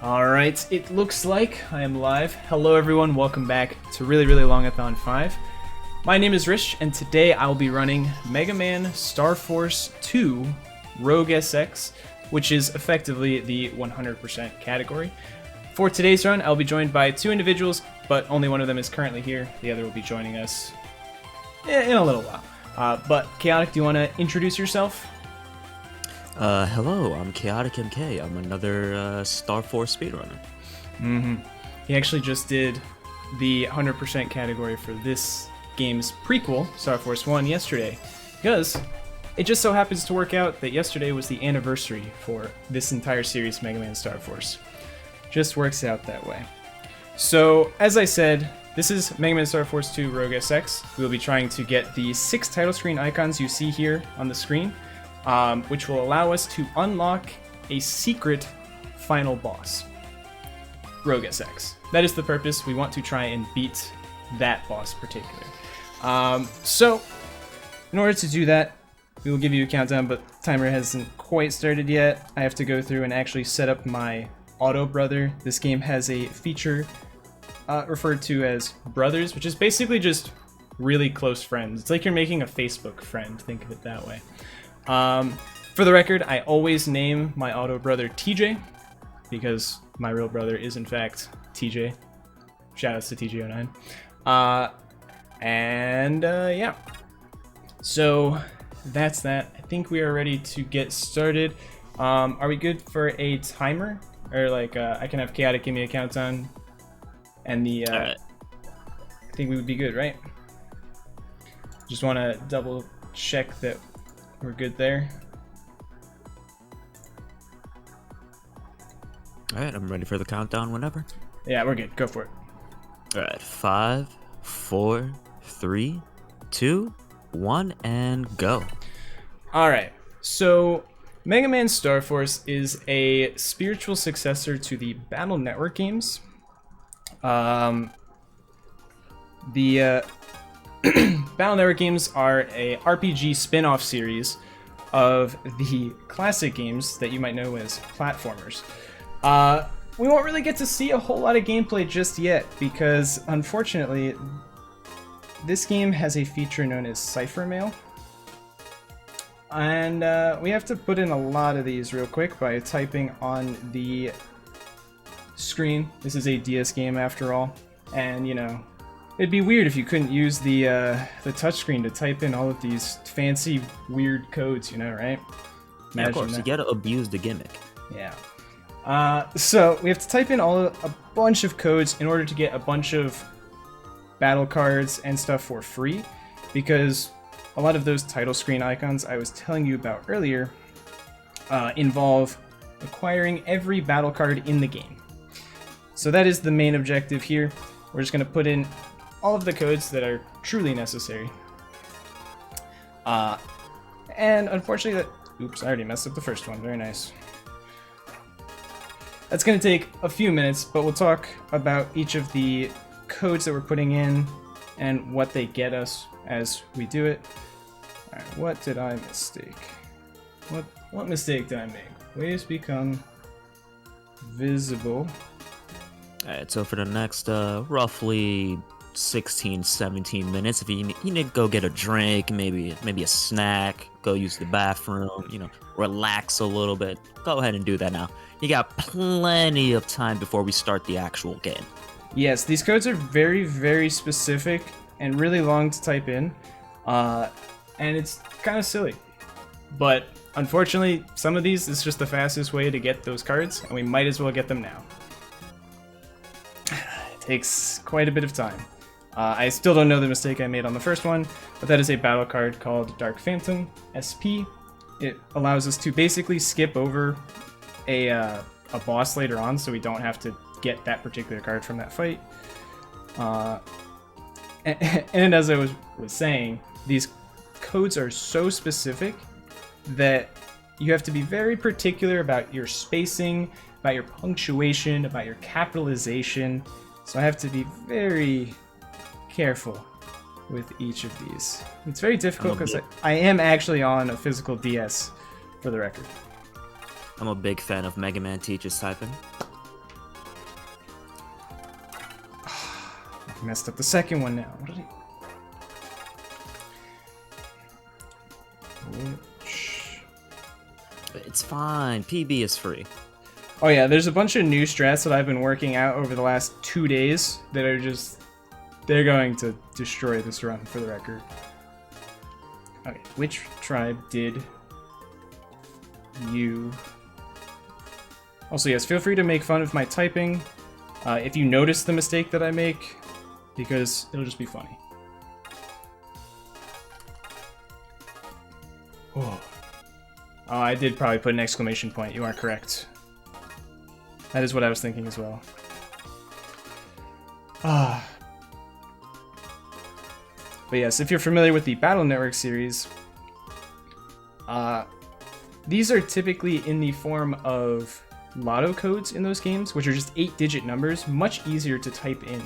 Alright, it looks like I am live. Hello everyone, welcome back to Really Longathon 5. My name is Risch, and today I will be running Mega Man Star Force 2 Rogue SX, which is effectively the 100% category. For today's run, I'll be joined by two individuals, but only one of them is currently here. The other will be joining us in a little while. But Chaotic, do you want to introduce yourself? Hello, I'm Chaotic MK. I'm another Star Force speedrunner. He actually just did the 100% category for this game's prequel, Star Force 1, yesterday. Because it just so happens to work out that yesterday was the anniversary for this entire series, Mega Man Star Force. Just works out that way. So, as I said, this is Mega Man Star Force 2 Rogue SX. We will be trying to get the 6 title screen icons you see here on the screen, which will allow us to unlock a secret final boss, Rogue SX. That is the purpose. We want to try and beat that boss particular. So, in order to do that, we will give you a countdown, but the timer hasn't quite started yet. I have to go through and actually set up my auto brother. This game has a feature referred to as brothers, which is basically just really close friends. It's like you're making a Facebook friend, think of it that way. For the record, I always name my auto brother TJ, because my real brother is in fact TJ. Shoutouts to TJ09. Yeah. So that's that. I think we are ready to get started. Are we good for a timer? Or like, I can have Chaotic give me a countdown, and the, I think we would be good, right? Just want to double check that we're good there. Alright, I'm ready for the countdown whenever. Yeah, we're good. Go for it. Alright, 5, 4, 3, 2, 1, and go. Alright, so Mega Man Star Force is a spiritual successor to the Battle Network games. The Battle Network games are a RPG spin-off series of the classic games that you might know as platformers. We won't really get to see a whole lot of gameplay just yet, because unfortunately this game has a feature known as Cipher Mail. And we have to put in a lot of these real quick by typing on the screen. This is a DS game after all, and you know, it'd be weird if you couldn't use the touchscreen to type in all of these fancy, weird codes, you know, right? Yeah, of course, you gotta abuse the gimmick. Yeah. So we have to type in a bunch of codes in order to get a bunch of battle cards and stuff for free, because a lot of those title screen icons I was telling you about earlier involve acquiring every battle card in the game. So that is the main objective here. We're just going to put in all of the codes that are truly necessary. And unfortunately oops, I already messed up the first one. Very nice. That's going to take a few minutes, but we'll talk about each of the codes that we're putting in and what they get us as we do it. Alright, what did I mistake? What mistake did I make? Waves become visible. Alright, so for the next roughly 16-17 minutes, if you need to go get a drink, maybe a snack, go use the bathroom, you know, relax a little bit, go ahead and do that now. You got plenty of time before we start the actual game. Yes, these codes are very, very specific and really long to type in, and it's kind of silly. But unfortunately, some of these is just the fastest way to get those cards, and we might as well get them now. It takes quite a bit of time. I still don't know the mistake I made on the first one, but that is a battle card called Dark Phantom SP. It allows us to basically skip over a boss later on, so we don't have to get that particular card from that fight. And as I was saying, these codes are so specific that you have to be very particular about your spacing, about your punctuation, about your capitalization. So I have to be very careful with each of these. It's very difficult because I am actually on a physical DS, for the record. I'm a big fan of Mega Man Teaches typing. Messed up the second one now. What did he... Which... It's fine. PB is free. Oh yeah, there's a bunch of new strats that I've been working out over the last 2 days that are just... They're going to destroy this run, for the record. Okay, which tribe did you... Also, yes, feel free to make fun of my typing if you notice the mistake that I make, because it'll just be funny. Oh, I did probably put an exclamation point. You are correct. That is what I was thinking as well. But yes, if you're familiar with the Battle Network series, these are typically in the form of lotto codes in those games, which are just 8-digit numbers, much easier to type in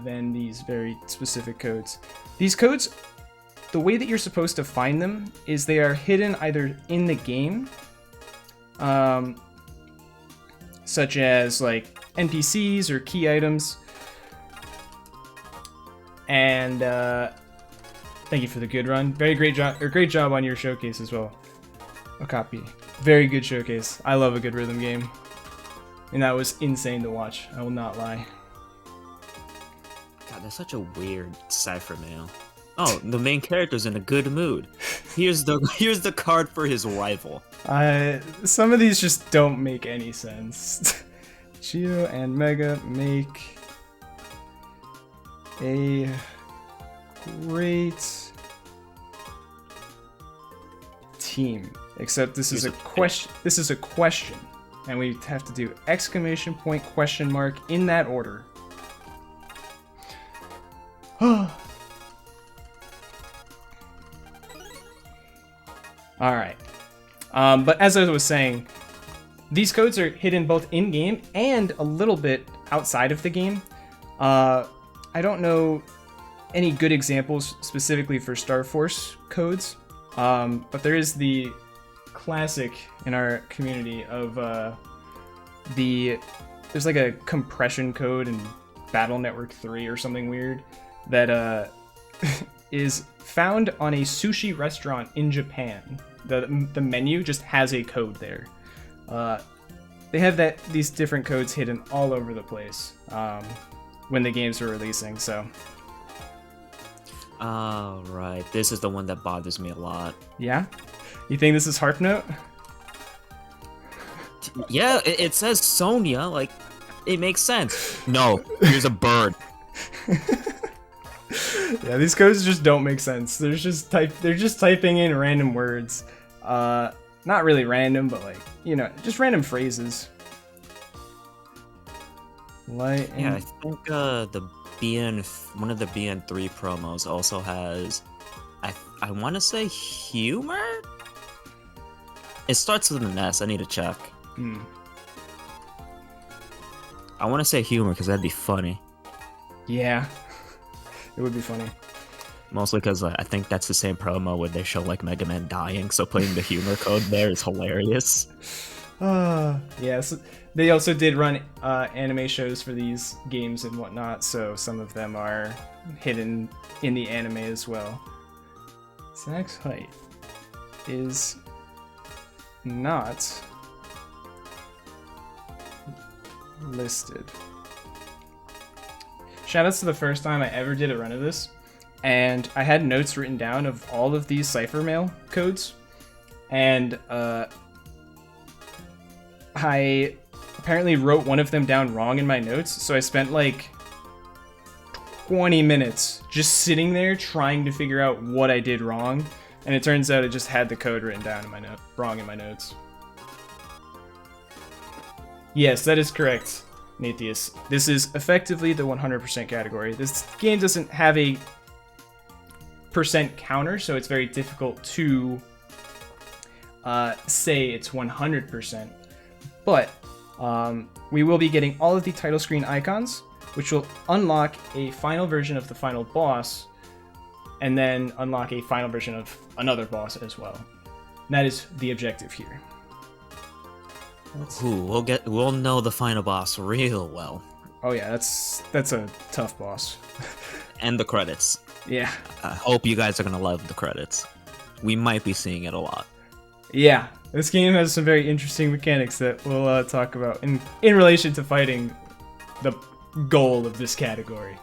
than these very specific codes. These codes, the way that you're supposed to find them is they are hidden either in the game, such as like NPCs or key items. And thank you for the good run. Great job on your showcase as well. A copy. Very good showcase. I love a good rhythm game. And that was insane to watch. I will not lie. God, that's such a weird Cipher mail. Oh, the main character's in a good mood. Here's the card for his rival. Some of these just don't make any sense. Chio and Mega make a great team. Except this is a question. This is a question, and we have to do exclamation point, question mark in that order. All right. But as I was saying, these codes are hidden both in game and a little bit outside of the game. I don't know any good examples specifically for Star Force codes, but there is the classic in our community of there's like a compression code in Battle Network 3 or something weird that is found on a sushi restaurant in Japan. The menu just has a code there. They have these different codes hidden all over the place when the games were releasing, so. Oh, right. This is the one that bothers me a lot. Yeah? You think this is Harp Note? Yeah, it says Sonya, like, it makes sense. No, here's a bird. Yeah, these codes just don't make sense. They're just typing in random words. Not really random, but like, you know, just random phrases. Light and... Yeah, I think one of the BN3 promos also has, I want to say humor? It starts with an S. I need to check. I want to say humor because that'd be funny. Yeah, it would be funny. Mostly because I think that's the same promo where they show like Mega Man dying, so putting the humor code there is hilarious. Yes, they also did run anime shows for these games and whatnot, so some of them are hidden in the anime as well. Zach's height is not listed. Shoutouts to the first time I ever did a run of this, and I had notes written down of all of these Cipher mail codes, and I apparently wrote one of them down wrong in my notes, so I spent like 20 minutes just sitting there trying to figure out what I did wrong, and it turns out it just had the code written down in my wrong in my notes. Yes, that is correct, Nathius. This is effectively the 100% category. This game doesn't have a percent counter, so it's very difficult to say it's 100%. But we will be getting all of the title screen icons, which will unlock a final version of the final boss, and then unlock a final version of another boss as well. And that is the objective here. Ooh, we'll know the final boss real well. Oh yeah, that's a tough boss. And the credits. Yeah. I hope you guys are gonna love the credits. We might be seeing it a lot. Yeah, this game has some very interesting mechanics that we'll talk about in relation to fighting the goal of this category.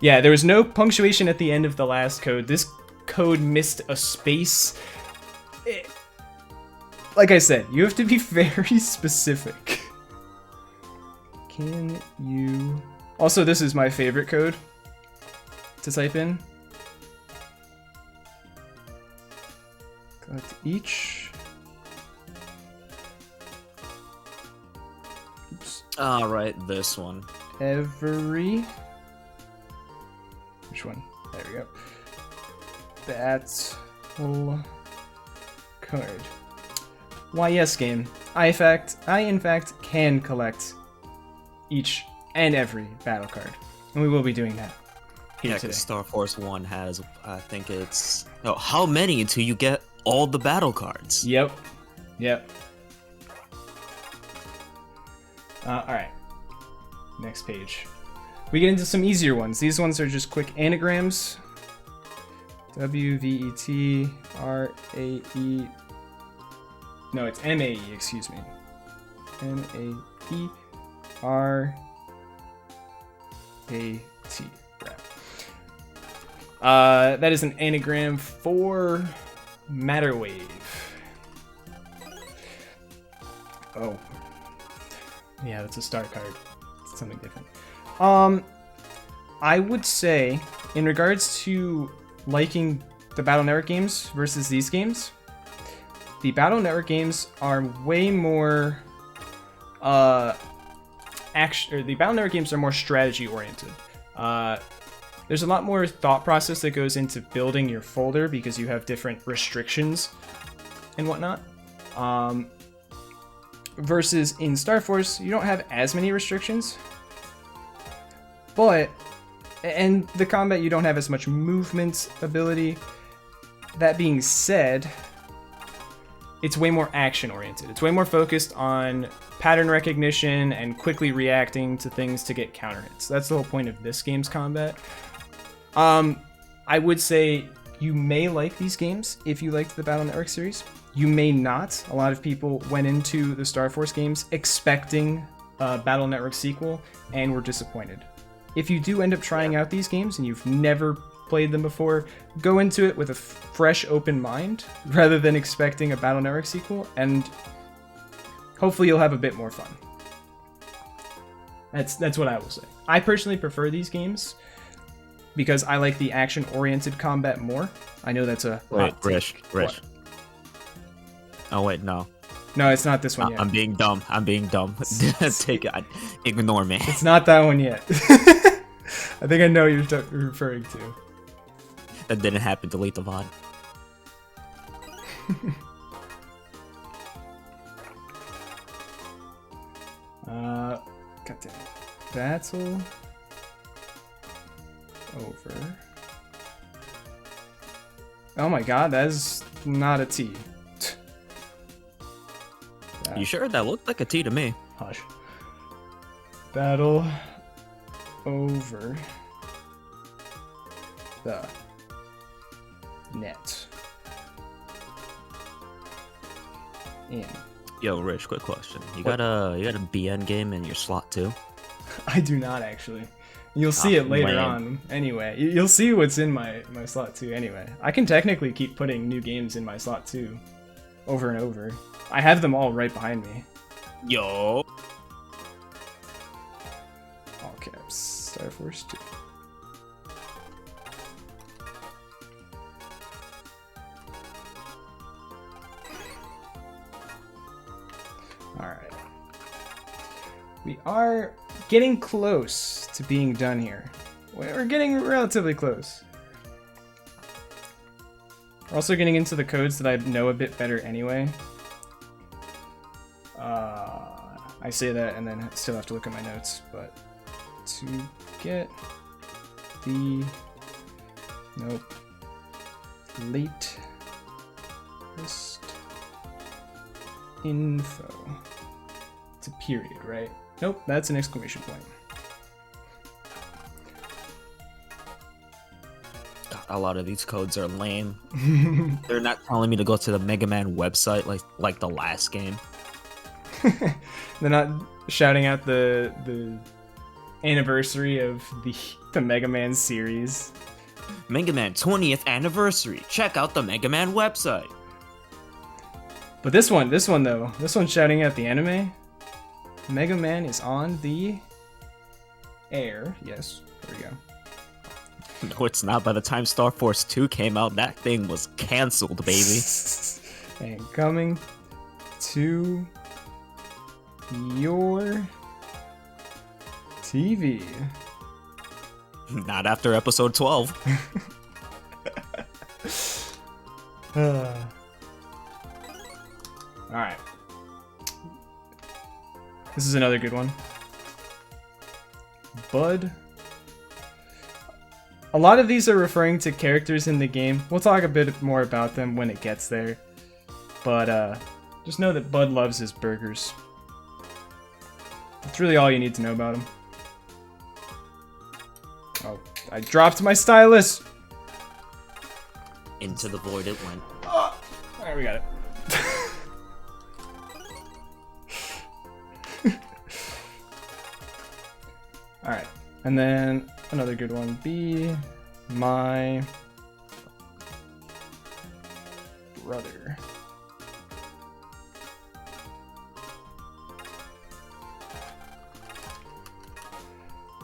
Yeah, there was no punctuation at the end of the last code. This code missed a space. Like I said, you have to be very specific. Can you... Also, this is my favorite code to type in. Collect each. Oops. Alright, this one. Every... Which one? There we go. Battle card. Why yes, game. I in fact can collect each and every battle card, and we will be doing that here Yeah, today. because Star Force 1 has, I think it's... Oh, how many until you get all the battle cards? Yep. Alright. Next page. We get into some easier ones. These ones are just quick anagrams. W-V-E-T R-A-E. No, it's M-A-E, excuse me. M-A-E R-A-T. That is an anagram for matter wave. Oh. Yeah, that's a start card. It's something different. I would say, in regards to liking the Battle Network games versus these games, the Battle Network games are way more the Battle Network games are more strategy oriented. There's a lot more thought process that goes into building your folder because you have different restrictions and whatnot. Versus in Star Force, you don't have as many restrictions. But, and the combat, you don't have as much movement ability. That being said, it's way more action oriented. It's way more focused on pattern recognition and quickly reacting to things to get counter hits. That's the whole point of this game's combat. I would say you may like these games if you liked the Battle Network series. You may not. A lot of people went into the Star Force games expecting a Battle Network sequel and were disappointed. If you do end up trying out these games and you've never played them before, go into it with a fresh, open mind rather than expecting a Battle Network sequel, and hopefully you'll have a bit more fun. That's what I will say. I personally prefer these games because I like the action-oriented combat more. I know that's a Wait, Risch. What? Oh, wait, no. No, it's not this one yet. I'm being dumb. Take it. Ignore me. It's not that one yet. I think I know what you're referring to. That didn't happen. Delete the VOD. Goddamn. Battle over. Oh my god, that is not a T. You sure? That looked like a T to me. Hush. Battle over the net. In. Yo, Rich, quick question. You got a BN game in your slot too? I do not actually. You'll see it later on. Anyway, you'll see what's in my slot 2 anyway. I can technically keep putting new games in my slot 2 over and over. I have them all right behind me. Yo. All caps. Star Force 2. Alright. We are getting close to being done here. We're getting relatively close. We're also getting into the codes that I know a bit better anyway. I say that and then still have to look at my notes, but to get the latest info. It's a period, right? Nope, that's an exclamation point. a lot of these codes are lame. They're not telling me to go to the Mega Man website like the last game. They're not shouting out the anniversary of the Mega Man series. Mega Man 20th anniversary. Check out the Mega Man website. But this one though, this one's shouting out the anime. Mega Man is on the air. Yes, there we go. No, it's not. By the time Star Force 2 came out, that thing was canceled, baby. And coming to your TV. Not after episode 12. Alright. This is another good one. Bud. A lot of these are referring to characters in the game. We'll talk a bit more about them when it gets there. But just know that Bud loves his burgers. That's really all you need to know about him. Oh, I dropped my stylus! Into the void it went. Alright, we got it. Alright, and then another good one. Be my brother.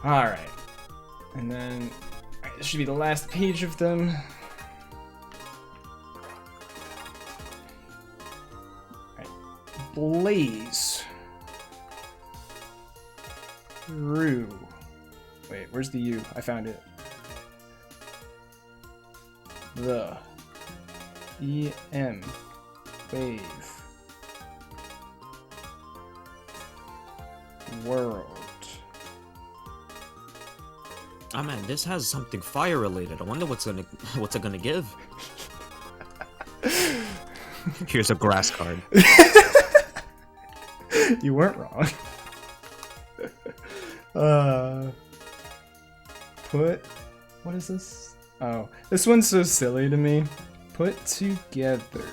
Alright. And then this should be the last page of them. Alright. Blaze. Rue. Wait, where's the U? I found it. The EM wave world. Oh man, this has something fire related. I wonder what's it gonna give. Here's a grass card. You weren't wrong. What is this? Oh, this one's so silly to me. Put together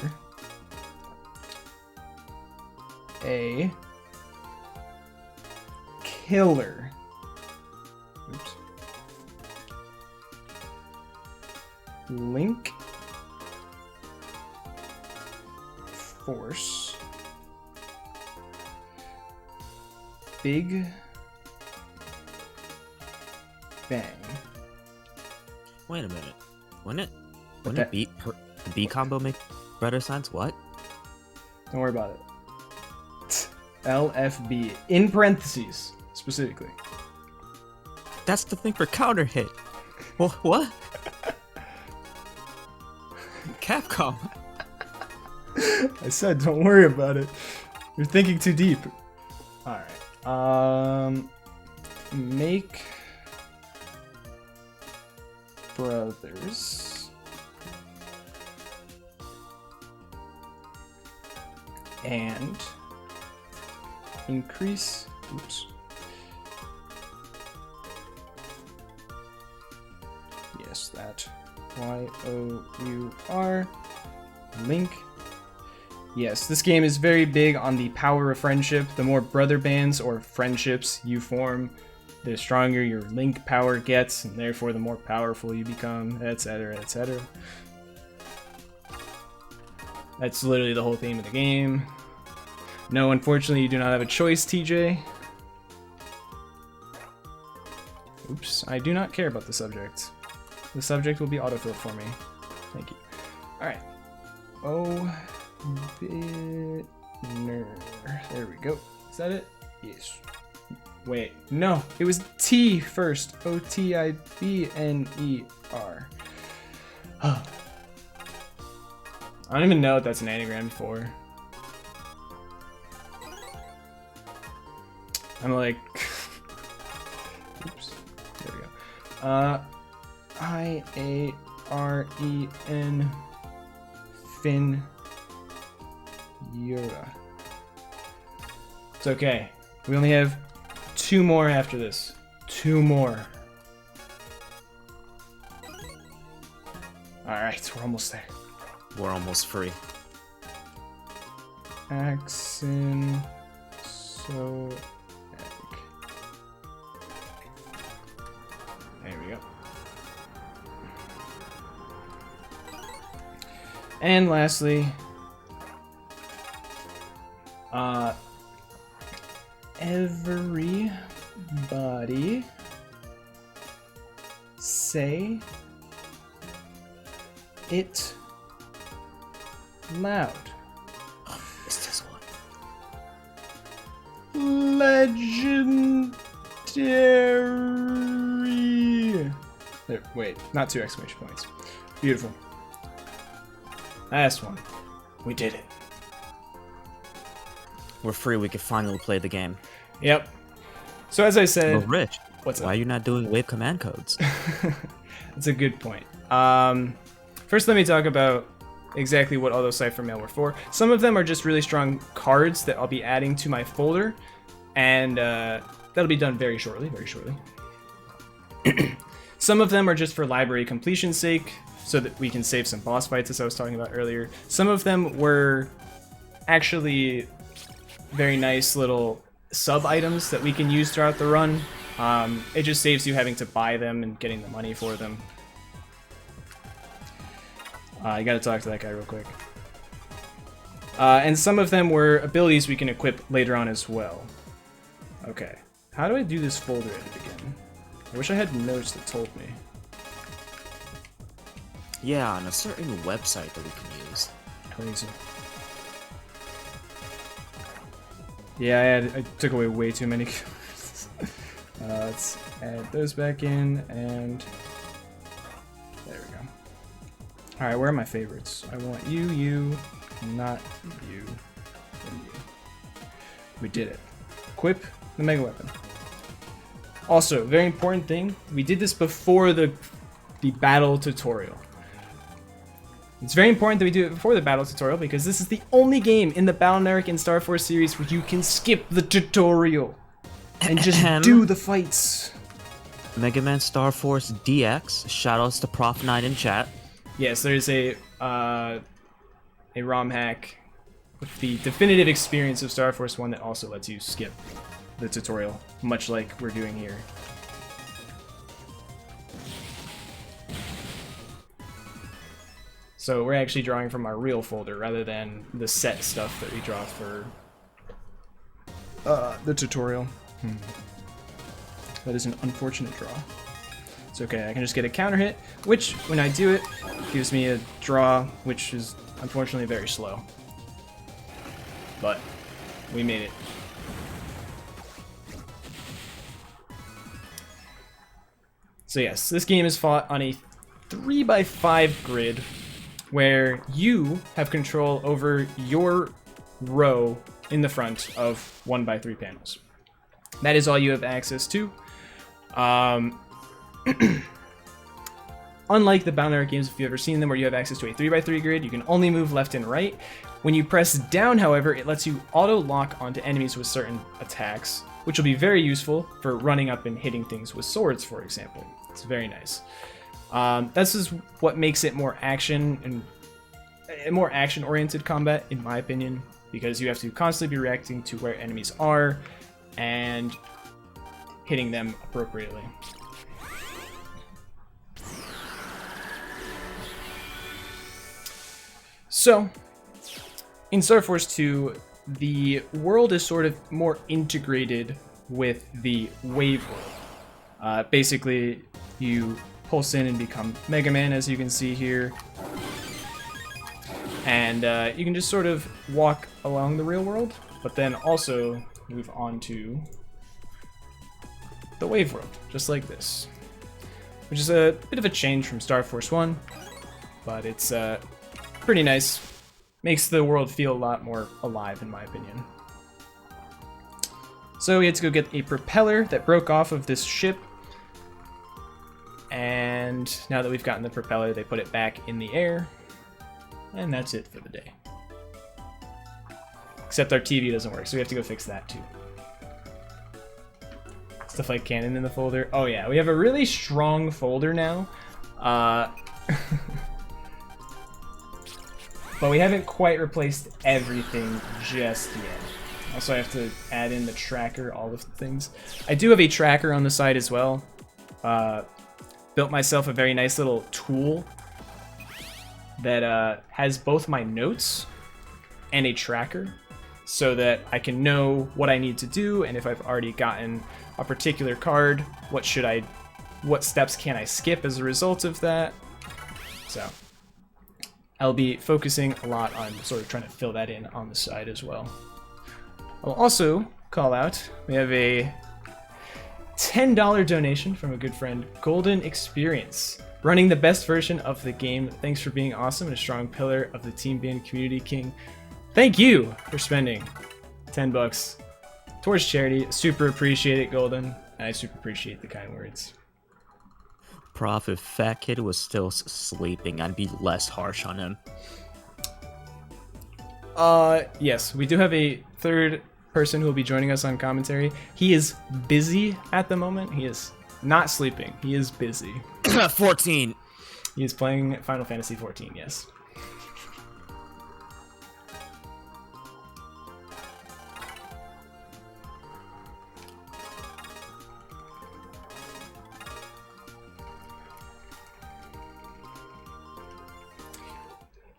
a killer. Oops. Link Force Big Bang. Wait a minute. Wouldn't it the B combo make better sense? What? Don't worry about it. LFB in parentheses specifically. That's the thing for counter hit. What? Capcom. I said don't worry about it. You're thinking too deep. Alright. Make brothers and increase yes, that YOUR link. Yes, this game is very big on the power of friendship. The more brother bands or friendships you form, the stronger your link power gets, and therefore the more powerful you become, etc., etc. That's literally the whole theme of the game. No, unfortunately, you do not have a choice, TJ. Oops, I do not care about the subject. The subject will be autofilled for me. Thank you. Alright. Oh, Bitner. There we go. Is that it? Yes. Wait, no, it was T first. OTIBNER. I don't even know if that's an anagram for. I'm like, oops, there we go. IAREN Fin Yura. It's okay. We only have 2 more after this. 2 more. Alright, we're almost there. We're almost free. Axon so egg. There we go. And lastly, everybody say it loud. It's this one. Legendary. There, wait, not 2 exclamation points. Beautiful. Last one. We did it. We're free. We can finally play the game. Yep. So as I said, But Rich, what's why up? are you not doing wave command codes? That's a good point. First, let me talk about exactly what all those Cipher mail were for. Some of them are just really strong cards that I'll be adding to my folder, and that'll be done very shortly, Some of them are just for library completion's sake, so that we can save some boss fights, as I was talking about earlier. Some of them were actually very nice little sub-items that we can use throughout the run. It just saves you having to buy them and getting the money for them. You gotta talk to that guy real quick. And some of them were abilities we can equip later on as well. Okay, how do I do this folder edit again? I wish I had notes that told me. Yeah, on a certain website that we can use. Crazy. Yeah, I took away way too many cards. Let's add those back in, and there we go. Alright, where are my favorites? I want you, not you, and you. We did it. Equip the Mega Weapon. Also, very important thing, we did this before the battle tutorial. It's very important that we do it before the battle tutorial because this is the only game in the Battle Network and Star Force series where you can skip the tutorial and just do the fights. Mega Man Star Force DX. Shoutouts to Prof9 in chat. Yes, there's a ROM hack with the definitive experience of Star Force 1 that also lets you skip the tutorial, much like we're doing here. So we're actually drawing from our real folder rather than the set stuff that we draw for the tutorial. That is an unfortunate draw. It's okay, I can just get a counter hit, which, when I do it, gives me a draw, which is unfortunately very slow. But we made it. So yes, this game is fought on a 3x5 grid, where you have control over your row in the front of 1x3 panels. That is all you have access to. Unlike the Battle Network games, if you've ever seen them, where you have access to a 3x3 grid, you can only move left and right. When you press down, however, it lets you auto-lock onto enemies with certain attacks, which will be very useful for running up and hitting things with swords, for example. It's very nice. This is what makes it more action and a more action-oriented combat, in my opinion, because you have to constantly be reacting to where enemies are and hitting them appropriately. So, in Star Force 2, the world is sort of more integrated with the wave world. Basically, you pulse in and become Mega Man, as you can see here. And you can just sort of walk along the real world, but then also move on to the wave world, just like this. Which is a bit of a change from Star Force 1, but it's pretty nice. Makes the world feel a lot more alive, in my opinion. So we had to go get a propeller that broke off of this ship. And now that we've gotten the propeller, they put it back in the air. And that's it for the day. Except our TV doesn't work, so we have to go fix that too. Stuff like cannon in the folder. Oh yeah, we have a really strong folder now. but we haven't quite replaced everything just yet. Also, I have to add in the tracker, all of the things. I do have a tracker on the side as well. Built myself a very nice little tool that has both my notes and a tracker, so that I can know what I need to do, and if I've already gotten a particular card, what steps can I skip as a result of that. So I'll be focusing a lot on sort of trying to fill that in on the side as well. I'll also call out, we have a $10 donation from a good friend, Golden Experience. Running the best version of the game. Thanks for being awesome and a strong pillar of the Team Band community, King. Thank you for spending 10 bucks towards charity. Super appreciate it, Golden. And I super appreciate the kind words. Prof, if Fat Kid was still sleeping, I'd be less harsh on him. Yes, we do have a third person who will be joining us on commentary. He is busy at the moment. He is not sleeping. He is busy. 14. He is playing Final Fantasy 14, yes.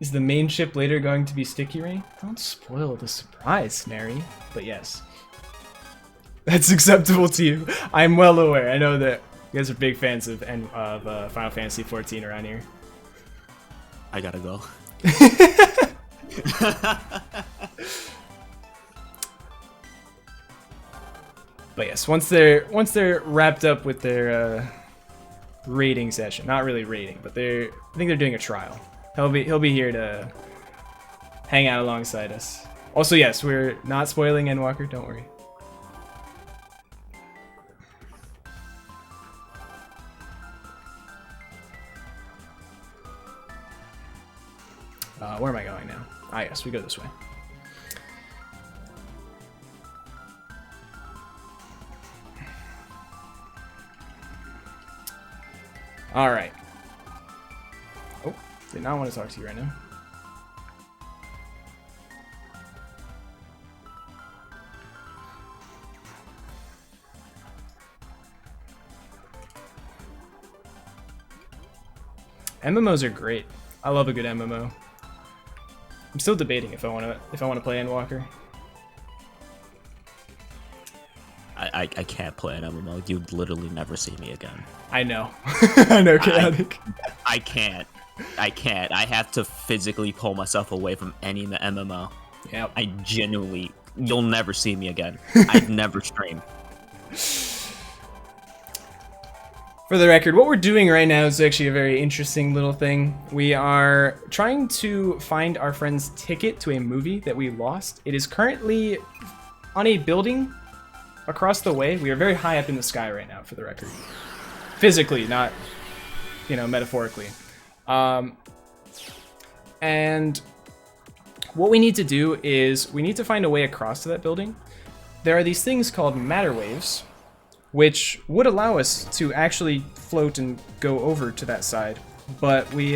Is the main ship later going to be Sticky Ray? Don't spoil the surprise, Nary. But yes. That's acceptable to you. I'm well aware. I know that you guys are big fans of Final Fantasy 14 around here. I gotta go. But yes, once they're wrapped up with their rating session, not really rating, but I think they're doing a trial. He'll be here to hang out alongside us. Also, yes, we're not spoiling Endwalker. Don't worry. Where am I going now? Ah, yes, we go this way. All right. Oh, did not want to talk to you right now. MMOs are great. I love a good MMO. I'm still debating if I want to play Endwalker. I can't play an MMO. You'd literally never see me again. I know. I know, Chaotic. I can't. I have to physically pull myself away from any MMO. Yep. I genuinely, you'll never see me again. I'd never stream. For the record, what we're doing right now is actually a very interesting little thing. We are trying to find our friend's ticket to a movie that we lost. It is currently on a building across the way. We are very high up in the sky right now, for the record. Physically, not, metaphorically. And what we need to do is we need to find a way across to that building. There are these things called matter waves, which would allow us to actually float and go over to that side. But we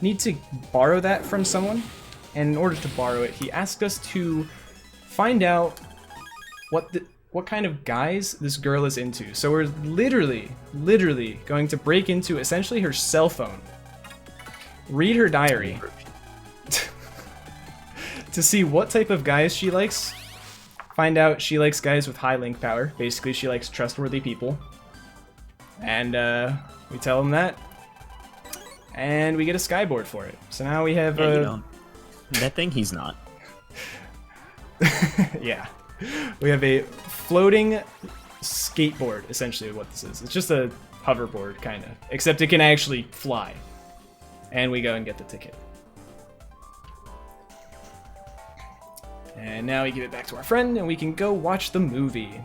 need to borrow that from someone. And in order to borrow it, he asked us to find out what kind of guys this girl is into. So we're literally going to break into essentially her cell phone, read her diary, to see what type of guys she likes. Find out she likes guys with high link power. Basically, she likes trustworthy people. And we tell them that. And we get a skyboard for it. So now we have that thing he's not. Yeah. We have a floating skateboard, essentially what this is. It's just a hoverboard, kind of. Except it can actually fly. And we go and get the ticket. And now we give it back to our friend, and we can go watch the movie.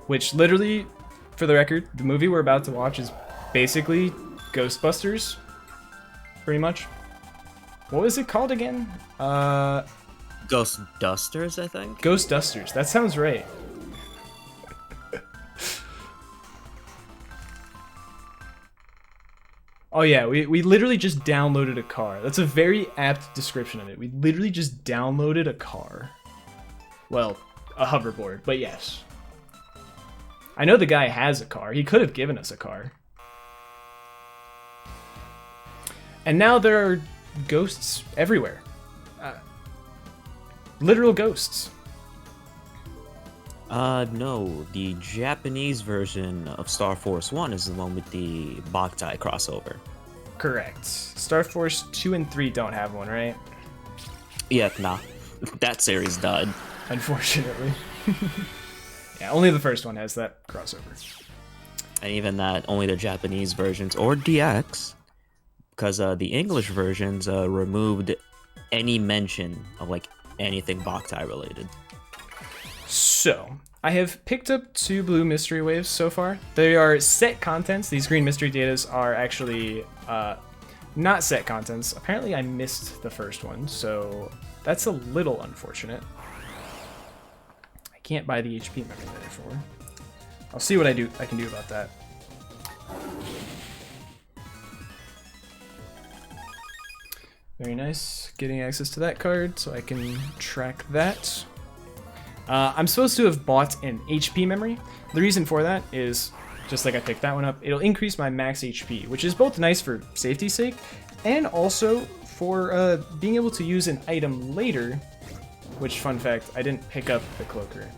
Which literally, for the record, the movie we're about to watch is basically Ghostbusters. Pretty much. What was it called again? Ghost Dusters, I think? Ghost Dusters, that sounds right. Oh yeah, we literally just downloaded a car. That's a very apt description of it. We literally just downloaded a car. Well, a hoverboard, but yes. I know the guy has a car. He could have given us a car. And now there are ghosts everywhere. Literal ghosts. No, the Japanese version of Star Force 1 is the one with the Boktai crossover. Correct. Star Force 2 and 3 don't have one, right? Yeah, nah. That series died. Unfortunately. Yeah, only the first one has that crossover. And even that, only the Japanese versions, or DX, because the English versions removed any mention of, like, anything Boktai related. So, I have picked up 2 blue mystery waves so far. They are set contents. These green mystery datas are actually not set contents. Apparently I missed the first one, so that's a little unfortunate. I can't buy the HP memory therefore. I'll see what I can do about that. Very nice. Getting access to that card so I can track that. I'm supposed to have bought an HP memory. The reason for that is, just like I picked that one up, it'll increase my max HP, which is both nice for safety's sake, and also for being able to use an item later, which, fun fact, I didn't pick up the cloaker.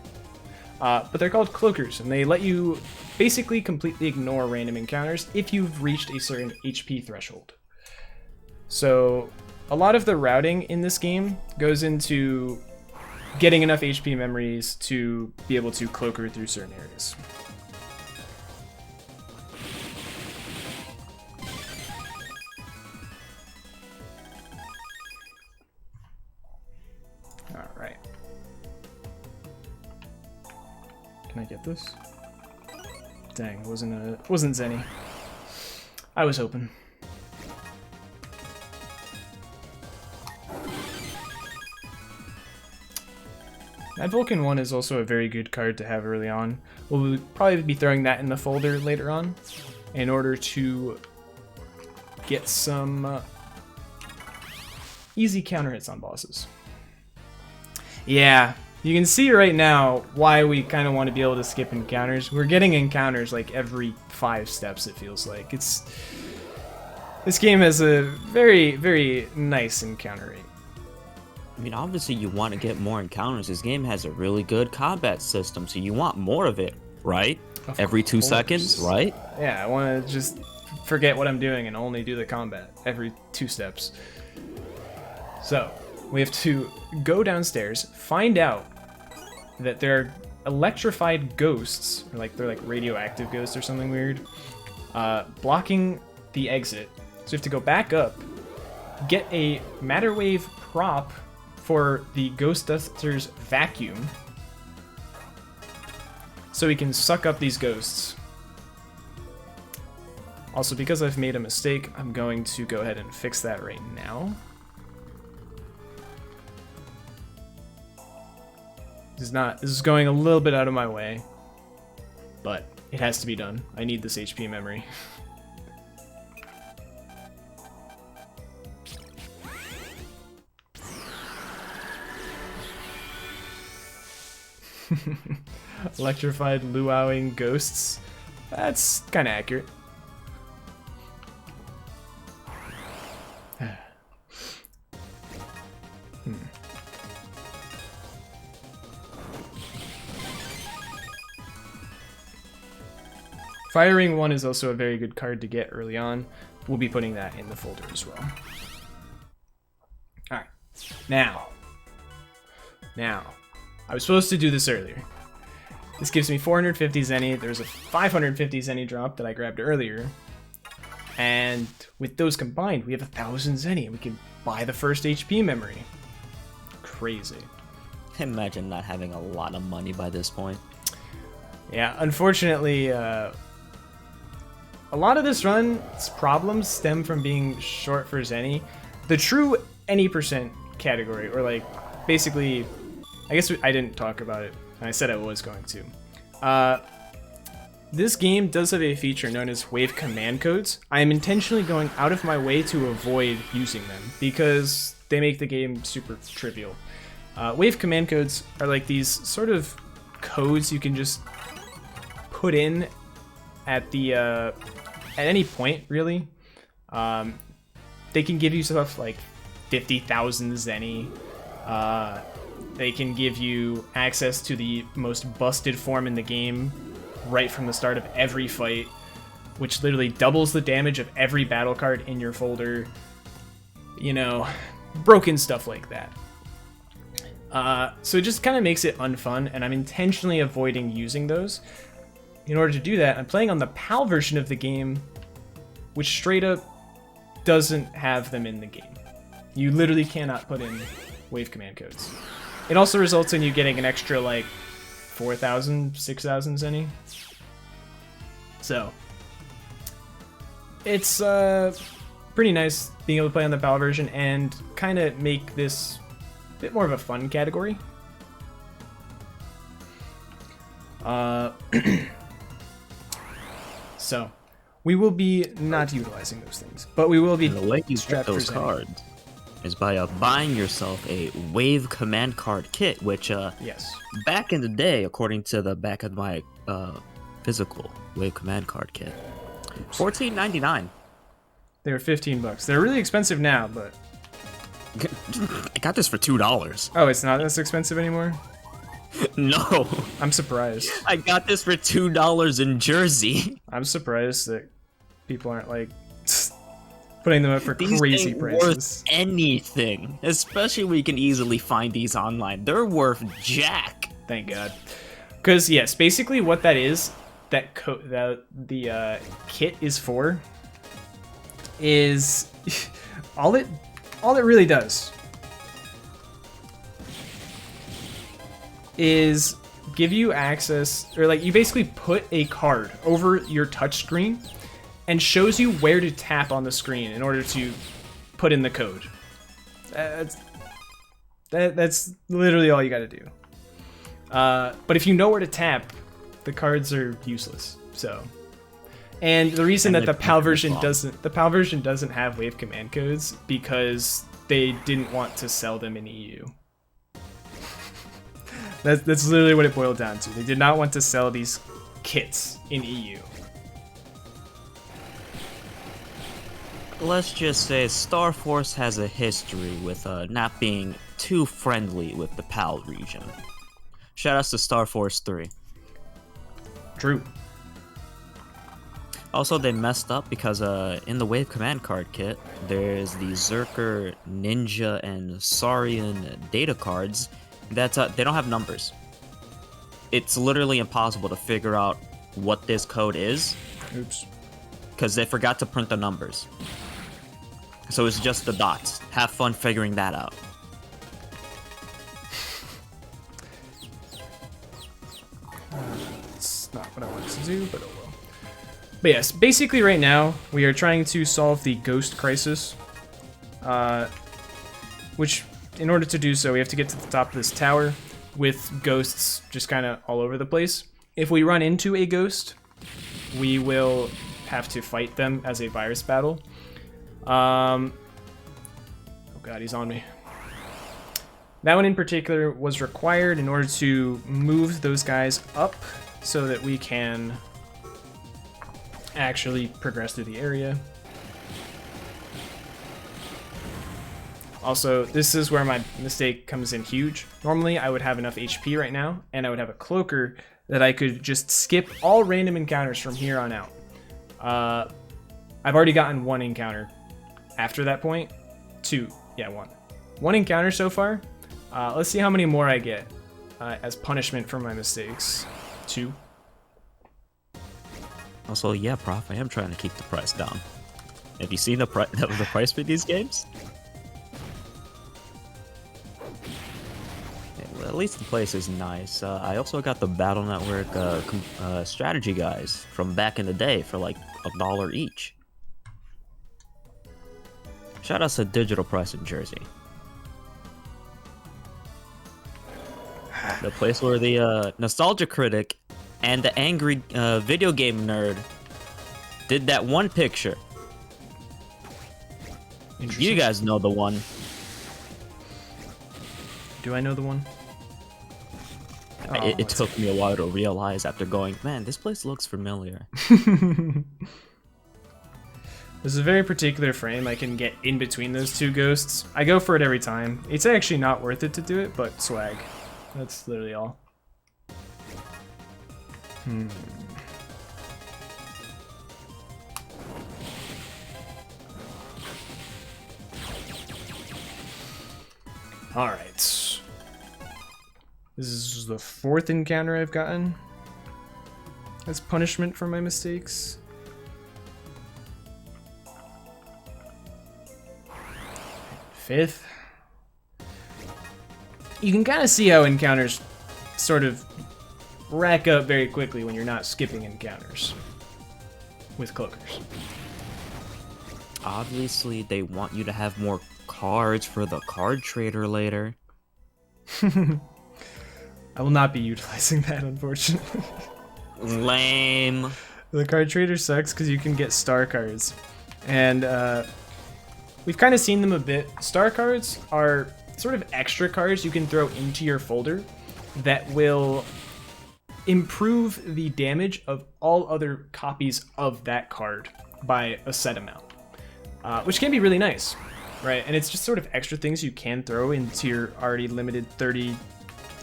But they're called cloakers, and they let you basically completely ignore random encounters if you've reached a certain HP threshold. So, a lot of the routing in this game goes into getting enough HP memories to be able to cloaker through certain areas. Alright. Can I get this? Dang, wasn't Zenny. I was hoping. That Vulcan 1 is also a very good card to have early on. We'll probably be throwing that in the folder later on in order to get some easy counter hits on bosses. Yeah, you can see right now why we kind of want to be able to skip encounters. We're getting encounters like every 5 steps, it feels like. This game has a very, very nice encounter rate. I mean, obviously you want to get more encounters. This game has a really good combat system, so you want more of it, right? Every 2 seconds, right? Yeah, I want to just forget what I'm doing and only do the combat every 2 steps. So, we have to go downstairs, find out that there are electrified ghosts, or they're like radioactive ghosts or something weird, blocking the exit. So we have to go back up, get a matter wave prop for the Ghostbusters vacuum, so we can suck up these ghosts. Also, because I've made a mistake, I'm going to go ahead and fix that right now. This is going a little bit out of my way, but it has to be done. I need this HP memory. Electrified luauing ghosts. That's kind of accurate. Firing 1 is also a very good card to get early on. We'll be putting that in the folder as well. Alright. Now. I was supposed to do this earlier. This gives me 450 Zenny. There's a 550 Zenny drop that I grabbed earlier. And with those combined, we have 1,000 Zenny. We can buy the first HP memory. Crazy. Imagine not having a lot of money by this point. Yeah, unfortunately, a lot of this run's problems stem from being short for Zenny. The true any percent category, or like, basically, I guess I didn't talk about it, and I said I was going to. this game does have a feature known as wave command codes. I am intentionally going out of my way to avoid using them because they make the game super trivial. Wave command codes are like these sort of codes you can just put in at the at any point, really. They can give you stuff like 50,000 zenny. They can give you access to the most busted form in the game right from the start of every fight, which literally doubles the damage of every battle card in your folder. You know, broken stuff like that. So it just kind of makes it unfun, and I'm intentionally avoiding using those. In order to do that, I'm playing on the PAL version of the game, which straight up doesn't have them in the game. You literally cannot put in wave command codes. It also results in you getting an extra, like, 4,000, 6,000 zenny. So, it's pretty nice being able to play on the PAL version and kind of make this a bit more of a fun category. So, we will be not utilizing those things, but we will be. And the way you get those cards is by buying yourself a wave command card kit, which yes, back in the day, according to the back of my physical wave command card kit, $14.99. They were $15. They're really expensive now, but I got this for $2. oh, it's not as expensive anymore? No, I'm surprised. I got this for $2 in Jersey. I'm surprised that people aren't like putting them up for These crazy ain't prices. worth anything, especially when you can easily find these online. They're worth jack. Thank God. Because yes, basically what that is, that the kit is for, is all it really does is give you access, or like you basically put a card over your touch screen and shows you where to tap on the screen in order to put in the code. That's literally all you got to do. But if you know where to tap, the cards are useless. So, and the reason that the PAL version doesn't have wave command codes because they didn't want to sell them in EU. That's literally what it boiled down to. They did not want to sell these kits in EU. Let's just say Star Force has a history with not being too friendly with the PAL region. Shoutouts to Star Force 3. True. Also, they messed up because in the Wave Command card kit, there's the Zerker, Ninja, and Saurian data cards that they don't have numbers. It's literally impossible to figure out what this code is. Oops. Because they forgot to print the numbers. So it's just the dots. Have fun figuring that out. It's not what I wanted to do, but oh well. But yes, basically right now, we are trying to solve the ghost crisis. Which, in order to do so, we have to get to the top of this tower with ghosts just kind of all over the place. If we run into a ghost, we will have to fight them as a virus battle. Oh god, he's on me. That one in particular was required in order to move those guys up so that we can actually progress through the area. Also, this is where my mistake comes in huge. Normally, I would have enough HP right now, and I would have a cloaker that I could just skip all random encounters from here on out. I've already gotten one encounter after that point. One encounter so far. Let's see how many more I get as punishment for my mistakes. 2. Also, yeah, Prof, I am trying to keep the price down. Have you seen the price for these games? Yeah, well, at least the place is nice. I also got the Battle Network strategy guys from back in the day for like $1 each. Shout out to Digital Press in Jersey. The place where the Nostalgia Critic And the angry video game nerd did that one picture. You guys know the one. Do I know the one? It took me a while to realize after going, man, this place looks familiar. This is a very particular frame. I can get in between those two ghosts. I go for it every time. It's actually not worth it to do it, but swag. That's literally all. Alright. This is the 4th encounter I've gotten as punishment for my mistakes. 5th. You can kind of see how encounters sort of rack up very quickly when you're not skipping encounters with cloakers. Obviously, they want you to have more cards for the card trader later. I will not be utilizing that, unfortunately. Lame. The card trader sucks because you can get star cards. And we've kind of seen them a bit. Star cards are sort of extra cards you can throw into your folder that will improve the damage of all other copies of that card by a set amount. Which can be really nice, right? And it's just sort of extra things you can throw into your already limited 30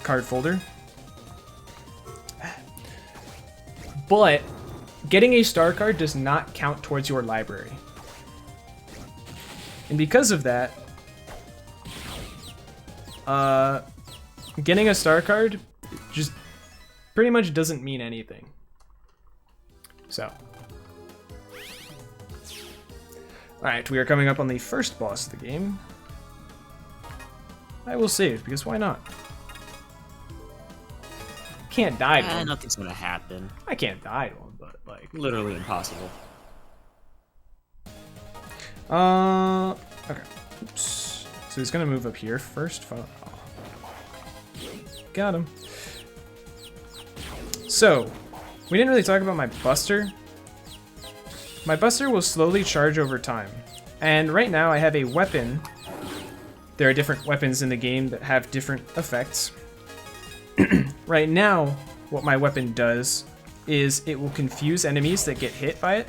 card folder. But getting a star card does not count towards your library. And because of that, getting a star card just pretty much doesn't mean anything. So. Alright, we are coming up on the first boss of the game. I will save, because why not? Can't die to him. Nothing's gonna happen. I can't die to him, but like... Literally impossible. Okay. Oops. So he's gonna move up here first. Oh. Got him. So, we didn't really talk about my Buster. My Buster will slowly charge over time. And right now I have a weapon. There are different weapons in the game that have different effects. Right now, what my weapon does is it will confuse enemies that get hit by it.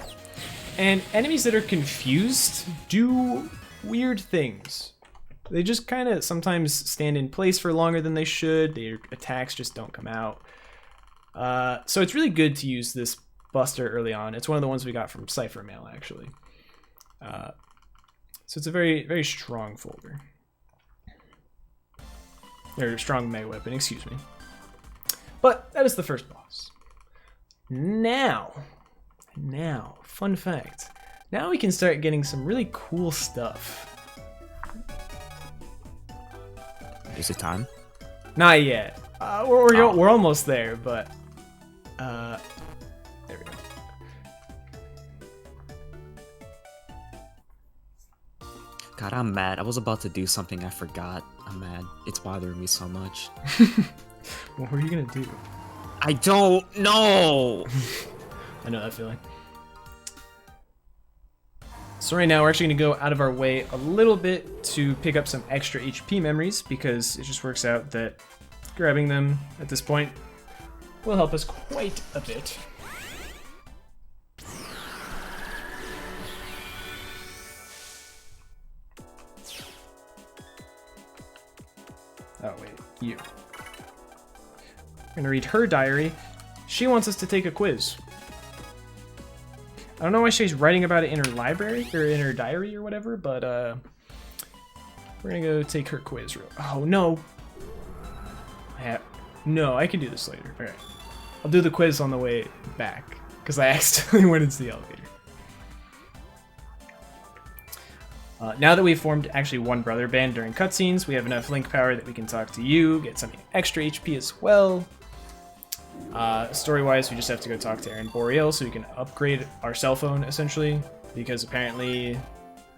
And enemies that are confused do weird things. They just kind of sometimes stand in place for longer than they should. Their attacks just don't come out. So it's really good to use this Buster early on. It's one of the ones we got from Cipher mail, actually. So it's a very, very strong folder. Or strong mega weapon, excuse me. But that is the first boss. Now, fun fact. Now we can start getting some really cool stuff. Is it time? Not yet. We're almost there, but there we go. God, I'm mad. I was about to do something I forgot. I'm mad. It's bothering me so much. What were you gonna do? I don't know. I know that feeling. So right now we're actually gonna go out of our way a little bit to pick up some extra HP memories because it just works out that grabbing them at this point will help us quite a bit. Oh wait, you. I'm gonna read her diary. She wants us to take a quiz. I don't know why she's writing about it in her library or in her diary or whatever, but we're gonna go take her quiz. Oh no! No, I can do this later. All right, I'll do the quiz on the way back because I accidentally went into the elevator. Now that we've formed actually one brother band during cutscenes, we have enough link power that we can talk to you, get some extra HP as well. Story-wise, we just have to go talk to Aaron Boreal so we can upgrade our cell phone, essentially, because apparently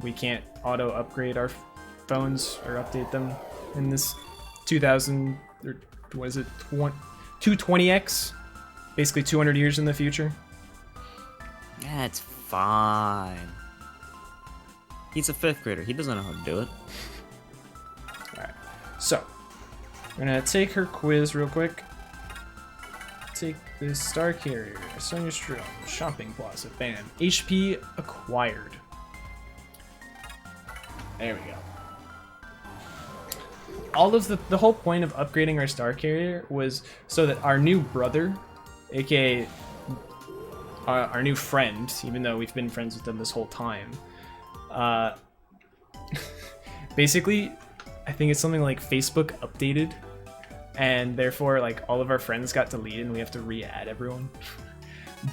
we can't auto-upgrade our phones or update them in this 2000, or what is it, 220X basically 200 years in the future. That's fine. He's a 5th grader. He doesn't know how to do it. Alright, so we're gonna take her quiz real quick. Take this Star Carrier, Sonya Strom, Shopping Plaza, bam. HP acquired. There we go. All of the whole point of upgrading our Star Carrier was so that our new brother, aka our new friend, even though we've been friends with them this whole time, basically, I think it's something like Facebook updated, and therefore like all of our friends got deleted and we have to re-add everyone.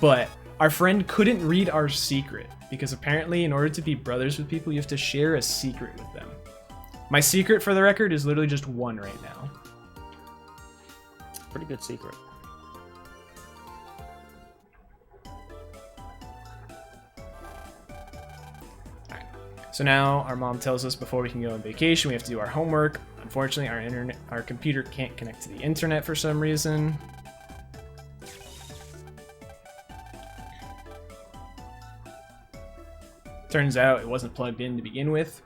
But our friend couldn't read our secret because apparently in order to be brothers with people, you have to share a secret with them. My secret, for the record, is literally just 1 right now. Pretty good secret. Alright. So now our mom tells us before we can go on vacation, we have to do our homework. Unfortunately, our computer can't connect to the internet for some reason. Turns out it wasn't plugged in to begin with,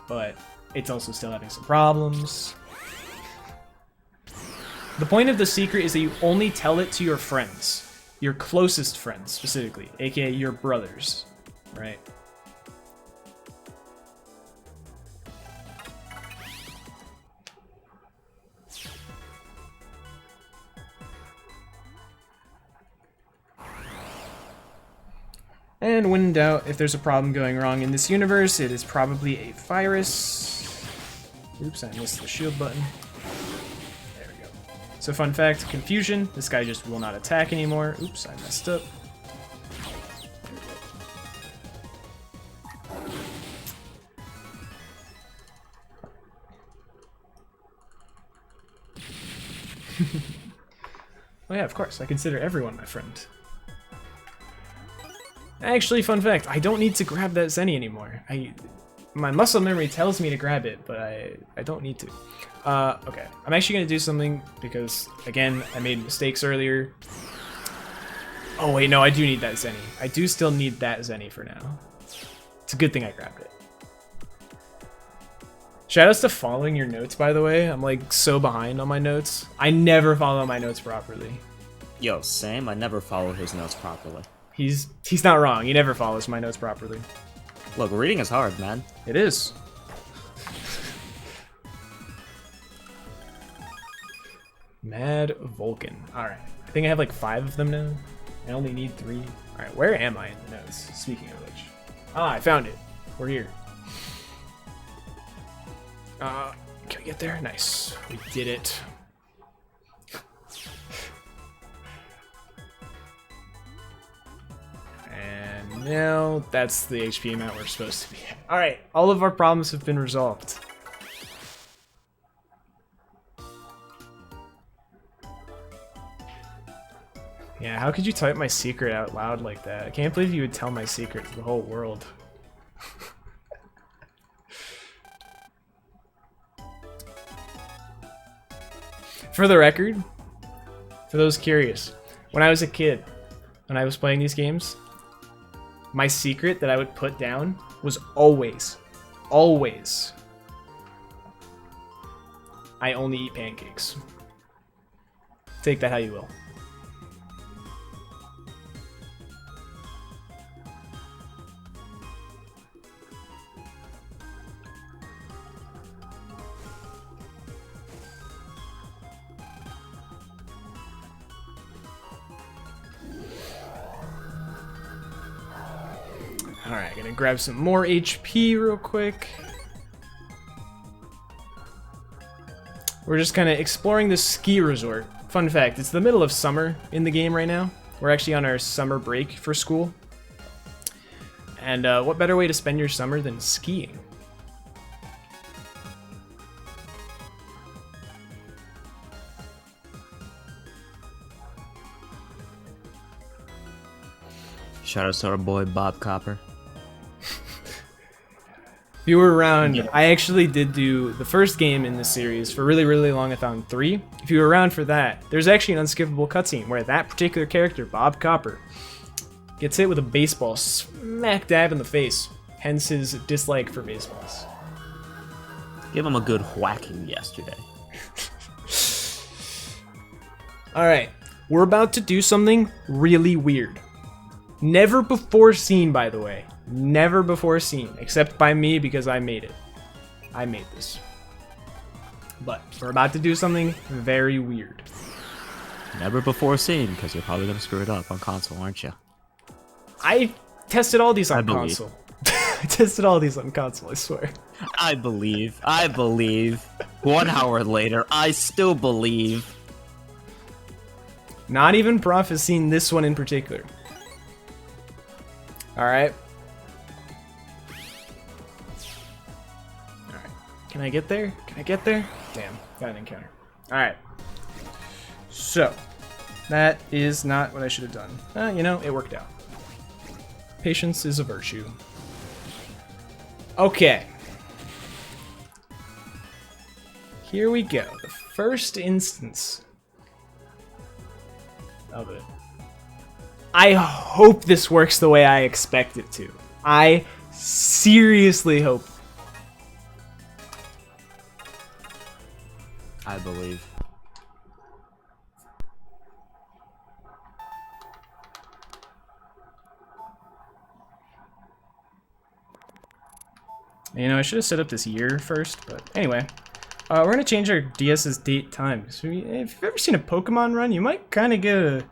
but it's also still having some problems. The point of the secret is that you only tell it to your friends, your closest friends specifically, aka your brothers, right? And when in doubt, if there's a problem going wrong in this universe, it is probably a virus. Oops, I missed the shield button. There we go. So fun fact, confusion. This guy just will not attack anymore. Oops, I messed up. Oh yeah, of course. I consider everyone my friend. Actually, fun fact, I don't need to grab that Zenny anymore. My muscle memory tells me to grab it, but I don't need to. Okay, I'm actually going to do something because, again, I made mistakes earlier. Oh wait, no, I do need that Zenny. I do still need that Zenny for now. It's a good thing I grabbed it. Shoutouts to following your notes, by the way. I'm like so behind on my notes. I never follow my notes properly. Yo, same. I never follow his notes properly. He's not wrong. He never follows my notes properly. Look, reading is hard, man. It is. Mad Vulcan. Alright. I think I have like 5 of them now. I only need 3. Alright, where am I in the notes? Speaking of which. Ah, I found it. We're here. Can we get there? Nice. We did it. And now that's the HP amount we're supposed to be at. Alright, all of our problems have been resolved. Yeah, how could you type my secret out loud like that? I can't believe you would tell my secret to the whole world. For the record, for those curious, when I was a kid, when I was playing these games, my secret that I would put down was always, I only eat pancakes. Take that how you will. Alright, gonna grab some more HP real quick. We're just kind of exploring this ski resort. Fun fact, it's the middle of summer in the game right now. We're actually on our summer break for school. And what better way to spend your summer than skiing? Shout out to our boy Bob Copper. If you were around, I actually did do the first game in this series for really, really long-a-thon 3. If you were around for that, there's actually an unskippable cutscene where that particular character, Bob Copper, gets hit with a baseball smack dab in the face, hence his dislike for baseballs. Give him a good whacking yesterday. Alright, we're about to do something really weird. Never before seen, by the way. Never before seen, except by me because I made it. I made this. But we're about to do something very weird. Never before seen, because you're probably going to screw it up on console, aren't you? I tested all these on believe. console. I tested all these on console, I swear. I believe. 1 hour later, I still believe. Not even Prof has seen this one in particular. Alright. Alright. Can I get there? Can I get there? Damn, got an encounter. Alright. So, that is not what I should have done. You know, it worked out. Patience is a virtue. Okay. Here we go. The first instance of it. I hope this works the way I expect it to. I seriously hope. I believe. You know, I should have set up this year first, but anyway. We're going to change our DS's date time. So if you've ever seen a Pokemon run, you might kind of get a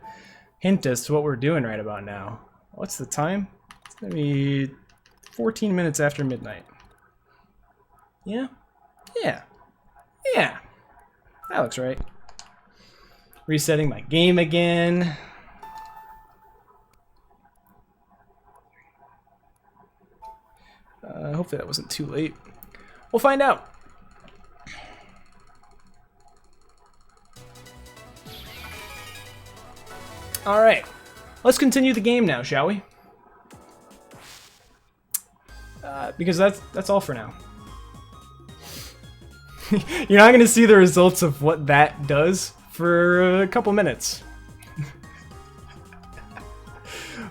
hint as to what we're doing right about now. What's the time? It's going to be 14 minutes after midnight. Yeah? Yeah. Yeah. That looks right. Resetting my game again. Hopefully that wasn't too late. We'll find out. Alright. Let's continue the game now, shall we? Because that's all for now. You're not going to see the results of what that does for a couple minutes.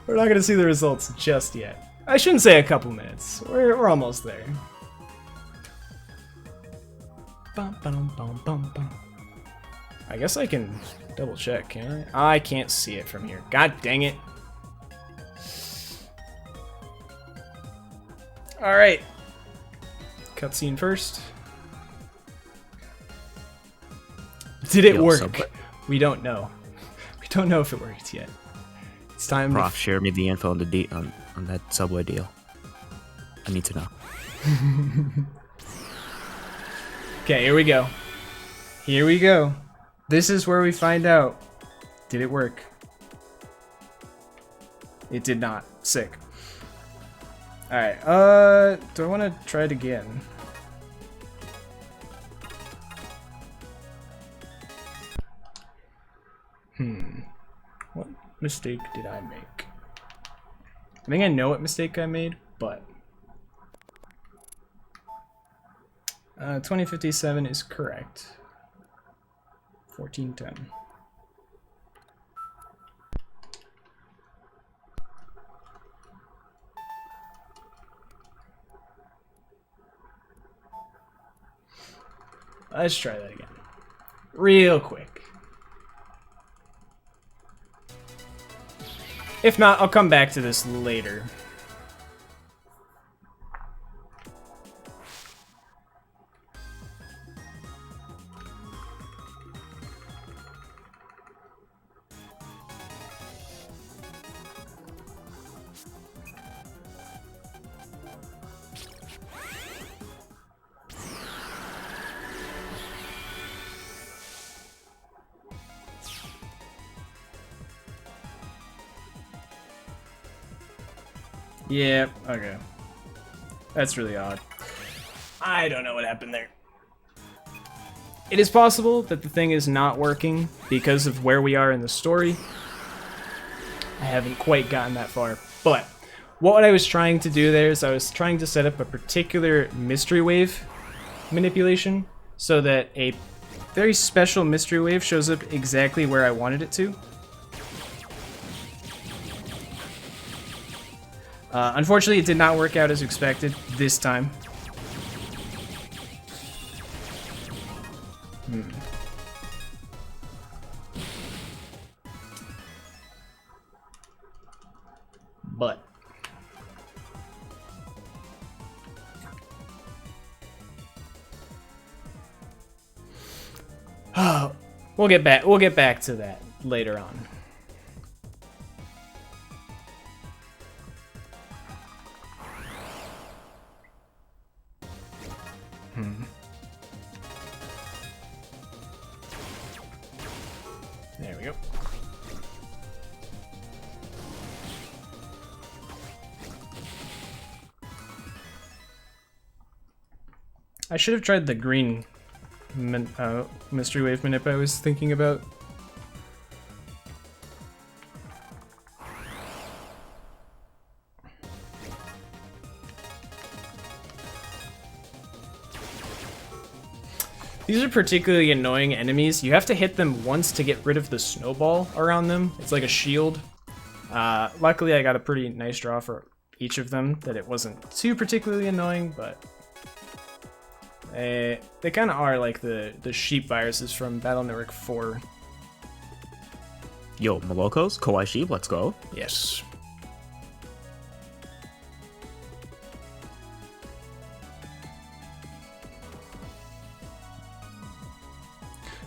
We're not going to see the results just yet. I shouldn't say a couple minutes. We're almost there. I guess I can double check, can I? I can't see it from here. God dang it. Alright. Cutscene first. Did it work? We don't know. We don't know if it worked yet. It's time Prof, share me the info on the on that Subway deal. I need to know. Okay, here we go. Here we go. This is where we find out. Did it work? It did not. Sick. Alright, do I want to try it again? What mistake did I make? I think I know what mistake I made, but 2057 is correct. 1410. Let's try that again. Real quick. If not, I'll come back to this later. Yeah, okay. That's really odd. I don't know what happened there. It is possible that the thing is not working because of where we are in the story. I haven't quite gotten that far, but what I was trying to do there is I was trying to set up a particular mystery wave manipulation so that a very special mystery wave shows up exactly where I wanted it to. Unfortunately, it did not work out as expected this time. But we'll get back to that later on. There we go. I should have tried the green mystery wave manip I was thinking about. These are particularly annoying enemies. You have to hit them once to get rid of the snowball around them. It's like a shield. Luckily, I got a pretty nice draw for each of them that it wasn't too particularly annoying, but they kind of are like the sheep viruses from Battle Network 4. Yo, Molokos, Kawaii Sheep, let's go. Yes.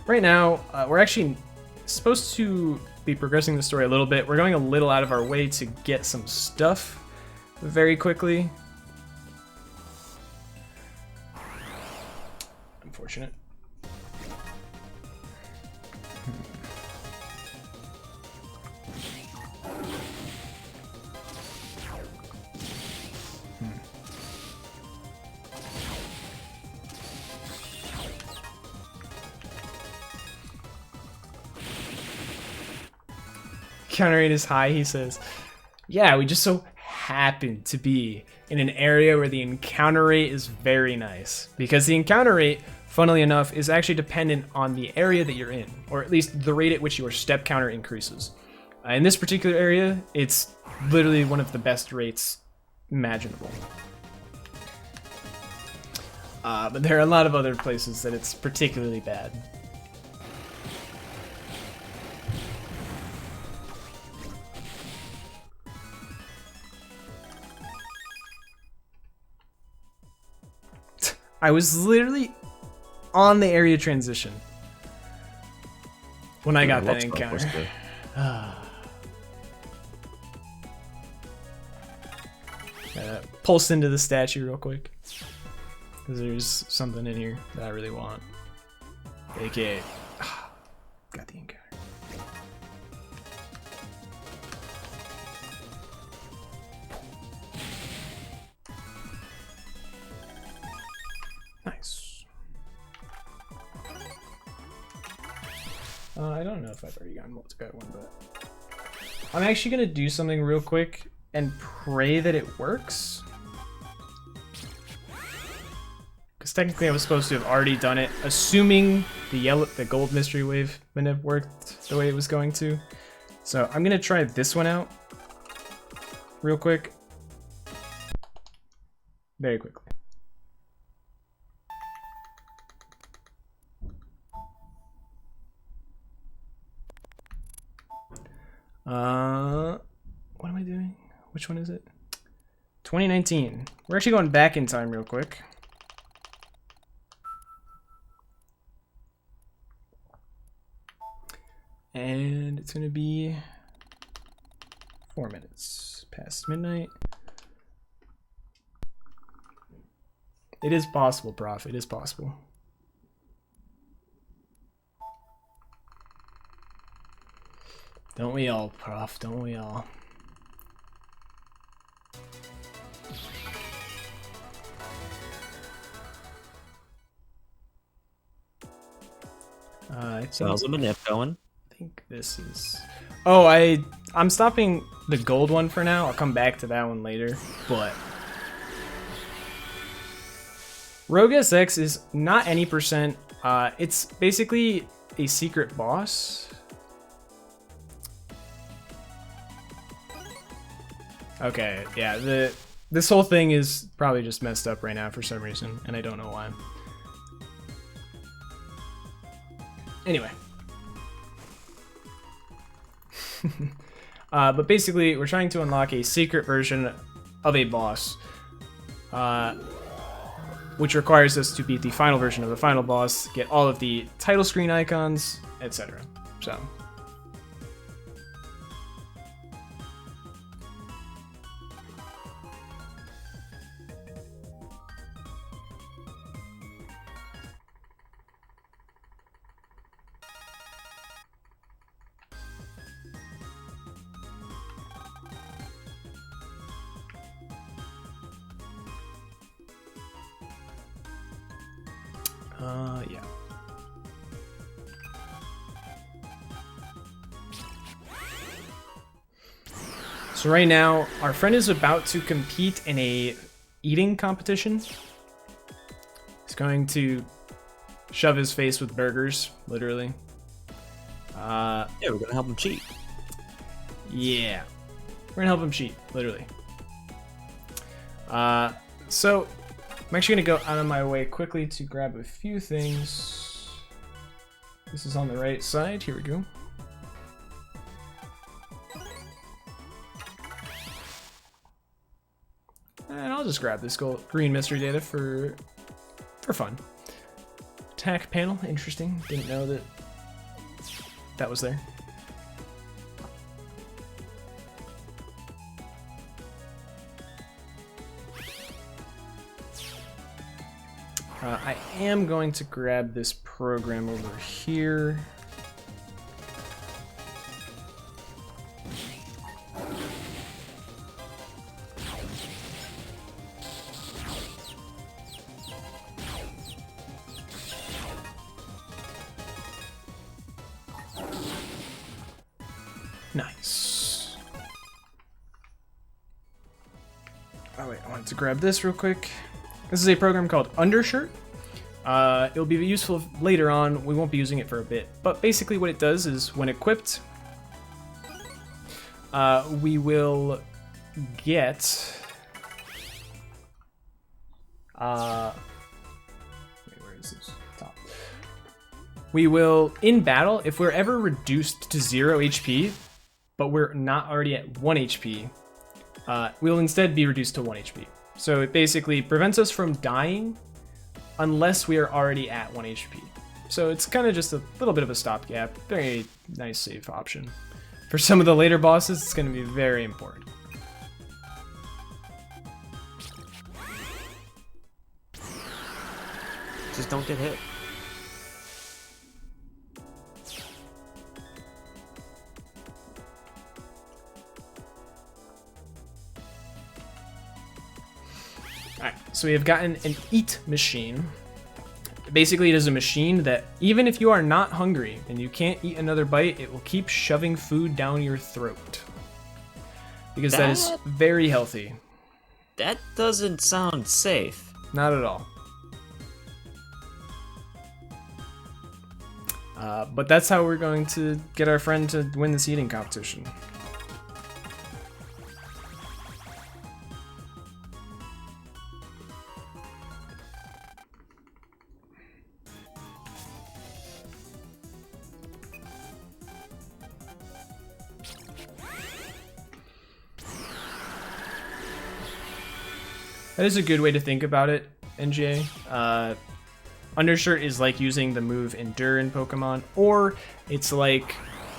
Right now, we're actually supposed to be progressing the story a little bit. We're going a little out of our way to get some stuff very quickly. Unfortunate. Counter rate is high, he says. Yeah, we just so happen to be in an area where the encounter rate is very nice. Because the encounter rate, funnily enough, is actually dependent on the area that you're in, or at least the rate at which your step counter increases. In this particular area, it's literally one of the best rates imaginable. But there are a lot of other places that it's particularly bad. I was literally on the area transition when I got that encounter. Pulse into the statue real quick, because there's something in here that I really want. AKA, got the encounter. Nice. I don't know if I've already gotten multi-guy one, but I'm actually gonna do something real quick and pray that it works. Because technically I was supposed to have already done it, assuming the gold mystery wave manip worked the way it was going to. So I'm gonna try this one out real quick. Very quickly. What am I doing? Which one is it? 2019. We're actually going back in time real quick. And it's gonna be 4 minutes past midnight. It is possible, Prof. It is possible. Don't we all, Prof? Don't we all? So how's the manip going? I think this is... Oh, I I'm stopping the gold one for now. I'll come back to that one later. But Rogue SX is not any percent. It's basically a secret boss. Okay, yeah, this whole thing is probably just messed up right now for some reason, and I don't know why. Anyway. But basically, we're trying to unlock a secret version of a boss, which requires us to beat the final version of the final boss, get all of the title screen icons, etc. So... yeah. So right now, our friend is about to compete in a eating competition. He's going to shove his face with burgers, literally. Yeah, we're gonna help him cheat. Yeah, we're gonna help him cheat, literally. So I'm actually gonna go out of my way quickly to grab a few things. This is on the right side. Here we go. And I'll just grab this green mystery data for fun. Attack panel, interesting. Didn't know that was there. I am going to grab this program over here. Nice. Oh wait, I wanted to grab this real quick. This is a program called Undershirt. It'll be useful later on. We won't be using it for a bit. But basically what it does is when equipped, we will get... wait, where is this? Top. We will, in battle, if we're ever reduced to 0 HP, but we're not already at 1 HP, we'll instead be reduced to 1 HP. So it basically prevents us from dying unless we are already at 1 HP. So it's kind of just a little bit of a stopgap. Very nice save option. For some of the later bosses, it's going to be very important. Just don't get hit. Alright, so we have gotten an eat machine. Basically, it is a machine that even if you are not hungry and you can't eat another bite, it will keep shoving food down your throat. Because that is very healthy. That doesn't sound safe. Not at all. But that's how we're going to get our friend to win this eating competition. That is a good way to think about it, NGA. Undershirt is like using the move Endure in Pokemon, or it's like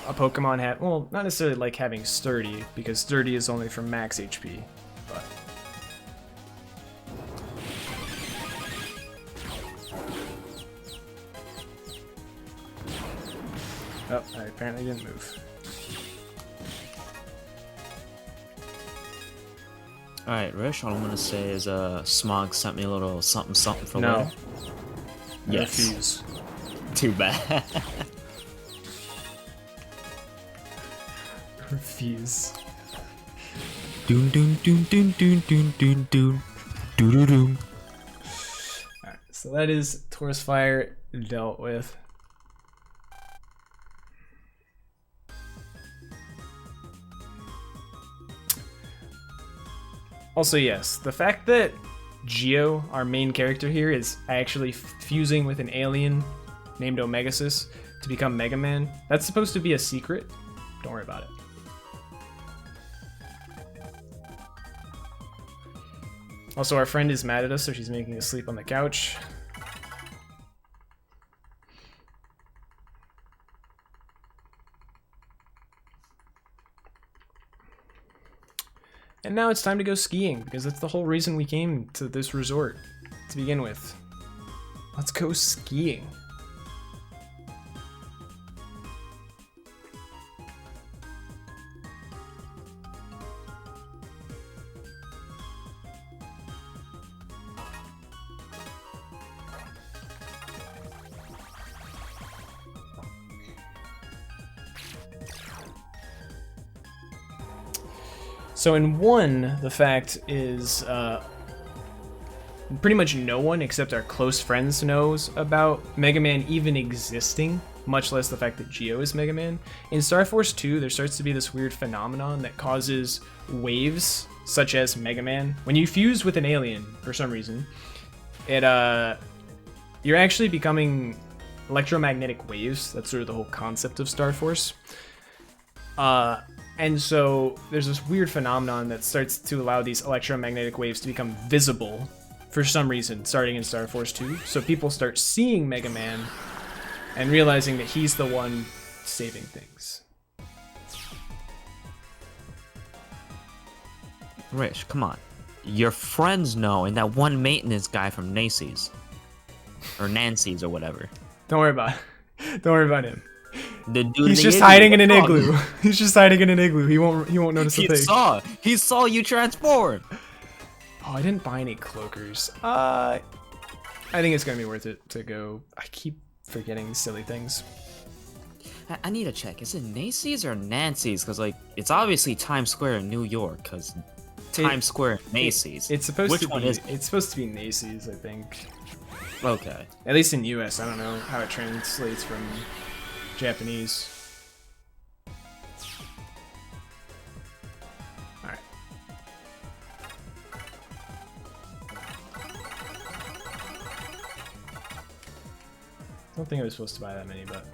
a Pokemon well, not necessarily like having Sturdy, because Sturdy is only from max HP, but... Oh, I apparently didn't move. Alright, Risch, all I'm gonna say is Smog sent me a little something for no. later. I Yes. refuse. Too bad. Refuse. Doon doon doon doon doon doon doon doon doon doon. Alright, so that is Taurus Fire dealt with. Also, yes, the fact that Geo, our main character here, is actually fusing with an alien named Omegasis to become Mega Man, that's supposed to be a secret. Don't worry about it. Also, our friend is mad at us, so she's making us sleep on the couch. And now it's time to go skiing, because that's the whole reason we came to this resort to begin with. Let's go skiing. So in 1, the fact is pretty much no one except our close friends knows about Mega Man even existing, much less the fact that Geo is Mega Man. In Star Force 2, there starts to be this weird phenomenon that causes waves, such as Mega Man. When you fuse with an alien, for some reason, you're actually becoming electromagnetic waves. That's sort of the whole concept of Star Force. And so there's this weird phenomenon that starts to allow these electromagnetic waves to become visible for some reason, starting in Star Force 2. So people start seeing Mega Man and realizing that he's the one saving things. Risch, come on. Your friends know, and that one maintenance guy from Nancy's. Or Nancy's or whatever. Don't worry about it. Don't worry about him. The dude He's in the just igloo. hiding in an igloo. He's just hiding in an igloo. He won't notice a thing. He saw you transform. Oh, I didn't buy any cloakers. I think it's gonna be worth it to go. I keep forgetting these silly things. I need to check. Is it Nancy's or Nancy's? Because like it's obviously Times Square in New York. Because Times Square, Macy's. It's supposed Which to one be. is? It's supposed to be Macy's, I think. Okay. At least in US, I don't know how it translates from Japanese. Alright. I don't think I was supposed to buy that many, but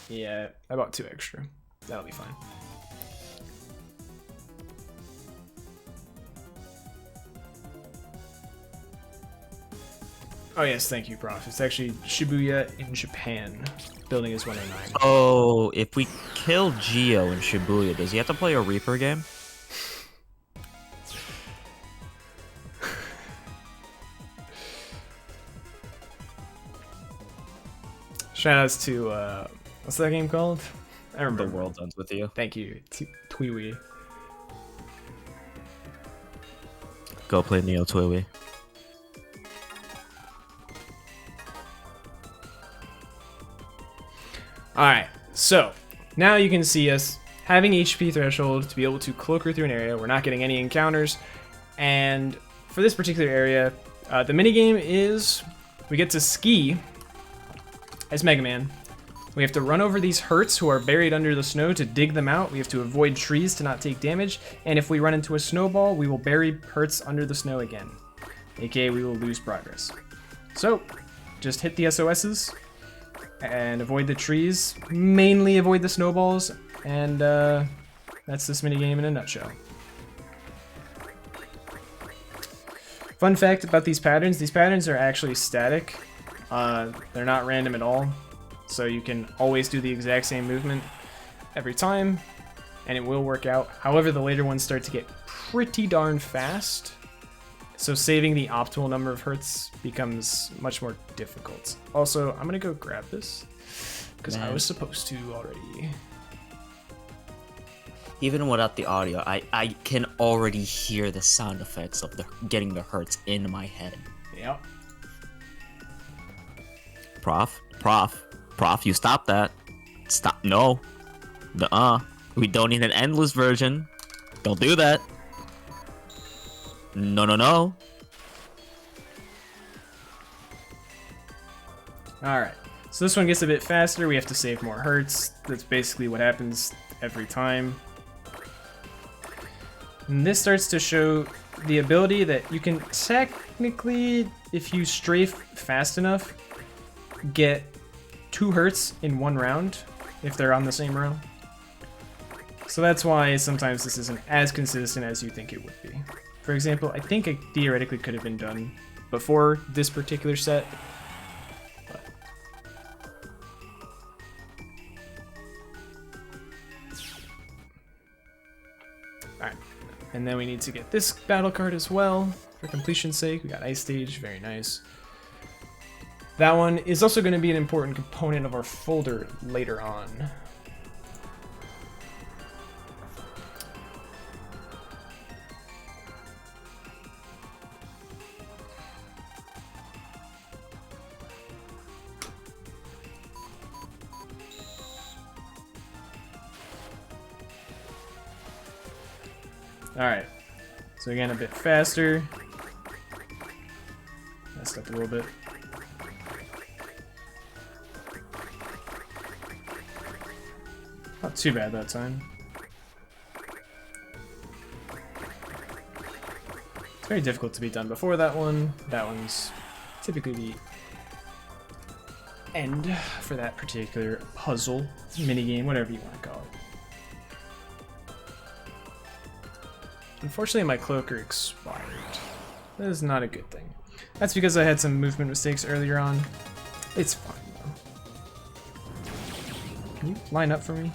yeah, I bought 2 extra. That'll be fine. Oh yes, thank you, Prof. It's actually Shibuya in Japan. Building is 109. Oh, if we kill Geo in Shibuya, does he have to play a Reaper game? Shoutouts to what's that game called? I remember. The world ends with you. Thank you, Tweewee. Go play Neo Twiwi. Alright, so now you can see us having HP threshold to be able to cloak her through an area. We're not getting any encounters. And for this particular area, the minigame is we get to ski as Mega Man. We have to run over these hurts who are buried under the snow to dig them out. We have to avoid trees to not take damage. And if we run into a snowball, we will bury hurts under the snow again. AKA we will lose progress. So, just hit the SOSs. And avoid the trees, mainly avoid the snowballs, and that's this minigame in a nutshell. Fun fact about these patterns are actually static. They're not random at all, so you can always do the exact same movement every time, and it will work out. However, the later ones start to get pretty darn fast, so saving the optimal number of hurts becomes much more difficult. Also, I'm gonna go grab this because I was supposed to already. Even without the audio, I can already hear the sound effects of the getting the hurts in my head. Yep. Prof, you stop that. Stop. No. We don't need an endless version. Don't do that. No, no, no. Alright, so this one gets a bit faster. We have to save more hertz. That's basically what happens every time. And this starts to show the ability that you can technically, if you strafe fast enough, get 2 hertz in 1 round if they're on the same row. So that's why sometimes this isn't as consistent as you think it would be. For example, I think it theoretically could have been done before this particular set. Alright, and then we need to get this battle card as well, for completion's sake. We got Ice Stage, very nice. That one is also going to be an important component of our folder later on. Alright, so again, a bit faster. Messed up a little bit. Not too bad that time. It's very difficult to be done before that one. That one's typically the end for that particular puzzle, minigame, whatever you want to call it. Unfortunately, my cloaker expired. That is not a good thing. That's because I had some movement mistakes earlier on. It's fine, though. Can you line up for me?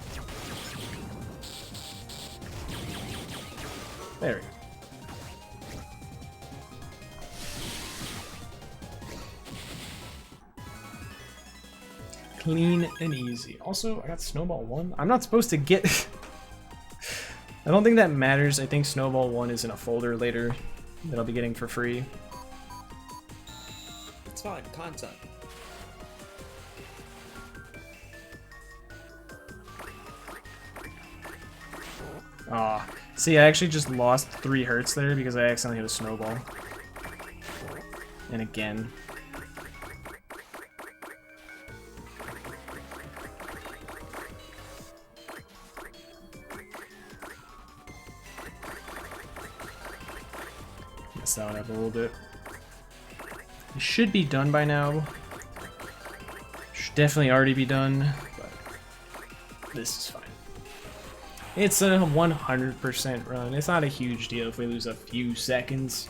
There we go. Clean and easy. Also, I got Snowball 1. I'm not supposed to get... I don't think that matters. I think Snowball 1 is in a folder later that I'll be getting for free. It's fine, content. Aw. See, I actually just lost 3 hertz there because I accidentally hit a snowball. And again. Messed that one up a little bit. It should be done by now. Should definitely already be done, but this is fine. It's a 100% run. It's not a huge deal if we lose a few seconds.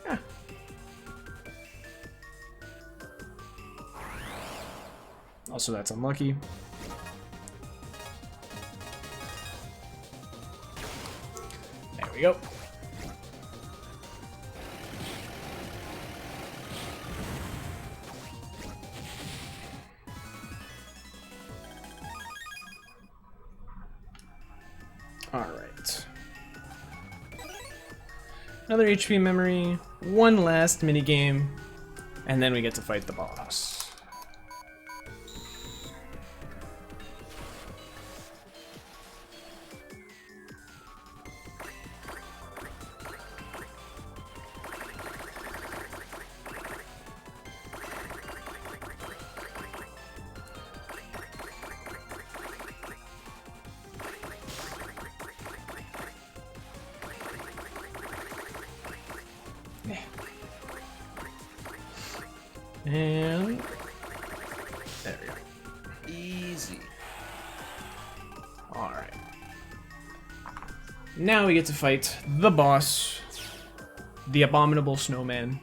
Ah. Also, that's unlucky. There we go. Alright. Another HP memory, one last minigame, and then we get to fight the boss. And there we go. Easy. Alright. Now we get to fight the boss, the Abominable Snowman,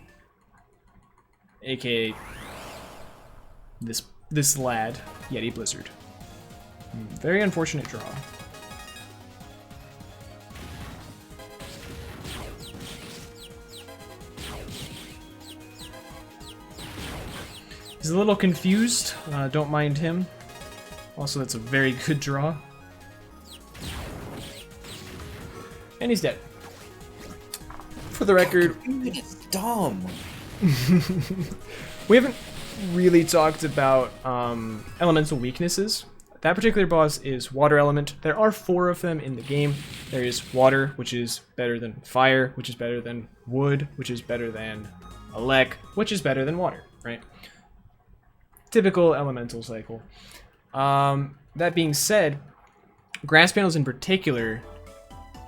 aka this lad, Yeti Blizzard. Very unfortunate draw. He's a little confused, don't mind him. Also, that's a very good draw. And he's dead. For the record... It's dumb. we haven't really talked about elemental weaknesses. That particular boss is water element. There are 4 of them in the game. There is water, which is better than fire, which is better than wood, which is better than elect, which is better than water, right? Typical elemental cycle. That being said, grass panels in particular,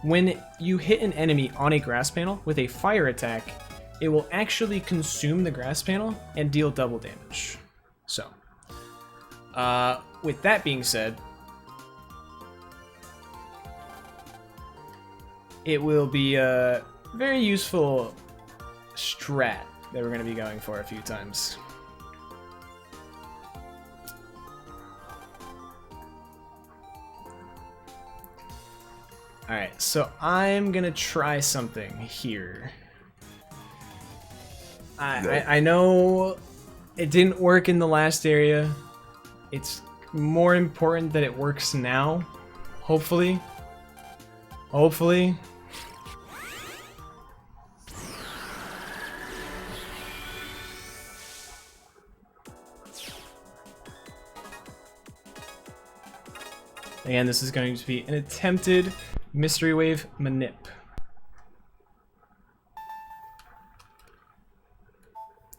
when you hit an enemy on a grass panel with a fire attack, it will actually consume the grass panel and deal double damage. So, with that being said, it will be a very useful strat that we're going to be going for a few times. Alright, so I'm going to try something here. I know it didn't work in the last area. It's more important that it works now. Hopefully. Hopefully. Again, this is going to be an attempted Mystery Wave manip.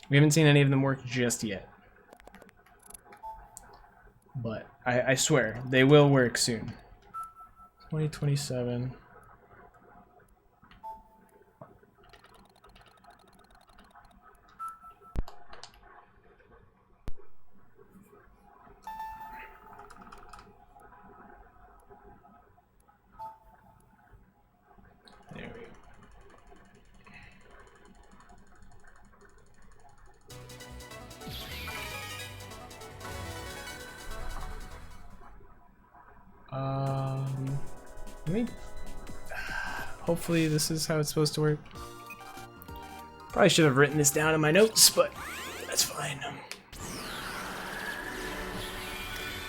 We haven't seen any of them work just yet. But I swear, they will work soon. 2027. There we go. Let me... Hopefully this is how it's supposed to work. Probably should have written this down in my notes, but that's fine.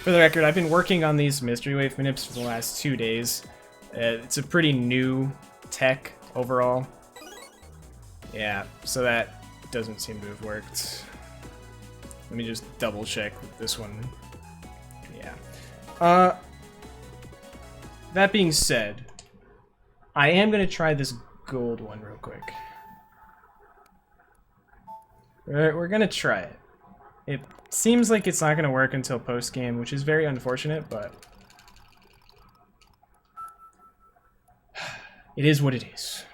For the record, I've been working on these Mystery Wave manips for the last 2 days. It's a pretty new tech overall. Yeah, so that doesn't seem to have worked. Let me just double check with this one. Yeah. That being said, I am going to try this gold one real quick. We're going to try it. It seems like it's not going to work until post-game, which is very unfortunate, but it is what it is.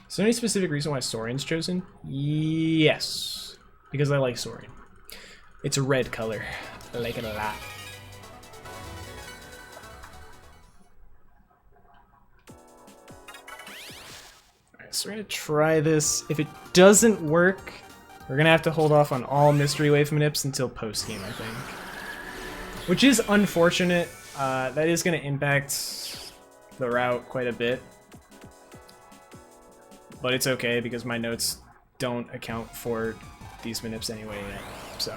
Is there any specific reason why Saurian's chosen? Yes, because I like Saurian. It's a red color. I like it a lot. Alright, so we're gonna try this. If it doesn't work, we're gonna have to hold off on all Mystery Wave manips until post-game, I think. Which is unfortunate. That is gonna impact the route quite a bit. But it's okay because my notes don't account for these manips anyway yet, so.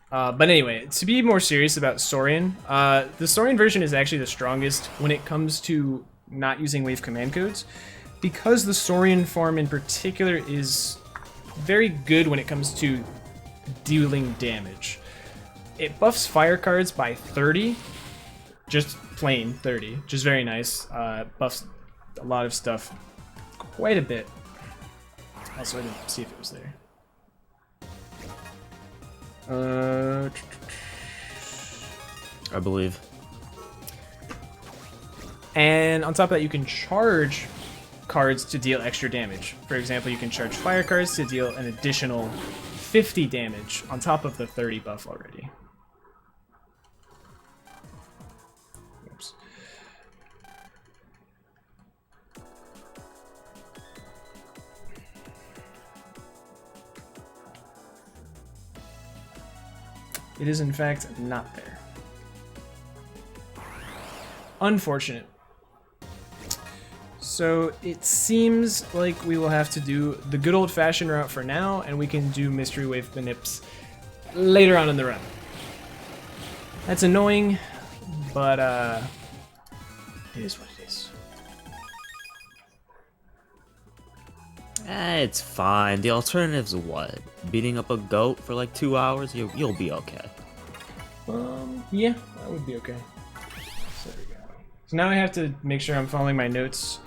But anyway, to be more serious about Saurian, the Saurian version is actually the strongest when it comes to not using wave command codes, because the Saurian form in particular is very good when it comes to dealing damage. It buffs fire cards by 30, just plain 30, which is very nice. Buffs a lot of stuff quite a bit. Also, I didn't see if it was there. I believe. And on top of that, you can charge cards to deal extra damage. For example, you can charge fire cards to deal an additional 50 damage on top of the 30 buff already. Oops. It is in fact not there. Unfortunate. So it seems like we will have to do the good old-fashioned route for now, and we can do Mystery Wave Manips later on in the run. That's annoying, but it is what it is. It's fine. The alternative's what? Beating up a goat for like 2 hours? You'll be okay. Yeah, that would be okay. So there we go. So now I have to make sure I'm following my notes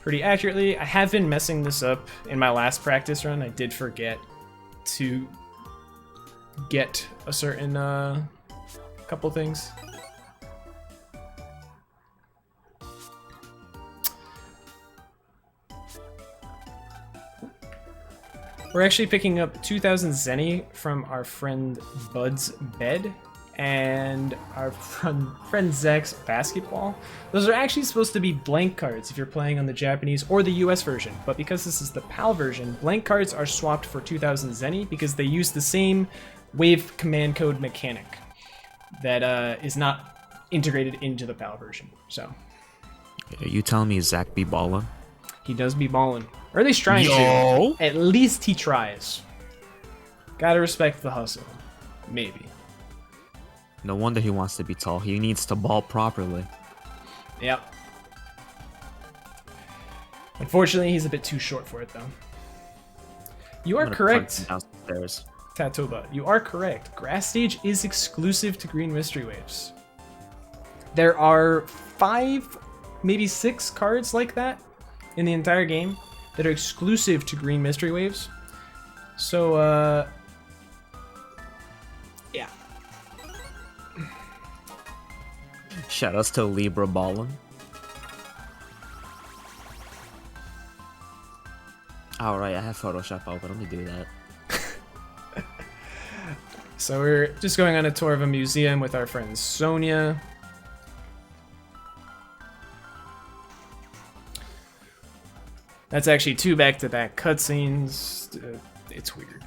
pretty accurately. I have been messing this up in my last practice run. I did forget to get a certain couple things. We're actually picking up 2,000 Zenny from our friend Bud's bed and our friend Zach's basketball. Those are actually supposed to be blank cards if you're playing on the Japanese or the US version, but because this is the PAL version, blank cards are swapped for 2,000 Zenny because they use the same wave command code mechanic that is not integrated into the PAL version. So, you telling me Zach be ballin'? He does be ballin'. Or at least trying to. At least he tries. Gotta respect the hustle. Maybe. No wonder he wants to be tall. He needs to ball properly. Yep. Unfortunately, he's a bit too short for it, though. You are correct, Tatoba. You are correct. Grass Stage is exclusive to Green Mystery Waves. There are 5, maybe 6 cards like that in the entire game that are exclusive to Green Mystery Waves. So, yeah. Shoutouts to Libra Ballin'. Alright, I have Photoshop open. Let me do that. So we're just going on a tour of a museum with our friend Sonia. That's actually 2 back-to-back cutscenes. It's weird.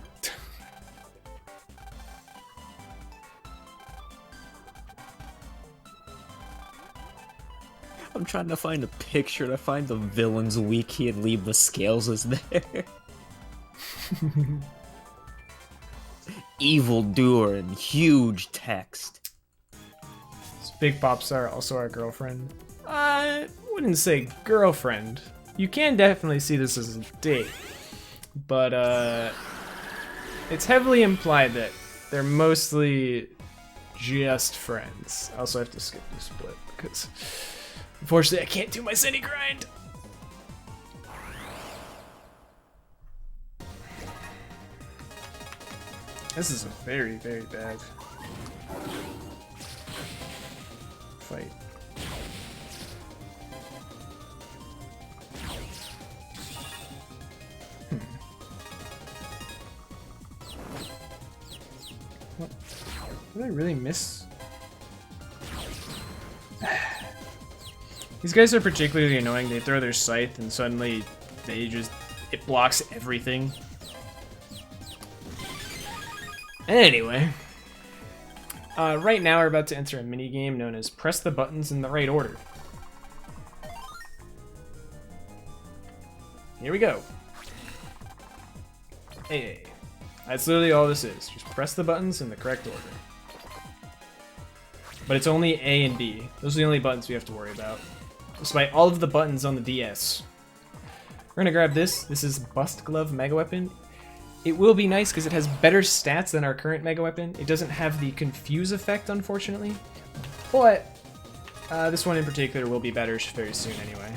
I'm trying to find a picture to find the villain's wiki and Libra Scales is there. Evil doer in huge text. This Big Popstar, also our girlfriend. I wouldn't say girlfriend. You can definitely see this as a date, but it's heavily implied that they're mostly just friends. I also have to skip the split because unfortunately I can't do my Zenny grind. This is a very, very bad fight. What? Did I really miss? These guys are particularly annoying. They throw their scythe and suddenly it blocks everything. Anyway, right now we're about to enter a mini game known as Press the Buttons in the Right Order. Here we go. Hey, that's literally all this is. Just press the buttons in the correct order. But it's only A and B. Those are the only buttons we have to worry about. Despite all of the buttons on the DS. We're gonna grab this. This is Bust Glove Mega Weapon. It will be nice because it has better stats than our current Mega Weapon. It doesn't have the Confuse effect, unfortunately. But this one in particular will be better very soon anyway.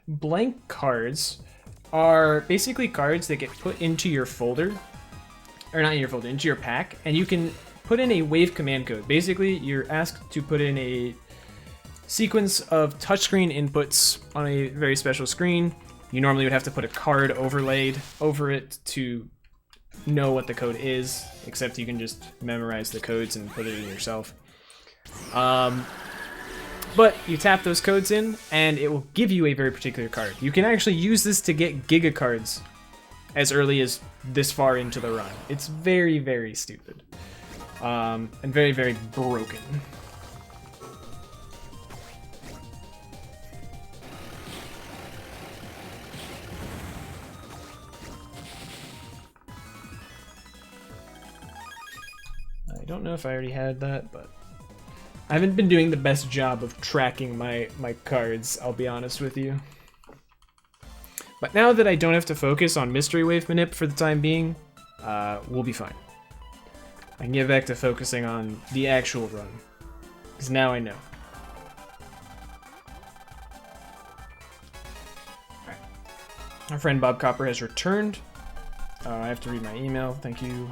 Blank cards are basically cards that get put into your folder. Or not in your folder, into your pack. And you can put in a wave command code. Basically, you're asked to put in a sequence of touchscreen inputs on a very special screen. You normally would have to put a card overlaid over it to know what the code is, except you can just memorize the codes and put it in yourself. But you tap those codes in, and it will give you a very particular card. You can actually use this to get Giga cards as early as this far into the run. It's very, very stupid. And very, very broken. I don't know if I already had that, but I haven't been doing the best job of tracking my cards, I'll be honest with you. But now that I don't have to focus on Mystery Wave Manip for the time being, we'll be fine. I can get back to focusing on the actual run, because now I know. Alright. Our friend Bob Copper has returned. I have to read my email, thank you.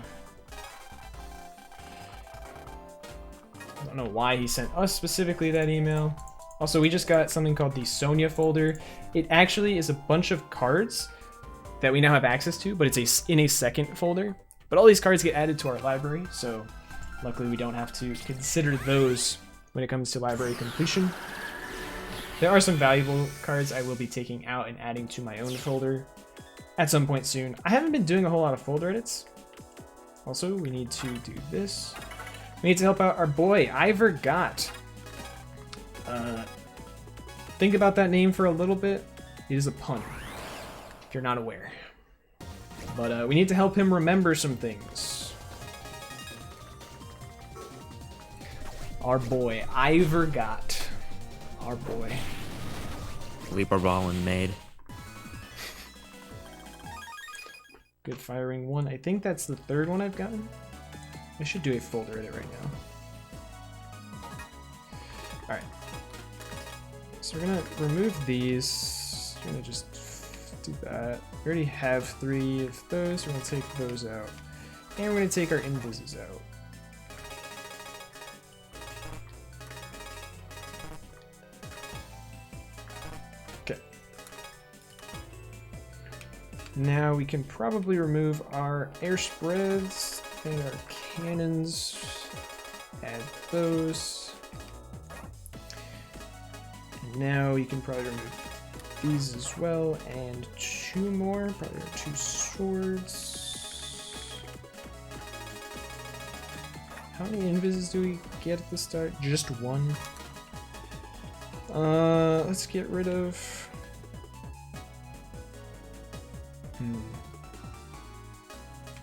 I don't know why he sent us specifically that email. Also, we just got something called the Sonya folder. It actually is a bunch of cards that we now have access to, but it's in a second folder. But all these cards get added to our library, so luckily we don't have to consider those when it comes to library completion. There are some valuable cards I will be taking out and adding to my own folder at some point soon. I haven't been doing a whole lot of folder edits. Also, we need to do this. We need to help out our boy, RRLAT5. Think about that name for a little bit. It is a pun, if you're not aware. But we need to help him remember some things. Our boy, RRLAT5. Our boy. Leaper Ballin made. Good firing one. I think that's the third one I've gotten. I should do a folder edit right now. Alright. So we're gonna remove these. We're gonna just do that. We already have 3 of those. We're gonna take those out. And we're gonna take our invises out. Okay. Now we can probably remove our air spreads and our cannons. Add those. And now you can probably remove these as well, and 2 more, probably our 2 swords. How many invises do we get at the start? Just 1. Let's get rid of...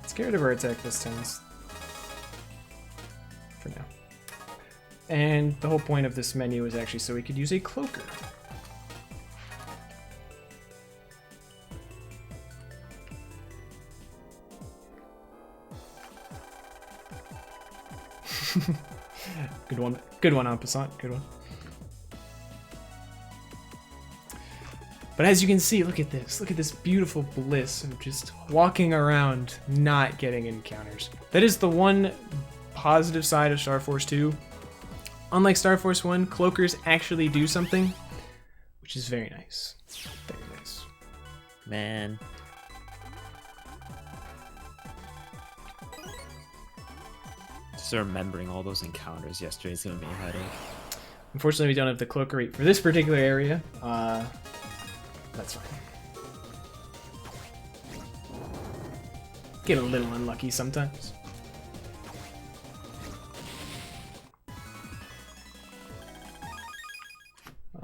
Let's get rid of our attack distance. For now. And the whole point of this menu is actually so we could use a cloaker. Good one. Good one, Passant. Good one. But as you can see, look at this. Look at this beautiful bliss of just walking around, not getting encounters. That is the one positive side of Star Force 2. Unlike Star Force 1, cloakers actually do something, which is very nice. Very nice. Man. Just remembering all those encounters yesterday is gonna be a headache. Unfortunately, we don't have the cloaker rate for this particular area. That's fine. Get a little unlucky sometimes.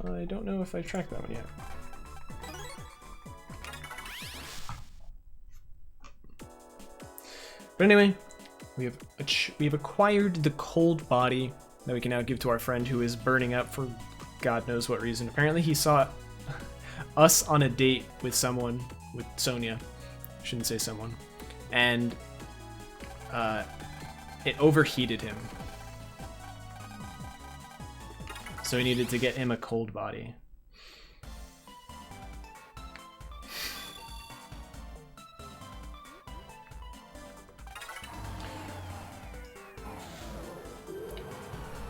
I don't know if I tracked that one yet. But anyway, we have acquired the cold body that we can now give to our friend who is burning up for God knows what reason. Apparently he saw us on a date with someone, with Sonya. I shouldn't say someone. And it overheated him. So we needed to get him a cold body.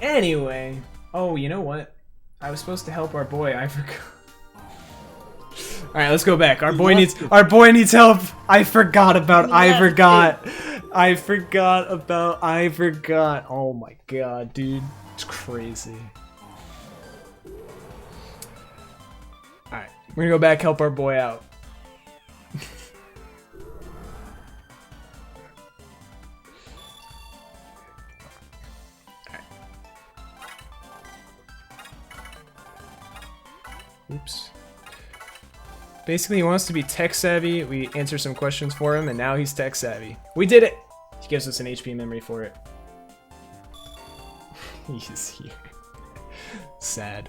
Anyway, oh, you know what? I was supposed to help our boy. I forgot. All right, let's go back. Our boy needs help. I forgot about I forgot. Oh my god, dude, it's crazy. All right, we're gonna go back help our boy out. Oops. Basically, he wants to be tech savvy. We answer some questions for him, and now he's tech savvy. We did it! He gives us an HP memory for it. He's here. Sad.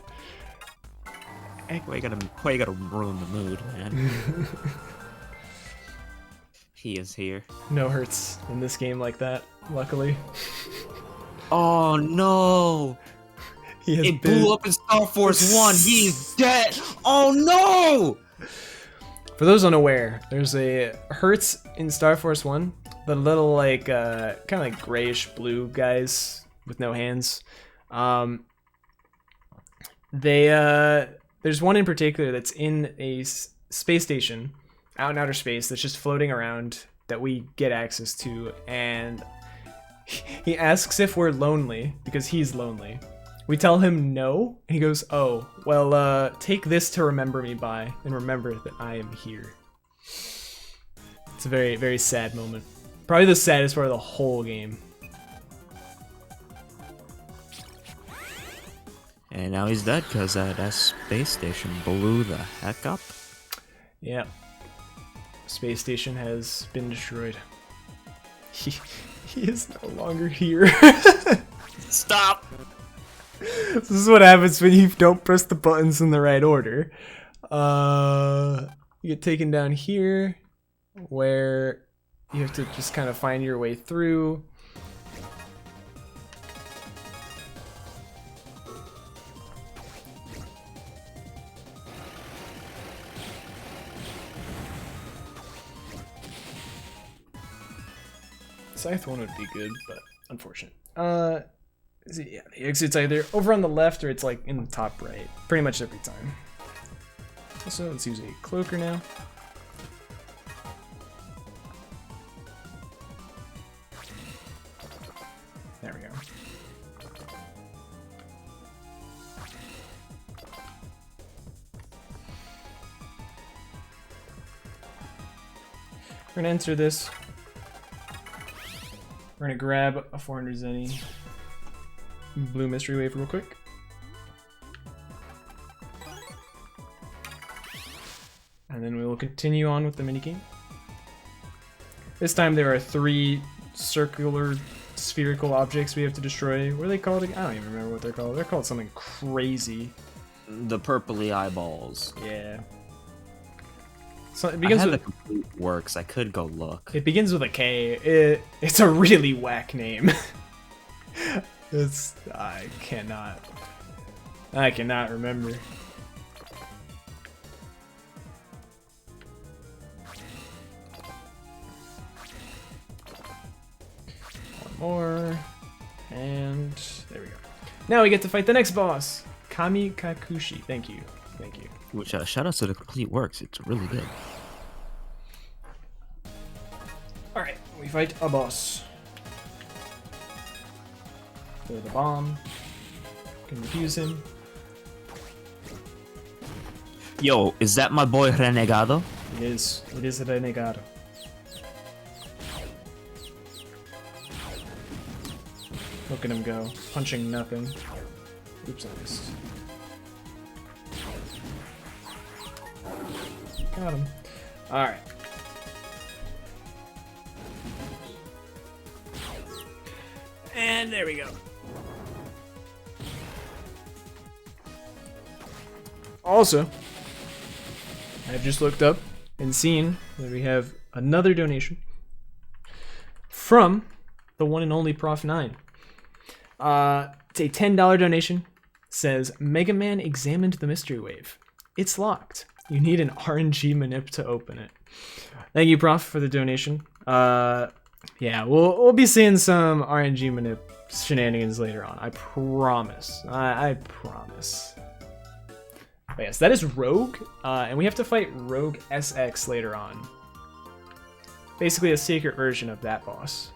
Why you gotta ruin the mood, man? He is here. No hurts in this game like that, luckily. Oh no! It blew up in Star Force 1. He's dead. Oh no! For those unaware, there's a hurts in Star Force 1. The little like kind of like grayish blue guys with no hands. There's one in particular that's in a space station out in outer space that's just floating around that we get access to, and he asks if we're lonely because he's lonely. We tell him no, and he goes, "Oh, well, take this to remember me by, and remember that I am here." It's a very, very sad moment. Probably the saddest part of the whole game. And now he's dead because that space station blew the heck up. Yeah. Space station has been destroyed. He is no longer here. Stop! This is what happens when you don't press the buttons in the right order. You get taken down here, where you have to just kind of find your way through. Scythe 1 would be good, but unfortunate. Yeah, the exit's either over on the left or it's like in the top right, pretty much every time. Also, let's use a cloaker now. There we go. We're gonna enter this. We're gonna grab a 400 Zenny blue mystery wave real quick. And then we will continue on with the minigame. This time there are 3 circular spherical objects we have to destroy. What are they called again? I don't even remember what they're called. They're called something crazy. The purpley eyeballs. Yeah. So it begins with the complete works. I could go look. It begins with a K. It's a really whack name. I cannot remember. One more, and there we go. Now we get to fight the next boss, Kami Kakushi. Thank you. Which shout out to the complete works. It's really good. All right, we fight a boss. Throw the bomb. Can defuse him. Yo, is that my boy Renegado? It is a Renegado. Look at him go, punching nothing. Oops, I missed. Got him. Alright. And there we go. Also, I've just looked up and seen that we have another donation from the one and only Prof9. It's a $10 donation. Says, Mega Man examined the mystery wave. It's locked. You need an RNG manip to open it. Thank you, Prof, for the donation. Yeah, we'll be seeing some RNG manip shenanigans later on. I promise. I promise. But yes, that is Rogue, and we have to fight Rogue SX later on. Basically a secret version of that boss.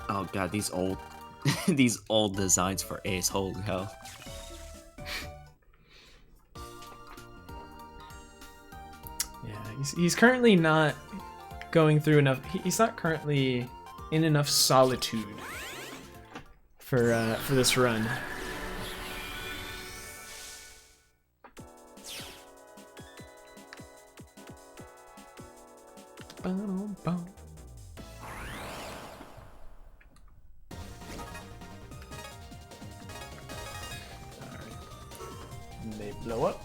Oh god, these old these old designs for Ace, holy hell. Yeah, he's currently not going through enough. He's not currently in enough solitude for this run. Ba-dum-bum. Alright. They blow up.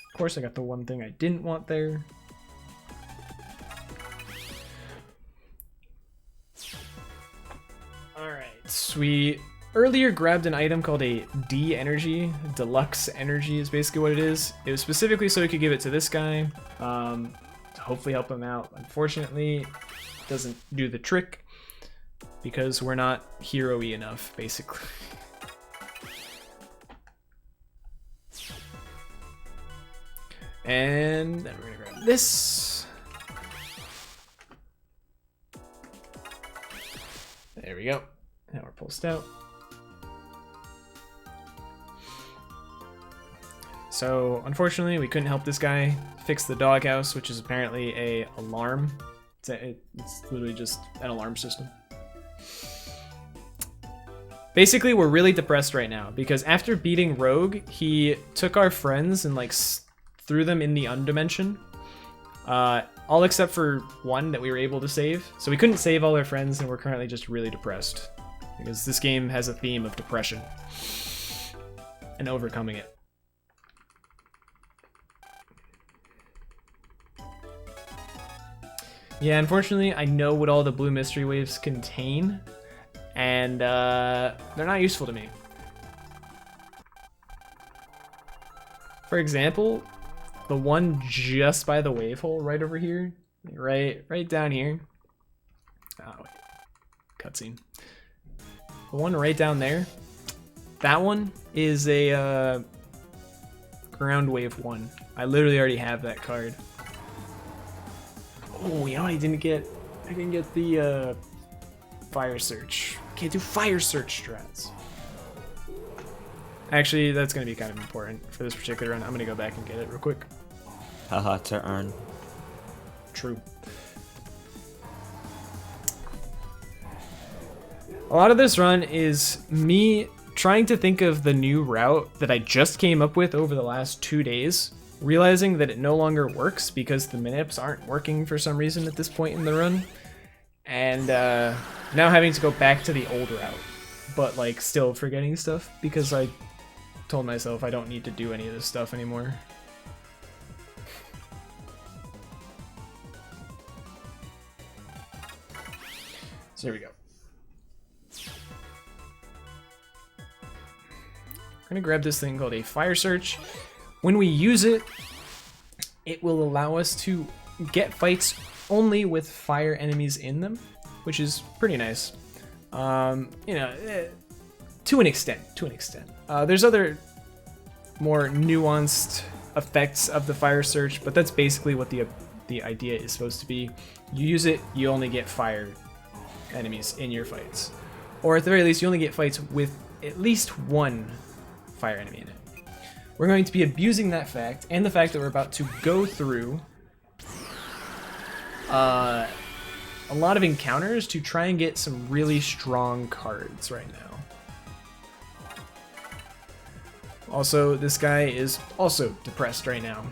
Of course, I got the one thing I didn't want there. Alright, we earlier grabbed an item called a D energy. Deluxe energy is basically what it is. It was specifically so we could give it to this guy to hopefully help him out. Unfortunately, it doesn't do the trick because we're not hero-y enough, basically. And then we're gonna grab this. There we go. Now we're pulsed out. So unfortunately, we couldn't help this guy fix the doghouse, which is apparently a alarm. It's literally just an alarm system. Basically, we're really depressed right now because after beating Rogue, he took our friends and like threw them in the undimension. All except for one that we were able to save. So we couldn't save all our friends and we're currently just really depressed because this game has a theme of depression and overcoming it. Yeah, unfortunately, I know what all the blue mystery waves contain, and they're not useful to me. For example, the one just by the wave hole right over here, right down here. Oh, wait. Cutscene. The one right down there, that one is a ground wave 1. I literally already have that card. Oh, you know what I didn't get? I didn't get the fire search. Can't do fire search strats. Actually, that's going to be kind of important for this particular run. I'm going to go back and get it real quick. Haha, to earn. True. A lot of this run is me trying to think of the new route that I just came up with over the last 2 days, realizing that it no longer works because the minips aren't working for some reason at this point in the run, and now having to go back to the old route, but like still forgetting stuff because I told myself I don't need to do any of this stuff anymore. So here we go. We're gonna grab this thing called a fire search. When we use it, it will allow us to get fights only with fire enemies in them, which is pretty nice. You know, to an extent. There's other more nuanced effects of the fire search, but that's basically what the idea is supposed to be. You use it, you only get fire enemies in your fights, or at the very least, you only get fights with at least one fire enemy in it. We're going to be abusing that fact and the fact that we're about to go through a lot of encounters to try and get some really strong cards right now. Also, this guy is also depressed right now.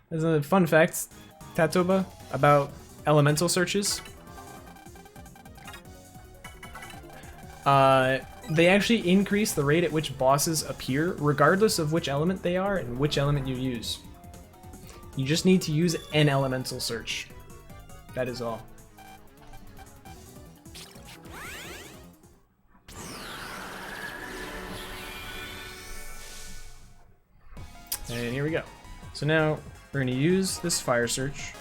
There's a fun fact, Tatoba, about elemental searches. They actually increase the rate at which bosses appear, regardless of which element they are and which element you use. You just need to use an elemental search. That is all. And here we go. So now we're going to use this fire search.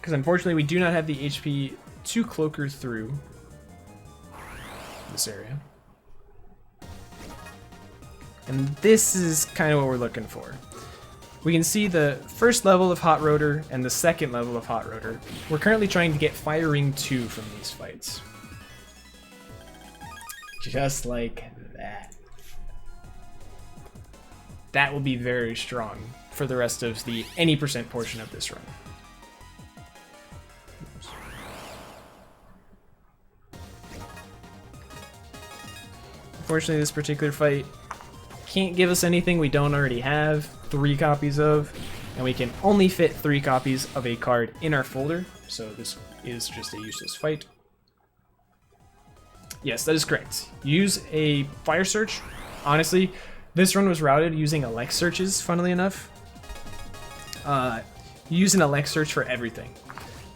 Because unfortunately we do not have the HP to cloaker through this area. And this is kind of what we're looking for. We can see the first level of Hot Rotor and the second level of Hot Rotor. We're currently trying to get Firing 2 from these fights. Just like that. That will be very strong for the rest of the any percent portion of this run. Unfortunately, this particular fight can't give us anything we don't already have 3 copies of, and we can only fit 3 copies of a card in our folder, so this is just a useless fight. Yes, that is correct. Use a fire search. Honestly, this run was routed using Alex searches, funnily enough. Use an Alex search for everything,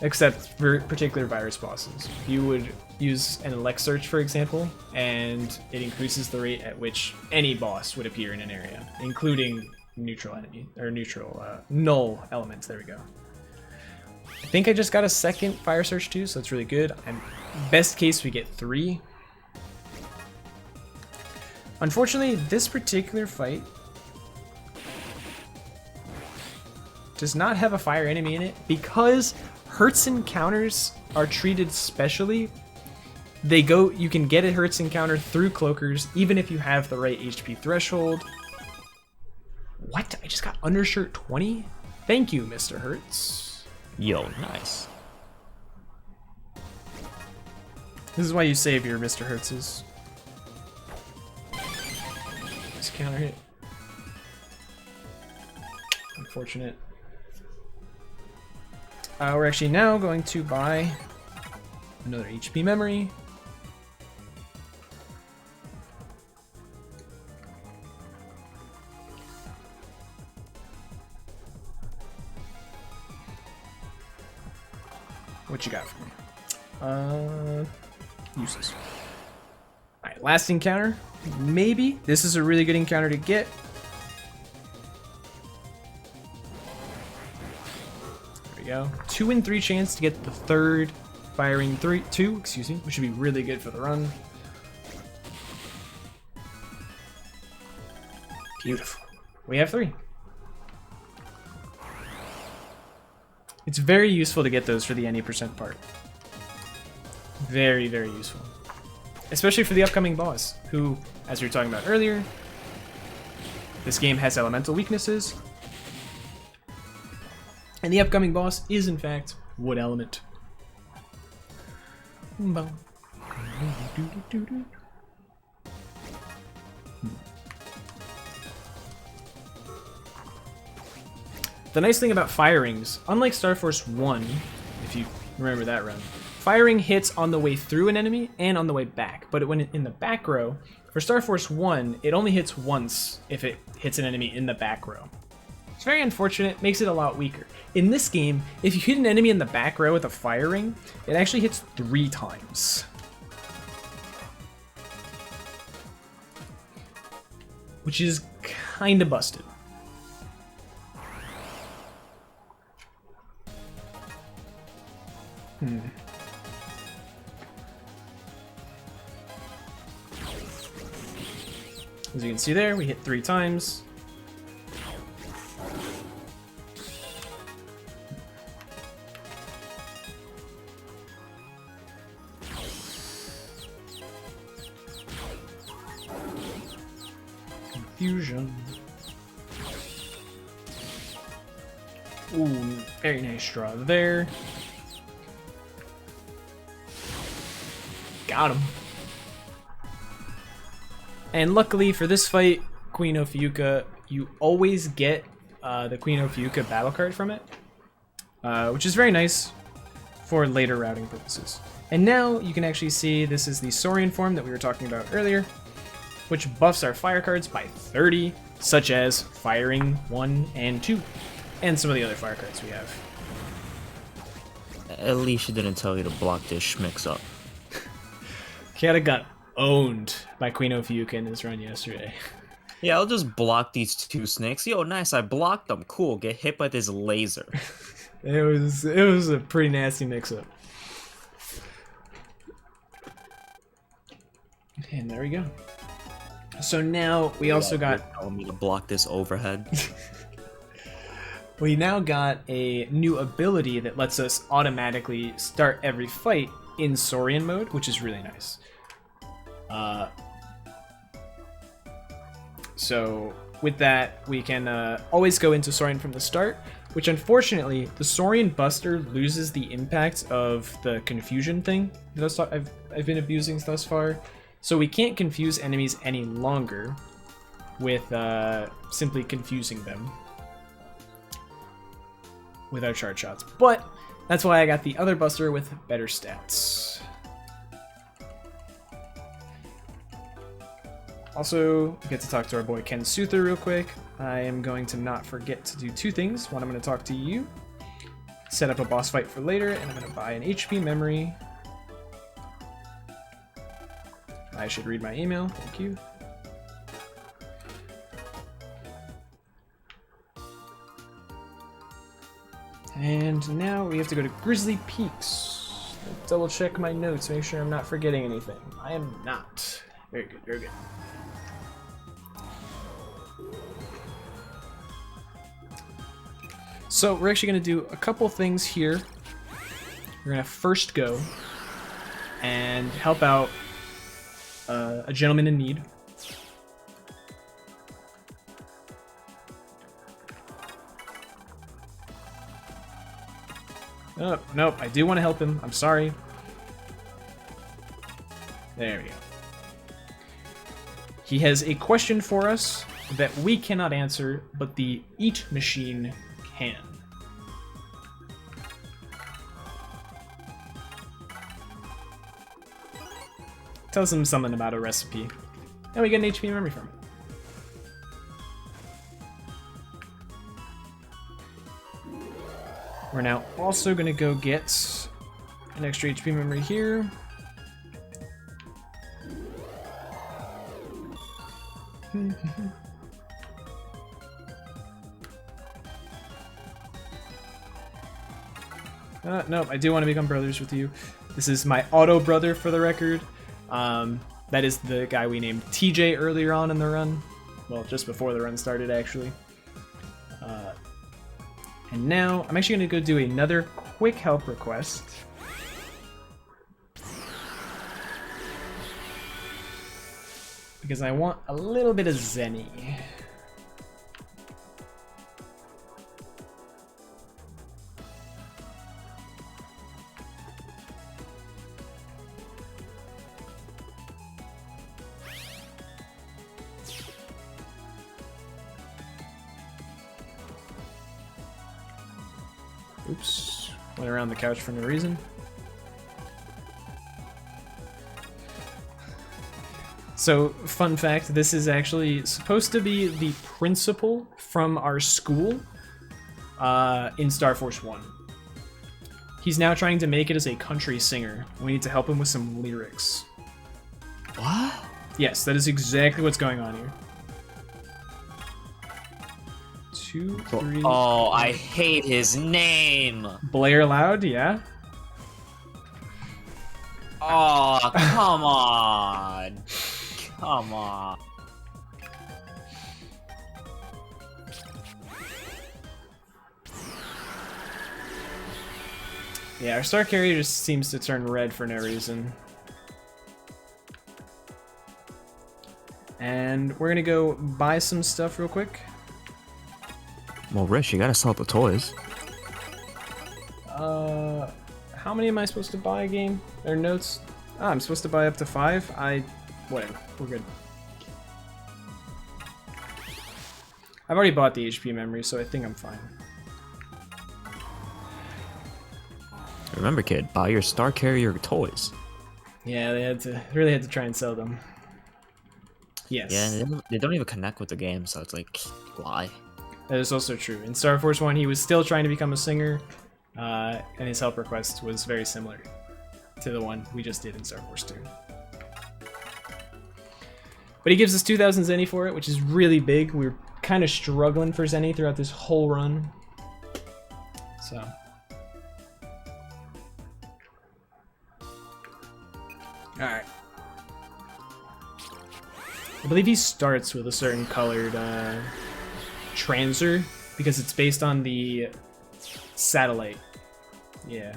except for particular virus bosses. You would use an Alex search, for example, and it increases the rate at which any boss would appear in an area, including neutral enemy, or null elements. There we go. I think I just got a second fire search too, so that's really good. And best case, we get 3. Unfortunately, this particular fight does not have a fire enemy in it because Hurts encounters are treated specially. You can get a Hurts encounter through cloakers even if you have the right HP threshold. What? I just got undershirt 20? Thank you, Mr. Hurts. Yo, nice. This is why you save your Mr. Hurtses. Nice counter hit. Unfortunate. We're actually now going to buy another HP memory. What you got for me? Useless. Alright, last encounter. Maybe. This is a really good encounter to get. There we go. 2 in 3 chance to get the third firing 2, excuse me, which would be really good for the run. Beautiful. We have 3. It's very useful to get those for the any % part. Very, very useful. Especially for the upcoming boss, who, as we were talking about earlier, this game has elemental weaknesses. And the upcoming boss is, in fact, wood element. The nice thing about firings, unlike Star Force 1, if you remember that run, firing hits on the way through an enemy and on the way back. But when in the back row, for Star Force 1, it only hits once if it hits an enemy in the back row. It's very unfortunate, makes it a lot weaker. In this game, if you hit an enemy in the back row with a firing, it actually hits 3 times. Which is kinda busted. As you can see there, we hit 3 times. Confusion. Ooh, very nice draw there. Got him. And luckily for this fight, Queen Ophiucha, you always get the Queen Ophiucha battle card from it, which is very nice for later routing purposes. And now you can actually see this is the Saurian form that we were talking about earlier, which buffs our fire cards by 30, such as firing 1 and 2, and some of the other fire cards we have. At least she didn't tell you to block this schmicks up. Kata got owned by Queen Ophiucha in this run yesterday. Yeah, I'll just block these 2 snakes. Yo, nice, I blocked them. Cool, get hit by this laser. It was a pretty nasty mix-up. And there we go. So now we also got... telling me to block this overhead. We now got a new ability that lets us automatically start every fight in Saurian mode, which is really nice. So with that, we can always go into Saurian from the start, which unfortunately, the Saurian Buster loses the impact of the confusion thing that I've been abusing thus far. So we can't confuse enemies any longer with simply confusing them with our charge shots. But that's why I got the other buster with better stats. Also, we get to talk to our boy Ken Suther real quick. I am going to not forget to do two things. One, I'm going to talk to you, set up a boss fight for later, and I'm going to buy an HP memory. I should read my email. Thank you. And now we have to go to Grizzly Peaks. Double check my notes, make sure I'm not forgetting anything. I am not. Very good, very good. So we're actually going to do a couple things here. We're going to first go and help out a gentleman in need. Oh, nope, I do want to help him. I'm sorry. There we go. He has a question for us that we cannot answer, but the Eat machine can. Tells him something about a recipe. And we get an HP memory from it. We're now also going to go get an extra HP memory here. Nope, I do want to become brothers with you. This is my auto brother for the record. That is the guy we named TJ earlier on in the run. Well, just before the run started, actually. And now, I'm actually going to go do another quick help request. Because I want a little bit of Zenny. Oops, went around the couch for no reason. So, fun fact, this is actually supposed to be the principal from our school in Star Force 1. He's now trying to make it as a country singer. We need to help him with some lyrics. What? Yes, that is exactly what's going on here. 2, 3. Oh, I hate his name. Blair Loud, yeah. Oh, come on. Come on. Yeah, our star carrier just seems to turn red for no reason. And we're gonna go buy some stuff real quick. Well, Risch, you gotta sell the toys. How many am I supposed to buy, game? Or notes? Ah, I'm supposed to buy up to 5? Whatever, we're good. I've already bought the HP memory, so I think I'm fine. Remember, kid, buy your star carrier toys. Yeah, they really had to try and sell them. Yes. Yeah, they don't even connect with the game, so it's like, why? That is also true. In Star Force 1, he was still trying to become a singer, and his help request was very similar to the one we just did in Star Force 2. But he gives us 2,000 Zenny for it, which is really big. We were kind of struggling for Zenny throughout this whole run. So. Alright. I believe he starts with a certain colored transer, because it's based on the satellite. Yeah.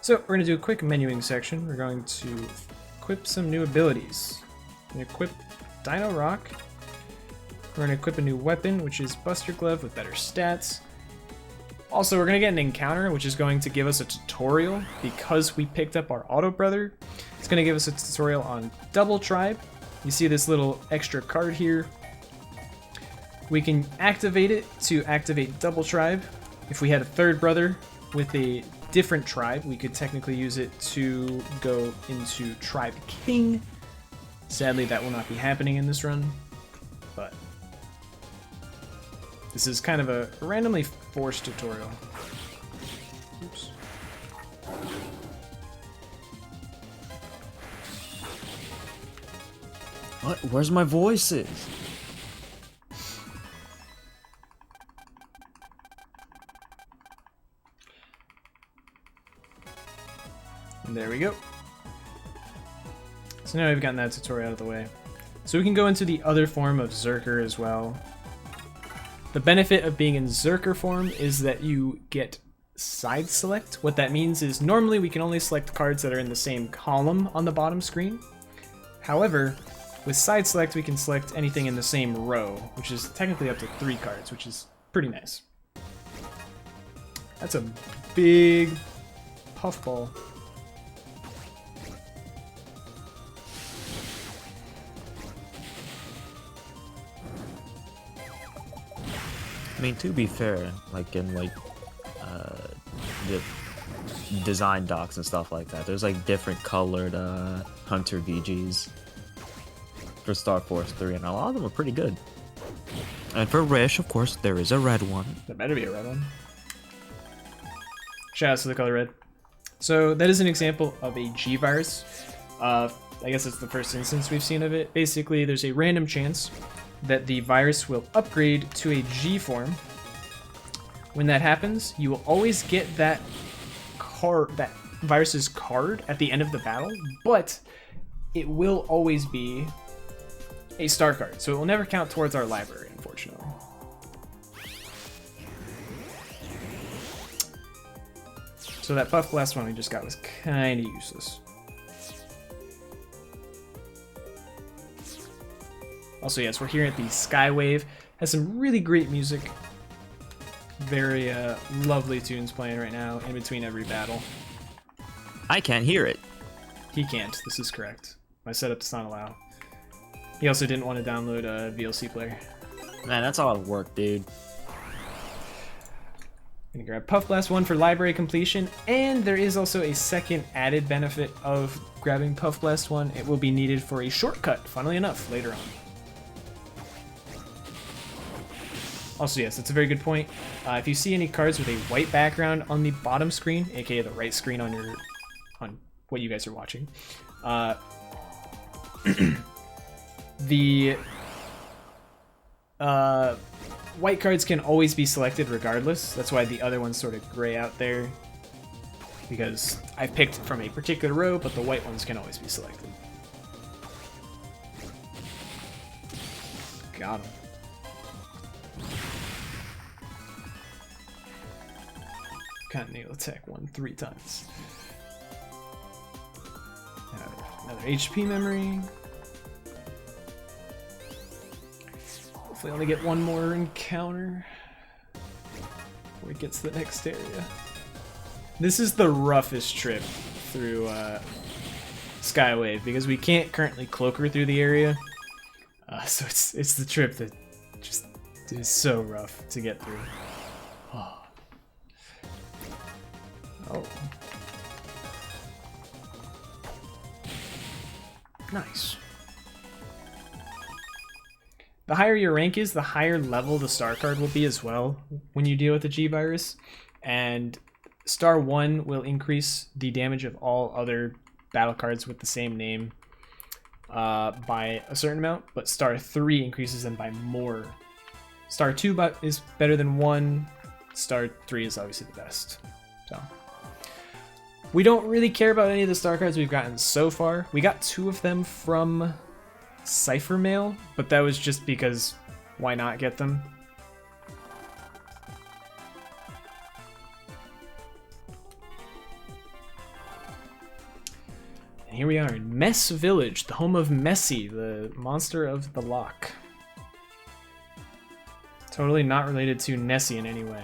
So we're going to do a quick menuing section. We're going to equip some new abilities. We're going to equip Dino Rock. We're going to equip a new weapon, which is Buster Glove with better stats. Also, we're going to get an encounter, which is going to give us a tutorial because we picked up our Auto Brother. It's going to give us a tutorial on Double Tribe. You see this little extra card here. We can activate it to activate Double Tribe. If we had a third brother with a different tribe, we could technically use it to go into Tribe King. Sadly, that will not be happening in this run, but this is kind of a randomly forced tutorial. Oops. What? Where's my voices? And there we go. So now we've gotten that tutorial out of the way. So we can go into the other form of Zerker as well. The benefit of being in Zerker form is that you get side select. What that means is normally we can only select cards that are in the same column on the bottom screen. However, with side select we can select anything in the same row, which is technically up to 3 cards, which is pretty nice. That's a big puffball. I mean, to be fair, like in the design docs and stuff like that, there's like different colored Hunter BGs for Star Force 3, and a lot of them are pretty good. And for Risch, of course, there is a red one. There better be a red one. Shout out to the color red. So that is an example of a G virus. I guess it's the first instance we've seen of it. Basically, there's a random chance that the virus will upgrade to a G form. When that happens, you will always get that card, that virus's card at the end of the battle, but it will always be a star card, so it will never count towards our library, unfortunately. So that Puff Blast one we just got was kind of useless. Also, yes, we're here at the Skywave. Has some really great music. Very lovely tunes playing right now in between every battle. I can't hear it. He can't. This is correct. My setup does not allow. He also didn't want to download a VLC player. Man, that's a lot of work, dude. Gonna grab Puff Blast 1 for library completion, and there is also a second added benefit of grabbing Puff Blast 1. It will be needed for a shortcut, funnily enough, later on. Also, yes, that's a very good point. If you see any cards with a white background on the bottom screen, aka the right screen on what you guys are watching, the white cards can always be selected regardless. That's why the other ones sort of gray out there, because I picked from a particular row, but the white ones can always be selected. Got him. Continental attack 1 3 times. Another HP memory. Hopefully only get one more encounter before it gets to the next area. This is the roughest trip through Skywave because we can't currently cloaker through the area. So it's the trip that just is so rough to get through. Oh. Oh. Nice. The higher your rank is, the higher level the star card will be as well when you deal with the G virus. And star 1 will increase the damage of all other battle cards with the same name by a certain amount, but star 3 increases them by more. Star 2 is better than 1, star 3 is obviously the best. So we don't really care about any of the star cards we've gotten so far. We got 2 of them from Cipher mail, but that was just because why not get them? And here we are in Mess Village, the home of Messi, the monster of the lock. Totally not related to Nessie in any way.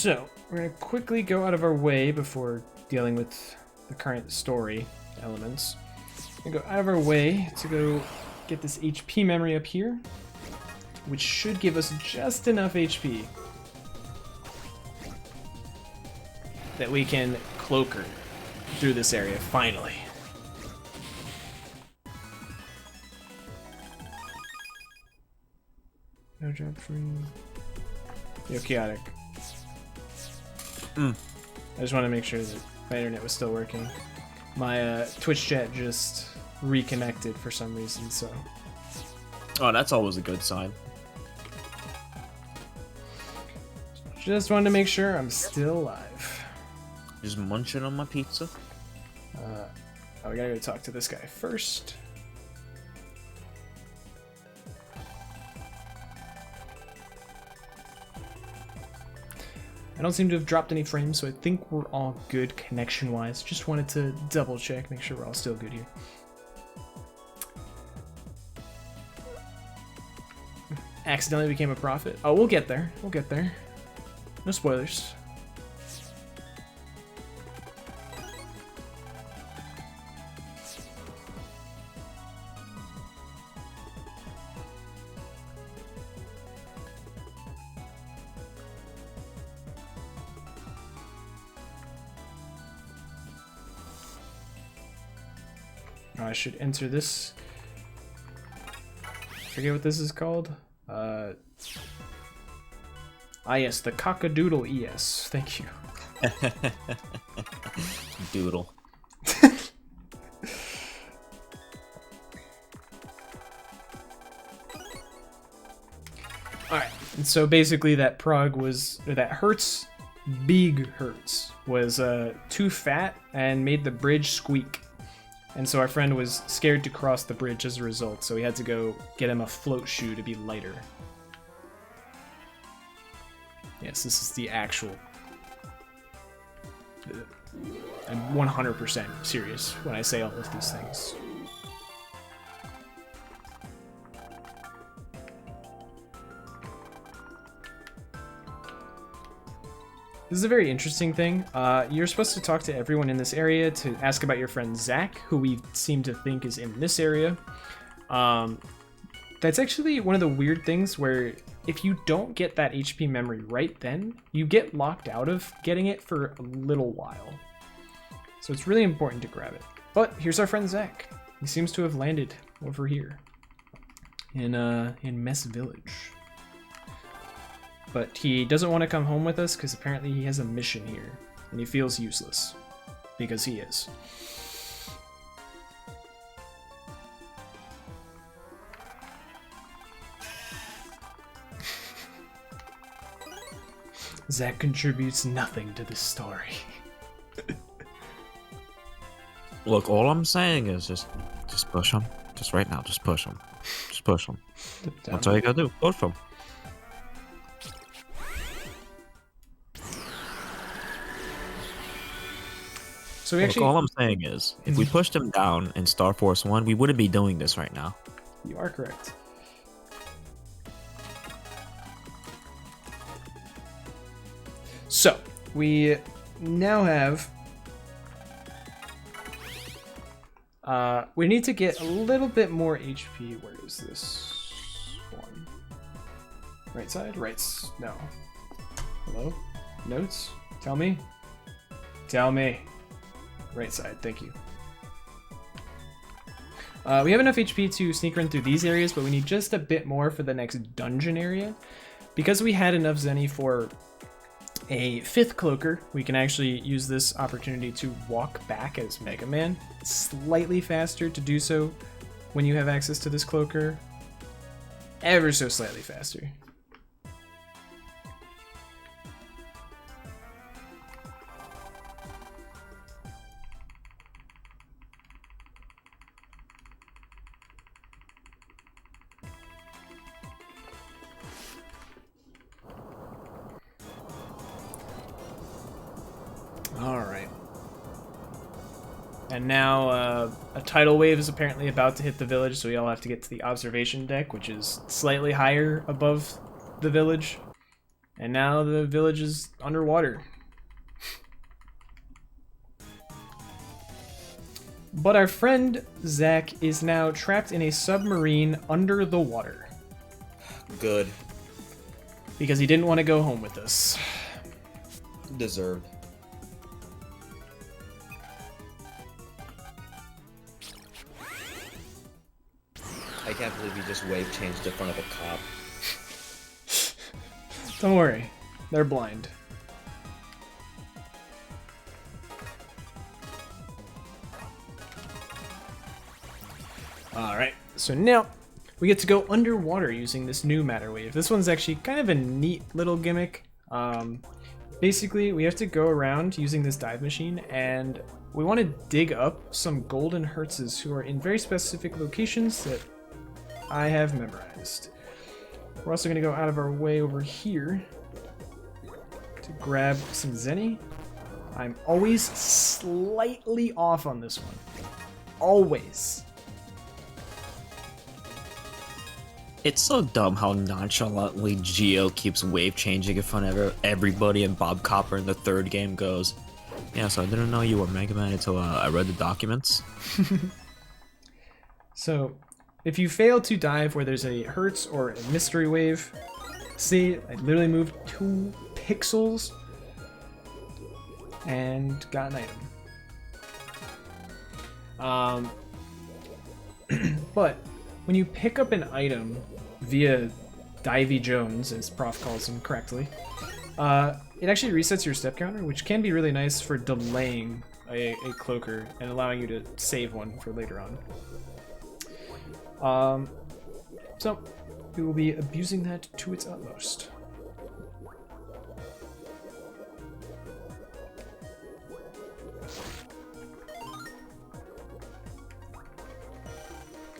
So, we're going to quickly go out of our way before dealing with the current story elements. We're going to go out of our way to go get this HP memory up here, which should give us just enough HP that we can cloak her through this area, finally. No jump free. Yo, chaotic. I just want to make sure that my internet was still working. My Twitch chat just reconnected for some reason, so. Oh, that's always a good sign. Just wanted to make sure I'm still alive. Just munching on my pizza. Oh, we gotta go talk to this guy first. I don't seem to have dropped any frames, so I think we're all good connection-wise. Just wanted to double check, make sure we're all still good here. Accidentally became a prophet. Oh, we'll get there. We'll get there. No spoilers. I should enter this. Forget what this is called. Yes, the cockadoodle ES. Thank you. Doodle. Alright, and so basically that prog was, or that Hertz, big Hertz, was too fat and made the bridge squeak. And so our friend was scared to cross the bridge as a result, so we had to go get him a float shoe to be lighter. Yes, this is the actual... I'm 100% serious when I say all of these things. This is a very interesting thing. You're supposed to talk to everyone in this area to ask about your friend Zach, who we seem to think is in this area. That's actually one of the weird things where if you don't get that HP memory right then, you get locked out of getting it for a little while. So it's really important to grab it. But here's our friend Zach. He seems to have landed over here in Mess Village. But he doesn't want to come home with us because apparently he has a mission here, and he feels useless, because he is. Zach contributes nothing to this story. Look, all I'm saying is just push him. Just right now, just push him. Just push him. That's all you gotta do. Push him. So we actually... All I'm saying is, if we pushed him down in Star Force 1, we wouldn't be doing this right now. You are correct. So, we now have... we need to get a little bit more HP. Where is this one? Right side? Rights. No. Hello? Notes? Tell me? Tell me. Right side, thank you. We have enough HP to sneak run through these areas, but we need just a bit more for the next dungeon area. Because we had enough Zenny for a 5th cloaker, we can actually use this opportunity to walk back as Mega Man. It's slightly faster to do so when you have access to this cloaker. Ever so slightly faster. Alright. And now a tidal wave is apparently about to hit the village, so we all have to get to the observation deck, which is slightly higher above the village. And now the village is underwater. But our friend Zach is now trapped in a submarine under the water. Good. Because he didn't want to go home with us. Deserved. I can't believe you just wave changed in front of a cop. Don't worry, they're blind. Alright, so now we get to go underwater using this new matter wave. This one's actually kind of a neat little gimmick. Basically, we have to go around using this dive machine, and we want to dig up some golden hertzes who are in very specific locations that I have memorized. We're also going to go out of our way over here to grab some Zenny. I'm always slightly off on this one. Always. It's so dumb how nonchalantly Geo keeps wave changing in front of everybody, and Bob Copper in the third game goes, "Yeah, so I didn't know you were Mega Man until I read the documents." So, if you fail to dive where there's a Hertz or a mystery wave, see, I literally moved 2 pixels and got an item. But when you pick up an item via Divey Jones, as Prof calls him correctly, it actually resets your step counter, which can be really nice for delaying a cloaker and allowing you to save one for later on. So we will be abusing that to its utmost.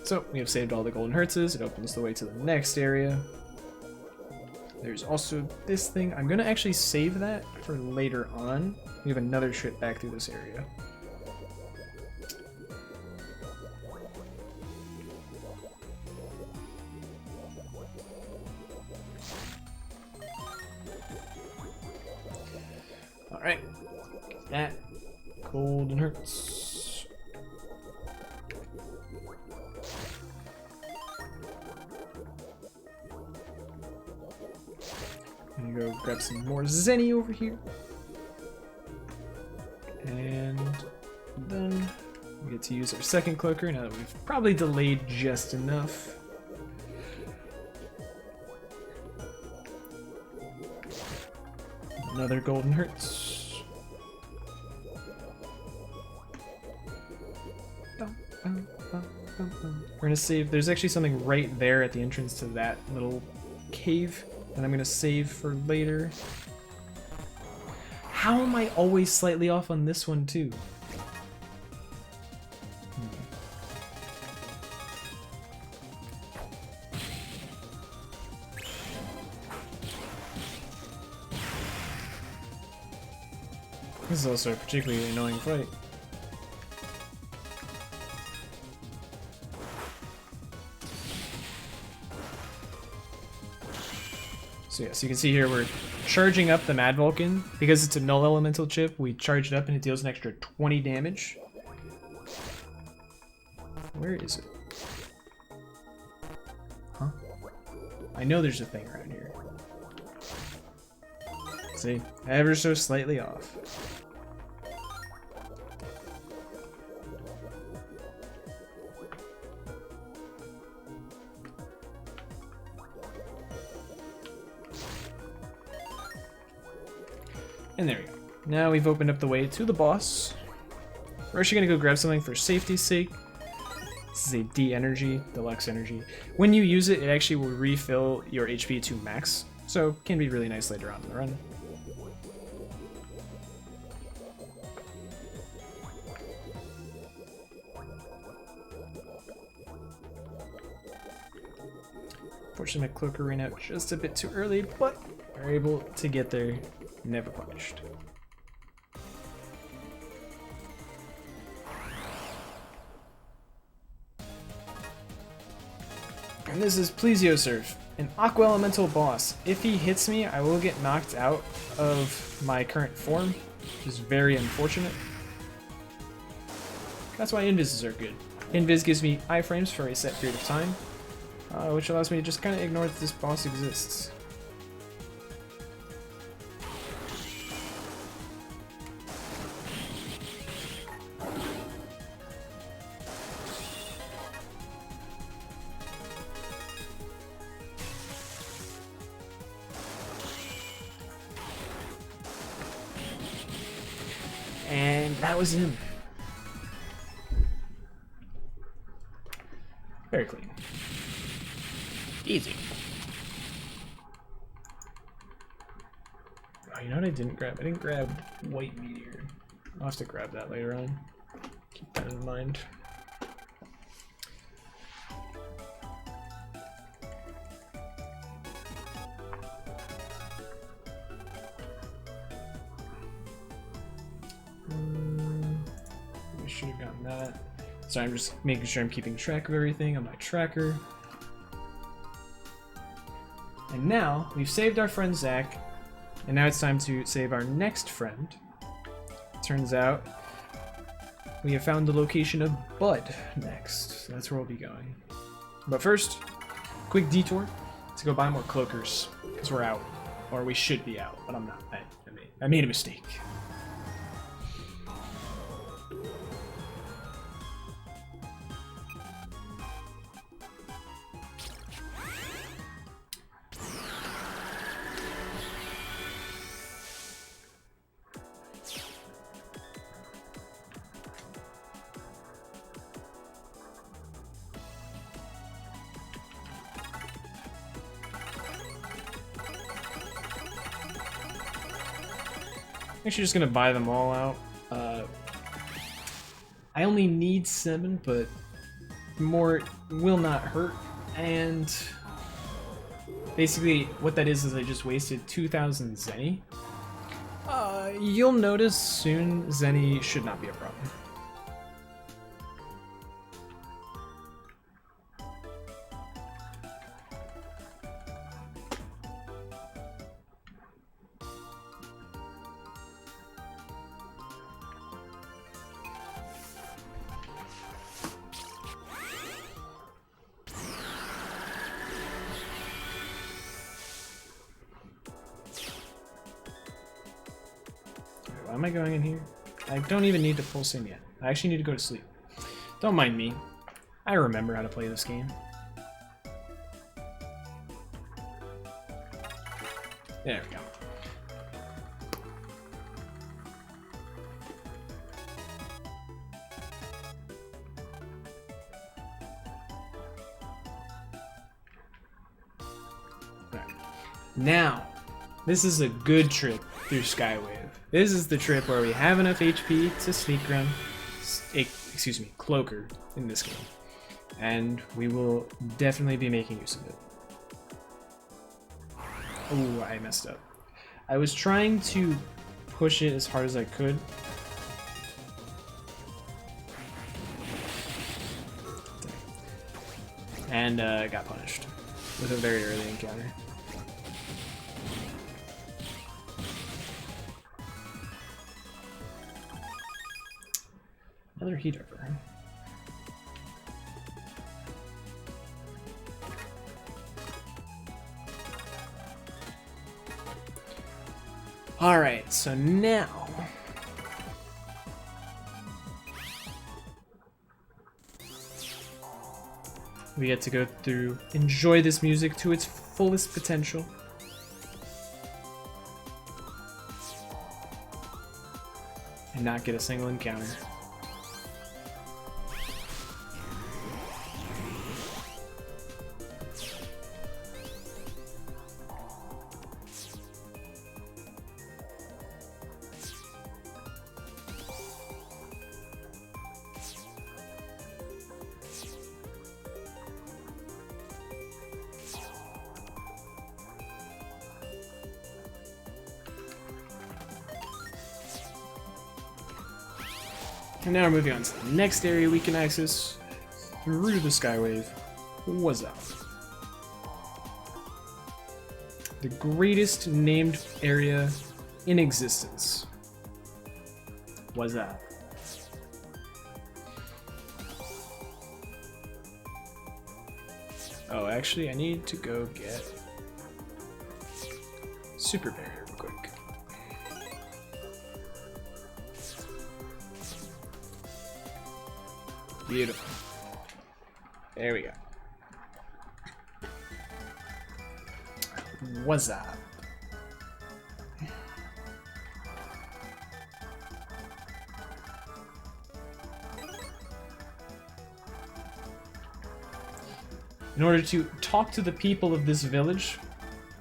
So we have saved all the golden hertzes. It opens the way to the next area. There's also this thing. I'm gonna actually save that for later on. We have another trip back through this area. All right, that golden hertz. I'm gonna go grab some more Zenny over here. And then we get to use our second cloaker now that we've probably delayed just enough. Another golden hertz. We're gonna save. There's actually something right there at the entrance to that little cave. And I'm gonna save for later. How am I always slightly off on this one too? This is also a particularly annoying fight. So yeah, so you can see here we're charging up the Mad Vulcan. Because it's a null elemental chip, we charge it up and it deals an extra 20 damage. Where is it? Huh? I know there's a thing around here. See, ever so slightly off. And there we go. Now we've opened up the way to the boss. We're actually gonna go grab something for safety's sake. This is a D energy, deluxe energy. When you use it, it actually will refill your HP to max, so can be really nice later on in the run. Fortunately, my cloaker ran out just a bit too early, but we're able to get there. Never punished. And this is Plesiosurf. An Aqua Elemental boss. If he hits me, I will get knocked out of my current form, which is very unfortunate. That's why invises are good. Invis gives me iframes for a set period of time, which allows me to just kind of ignore that this boss exists. And that was him. Very clean. Easy. Oh, you know what I didn't grab? I didn't grab White Meteor. I'll have to grab that later on. Keep that in mind. I should have gotten that. So I'm just making sure I'm keeping track of everything on my tracker. And now we've saved our friend Zach, and now it's time to save our next friend. Turns out we have found the location of Bud next. So that's where we'll be going. But first, quick detour to go buy more cloakers, because we're out. Or we should be out, but I'm not. I made a mistake. Actually, just gonna buy them all out. I only need 7, but more will not hurt. And basically, what that is I just wasted 2,000 Zenny. You'll notice soon Zenny should not be a problem. Why am I going in here? I don't even need to pulse in yet. I actually need to go to sleep. Don't mind me. I remember how to play this game. There we go. Alright. Now, this is a good trip through Skywave. This is the trip where we have enough HP to sneak run, cloaker in this game. And we will definitely be making use of it. Oh, I messed up. I was trying to push it as hard as I could. And got punished with a very early encounter. Another heat over. Alright, so now we get to go through, enjoy this music to its fullest potential. And not get a single encounter. And now we're moving on to the next area we can access through the Skywave. What's up? The greatest named area in existence. What's that? Oh, actually, I need to go get Super Barrier real quick. Beautiful. There we go. What's that? In order to talk to the people of this village,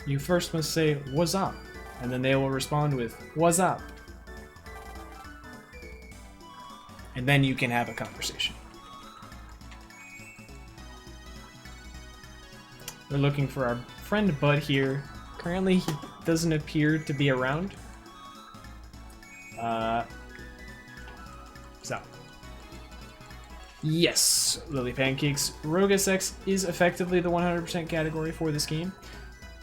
you first must say, "What's up?" And then they will respond with, "What's up?" And then you can have a conversation. We're looking for our friend Bud here. Currently, he doesn't appear to be around. So. Yes, Lily Pancakes. Rogus X is effectively the 100% category for this game.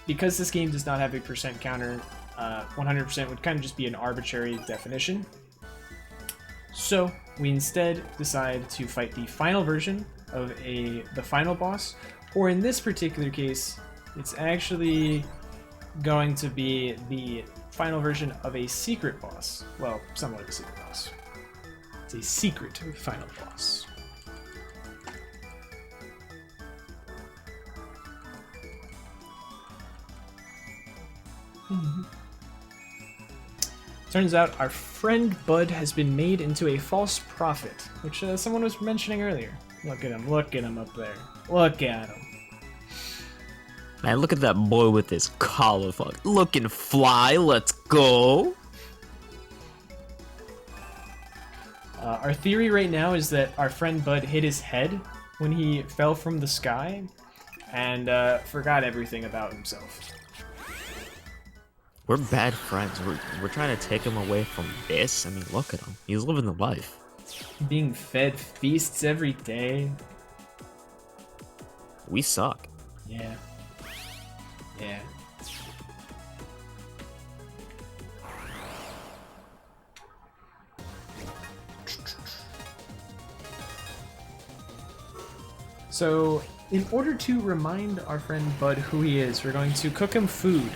Because this game does not have a percent counter, 100% would kind of just be an arbitrary definition. So, we instead decide to fight the final version of the final boss, or in this particular case, it's actually going to be the final version of a secret boss. Well, somewhat of a secret boss. It's a secret final boss. Turns out our friend Bud has been made into a false prophet, which someone was mentioning earlier. Look at him up there. Look at him. Man, look at that boy with his collar. Looking fly, let's go. Our theory right now is that our friend Bud hit his head when he fell from the sky and forgot everything about himself. We're bad friends. We're trying to take him away from this. I mean, look at him. He's living the life. Being fed feasts every day. We suck. Yeah. Yeah. So, in order to remind our friend Bud who he is, we're going to cook him food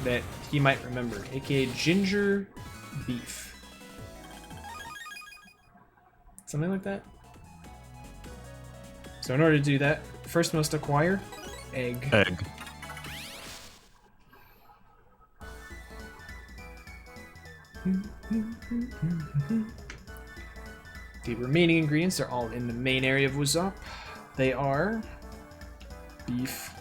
that he might remember, aka ginger beef. Something like that. So in order to do that, first must acquire egg. Egg. The remaining ingredients are all in the main area of What's Up. They are beef,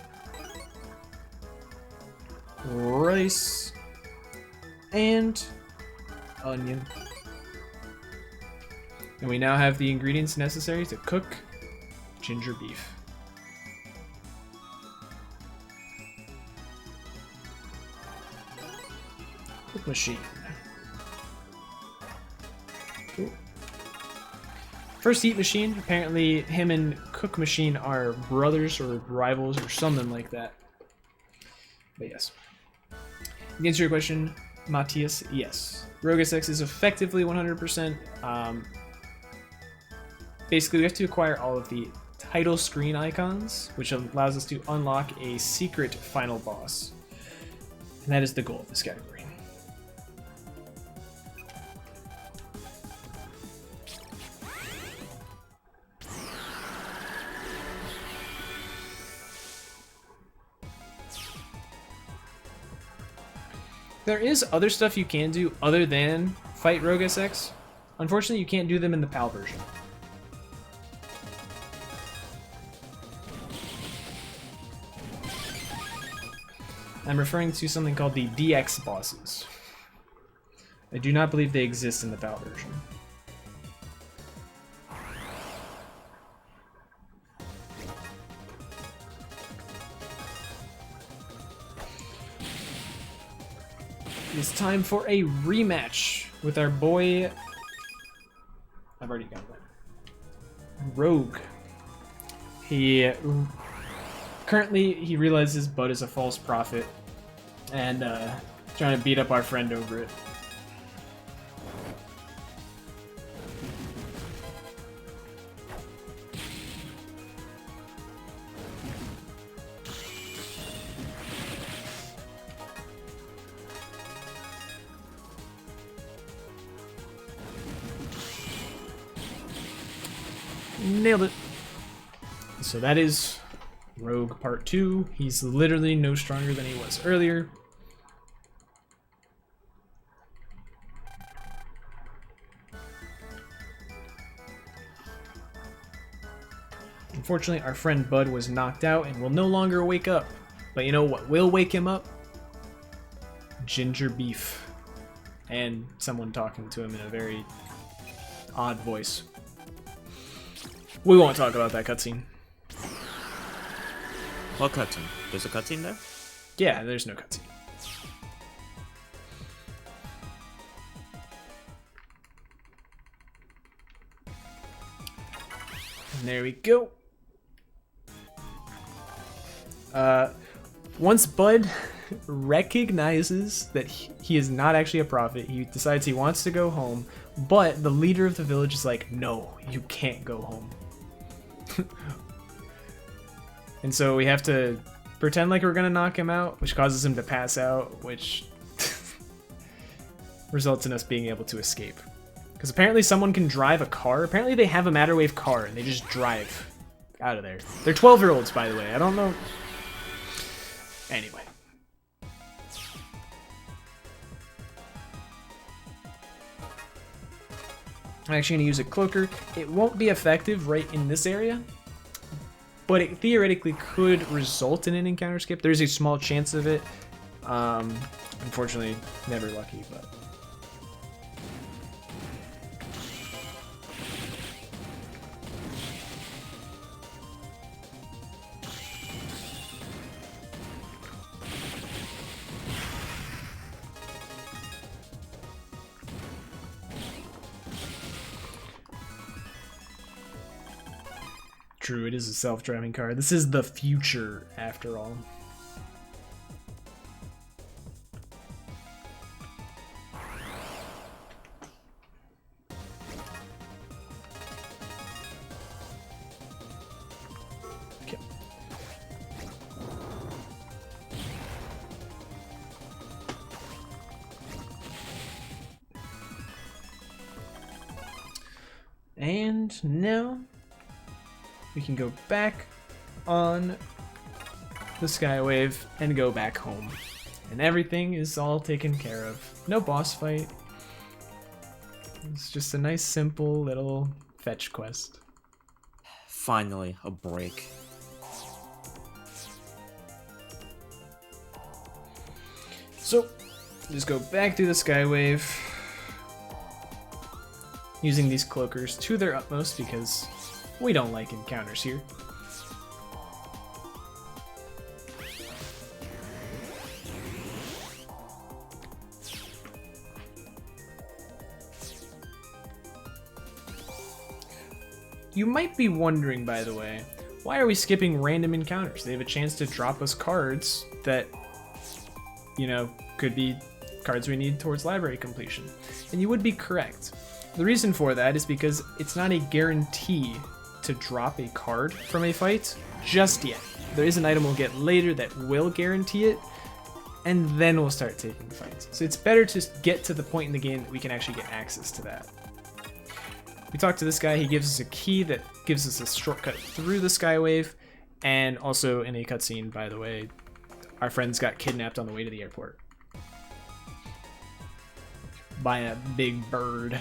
rice, and onion. And we now have the ingredients necessary to cook ginger beef. Cook machine. Ooh. First Eat Machine, apparently him and Cook Machine are brothers or rivals or something like that. But yes. To answer your question, Matthias, yes. Rogus X is effectively 100%. Basically, we have to acquire all of the title screen icons, which allows us to unlock a secret final boss. And that is the goal of this category. There is other stuff you can do other than fight Rogus X. Unfortunately, you can't do them in the PAL version. I'm referring to something called the DX bosses. I do not believe they exist in the PAL version. It's time for a rematch with our boy. I've already got that. Rogue. Currently he realizes Bud is a false prophet, and trying to beat up our friend over it. Nailed it. So that is Rogue Part 2. He's literally no stronger than he was earlier. Unfortunately, our friend Bud was knocked out and will no longer wake up. But you know what will wake him up? Ginger beef. And someone talking to him in a very odd voice. We won't talk about that cutscene. What cutscene? There's a cutscene there? Yeah, there's no cutscene. And there we go. Once Bud recognizes that he is not actually a prophet, he decides he wants to go home, but the leader of the village is like, no, you can't go home. And so we have to pretend like we're gonna knock him out, which causes him to pass out, which results in us being able to escape. Because apparently someone can drive a car. Apparently they have a Matter Wave car and they just drive out of there. They're 12-year-olds, by the way. I don't know. Anyway. I'm actually going to use a cloaker. It won't be effective right in this area, but it theoretically could result in an encounter skip. There's a small chance of it. Unfortunately, never lucky, but... True, it is a self-driving car. This is the future, after all. Okay. And now we can go back on the Skywave and go back home. And everything is all taken care of. No boss fight. It's just a nice, simple little fetch quest. Finally, a break. So, just go back through the Skywave, using these cloakers to their utmost because we don't like encounters here. You might be wondering, by the way, why are we skipping random encounters? They have a chance to drop us cards that, you know, could be cards we need towards library completion. And you would be correct. The reason for that is because it's not a guarantee to drop a card from a fight just yet. There is an item we'll get later that will guarantee it, and then we'll start taking fights. So it's better to get to the point in the game that we can actually get access to that. We talk to this guy, he gives us a key that gives us a shortcut through the Skywave, and also in a cutscene, by the way, our friends got kidnapped on the way to the airport by a big bird.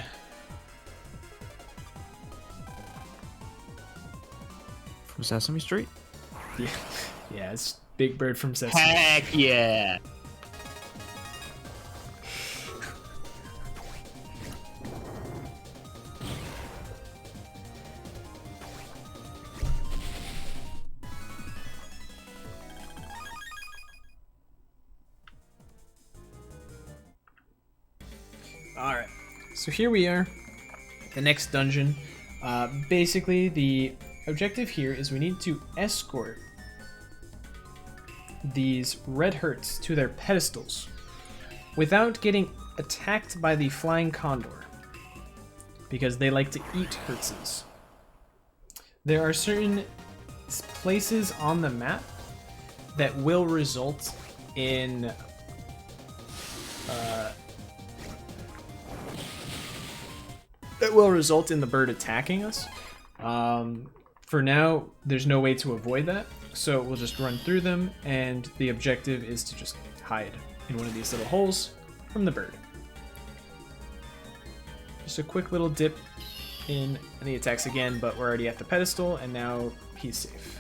From Sesame Street? Yeah, it's Big Bird from Sesame. Heck yeah! Alright, so here we are, the next dungeon. Basically, the objective here is we need to escort these red hertz to their pedestals without getting attacked by the flying condor, because they like to eat hertzes. There are certain places on the map that will result in the bird attacking us. For now, there's no way to avoid that, so we'll just run through them, and the objective is to just hide in one of these little holes from the bird. Just a quick little dip in, and he attacks again, but we're already at the pedestal, and now he's safe.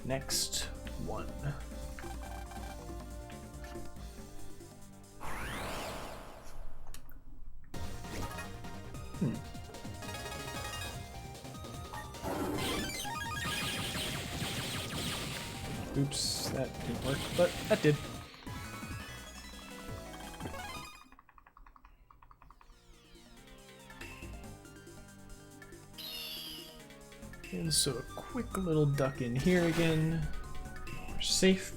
Next one. Oops, that didn't work, but that did. And so a quick little duck in here again. We're safe.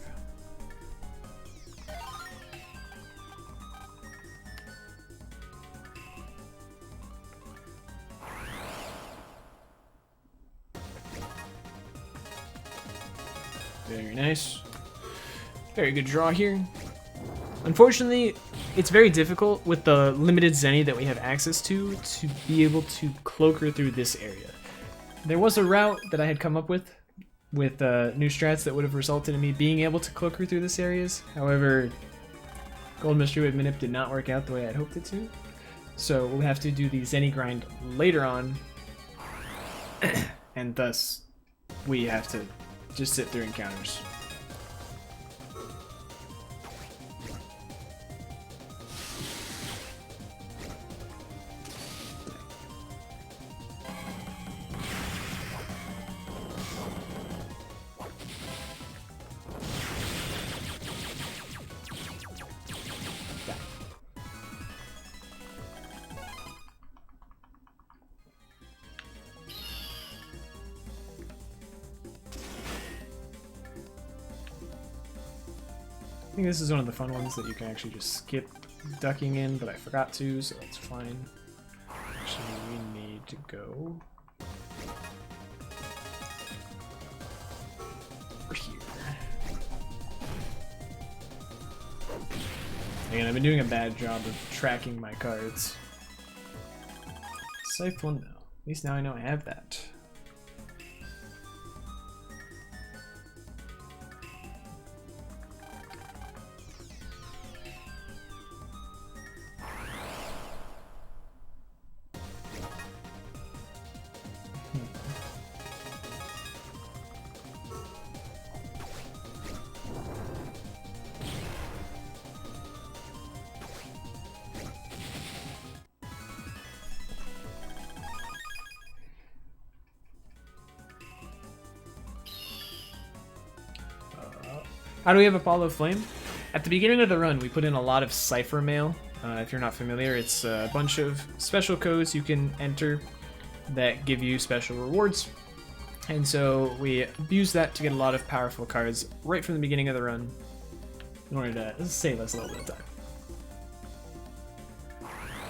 Very nice. Very good draw here. Unfortunately, it's very difficult with the limited Zenny that we have access to be able to cloak her through this area. There was a route that I had come up with new strats that would have resulted in me being able to cloak her through this areas. However, Gold Mystery with Manip did not work out the way I'd hoped it to. So we'll have to do the Zenny grind later on. And thus, we have to just sit through encounters. I think this is one of the fun ones that you can actually just skip ducking in, but I forgot to, so that's fine. Actually, we need to go over here. Again, I've been doing a bad job of tracking my cards. Scythe one though. At least now I know I have that. How do we have Apollo Flame? At the beginning of the run, we put in a lot of Cipher mail. If you're not familiar, it's a bunch of special codes you can enter that give you special rewards. And so we use that to get a lot of powerful cards right from the beginning of the run in order to save us a little bit of time.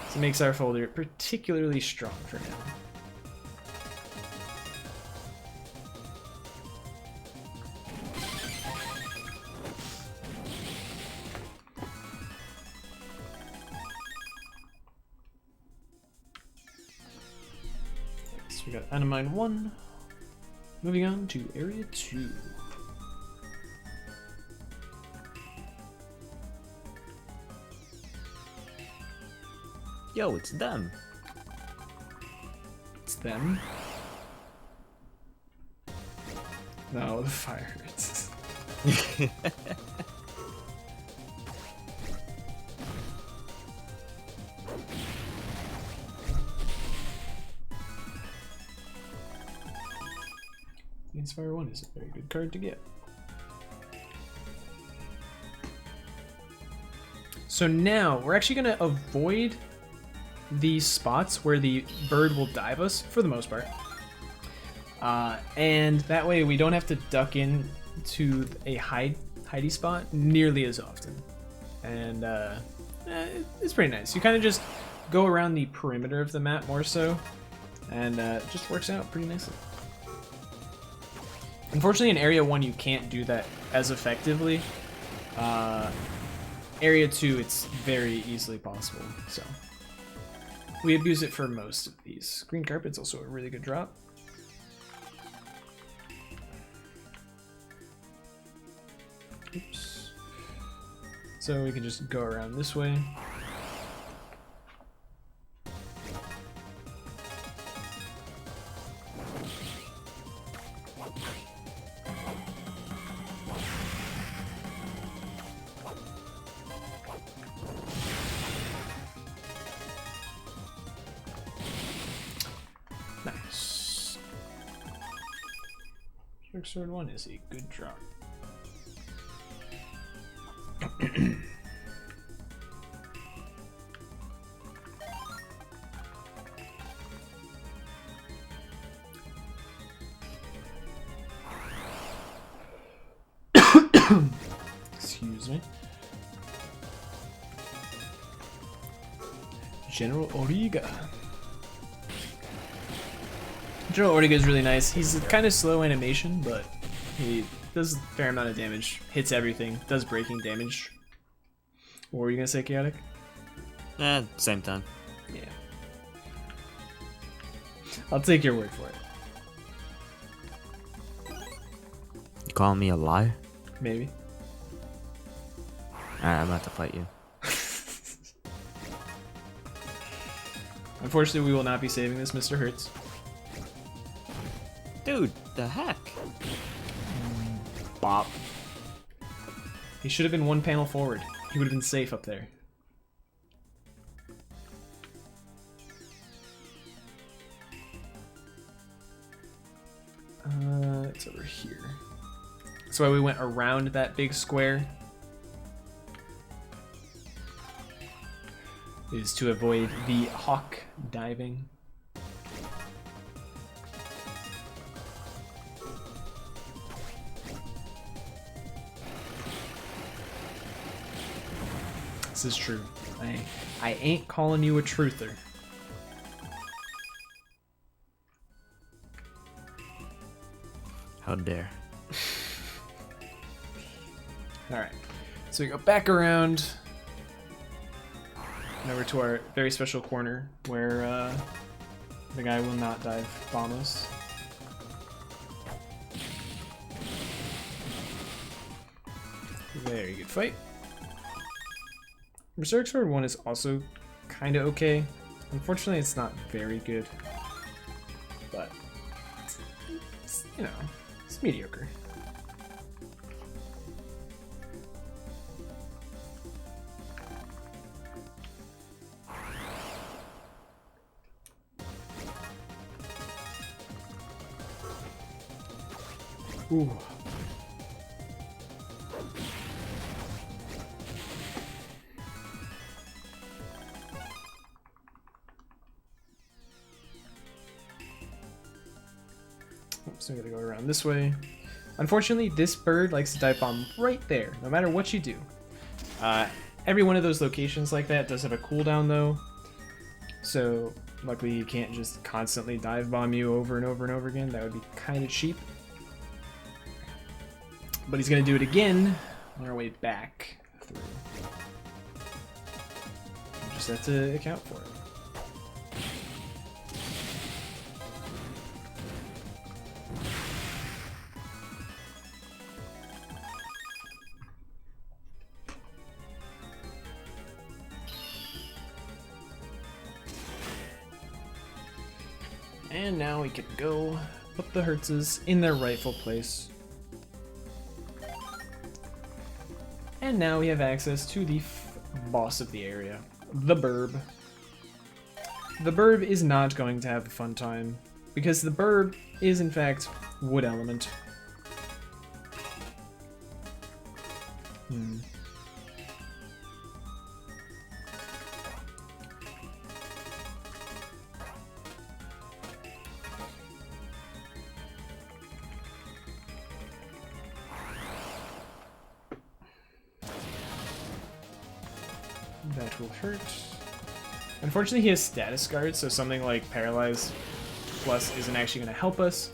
So it makes our folder particularly strong for now. We got Animine 1. Moving on to Area 2. Yo, it's them. It's them? No, the fire hurts. Inspire 1 is a very good card to get. So now, we're actually going to avoid these spots where the bird will dive us, for the most part. And that way we don't have to duck in to a hidey spot nearly as often, and it's pretty nice. You kind of just go around the perimeter of the map more so, and it just works out pretty nicely. Unfortunately, in Area 1, you can't do that as effectively. Area 2, it's very easily possible, so we abuse it for most of these. Green carpet's also a really good drop. Oops. So we can just go around this way. Nice. Shark Sword 1 is a good drop. Excuse me. General Origa. General Origa is really nice. He's kind of slow animation, but he does a fair amount of damage. Hits everything. Does breaking damage. What were you gonna say, Chaotic? Same time. Yeah. I'll take your word for it. You calling me a liar? Maybe. Alright, I'm about to fight you. Unfortunately, we will not be saving this, Mr. Hertz. Dude, the heck? Bop. He should have been one panel forward. He would have been safe up there. It's over here. That's why we went around that big square. Is to avoid the hawk diving. This is true. I ain't calling you a truther. How dare. Alright. So we go back around and over to our very special corner where the guy will not dive bomb us. Very good fight. Berserk Sword 1 is also kind of okay. Unfortunately, it's not very good. But, it's, you know, it's mediocre. Ooh. So I'm gonna go around this way. Unfortunately, this bird likes to dive bomb right there, no matter what you do. Every one of those locations like that does have a cooldown though, so luckily you can't just constantly dive bomb you over and over and over again. That would be kind of cheap. But he's gonna do it again on our way back through. We just have to account for it. And now we can go put the Hertzes in their rightful place. And now we have access to the boss of the area, the Burb. The Burb is not going to have a fun time, because the Burb is in fact wood element. That will hurt. Unfortunately, he has status guard, so something like Paralyze Plus isn't actually going to help us.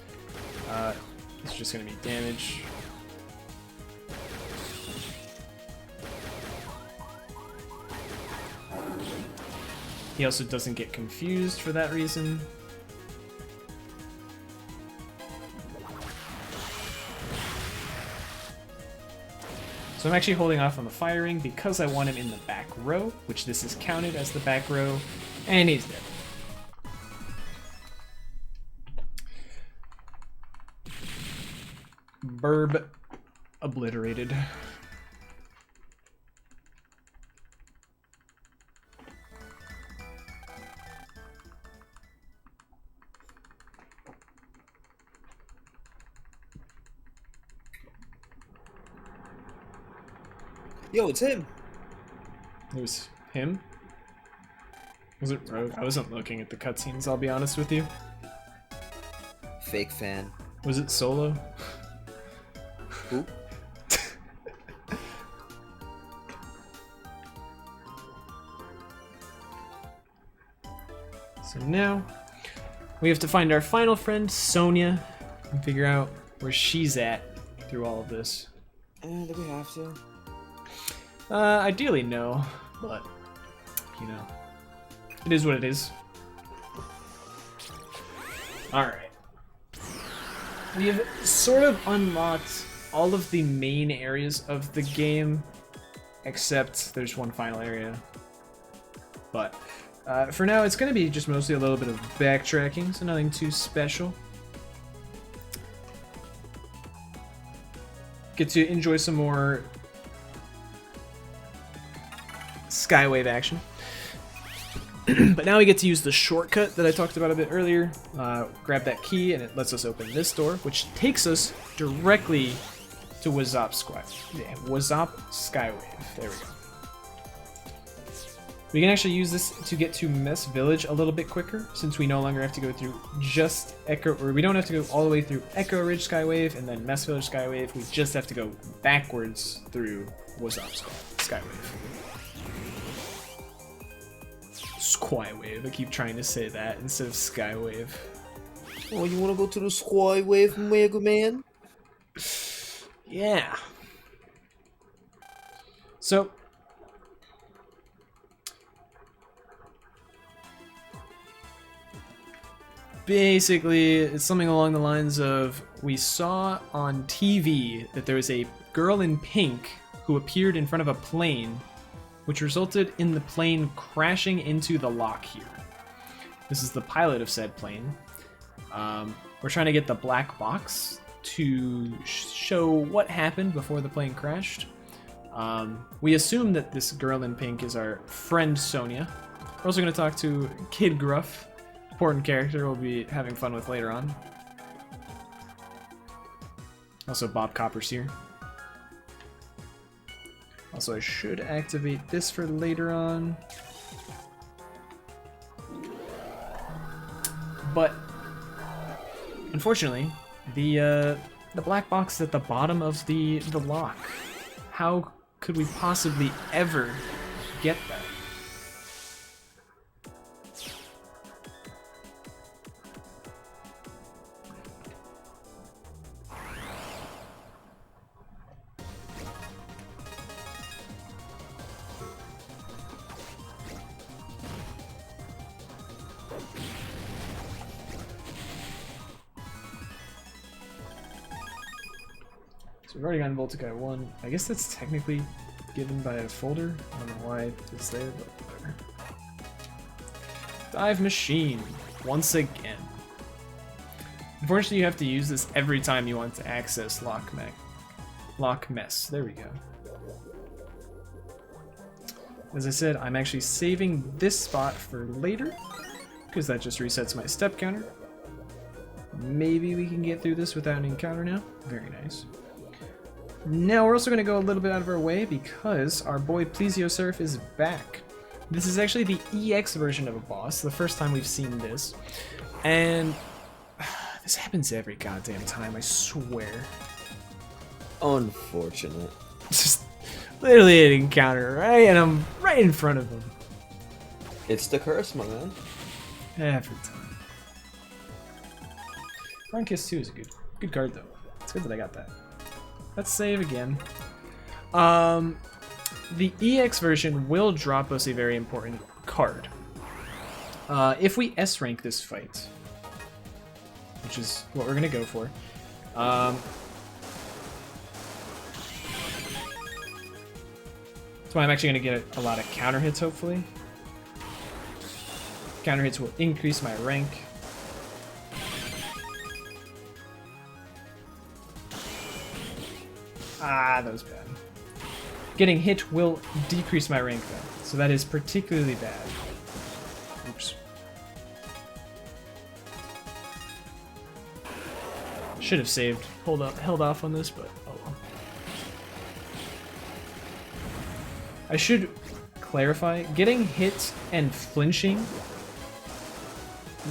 It's just going to be damage. He also doesn't get confused for that reason. So I'm actually holding off on the firing because I want him in the back row, which this is counted as the back row, and he's dead. Burb obliterated. Yo, it's him. It was him? Was it Rogue? I wasn't looking at the cutscenes, I'll be honest with you. Fake fan. Was it Solo? Who? So now we have to find our final friend, Sonia, and figure out where she's at through all of this. Do we have to? Ideally no, but, you know, it is what it is. Alright. We have sort of unlocked all of the main areas of the game, except there's one final area. But, for now, it's going to be just mostly a little bit of backtracking, so nothing too special. Get to enjoy some more Skywave action. But now we get to use the shortcut that I talked about a bit earlier. Grab that key and it lets us open this door, which takes us directly to Wazop Skywave. There we go. We can actually use this to get to Mess Village a little bit quicker, since we no longer have to go through just Echo, or we don't have to go all the way through Echo Ridge Skywave and then Mess Village Skywave. We just have to go backwards through Wazop Skywave. Skywave. I keep trying to say that instead of Skywave. Oh, you wanna go to the Skywave, Mega Man? Yeah. So, basically, it's something along the lines of, we saw on TV that there was a girl in pink who appeared in front of a plane, which resulted in the plane crashing into the lock here. This is the pilot of said plane. We're trying to get the black box to show what happened before the plane crashed. We assume that this girl in pink is our friend Sonia. We're also going to talk to Kid Gruff, important character we'll be having fun with later on. Also, Bob Copper's here. Also, I should activate this for later on. But unfortunately, the black box at the bottom of the lock. How could we possibly ever get that? So we've already gotten Volticai 1. I guess that's technically given by a folder. I don't know why it's there, but whatever. Dive Machine, once again. Unfortunately, you have to use this every time you want to access Lock Mess. There we go. As I said, I'm actually saving this spot for later, because that just resets my step counter. Maybe we can get through this without an encounter now. Very nice. Now we're also going to go a little bit out of our way because our boy Plesiosurf is back. This is actually the EX version of a boss, the first time we've seen this. And this happens every goddamn time, I swear. Unfortunate. Just Literally an encounter, right? And I'm right in front of him. It's the curse, my man. Every time. Run Kiss 2 is a good card though. It's good that I got that. Let's save again. The EX version will drop us a very important card. If we S rank this fight, which is what we're gonna go for. That's why I'm actually gonna get a lot of counter hits, hopefully. Counter hits will increase my rank. Ah, that was bad. Getting hit will decrease my rank though, so that is particularly bad. Oops. Should have saved, held off on this, but oh well. I should clarify, getting hit and flinching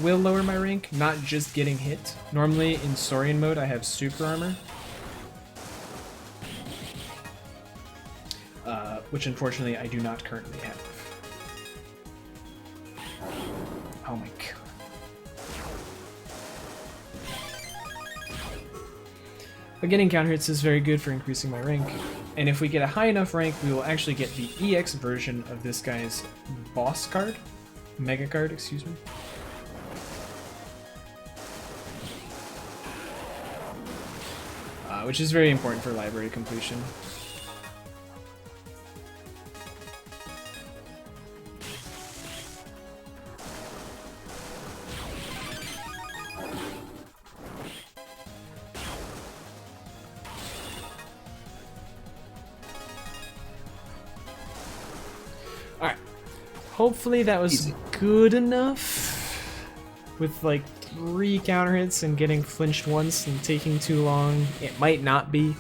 will lower my rank, not just getting hit. Normally in Saurian mode I have super armor, which unfortunately I do not currently have. Oh my god. But getting counter hits is very good for increasing my rank. And if we get a high enough rank, we will actually get the EX version of this guy's boss card. Mega card, excuse me. Which is very important for library completion. Alright. Hopefully that was Easy. good enough. With like 3 counter hits and getting flinched once and taking too long. It might not be.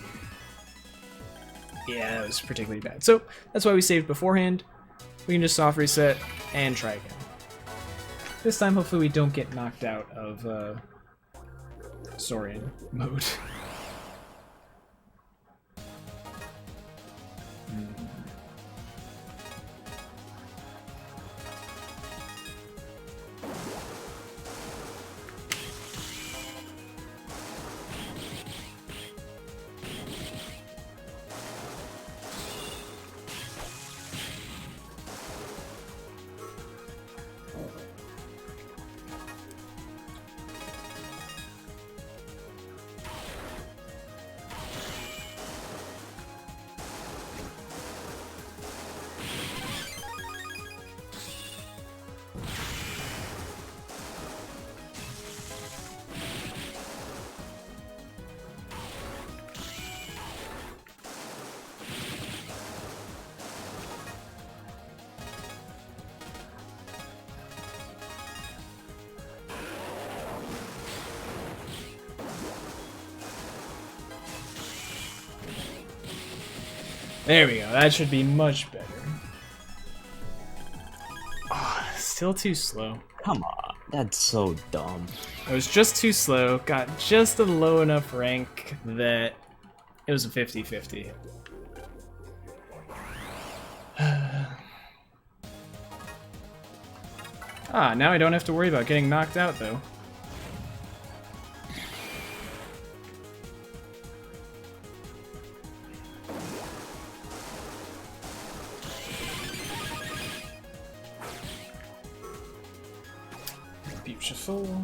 Yeah, that was particularly bad. So that's why we saved beforehand. We can just soft reset and try again. This time hopefully we don't get knocked out of Saurian mode. There we go, that should be much better. Oh, still too slow. Come on, that's so dumb. I was just too slow, got just a low enough rank that it was a 50-50. Ah, now I don't have to worry about getting knocked out though. Beautiful.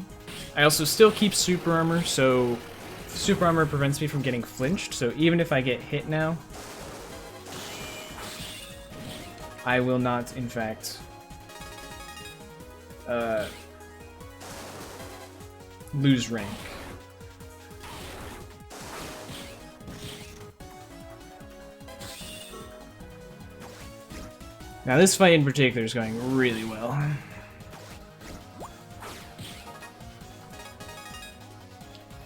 I also still keep super armor, so super armor prevents me from getting flinched, so even if I get hit now, I will not, in fact, lose rank. Now this fight in particular is going really well.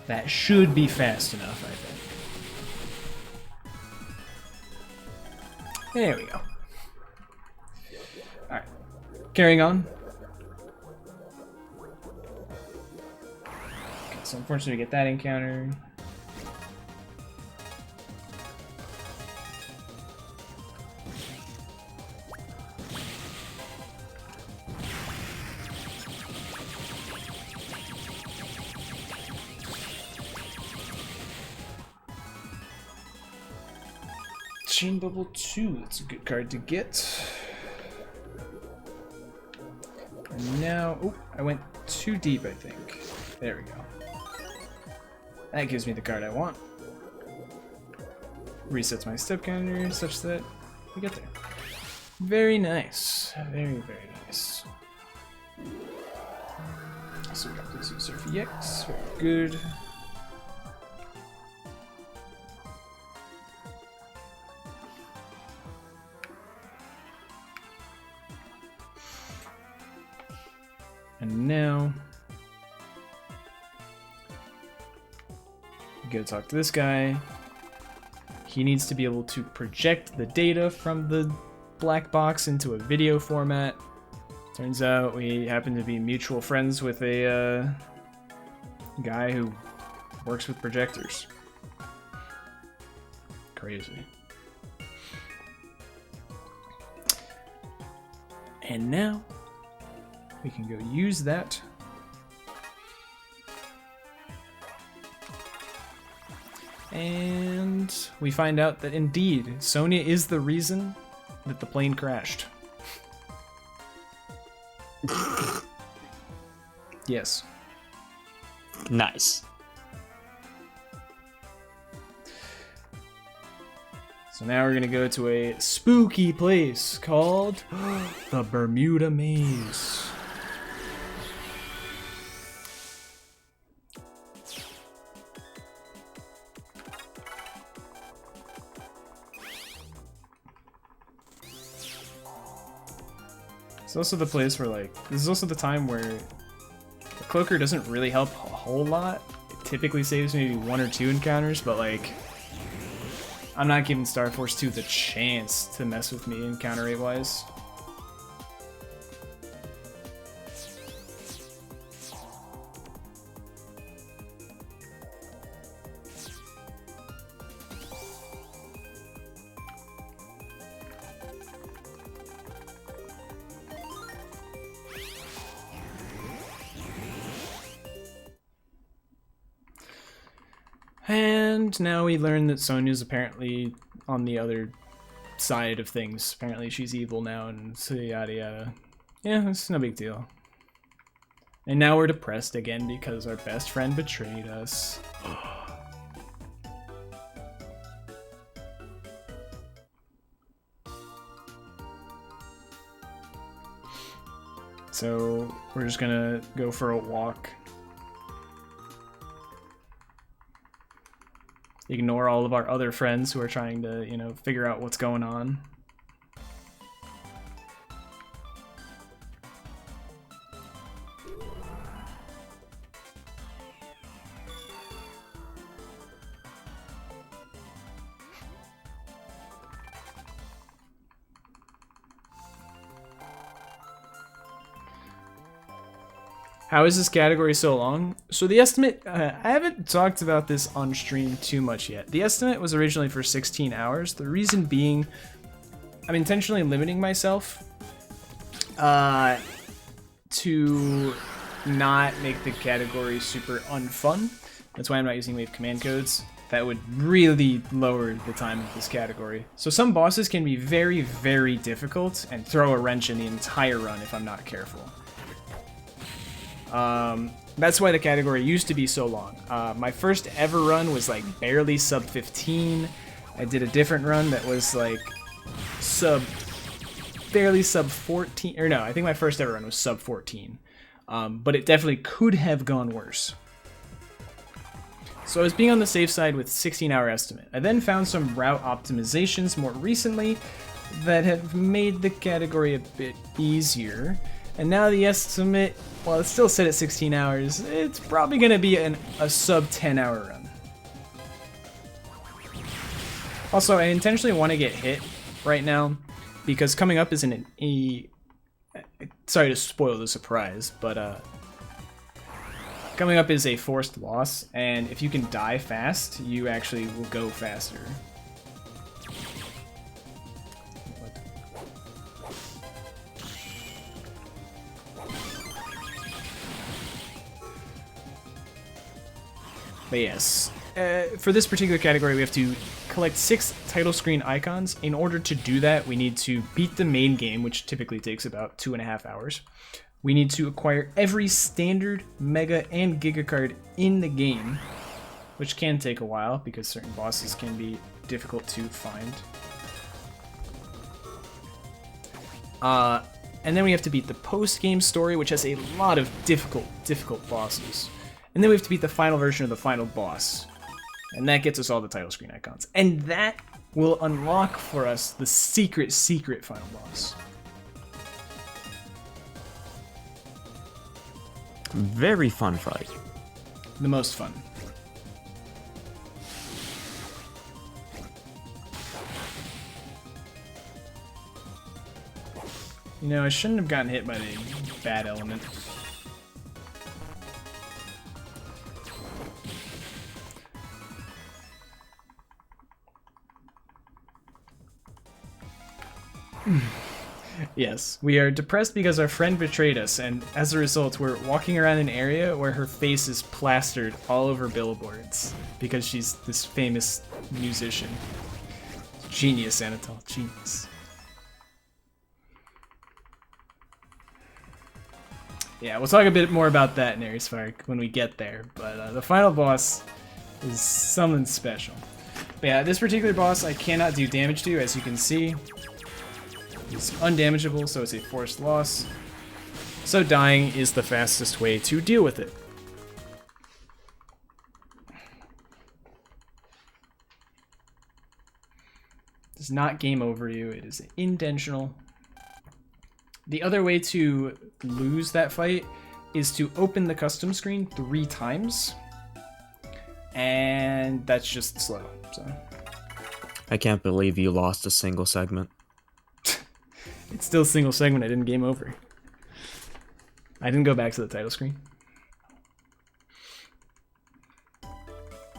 That should be fast enough, I think. There we go. Alright. Carrying on. Okay, so unfortunately we get that encounter. Chain Bubble 2, that's a good card to get. And now, oh, I went too deep, I think. There we go. That gives me the card I want. Resets my step counter such that we get there. Very nice. Very, very nice. So we got this user for EX. Very good. And now we gotta talk to this guy. He needs to be able to project the data from the black box into a video format. Turns out we happen to be mutual friends with a guy who works with projectors. Crazy. And now we can go use that. And we find out that indeed, Sonya is the reason that the plane crashed. Yes. Nice. So now we're gonna go to a spooky place called the Bermuda Maze. It's also the place where, like, this is also the time where the cloaker doesn't really help a whole lot. It typically saves maybe 1 or 2 encounters, but, like, I'm not giving Star Force 2 the chance to mess with me encounter rate wise. And now we learn that Sonya's apparently on the other side of things. Apparently she's evil now, and so yada yada. Yeah, it's no big deal. And now we're depressed again because our best friend betrayed us. So we're just gonna go for a walk. Ignore all of our other friends who are trying to, you know, figure out what's going on. How is this category so long? So the estimate, I haven't talked about this on stream too much yet. The estimate was originally for 16 hours. The reason being, I'm intentionally limiting myself to not make the category super unfun. That's why I'm not using wave command codes. That would really lower the time of this category. So some bosses can be very, very difficult and throw a wrench in the entire run if I'm not careful. That's why the category used to be so long. My first ever run was like barely sub 15. I did a different run that was like barely sub 14, or no, I think my first ever run was sub 14. But it definitely could have gone worse. So I was being on the safe side with 16-hour estimate. I then found some route optimizations more recently that have made the category a bit easier. And now the estimate, while it's still set at 16 hours, it's probably going to be a sub 10-hour run. Also, I intentionally want to get hit right now because coming up is sorry to spoil the surprise, but coming up is a forced loss, and if you can die fast, you actually will go faster. But yes, for this particular category, we have to collect 6 title screen icons. In order to do that, we need to beat the main game, which typically takes about 2.5 hours. We need to acquire every standard, mega, and giga card in the game, which can take a while because certain bosses can be difficult to find. And then we have to beat the post-game story, which has a lot of difficult bosses. And then we have to beat the final version of the final boss. And that gets us all the title screen icons. And that will unlock for us the secret final boss. Very fun fight. The most fun. You know, I shouldn't have gotten hit by the bad element. Yes, we are depressed because our friend betrayed us, and as a result, we're walking around an area where her face is plastered all over billboards because she's this famous musician. Genius, Anatol, genius. Yeah, we'll talk a bit more about that in Ares Fire when we get there, but the final boss is something special. But yeah, this particular boss I cannot do damage to, as you can see. He's undamageable, so it's a forced loss. So dying is the fastest way to deal with it. It does not game over you, it is intentional. The other way to lose that fight is to open the custom screen 3 times. And that's just slow, so. I can't believe you lost a single segment. It's still a single segment, I didn't game over. I didn't go back to the title screen.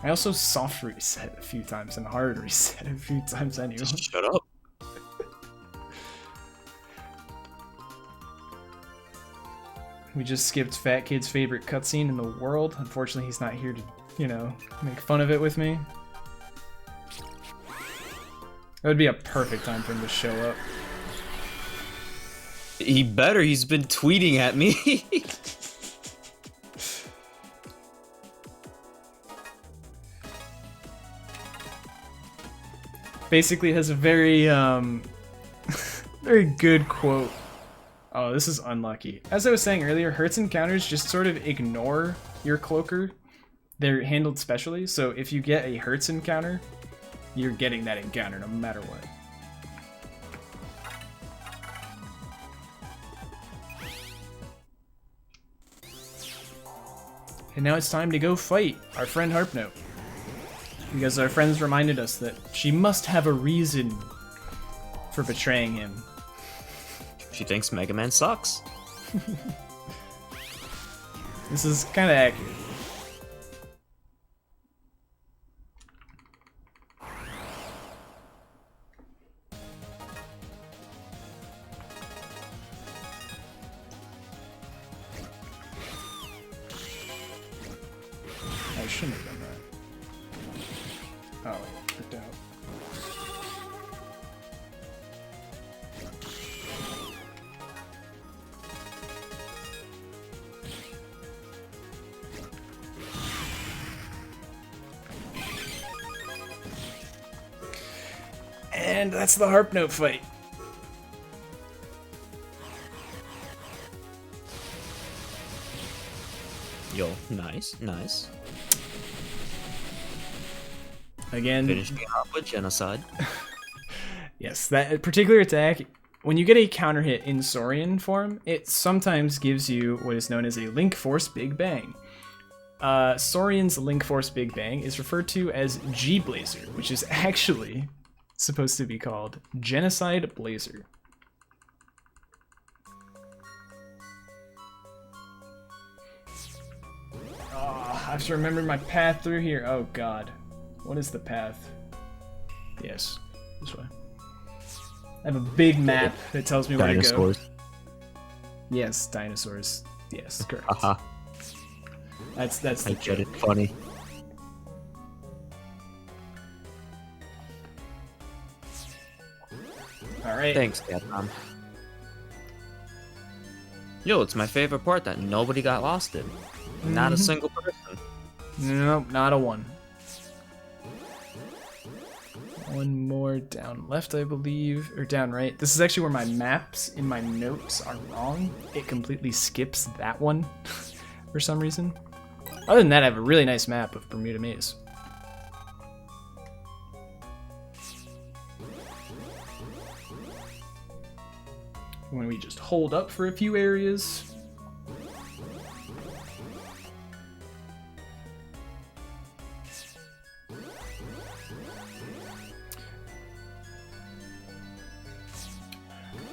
I also soft reset a few times and hard reset a few times anyway. Just shut up. We just skipped Fat Kid's favorite cutscene in the world. Unfortunately, he's not here to, you know, make fun of it with me. That would be a perfect time for him to show up. He better, he's been tweeting at me. Basically has a very, very good quote. Oh, this is unlucky. As I was saying earlier, Hertz encounters just sort of ignore your cloaker. They're handled specially, so if you get a Hertz encounter, you're getting that encounter no matter what. And now it's time to go fight our friend Harpnote. Because our friends reminded us that she must have a reason for betraying him. She thinks Mega Man sucks. This is kind of accurate. I shouldn't have done that. Oh, wait, freaked out. And that's the Harpnote fight. Yo, nice, nice. Again, Finishing up with Genocide. yes, that particular attack, when you get a counter hit in Saurian form, it sometimes gives you what is known as a Link Force Big Bang. Saurian's Link Force Big Bang is referred to as G-Blazer, which is actually supposed to be called Genocide Blazer. Oh, I have to remember my path through here. Oh god. What is the path? Yes, this way. I have a big map that tells me where to go. Dinosaurs. Yes, dinosaurs. Yes, correct. Haha. That's I the get it. joke. Funny. right. Thanks, Capcom. Yo, it's my favorite part that nobody got lost in. Not a single person. Nope, not a one. One more down left, I believe, or down right. This is actually where my maps in my notes are wrong. It completely skips that one for some reason. Other than that, I have a really nice map of Bermuda Maze. When we just hold up for a few areas.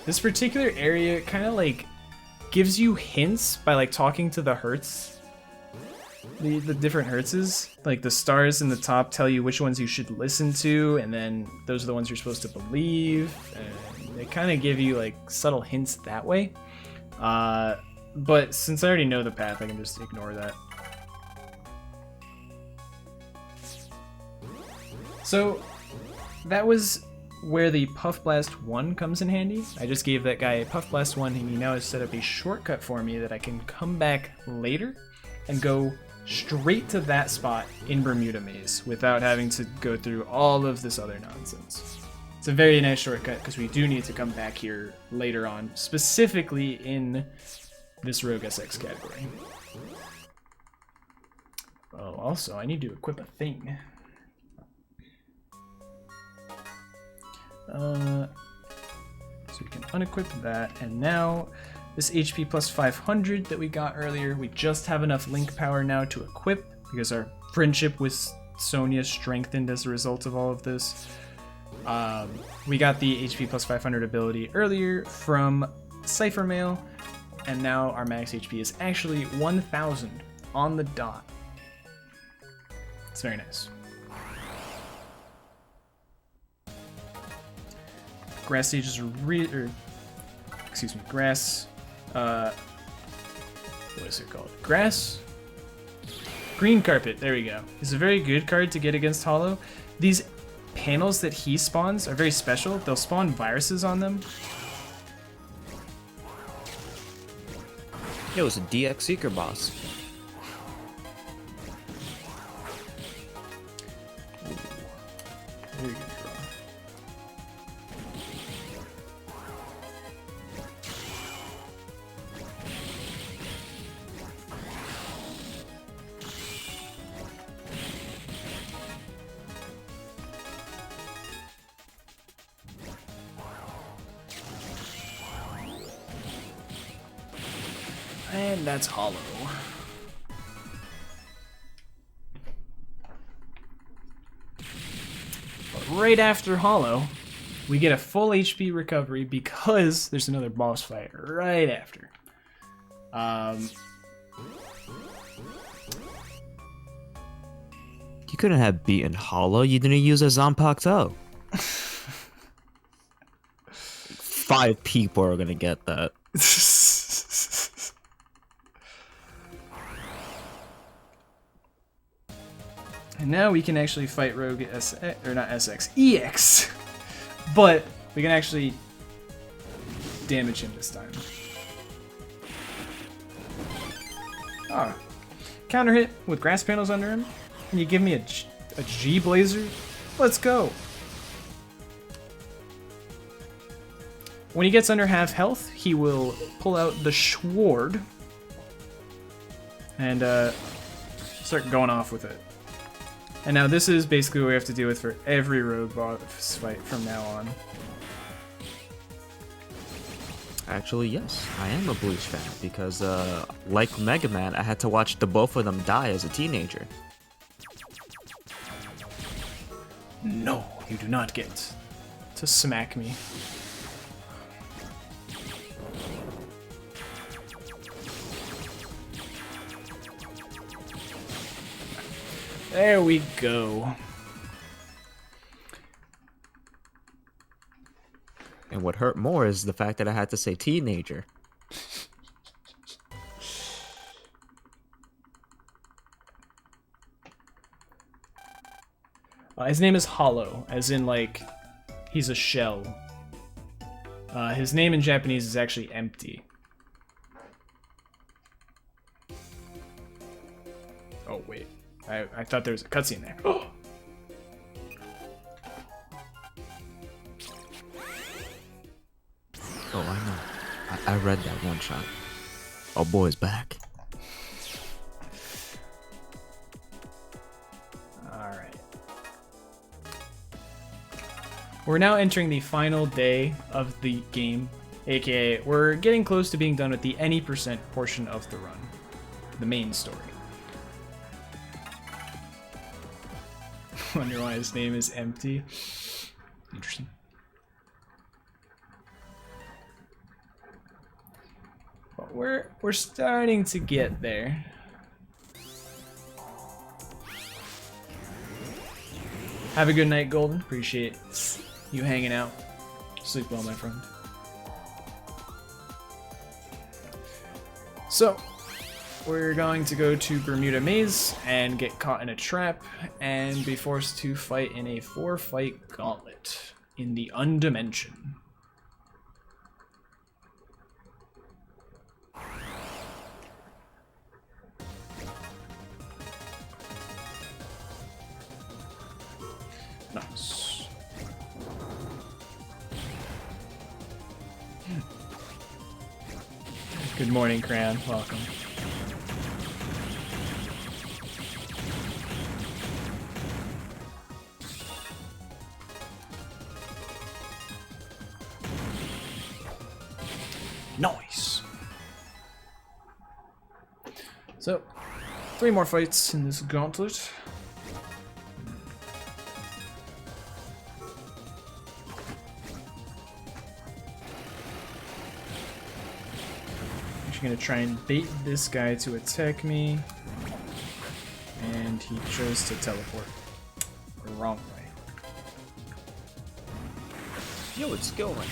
This particular area kind of like gives you hints by like talking to the hertz. The different hertzes. Like the stars in the top tell you which ones you should listen to, and then those are the ones you're supposed to believe. And they kind of give you like subtle hints that way. But since I already know the path, I can just ignore that. So that was where the Puff Blast 1 comes in handy. I just gave that guy a Puff Blast 1 and he now has set up a shortcut for me that I can come back later and go straight to that spot in Bermuda Maze without having to go through all of this other nonsense. It's a very nice shortcut because we do need to come back here later on, specifically in this Rogue SX category. Oh, also, I need to equip a thing. So we can unequip that, and now this HP plus 500 that we got earlier, we just have enough link power now to equip because our friendship with Sonya strengthened as a result of all of this. We got the HP plus 500 ability earlier from Cipher Mail, and now our max HP is actually 1000 on the dot. It's very nice. Grass stages grass, what is it called? Grass? Green Carpet, there we go. It's a very good card to get against Hollow. These panels that he spawns are very special. They'll spawn viruses on them. Yo, it's a DX Seeker boss. Very good draw. And that's Hollow. But right after Hollow, we get a full HP recovery because there's another boss fight right after. You couldn't have beaten Hollow. You didn't use a Zanpakuto. 5 people are gonna get that. And now we can actually fight Rogue SX, or not SX, EX. But we can actually damage him this time. Ah. Counter hit with grass panels under him. And you give me a G Blazer? Let's go. When he gets under half health, he will pull out the Sword and start going off with it. And now this is basically what we have to deal with for every Rogue boss fight from now on. Actually, yes, I am a Bleach fan because, like Mega Man, I had to watch the both of them die as a teenager. No, you do not get to smack me. There we go. And what hurt more is the fact that I had to say teenager. His name is Hollow, as in like he's a shell. His name in Japanese is actually Empty. Oh, wait. I thought there was a cutscene there. Oh! Oh, I know. I read that one shot. Oh, boy's back. Alright. We're now entering the final day of the game, aka we're getting close to being done with the any percent portion of the run, the main story. Wonder why his name is Empty. Interesting. But we're starting to get there. Have a good night, Golden. Appreciate you hanging out. Sleep well, my friend. So, we're going to go to Bermuda Maze and get caught in a trap and be forced to fight in a 4-fight gauntlet in the Undimension. Nice. Good morning, Crayon. Welcome. Nice. So, 3 more fights in this gauntlet. I'm gonna try and bait this guy to attack me, and he chose to teleport the wrong way. Yo, it's skill ring.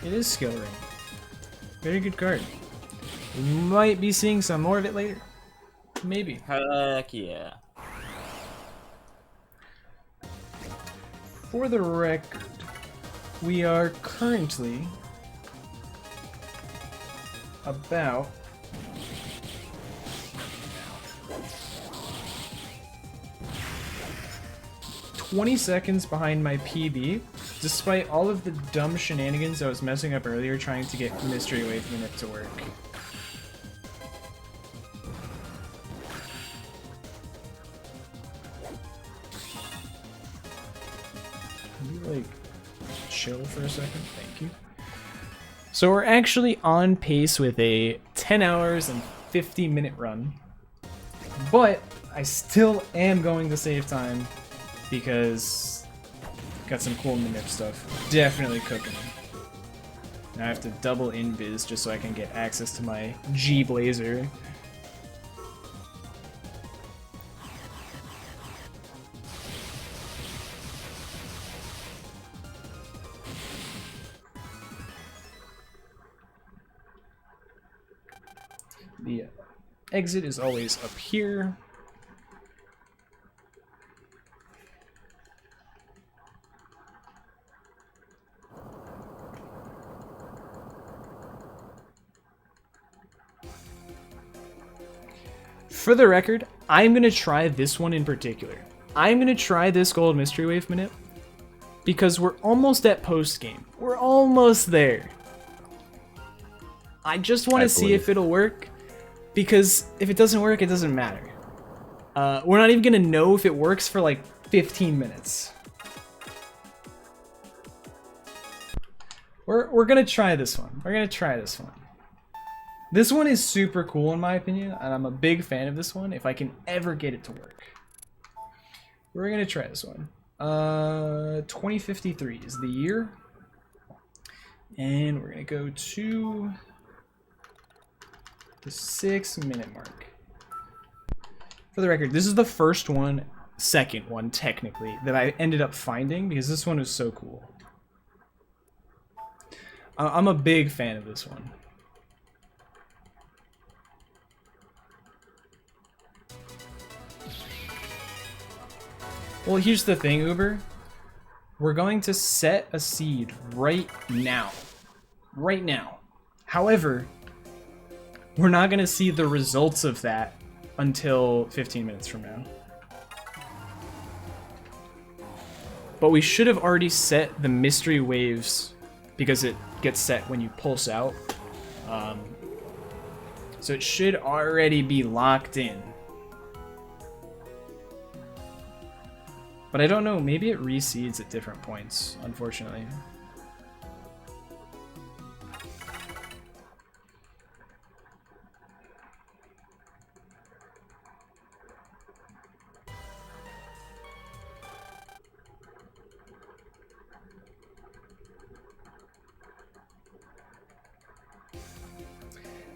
It is skill ring. Very good card. We might be seeing some more of it later. Maybe. Heck yeah. For the record, we are currently about 20 seconds behind my PB, despite all of the dumb shenanigans I was messing up earlier trying to get Mystery Wave Minute to work. Can you, like, chill for a second? Thank you. So we're actually on pace with a 10 hours and 50-minute run, but I still am going to save time because got some cool manip stuff. Definitely cooking. Now I have to double invis just so I can get access to my G Blazer. The exit is always up here. For the record, I'm going to try this one in particular. I'm going to try this gold mystery wave minute because we're almost at post game. We're almost there. I just want to see if it'll work, because if it doesn't work, it doesn't matter. We're not even going to know if it works for like 15 minutes. We're going to try this one. We're going to try this one. This one is super cool in my opinion, and I'm a big fan of this one if I can ever get it to work. We're going to try this one. 2053 is the year. And we're going to go to the 6-minute mark. For the record, this is the second one technically, that I ended up finding because this one is so cool. I'm a big fan of this one. Well, here's the thing, Uber. We're going to set a seed right now. right now. However, we're not going to see the results of that until 15 minutes from now. But we should have already set the mystery waves because it gets set when you pulse out. So it should already be locked in. But I don't know, maybe it reseeds at different points, unfortunately.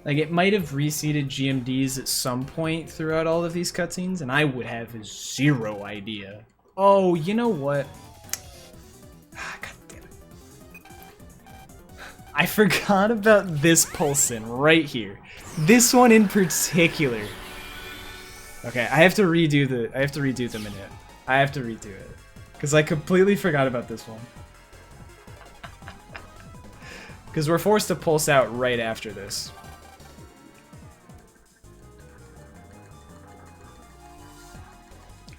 Like, it might have reseeded GMDs at some point throughout all of these cutscenes, and I would have zero idea. Oh, you know what? God damn it. I forgot about this Pulsin right here. This one in particular. Okay, I have to redo the minute. I have to redo it. Because I completely forgot about this one. Because we're forced to pulse out right after this.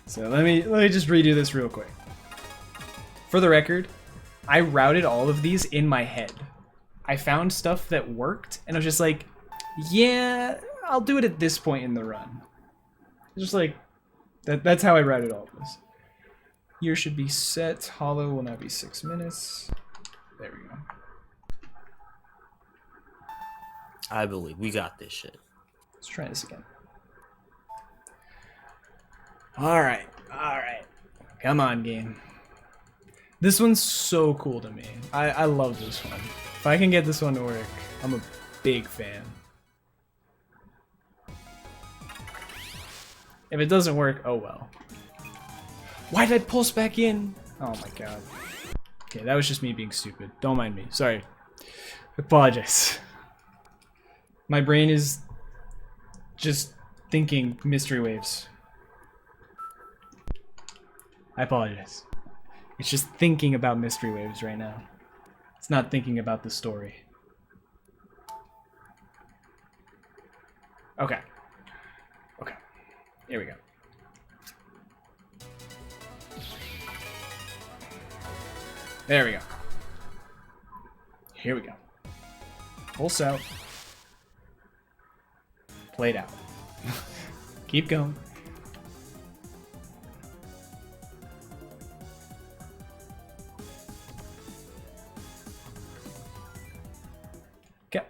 So let me just redo this real quick. For the record, I routed all of these in my head. I found stuff that worked, and I was just like, yeah, I'll do it at this point in the run. Just like, that's how I routed all of this. Year should be set, hollow will now be 6 minutes. There we go. I believe we got this shit. Let's try this again. Alright. Come on, game. This one's so cool to me. I love this one. If I can get this one to work, I'm a big fan. If it doesn't work, oh well. Why did I pulse back in? Oh my god. Okay, that was just me being stupid. Don't mind me. Sorry. I apologize. My brain is just thinking mystery waves. I apologize. It's just thinking about mystery waves right now. It's not thinking about the story. Okay. Okay. Here we go. There we go. Here we go. Pulse out. Played out. Keep going. Okay.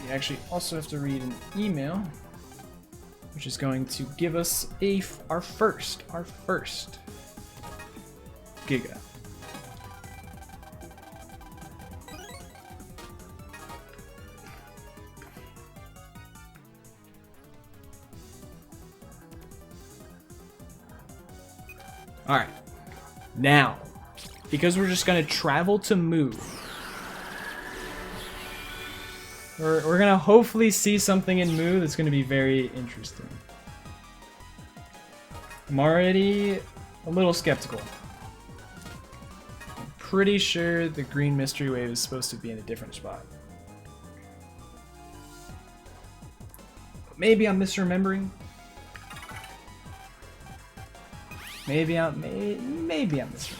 We actually also have to read an email, which is going to give us our first Giga. Alright. Now, because we're just going to travel to Moo, we're going to hopefully see something in Moo that's going to be very interesting. I'm already a little skeptical. I'm pretty sure the green mystery wave is supposed to be in a different spot. Maybe I'm misremembering. Maybe I'm misremembering.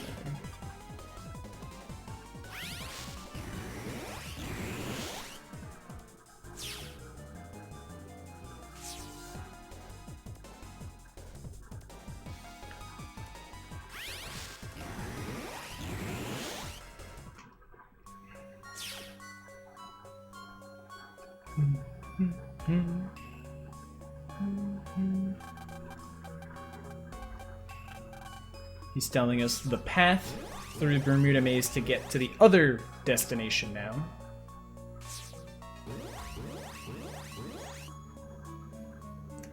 He's telling us the path through the Bermuda Maze to get to the other destination now.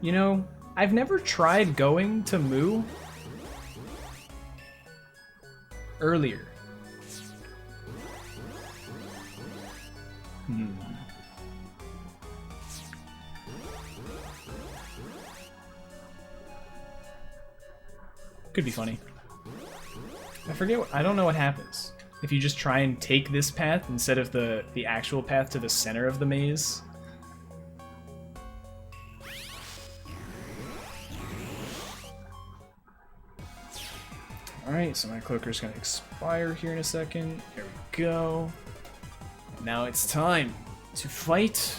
You know, I've never tried going to Moo earlier. Could be funny. I don't know what happens. if you just try and take this path instead of the actual path to the center of the maze. Alright, so my cloaker's gonna expire here in a second. There we go. Now it's time to fight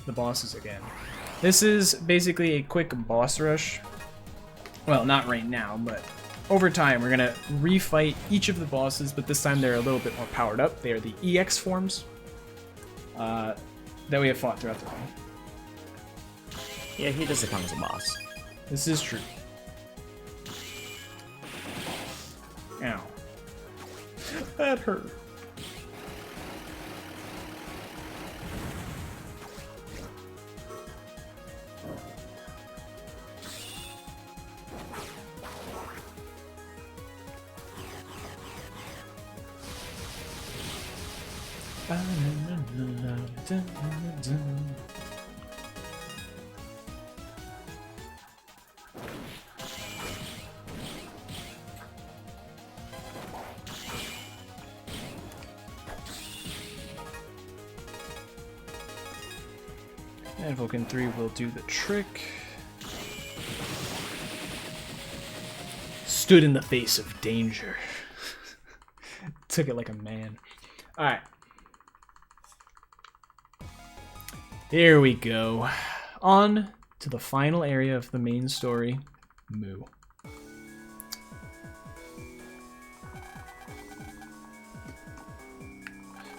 the bosses again. This is basically a quick boss rush. Well, not right now, but over time we're gonna refight each of the bosses, but this time they're a little bit more powered up. They are the EX forms that we have fought throughout the game. Yeah, he doesn't count as a boss. This is true. Ow. That hurt. And Vulcan 3 will do the trick. Stood in the face of danger. Took it like a man. Alright. Here we go. On to the final area of the main story, Moo.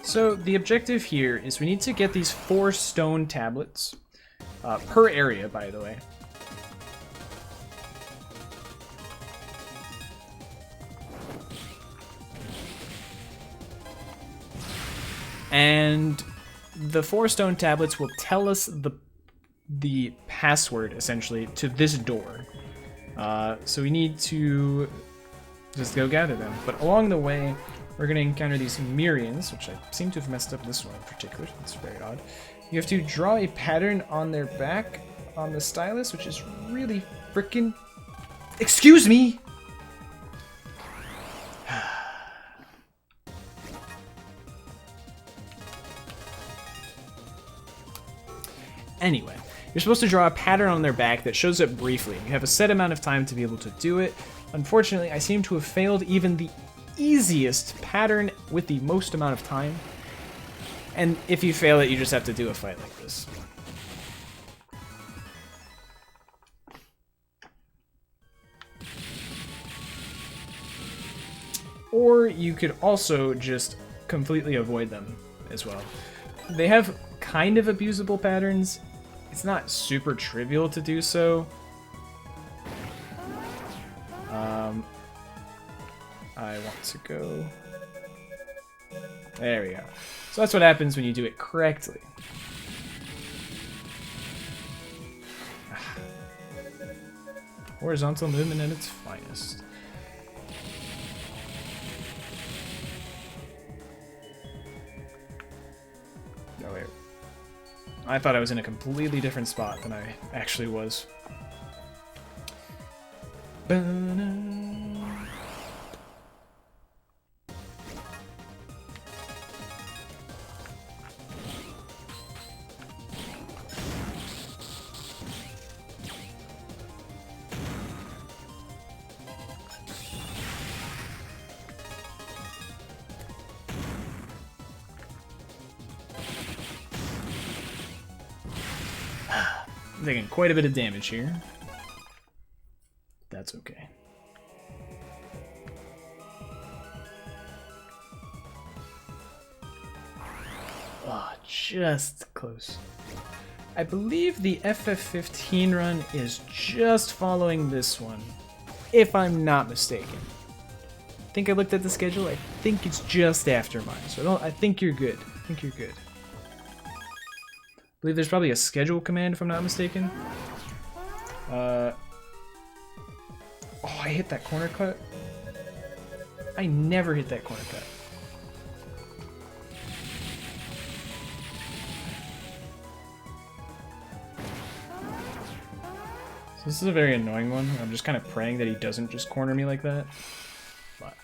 So the objective here is we need to get these 4 stone tablets per area, by the way. And the 4 stone tablets will tell us the password, essentially, to this door. So we need to just go gather them. But along the way, we're going to encounter these Mirians, which I seem to have messed up this one in particular. That's very odd. You have to draw a pattern on their back on the stylus, which is really freaking... Excuse me! Anyway, you're supposed to draw a pattern on their back that shows up briefly. You have a set amount of time to be able to do it. Unfortunately, I seem to have failed even the easiest pattern with the most amount of time. And if you fail it, you just have to do a fight like this. Or you could also just completely avoid them as well. They have kind of abusable patterns. It's not super trivial to do so. I want to go... There we go. So that's what happens when you do it correctly. Horizontal movement at its finest. Oh, wait. I thought I was in a completely different spot than I actually was. I'm taking quite a bit of damage here. That's okay. Oh, just close. I believe the FF15 run is just following this one, if I'm not mistaken. I think I looked at the schedule. I think it's just after mine, so I think you're good. I think you're good. I believe there's probably a schedule command if I'm not mistaken. Oh, I hit that corner cut. I never hit that corner cut. So this is a very annoying one. I'm just kind of praying that he doesn't just corner me like that. But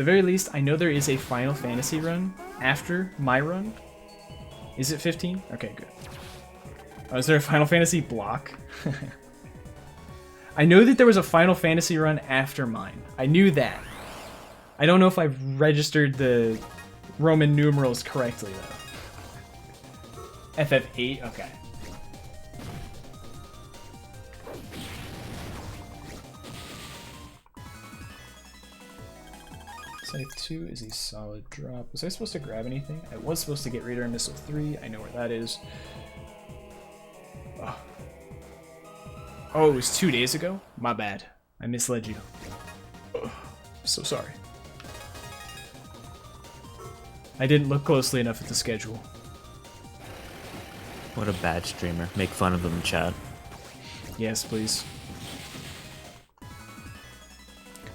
the very least, I know there is a Final Fantasy run after my run. Is it 15? Okay, good. Oh, is there a Final Fantasy block? I know that there was a Final Fantasy run after mine. I knew that. I don't know if I've registered the Roman numerals correctly, though. FF8? Okay. Scythe 2 is a solid drop. Was I supposed to grab anything? I was supposed to get Radar Missile 3. I know where that is. Oh, it was 2 days ago? My bad. I misled you. I'm so sorry. I didn't look closely enough at the schedule. What a bad streamer. Make fun of him, Chad. Yes, please.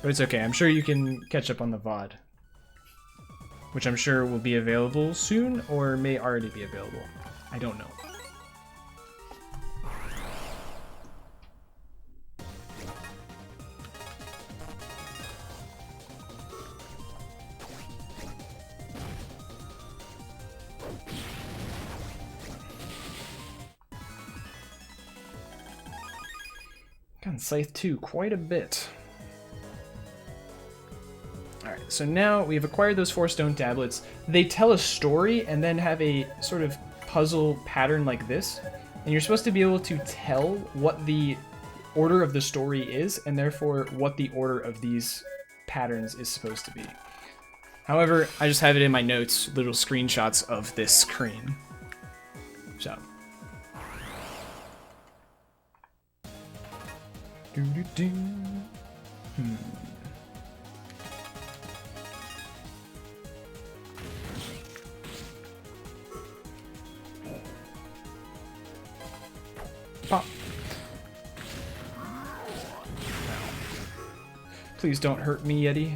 But it's okay. I'm sure you can catch up on the VOD. Which I'm sure will be available soon, or may already be available. I don't know. Got Scythe 2 quite a bit. Alright, so now we've acquired those 4 stone tablets. They tell a story and then have a sort of puzzle pattern like this. And you're supposed to be able to tell what the order of the story is, and therefore what the order of these patterns is supposed to be. However, I just have it in my notes, little screenshots of this screen. So. Doo-doo-doo. Pop. Please don't hurt me, Yeti.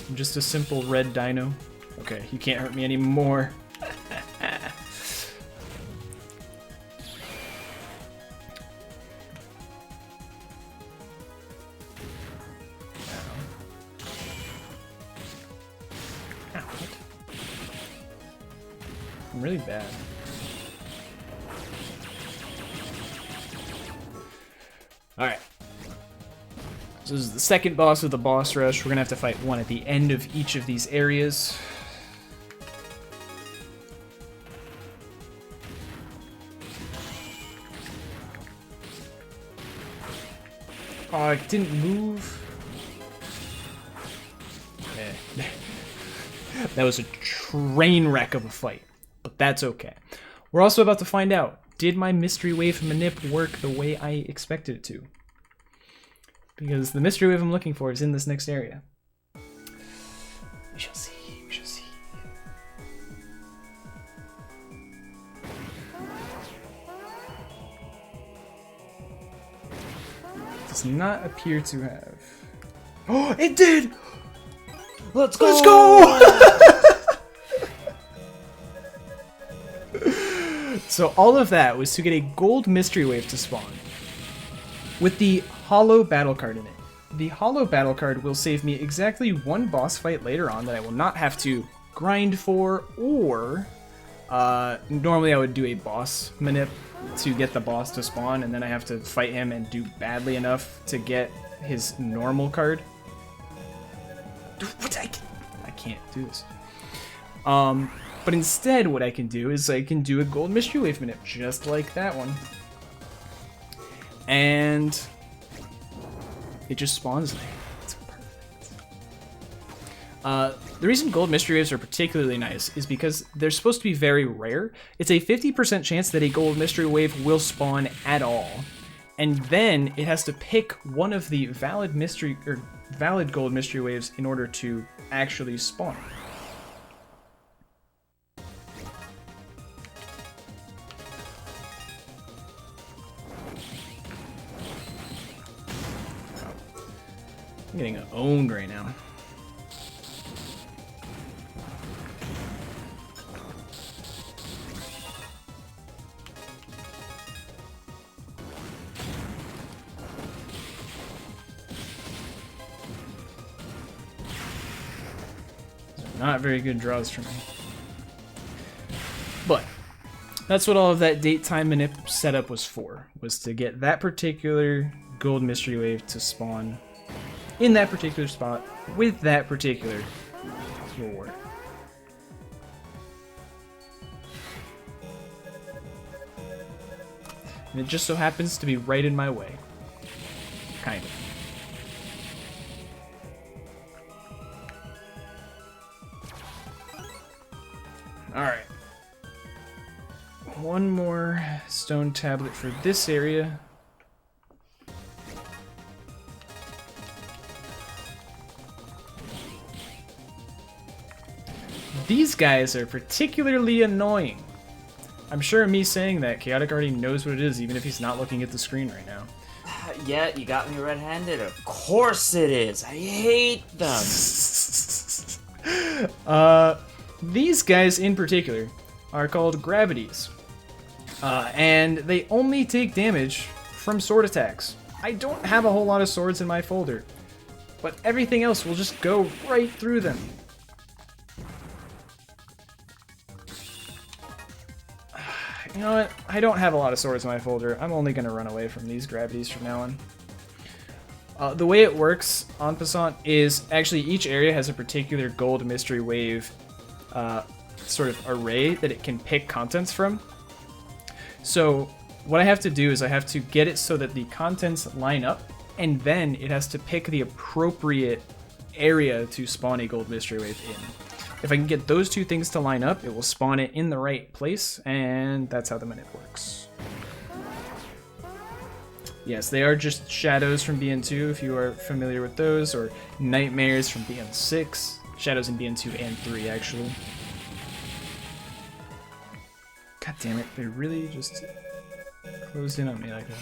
I'm just a simple red dino. Okay, you can't hurt me anymore. I'm really bad. Alright. So this is the second boss of the boss rush. We're gonna have to fight one at the end of each of these areas. Oh, I didn't move. Yeah. That was a train wreck of a fight, but that's okay. We're also about to find out, did my Mystery Wave manip work the way I expected it to? Because the Mystery Wave I'm looking for is in this next area. We shall see, we shall see. Does not appear to have. Oh, it did! Let's go! Let's go! So all of that was to get a gold Mystery Wave to spawn with the Hollow Battle Card in it. The Hollow Battle Card will save me exactly one boss fight later on that I will not have to grind for, or normally I would do a boss manip to get the boss to spawn, and then I have to fight him and do badly enough to get his normal card. I can't do this. But instead what I can do is I can do a gold Mystery Wave manip, just like that one. And it just spawns there. It's perfect. The reason gold Mystery Waves are particularly nice is because they're supposed to be very rare. It's a 50% chance that a gold Mystery Wave will spawn at all. And then it has to pick one of the valid gold Mystery Waves in order to actually spawn. I'm getting owned right now. Not very good draws for me. But that's what all of that date time manip setup was for, was to get that particular gold mystery wave to spawn in that particular spot with that particular reward. And it just so happens to be right in my way. Kind of. Alright. One more stone tablet for this area. These guys are particularly annoying. I'm sure me saying that, Chaotic already knows what it is, even if he's not looking at the screen right now. Yeah, you got me red-handed. Of course it is. I hate them. These guys in particular are called gravities. And they only take damage from sword attacks. I don't have a whole lot of swords in my folder, but everything else will just go right through them. You know what? I don't have a lot of swords in my folder. I'm only going to run away from these gravities from now on. The way it works, en passant, is actually each area has a particular gold mystery wave sort of array that it can pick contents from. So what I have to do is I have to get it so that the contents line up, and then it has to pick the appropriate area to spawn a gold mystery wave in. If I can get those two things to line up, it will spawn it in the right place, and that's how the minute works. Yes, they are just shadows from BN2 if you are familiar with those, or nightmares from BN6. Shadows in BN2 and 3, actually. God damn it, they really just closed in on me like that.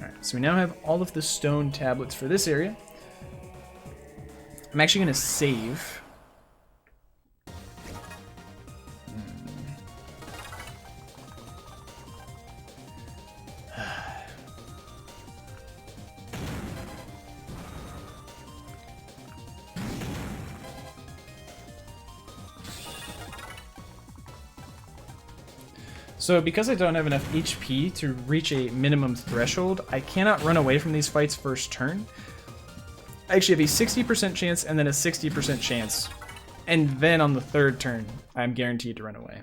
Alright, so we now have all of the stone tablets for this area. I'm actually going to save. So because I don't have enough HP to reach a minimum threshold, I cannot run away from these fights first turn. I actually have a 60% chance and then a 60% chance. And then on the third turn, I'm guaranteed to run away.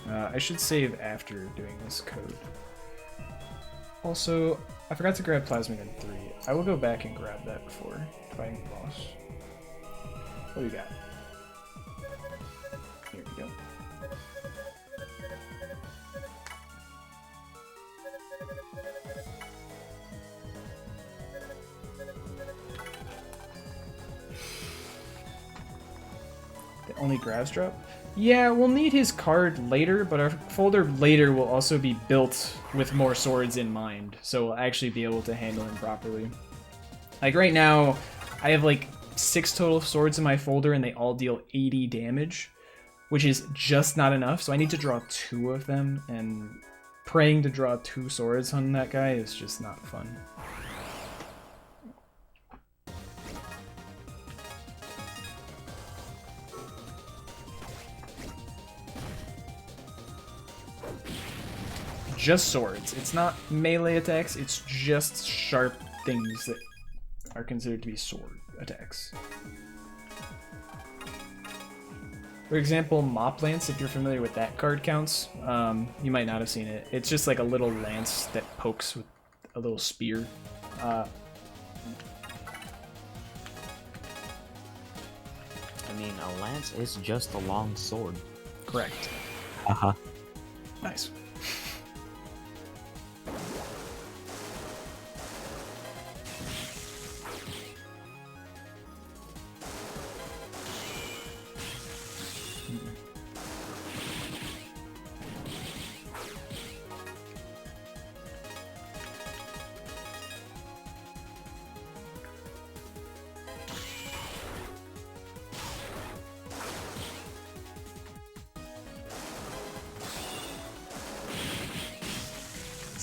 I should save after doing this code. Also, I forgot to grab Plasmid in 3. I will go back and grab that before fighting the boss. What do you got? Here we go. The only grabs drop? Yeah, we'll need his card later, but our folder later will also be built with more swords in mind, so we'll actually be able to handle him properly. Like right now, I have like 6 total swords in my folder and they all deal 80 damage. Which is just not enough, so I need to draw 2 of them, and praying to draw 2 swords on that guy is just not fun. Just swords. It's not melee attacks, it's just sharp things that are considered to be sword attacks. For example, Mop Lance, if you're familiar with that card counts, you might not have seen it. It's just like a little lance that pokes with a little spear. I mean, a lance is just a long sword. Correct. Uh-huh. Nice.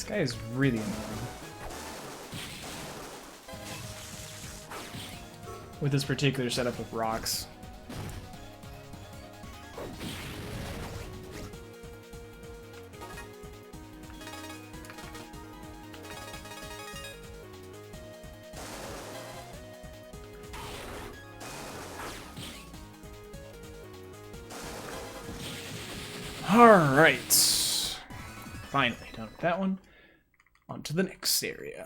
guy is really annoying. With this particular setup of rocks. Alright. Finally done with that one. On to the next area.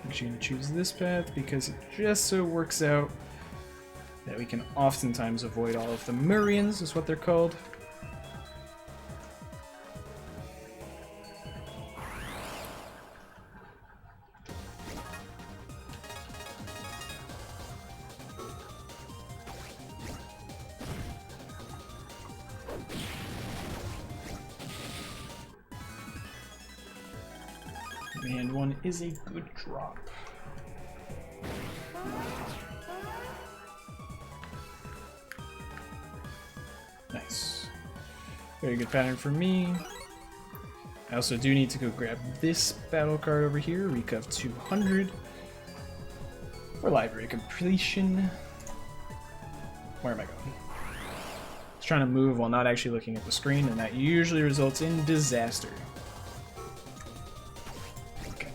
I'm actually going to choose this path because it just so works out that we can oftentimes avoid all of the Murians, is what they're called. And one is a good drop. Nice. Very good pattern for me. I also do need to go grab this battle card over here, Recup 200, for library completion. Where am I going? Just trying to move while not actually looking at the screen, and that usually results in disaster. Okay.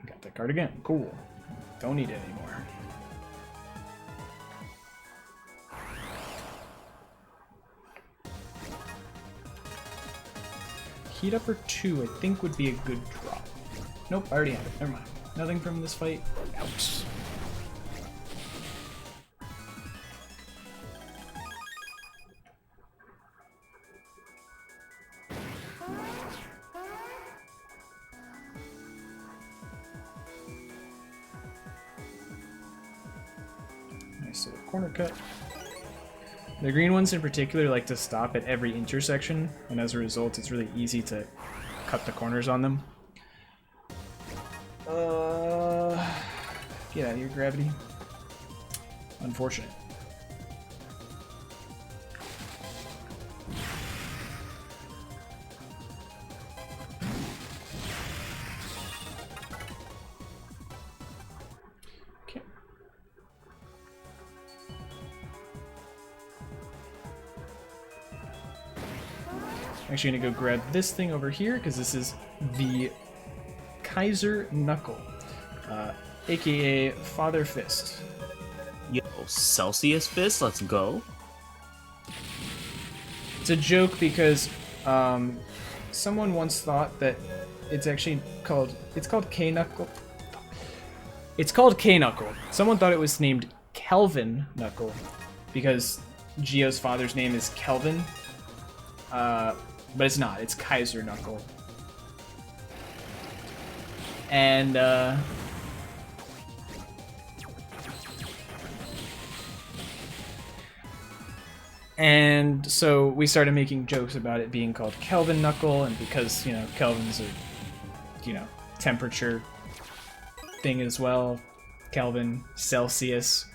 Got that card again. Cool. Don't need it anymore. Heat Upper 2, I think, would be a good drop. Nope, I already have it. Never mind. Nothing from this fight. Ouch. Nice little corner cut. The green ones in particular like to stop at every intersection, and as a result it's really easy to cut the corners on them. Get out of here, gravity. Unfortunate. Okay. Actually gonna go grab this thing over here because this is the Kaiser Knuckle, aka Father Fist. Yo, Celsius Fist, let's go. It's a joke because someone once thought that it's actually called K Knuckle. It's called K Knuckle. Someone thought it was named Kelvin Knuckle because Gio's father's name is Kelvin. But it's not. It's Kaiser Knuckle. And so we started making jokes about it being called Kelvin Knuckle, and because, you know, Kelvin's a, you know, temperature thing as well. Kelvin, Celsius.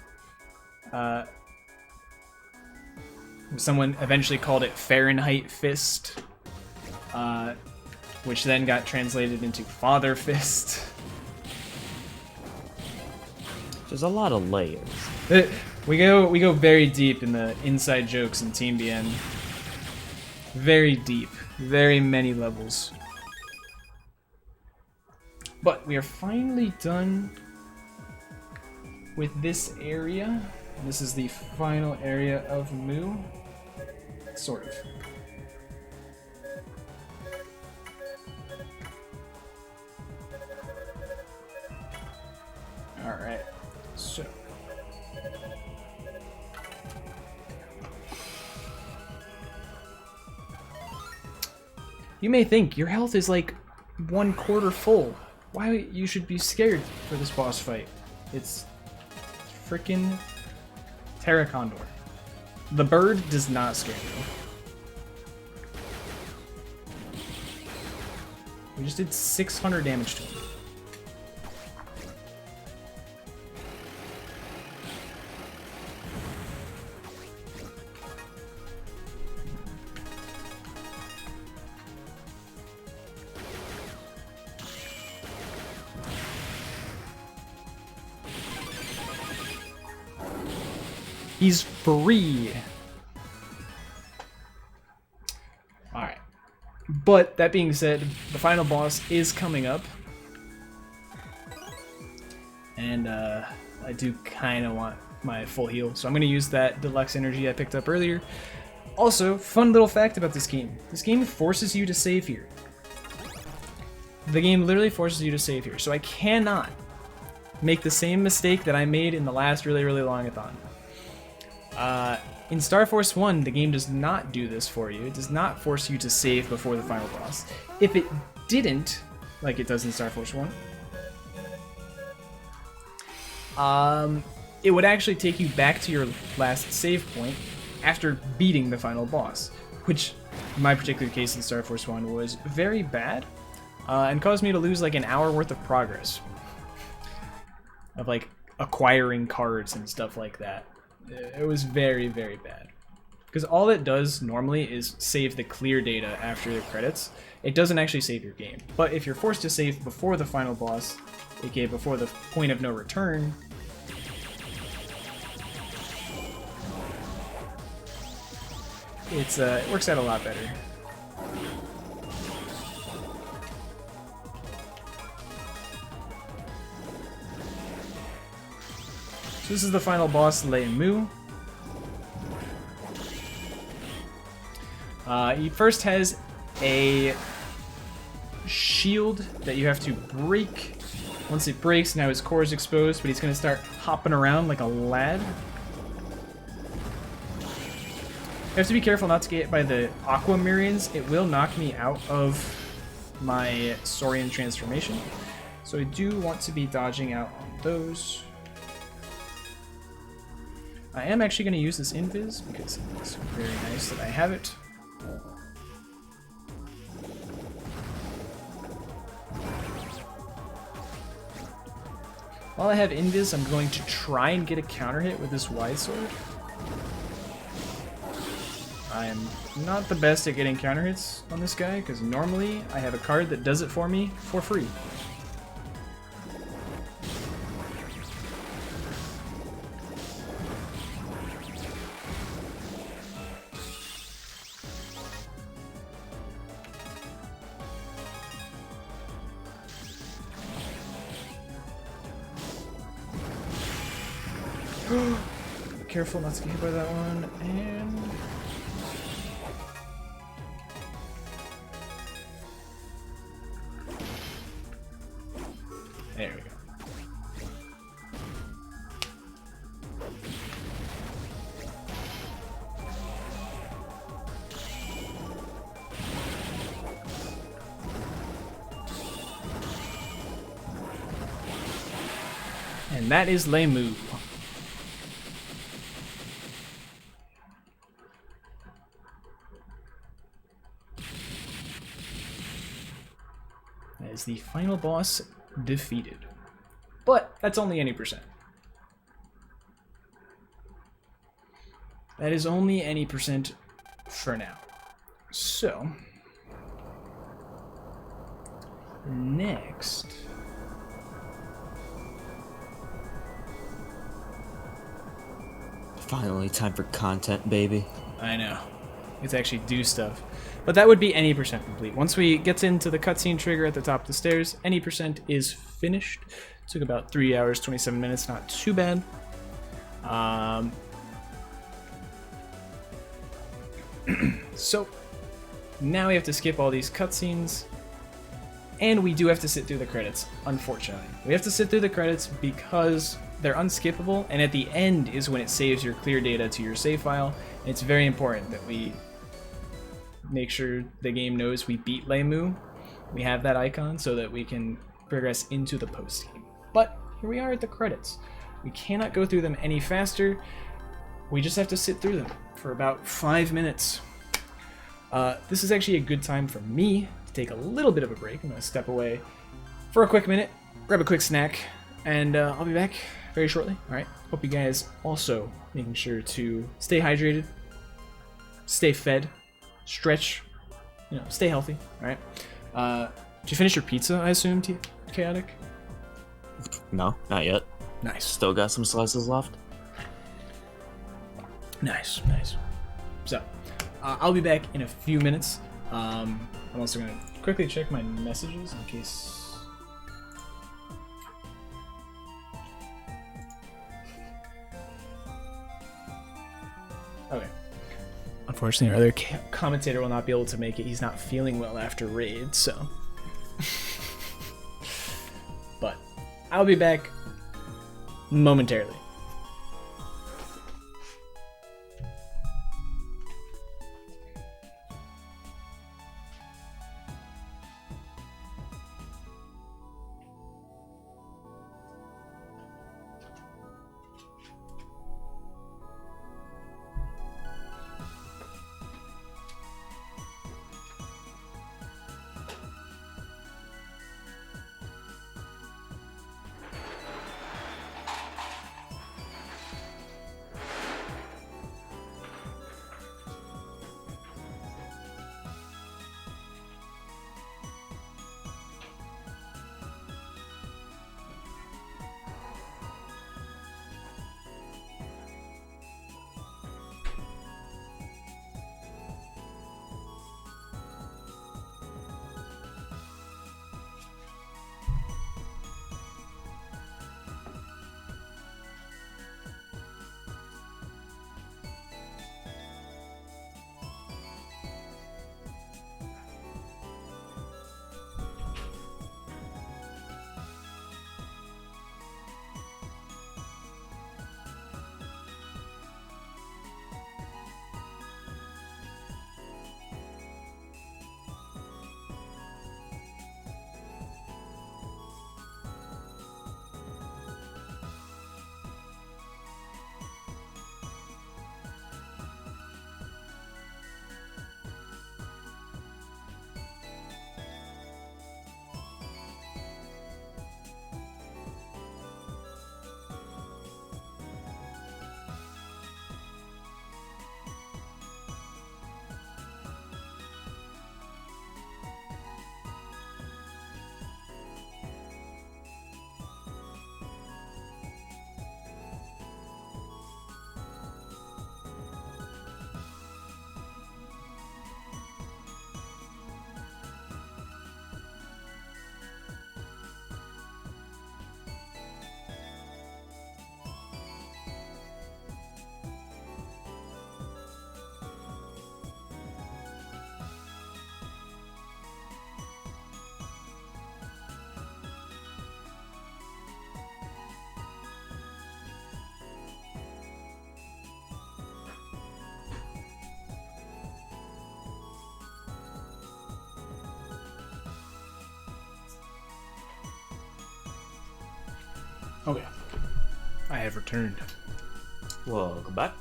Someone eventually called it Fahrenheit Fist, which then got translated into Father Fist. There's a lot of layers. We go very deep in the inside jokes in Team BN. Very deep, very many levels. But we are finally done with this area. This is the final area of Mu. Sort of. Alright, so. You may think your health is like 1/4 full. why you should be scared for this boss fight. It's freaking Terra Condor. The bird does not scare me. We just did 600 damage to him. He's free. Alright. But that being said, the final boss is coming up. And I do kind of want my full heal. So I'm going to use that deluxe energy I picked up earlier. Also, fun little fact about this game. This game forces you to save here. The game literally forces you to save here. So I cannot make the same mistake that I made in the last really longathon. In Star Force 1, the game does not do this for you. It does not force you to save before the final boss. If it didn't, like it does in Star Force 1, it would actually take you back to your last save point after beating the final boss, which, in my particular case in Star Force 1, was very bad, and caused me to lose like an hour worth of progress. Of like acquiring cards and stuff like that. It was very bad. Because all it does normally is save the clear data after the credits. It doesn't actually save your game. But if you're forced to save before the final boss, aka before the point of no return, it works out a lot better. So this is the final boss, Lei Mu. He first has a shield that you have to break. Once it breaks, now his core is exposed, but he's going to start hopping around like a lad. You have to be careful not to get hit by the Aquamarians. It will knock me out of my Saurian transformation. So I do want to be dodging out on those. I am actually going to use this invis because it's very nice that I have it. While I have invis, I'm going to try and get a counter hit with this wide sword. I am not the best at getting counter hits on this guy because normally I have a card that does it for me for free. Careful not to get hit by that one, and there we go. And that is Lei Mu. As the final boss defeated. But that's only any percent. That is only any percent for now. So, next, Finally, time for content, baby. I know. It's actually do stuff. But that would be any percent complete. Once we get into the cutscene trigger at the top of the stairs, any percent is finished. Took about 3 hours, 27 minutes, not too bad. So, now we have to skip all these cutscenes. And we do have to sit through the credits, unfortunately. We have to sit through the credits because they're unskippable, and at the end is when it saves your clear data to your save file. And it's very important that we make sure the game knows we beat Lei Mu. We have that icon so that we can progress into the post game. But here we are at the credits. We cannot go through them any faster. We just have to sit through them for about 5 minutes. This is actually a good time for me to take a little bit of a break. I'm going to step away for a quick minute, grab a quick snack, and I'll be back very shortly. All right. Hope you guys also making sure to stay hydrated, stay fed, stretch, stay healthy. All right. Did you finish your pizza? I assume, Chaotic. No, not yet. Nice. Still got some slices left. Nice. So, I'll be back in a few minutes. I'm also going to quickly check my messages in case... Okay. Unfortunately, our other commentator will not be able to make it. He's not feeling well after raid, so... But, I'll be back momentarily. Okay. I have returned. Welcome back.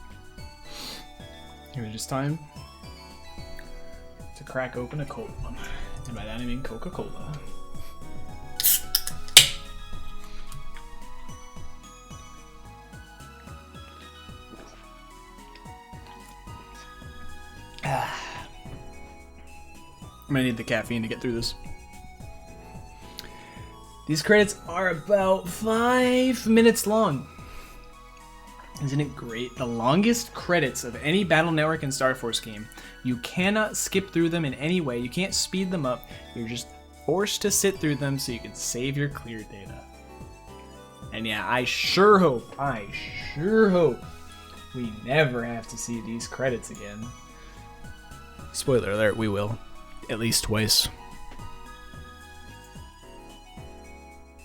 It was just time to crack open a cold one. And by that I mean Coca-Cola. I'm gonna need the caffeine to get through this. These credits are about 5 minutes long. Isn't it great? The longest credits of any Battle Network and Star Force game. You cannot skip through them in any way. You can't speed them up. You're just forced to sit through them so you can save your clear data. And yeah, I sure hope we never have to see these credits again. Spoiler alert, we will. At least twice.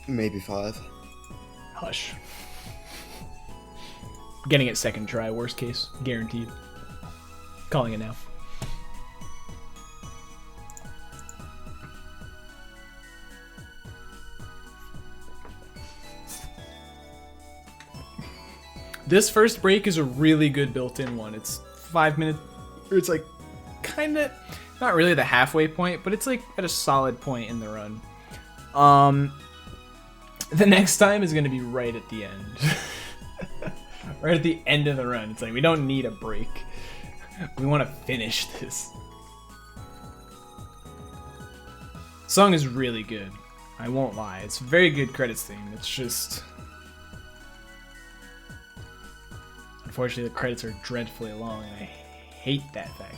Maybe 5. Hush. Getting it second try, worst case. Guaranteed. Calling it now. This first break is a really good built-in one. It's 5 minutes, or it's like kind of not really the halfway point, but it's like at a solid point in the run. The next time is going to be right at the end. Right at the end of the run. It's like we don't need a break. We want to finish this. Song is really good. I won't lie. It's a very good credits theme. It's just... Unfortunately, the credits are dreadfully long, and I hate that fact.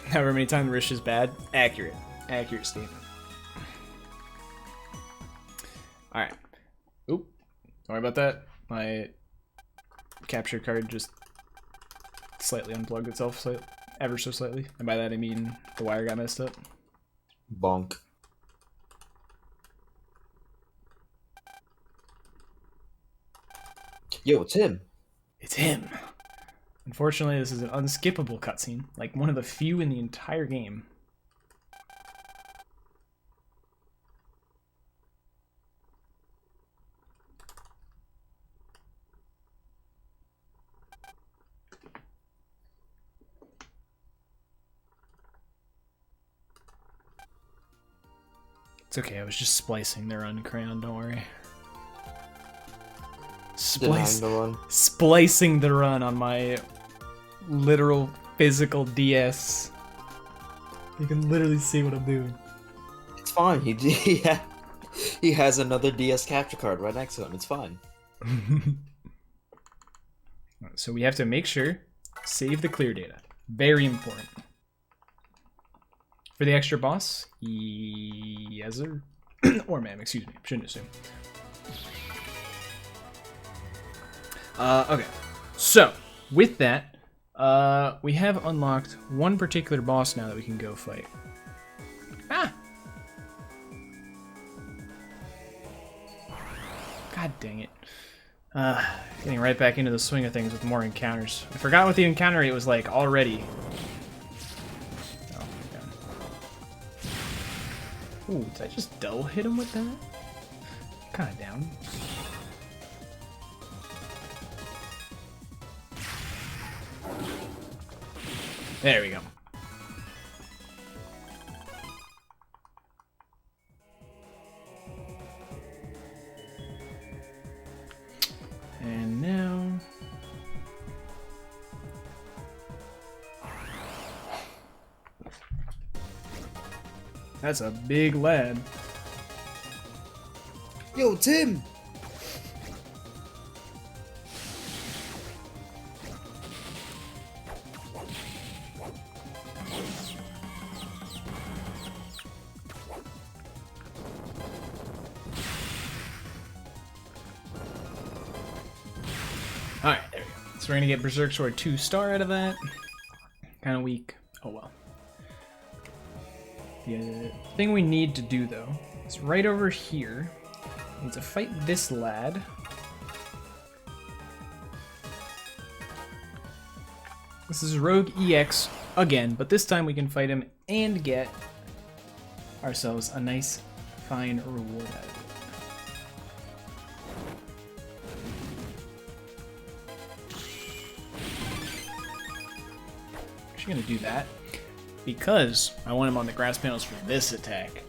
However many times Risch is bad, accurate. Accurate statement. Alright. Oop. Don't worry about that. My capture card just slightly unplugged itself, ever so slightly. And by that I mean the wire got messed up. Bonk. Yo, it's him. It's him. Unfortunately, this is an unskippable cutscene, like one of the few in the entire game. It's okay, I was just splicing the run, Crayon, don't worry. Splicing the run on my literal physical DS. You can literally see what I'm doing. It's fine. He has another DS capture card right next to him. It's fine. So we have to make sure, save the clear data. Very important. For the extra boss, yes sir. Or ma'am, excuse me, shouldn't assume. Okay, so with that, we have unlocked one particular boss now that we can go fight. Ah! God dang it. Getting right back into the swing of things with more encounters. I forgot what the encounter rate was like already. Oh, God. Ooh, did I just double hit him with that? Kinda down. There we go. And now... That's a big lad. Yo, Tim! Alright, there we go. So we're gonna get Berserk Sword 2-star out of that. Kinda weak. Oh well. The thing we need to do, though, is right over here. We need to fight this lad. This is Rogue EX again, but this time we can fight him and get ourselves a nice, fine reward out of it. Actually gonna do that because I want him on the grass panels for this attack.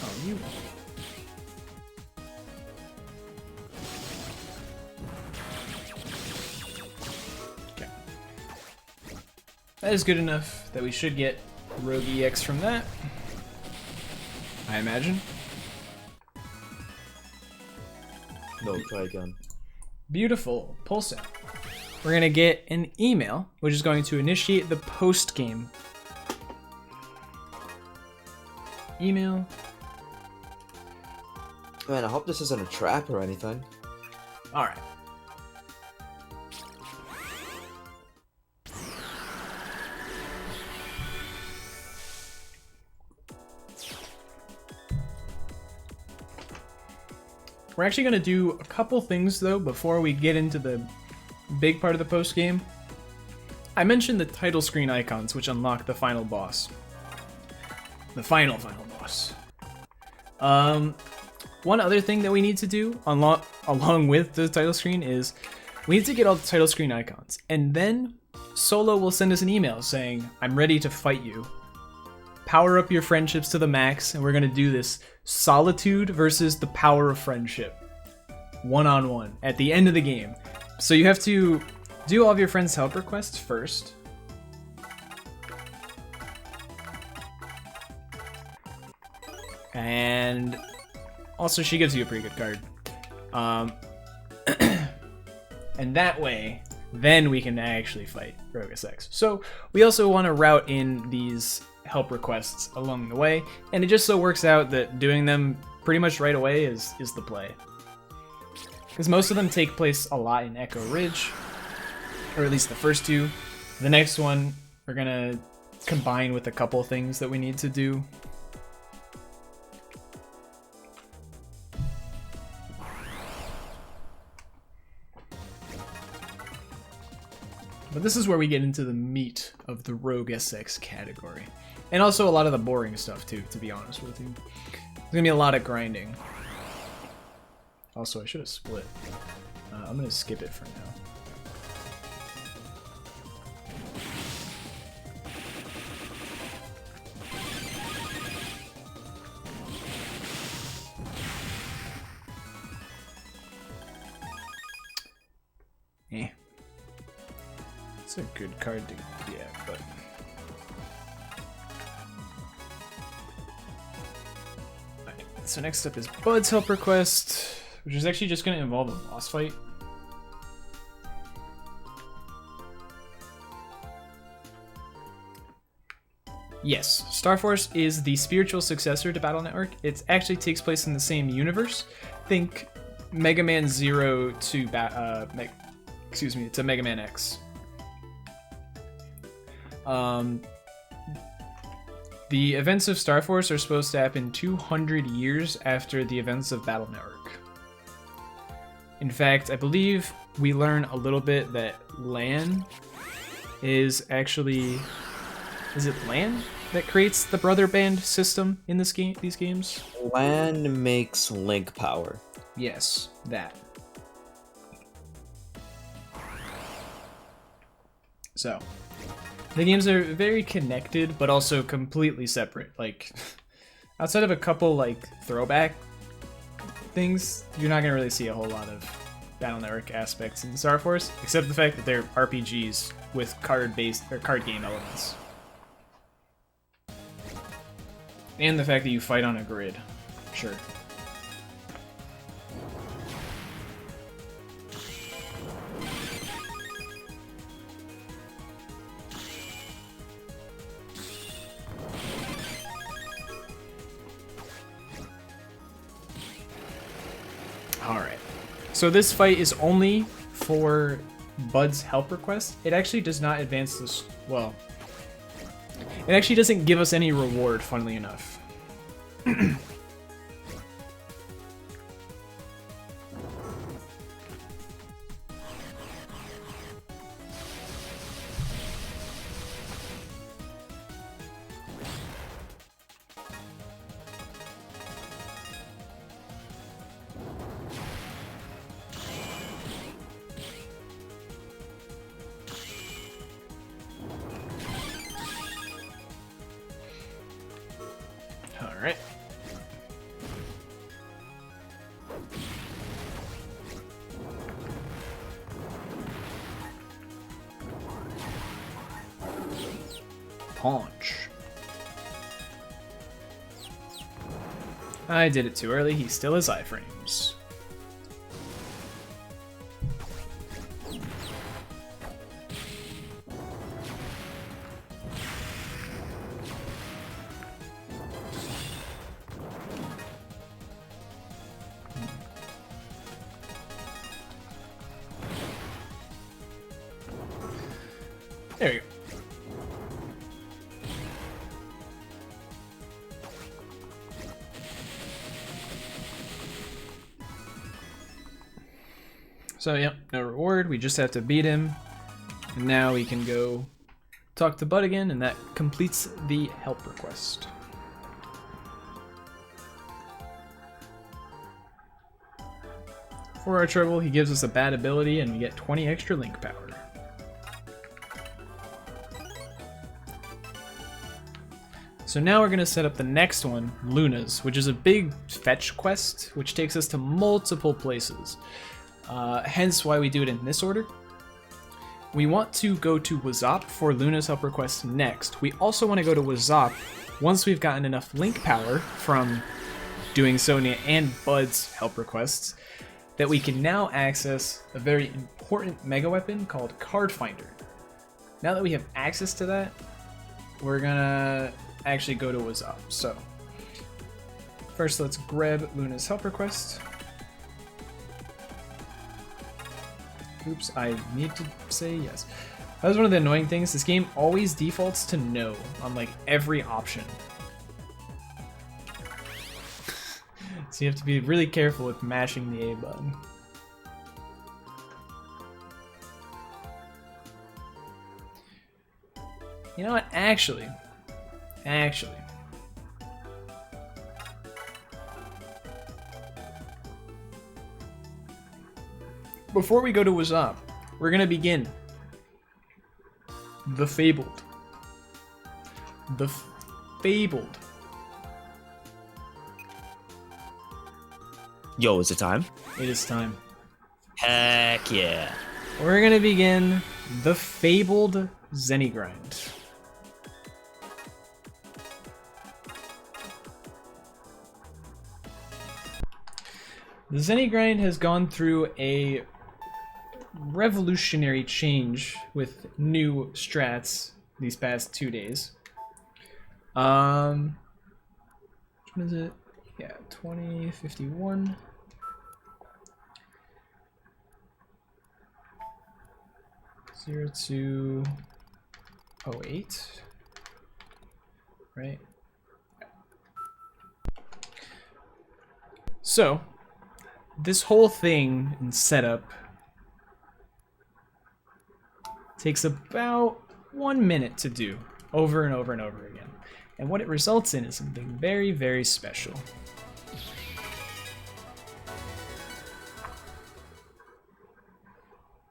Oh, you. Okay. That is good enough that we should get Rogue EX from that, I imagine. No, try again. Beautiful. Pulse out. We're going to get an email, which is going to initiate the post-game. Email. Man, I hope this isn't a trap or anything. Alright. We're actually going to do a couple things, though, before we get into the big part of the post-game. I mentioned the title screen icons, which unlock the final boss. The final boss. One other thing that we need to do, along with the title screen, is we need to get all the title screen icons. And then Solo will send us an email saying, I'm ready to fight you. Power up your friendships to the max, and we're going to do this solitude versus the power of friendship. One-on-one at the end of the game. So you have to do all of your friends' help requests first. And also she gives you a pretty good card. And that way, then we can actually fight Rogus X. So we also want to route in these help requests along the way, and it just so works out that doing them pretty much right away is the play. Because most of them take place a lot in Echo Ridge, or at least the first two. The next one, we're gonna combine with a couple things that we need to do. But this is where we get into the meat of the Rogue SX category. And also a lot of the boring stuff too, to be honest with you. There's gonna be a lot of grinding. Also, I should have split. I'm gonna skip it for now. It's a good card to get, but... Alright, so next up is Bud's help request, which is actually just going to involve a boss fight. Yes, Star Force is the spiritual successor to Battle Network. It actually takes place in the same universe. Think Mega Man 0 to to Mega Man X. The events of Star Force are supposed to happen 200 years after the events of Battle Network. In fact, I believe we learn a little bit that Lan is actually... Is it Lan that creates the brother band system in this game? These games? Lan makes Link power. Yes, that. So, the games are very connected, but also completely separate. Like, outside of a couple, like, throwback things, you're not gonna really see a whole lot of Battle Network aspects in Star Force, except the fact that they're RPGs with card-based, or card game elements. And the fact that you fight on a grid. Sure. Alright. So this fight is only for Bud's help request. It actually does not advance this... Well... It actually doesn't give us any reward, funnily enough. Alright. Paunch. I did it too early, he still has iframes. There you go. So, yep, no reward. We just have to beat him. And now we can go talk to Bud again, and that completes the help request. For our trouble, he gives us a bad ability, and we get 20 extra link power. So now we're going to set up the next one, Luna's, which is a big fetch quest, which takes us to multiple places. Hence why we do it in this order. We want to go to Wazop for Luna's help request next. We also want to go to Wazop once we've gotten enough link power from doing Sonya and Bud's help requests, that we can now access a very important mega weapon called Card Finder. Now that we have access to that, we're gonna actually go to Wazop. So first let's grab Luna's help request. Oops, I need to say yes. That was one of the annoying things. This game always defaults to no on like every option. So you have to be really careful with mashing the A button. You know what? Actually. Before we go to Wazop, we're gonna begin the Fabled. The Fabled. Yo, is it time? It is time. Heck yeah. We're gonna begin the Fabled Zenny Grind. The Zenny Grind has gone through a revolutionary change with new strats these past 2 days. Which one is it? Yeah, 2051. Zero to 08. Right? So, this whole thing and setup takes about 1 minute to do over and over and over again. And what it results in is something very, very special.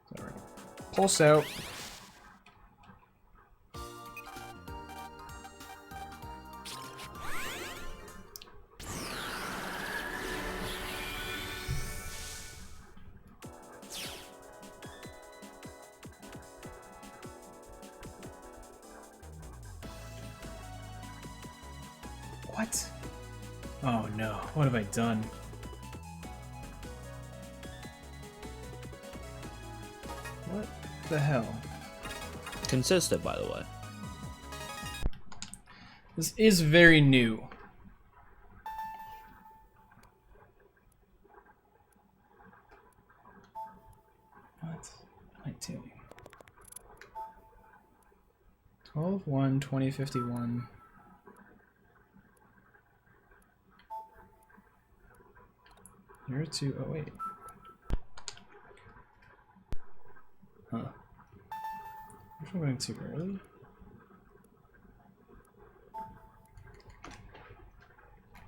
So we're gonna pulse out. What? Oh no, what have I done? What the hell? Consistent, by the way. This is very new. What am I doing? 12/1/2051. You're 208. Huh. If I'm going too early?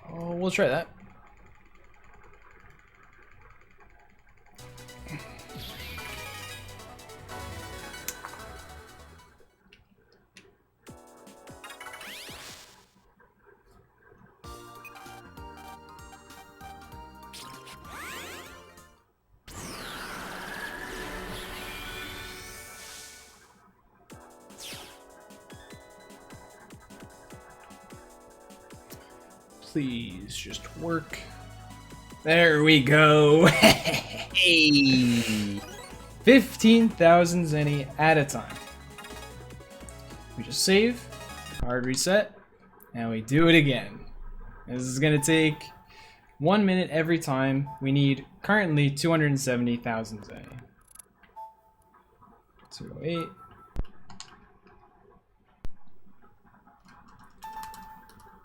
Oh, we'll try that. Please just work. There we go. Hey. 15,000 zenny at a time. We just save, hard reset, and we do it again. This is gonna take 1 minute every time. We need currently 270,000 zenny. 208.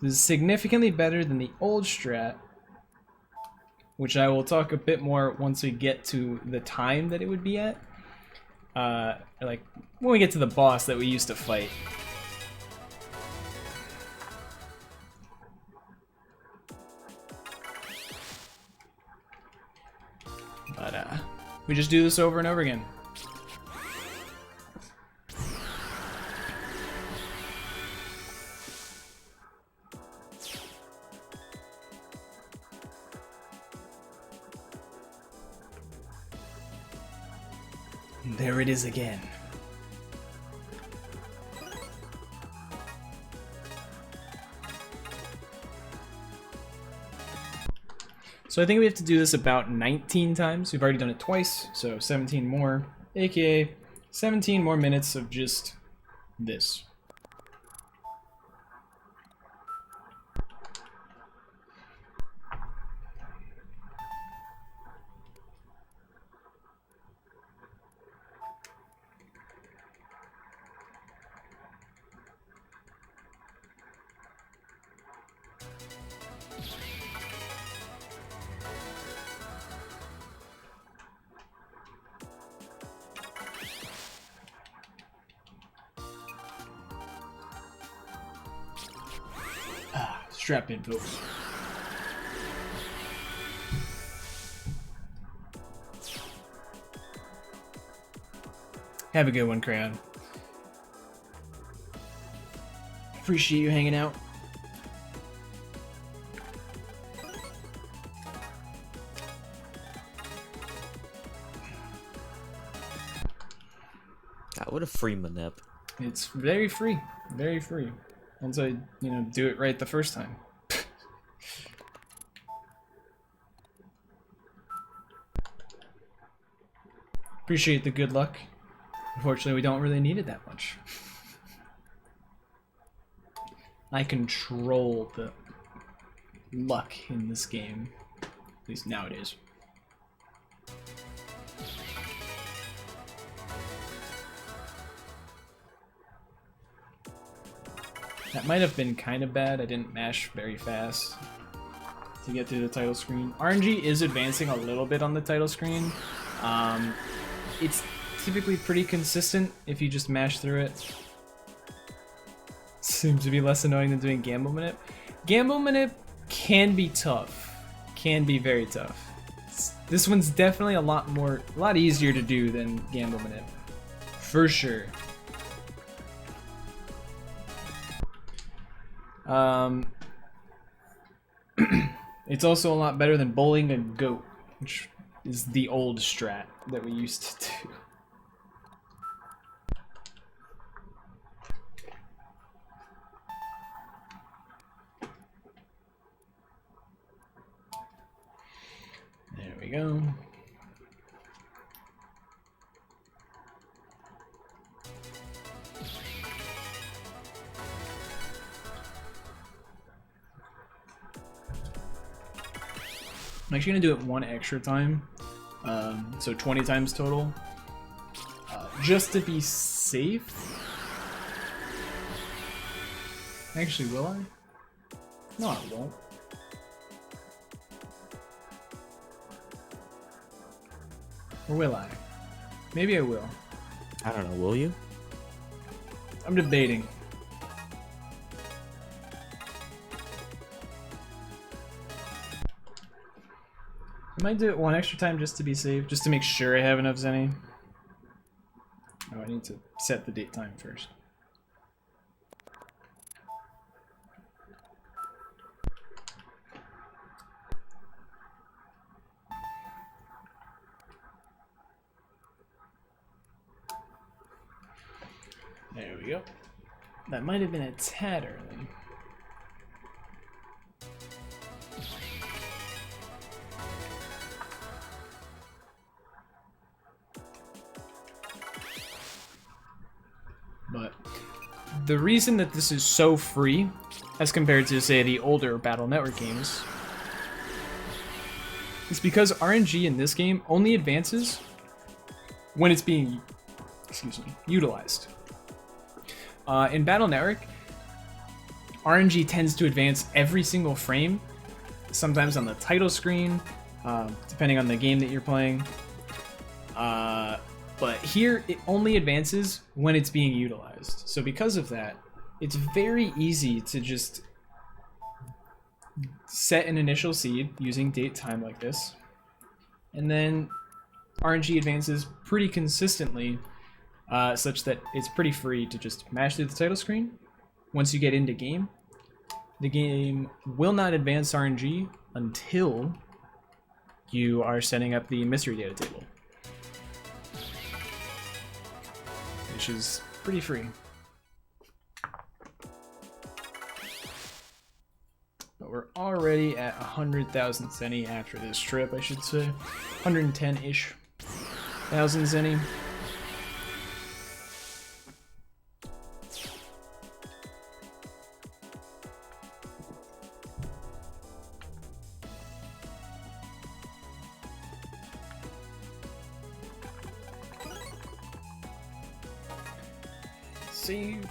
This is significantly better than the old strat, which I will talk a bit more once we get to the time that it would be at. Like when we get to the boss that we used to fight. But we just do this over and over again. There it is again. So I think we have to do this about 19 times. We've already done it twice, so 17 more, aka 17 more minutes of just this. Strap in, folks. Have a good one, Crayon. Appreciate you hanging out. God, what a free manip. It's very free. Very free. Once I, do it right the first time. Appreciate the good luck. Unfortunately, we don't really need it that much. I control the luck in this game. At least nowadays. That might have been kind of bad. I didn't mash very fast to get through the title screen. RNG is advancing a little bit on the title screen. It's typically pretty consistent if you just mash through it. Seems to be less annoying than doing Gamble Manip. Gamble Manip can be tough. Can be very tough. This one's definitely a lot easier to do than Gamble Manip. For sure. It's also a lot better than bowling a goat, which is the old strat that we used to do. There we go. I'm actually gonna do it one extra time, so 20 times total, just to be safe. Actually, will I? No, I won't. Or will I? Maybe I will. I don't know, will you? I'm debating. I might do it one extra time just to be safe, just to make sure I have enough Zenny. Oh, I need to set the date time first. There we go. That might have been a tad early. But the reason that this is so free, as compared to, say, the older Battle Network games, is because RNG in this game only advances when it's being, utilized. In Battle Network, RNG tends to advance every single frame, sometimes on the title screen, depending on the game that you're playing. But here, it only advances when it's being utilized. So because of that, it's very easy to just set an initial seed using date time like this, and then RNG advances pretty consistently, such that it's pretty free to just mash through the title screen. Once you get into game, the game will not advance RNG until you are setting up the mystery data table, which is pretty free. But we're already at 100,000 zenny after this trip, I should say. 110-ish thousand zenny. Save.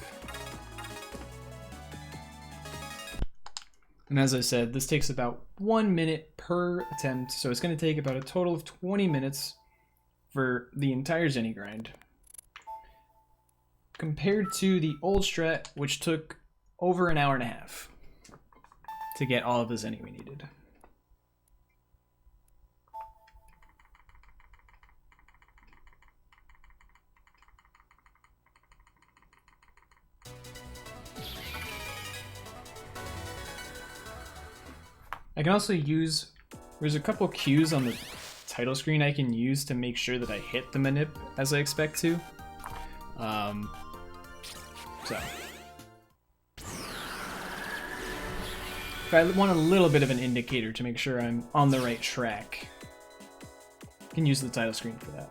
And as I said, this takes about 1 minute per attempt, so it's going to take about a total of 20 minutes for the entire Zenny grind. Compared to the old strat, which took over an hour and a half to get all of the Zenny we needed. I can also use, there's a couple cues on the title screen I can use to make sure that I hit the manip as I expect to. So if I want a little bit of an indicator to make sure I'm on the right track, I can use the title screen for that.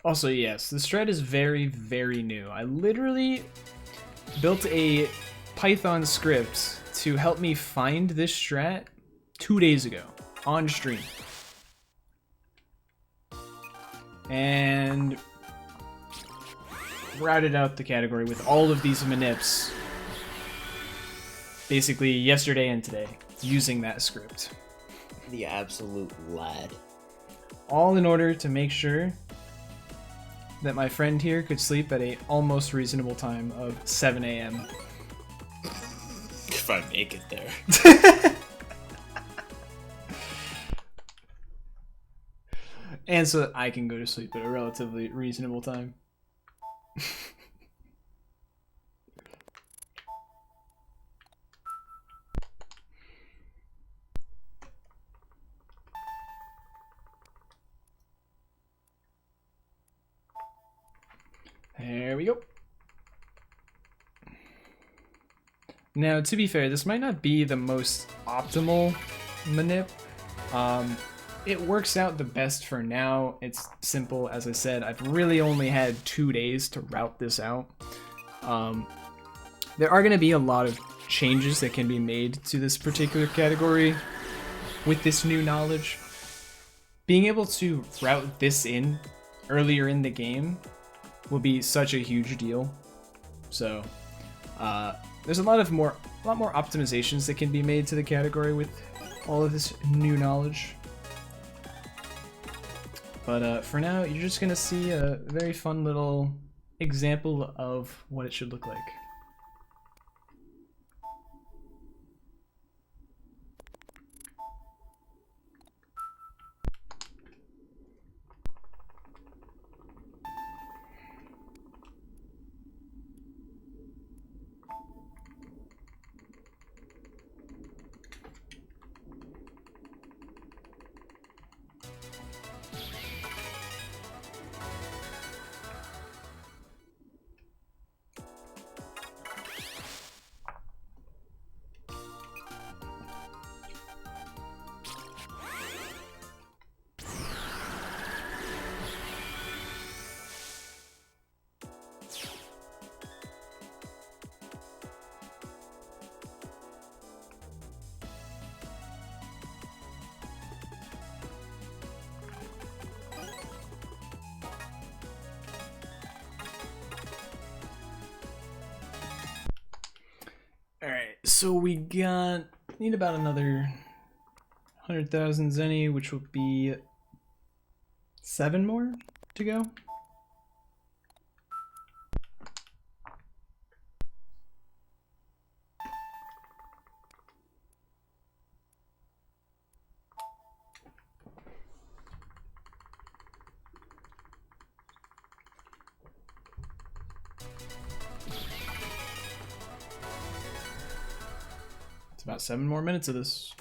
Also, yes, the strat is very, very new. I literally built a Python script to help me find this strat 2 days ago on stream. And routed out the category with all of these manips basically yesterday and today using that script. The absolute lad. All in order to make sure that my friend here could sleep at a almost reasonable time of 7 a.m. If I make it there. And so that I can go to sleep at a relatively reasonable time. There we go. Now, to be fair, this might not be the most optimal manip. It works out the best for now. It's simple, as I said. I've really only had 2 days to route this out. There are going to be a lot of changes that can be made to this particular category with this new knowledge. Being able to route this in earlier in the game will be such a huge deal. So there's a lot more optimizations that can be made to the category with all of this new knowledge. But for now, you're just gonna see a very fun little example of what it should look like. So we need about another 100,000 zenny, which will be 7 more to go. It's about 7 more minutes of this.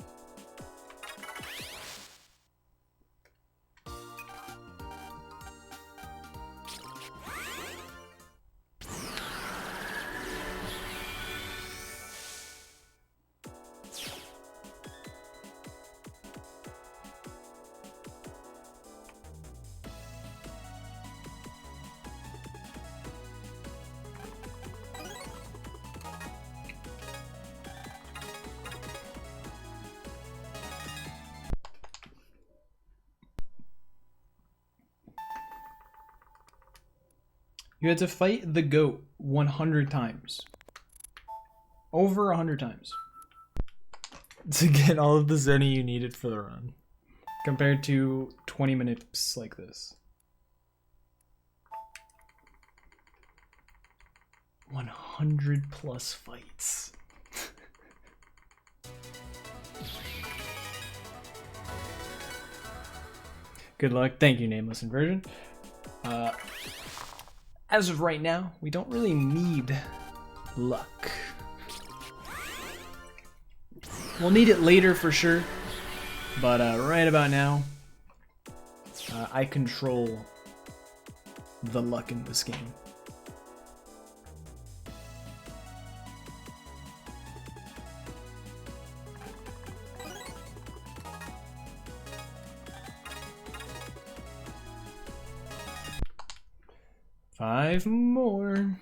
You had to fight the goat 100 times. Over 100 times. To get all of the zenny you needed for the run. Compared to 20 minutes like this. 100 plus fights. Good luck. Thank you, Nameless Inversion. As of right now, we don't really need luck. We'll need it later for sure, but right about now, I control the luck in this game. Five more.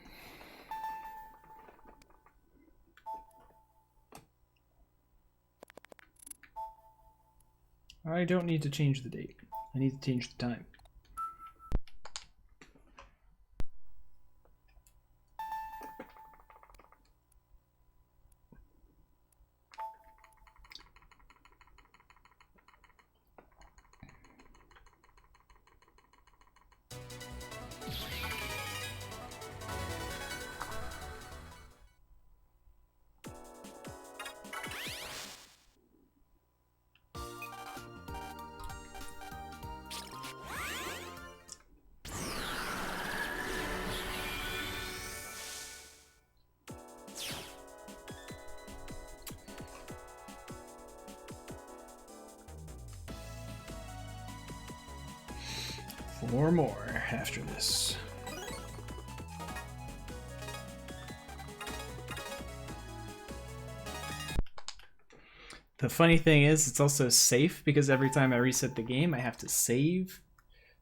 I don't need to change the date. I need to change the time. Four more after this. The funny thing is, it's also safe because every time I reset the game, I have to save.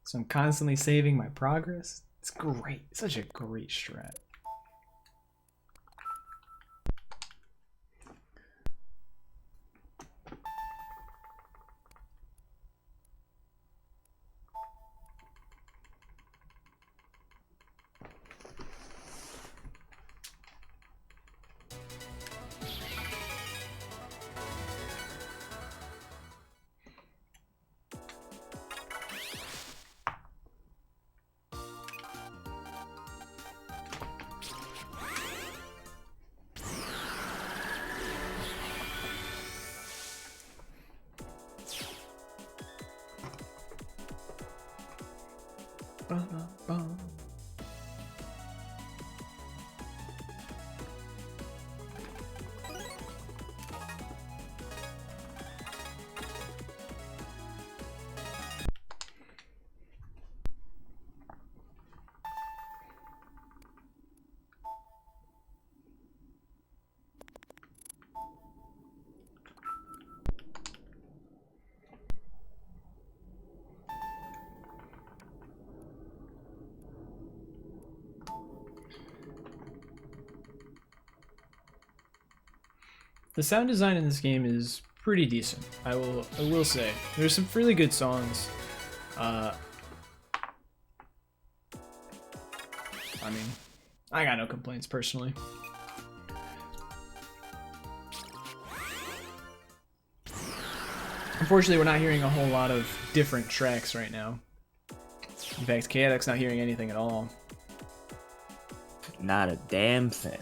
So I'm constantly saving my progress. It's great. Such a great strat. The sound design in this game is pretty decent. I will say there's some really good songs. I mean, I got no complaints personally. Unfortunately, we're not hearing a whole lot of different tracks right now. In fact, Chaotic's not hearing anything at all. Not a damn thing.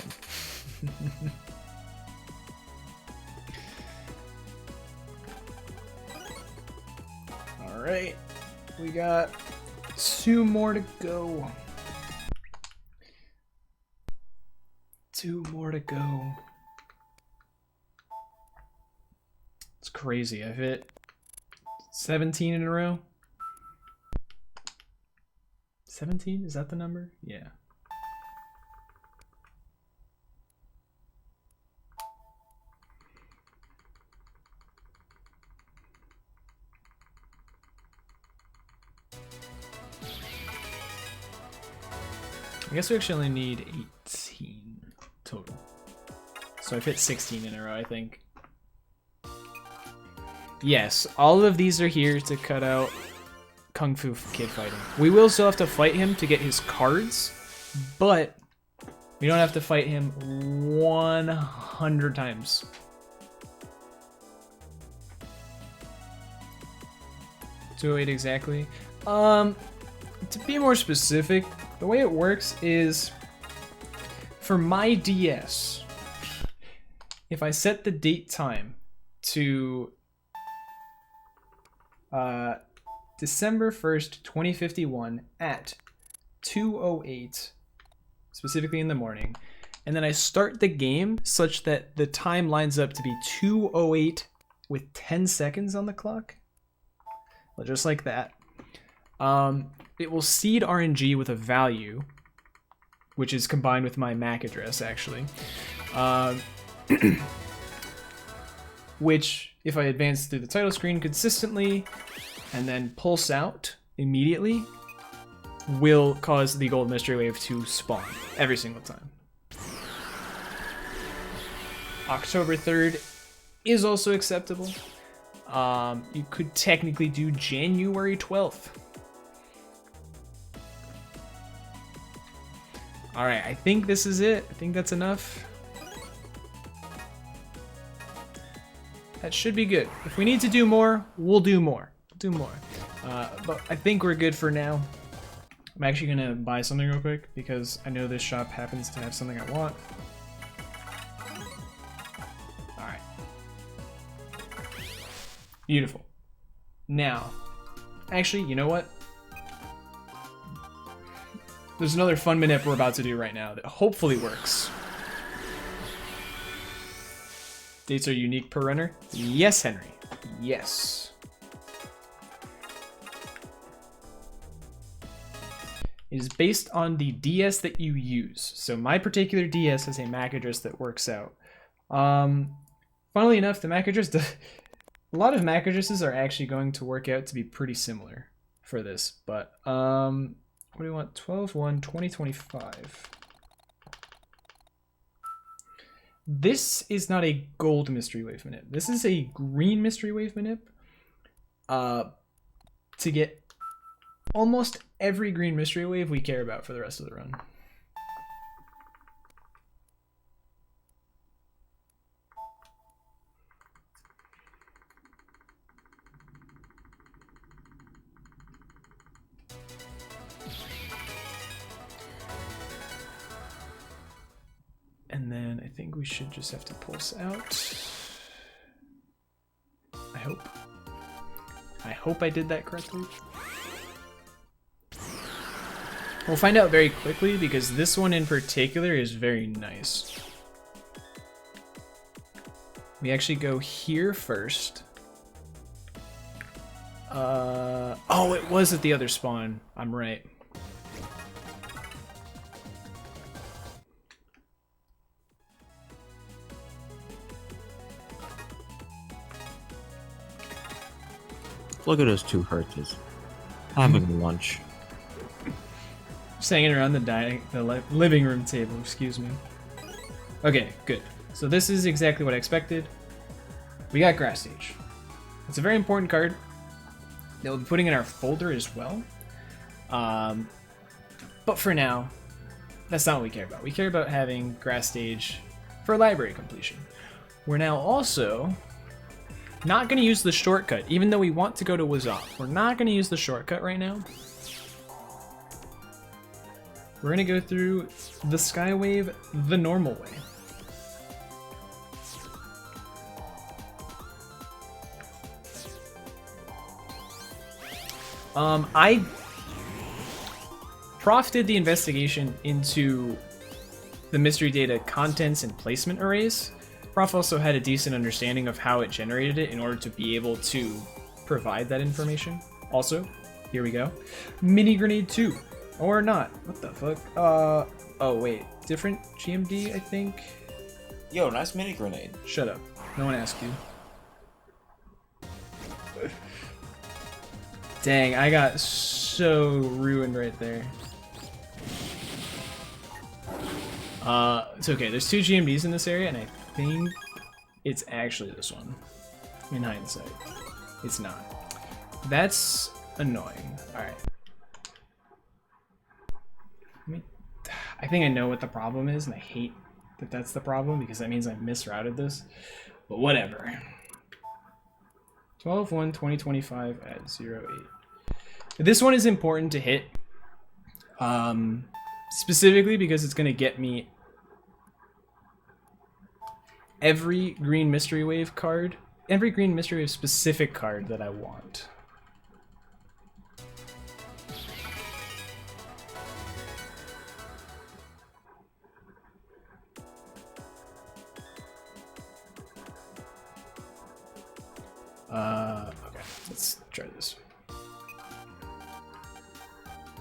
Alright, we got 2 more to go. 2 more to go. It's crazy. I've hit 17 in a row. 17? Is that the number? Yeah. I guess we actually only need 18 total. So I've hit 16 in a row, I think. Yes, all of these are here to cut out Kung Fu Kid fighting. We will still have to fight him to get his cards, but we don't have to fight him 100 times. $208 exactly. To be more specific, the way it works is for my DS, if I set the date time to December 1st, 2051 at 2:08, specifically in the morning, and then I start the game such that the time lines up to be 2:08 with 10 seconds on the clock, well, just like that. It will seed RNG with a value, which is combined with my MAC address, actually. Which, if I advance through the title screen consistently and then pulse out immediately, will cause the gold mystery wave to spawn every single time. October 3rd is also acceptable. You could technically do January 12th. Alright, I think this is it. I think that's enough. That should be good. If we need to do more, we'll do more. But I think we're good for now. I'm actually gonna buy something real quick because I know this shop happens to have something I want. Alright. Beautiful. Now, actually, you know what? There's another fun manip we're about to do right now that hopefully works. Dates are unique per runner? Yes, Henry. Yes. It is based on the DS that you use. So my particular DS has a MAC address that works out. Funnily enough, the MAC address, a lot of MAC addresses are actually going to work out to be pretty similar for this. But what do we want? 12/1/2025. This is not a gold mystery wave manip. This is a green mystery wave manip. To get almost every green mystery wave we care about for the rest of the run. And then I think we should just have to pulse out. I hope. I hope I did that correctly. We'll find out very quickly because this one in particular is very nice. We actually go here first. Oh, it was at the other spawn. I'm right. Look at those two Hertzes having lunch. Just hanging around the living room table, excuse me. Okay, good. So this is exactly what I expected. We got Grass Stage. It's a very important card that we'll be putting in our folder as well. But for now, that's not what we care about. We care about having Grass Stage for library completion. We're now also Not going to use the shortcut, even though we want to go to Wazop. We're not going to use the shortcut right now. We're going to go through the Skywave the normal way. Prof did the investigation into the mystery data contents and placement arrays. Prof also had a decent understanding of how it generated it in order to be able to provide that information. Also, here we go. Mini grenade 2. Or not. What the fuck? Oh wait. Different GMD, I think? Yo, nice mini grenade. Shut up. No one asked you. Dang, I got so ruined right there. It's okay. There's 2 GMDs in this area, and I think it's actually this one. In hindsight, it's not. That's annoying. Alright. I think I know what the problem is, and I hate that that's the problem, because that means I misrouted this. But whatever. 12/1/2025 at 08. This one is important to hit. Specifically because it's going to get me every green mystery wave card, every green mystery wave specific card that I want. Okay, let's try this.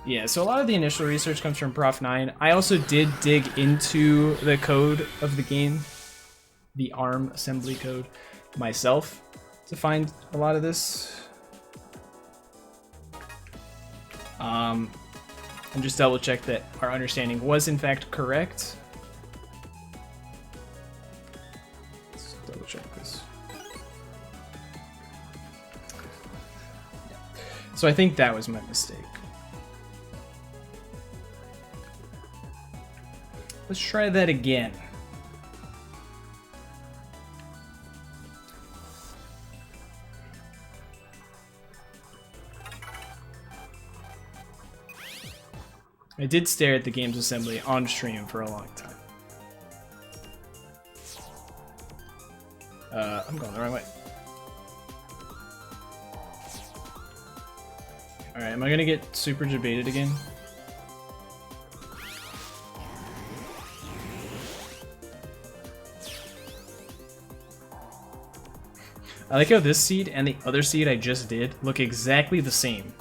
Yeah, so a lot of the initial research comes from Prof 9. I also did dig into the code of the game, the ARM assembly code, myself to find a lot of this. And just double check that our understanding was in fact correct. Let's double check this. So I think that was my mistake. Let's try that again. I did stare at the game's assembly on stream for a long time. I'm going the wrong way. Alright, am I gonna get super debated again? I like how this seed and the other seed I just did look exactly the same.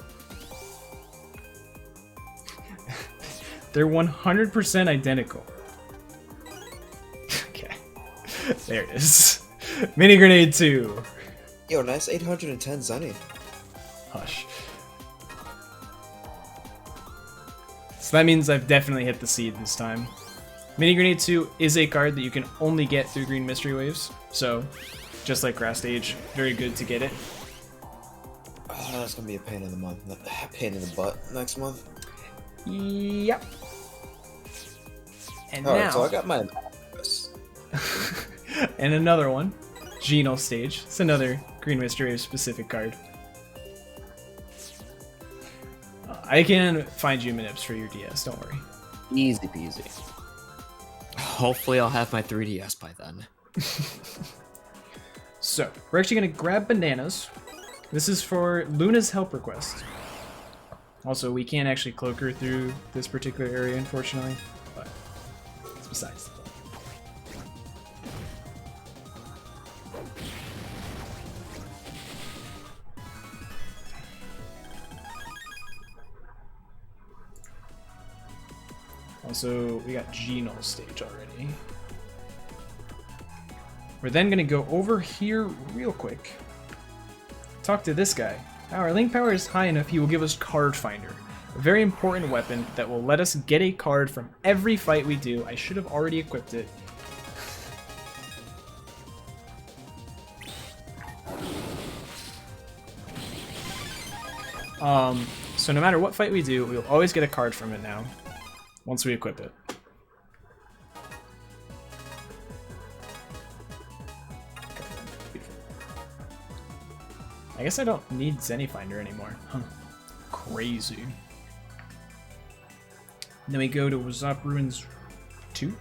They're 100% identical. Okay. There it is. Mini grenade 2. Yo, nice 810 Zenny. Hush. So that means I've definitely hit the seed this time. Mini grenade 2 is a card that you can only get through green mystery waves. So, just like Grass Stage, very good to get it. Oh, that's gonna be a pain in the month. A pain in the butt next month. Yep. And Alright, now, so I got my and another one, Genal Stage. It's another green mystery wave specific card. I can find you Minips for your DS, don't worry. Easy peasy. Hopefully I'll have my 3DS by then. So, we're actually going to grab bananas. This is for Luna's help request. Also, we can't actually cloak her through this particular area, unfortunately, but it's besides the point. Also, we got Genal Stage already. We're then going to go over here real quick. Talk to this guy. Our link power is high enough he will give us Card Finder. A very important weapon that will let us get a card from every fight we do. I should have already equipped it. So no matter what fight we do, we'll always get a card from it now, once we equip it. I guess I don't need Zennyfinder anymore. Huh. Crazy. And then we go to Wazop Ruins 2?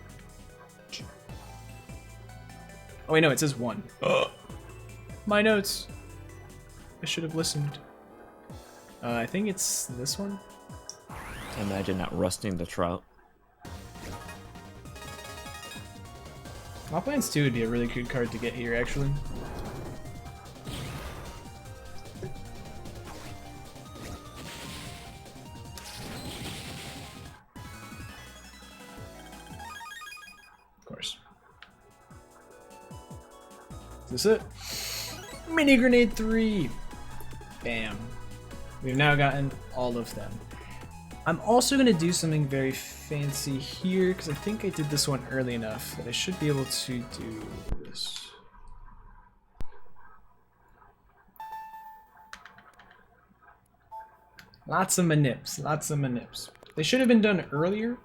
Oh wait, no, it says 1. My notes! I should have listened. I think it's this one? Imagine not rusting the trout. Moplands 2 would be a really good card to get here, actually. Of course. Is this it? Mini Grenade 3! Bam. We've now gotten all of them. I'm also going to do something very fancy here, because I think I did this one early enough that I should be able to do this. Lots of manips, lots of manips. They should have been done earlier.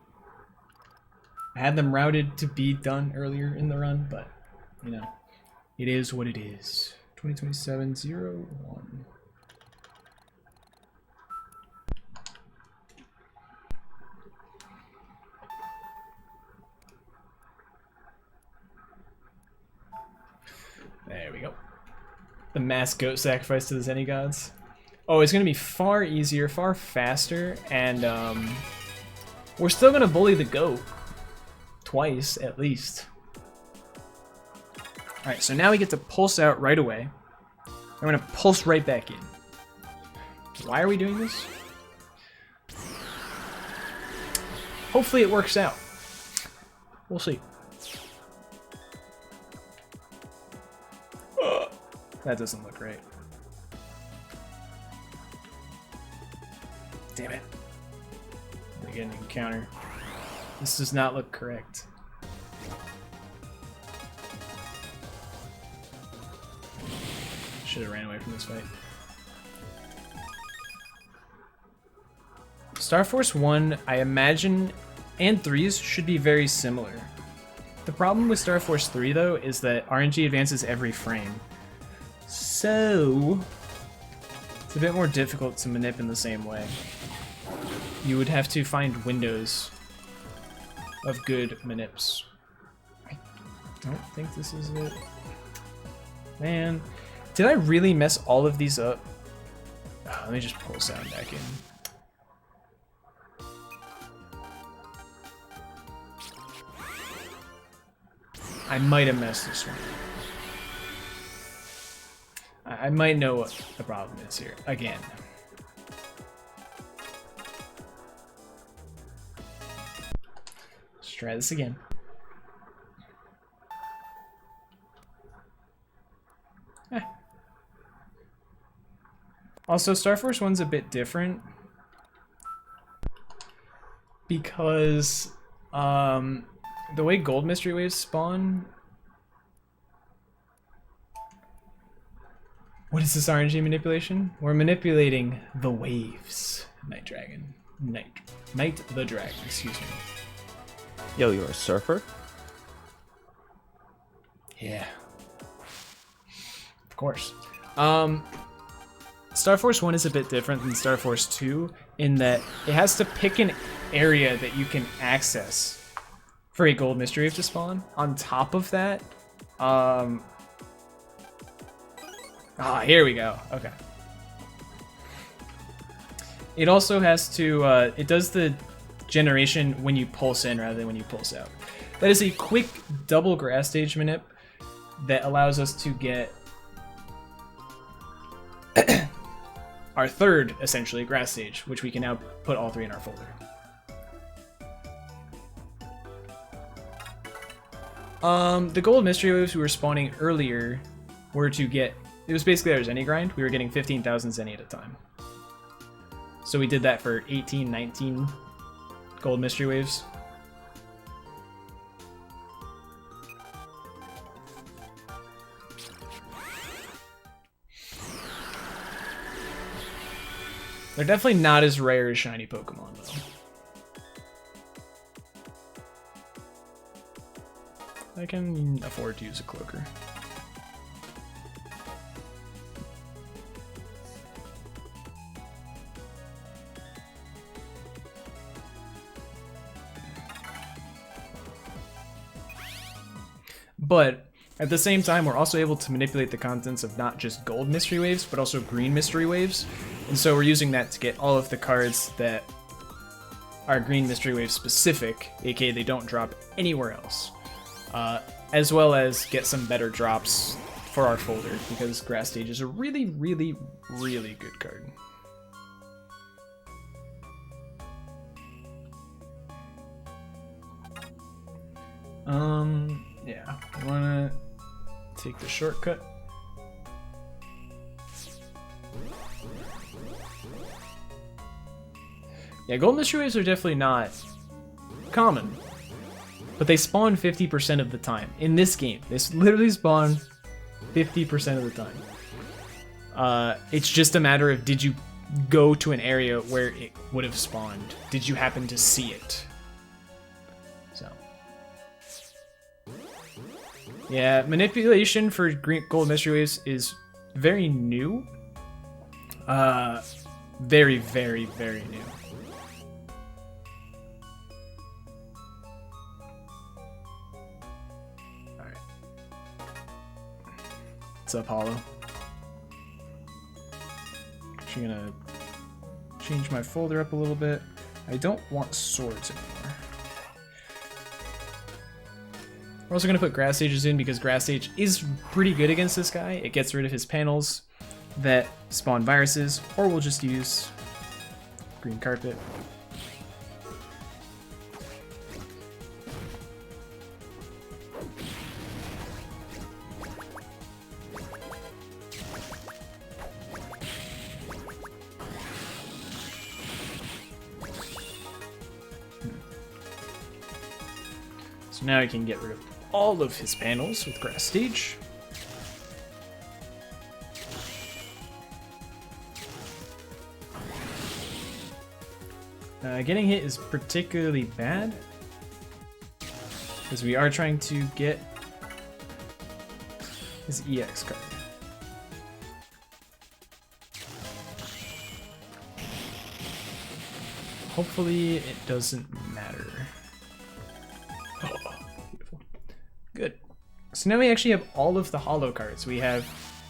I had them routed to be done earlier in the run, but, you know, it is what it is. 2027-01. There we go. The mass goat sacrifice to the Zenny gods. Oh, it's going to be far easier, far faster, and we're still going to bully the goat. Twice, at least. Alright, so now we get to pulse out right away. I'm going to pulse right back in. Why are we doing this? Hopefully it works out. We'll see. That doesn't look right. Damn it. We get an encounter. This does not look correct. Should have ran away from this fight. Star Force 1, I imagine, and 3's should be very similar. The problem with Star Force 3, though, is that RNG advances every frame. So, it's a bit more difficult to manip in the same way. You would have to find windows of good manips. I don't think this is it. Man, did I really mess all of these up? Oh, let me just pull sound back in. I might have messed this one up. I might know what the problem is here. Again. Let's try this again. Also, Star Force 1's a bit different because the way gold mystery waves spawn. What is this RNG manipulation? We're manipulating the waves. Night Dragon. Night the Dragon, excuse me. Yo, you're a surfer? Yeah. Of course. Star Force 1 is a bit different than Star Force 2 in that it has to pick an area that you can access for a gold mystery wave to spawn. On top of that, here we go. Okay. It also has to, it does the generation when you pulse in rather than when you pulse out. That is a quick double grass stage manip that allows us to get our third, essentially, grass stage, which we can now put all three in our folder. The gold mystery waves we were spawning earlier were to get, it was basically our Zenny grind. We were getting 15,000 Zenny at a time. So we did that for 18, 19 gold mystery waves. They're definitely not as rare as shiny Pokemon, though. I can afford to use a Cloaker. But at the same time, we're also able to manipulate the contents of not just gold mystery waves, but also green mystery waves. And so we're using that to get all of the cards that are green mystery wave specific, aka they don't drop anywhere else. As well as get some better drops for our folder, because Grass Stage is a really, really, really good card. Yeah, I wanna take the shortcut. Yeah, gold mystery waves are definitely not common, but they spawn 50% of the time. In this game, they literally spawn 50% of the time. It's just a matter of, did you go to an area where it would have spawned? Did you happen to see it? So, yeah, manipulation for gold mystery waves is very new. Very, very, very new. Alright. What's up, Hollow? Actually gonna change my folder up a little bit. I don't want swords anymore. We're also going to put Grass Sages in because Grass Sage is pretty good against this guy. It gets rid of his panels that spawn viruses, or we'll just use Green Carpet. So now I can get rid of all of his panels with Grass Stage. Getting hit is particularly bad because we are trying to get his EX card. Hopefully it doesn't matter. Oh, beautiful. Good. So now we actually have all of the holo cards. We have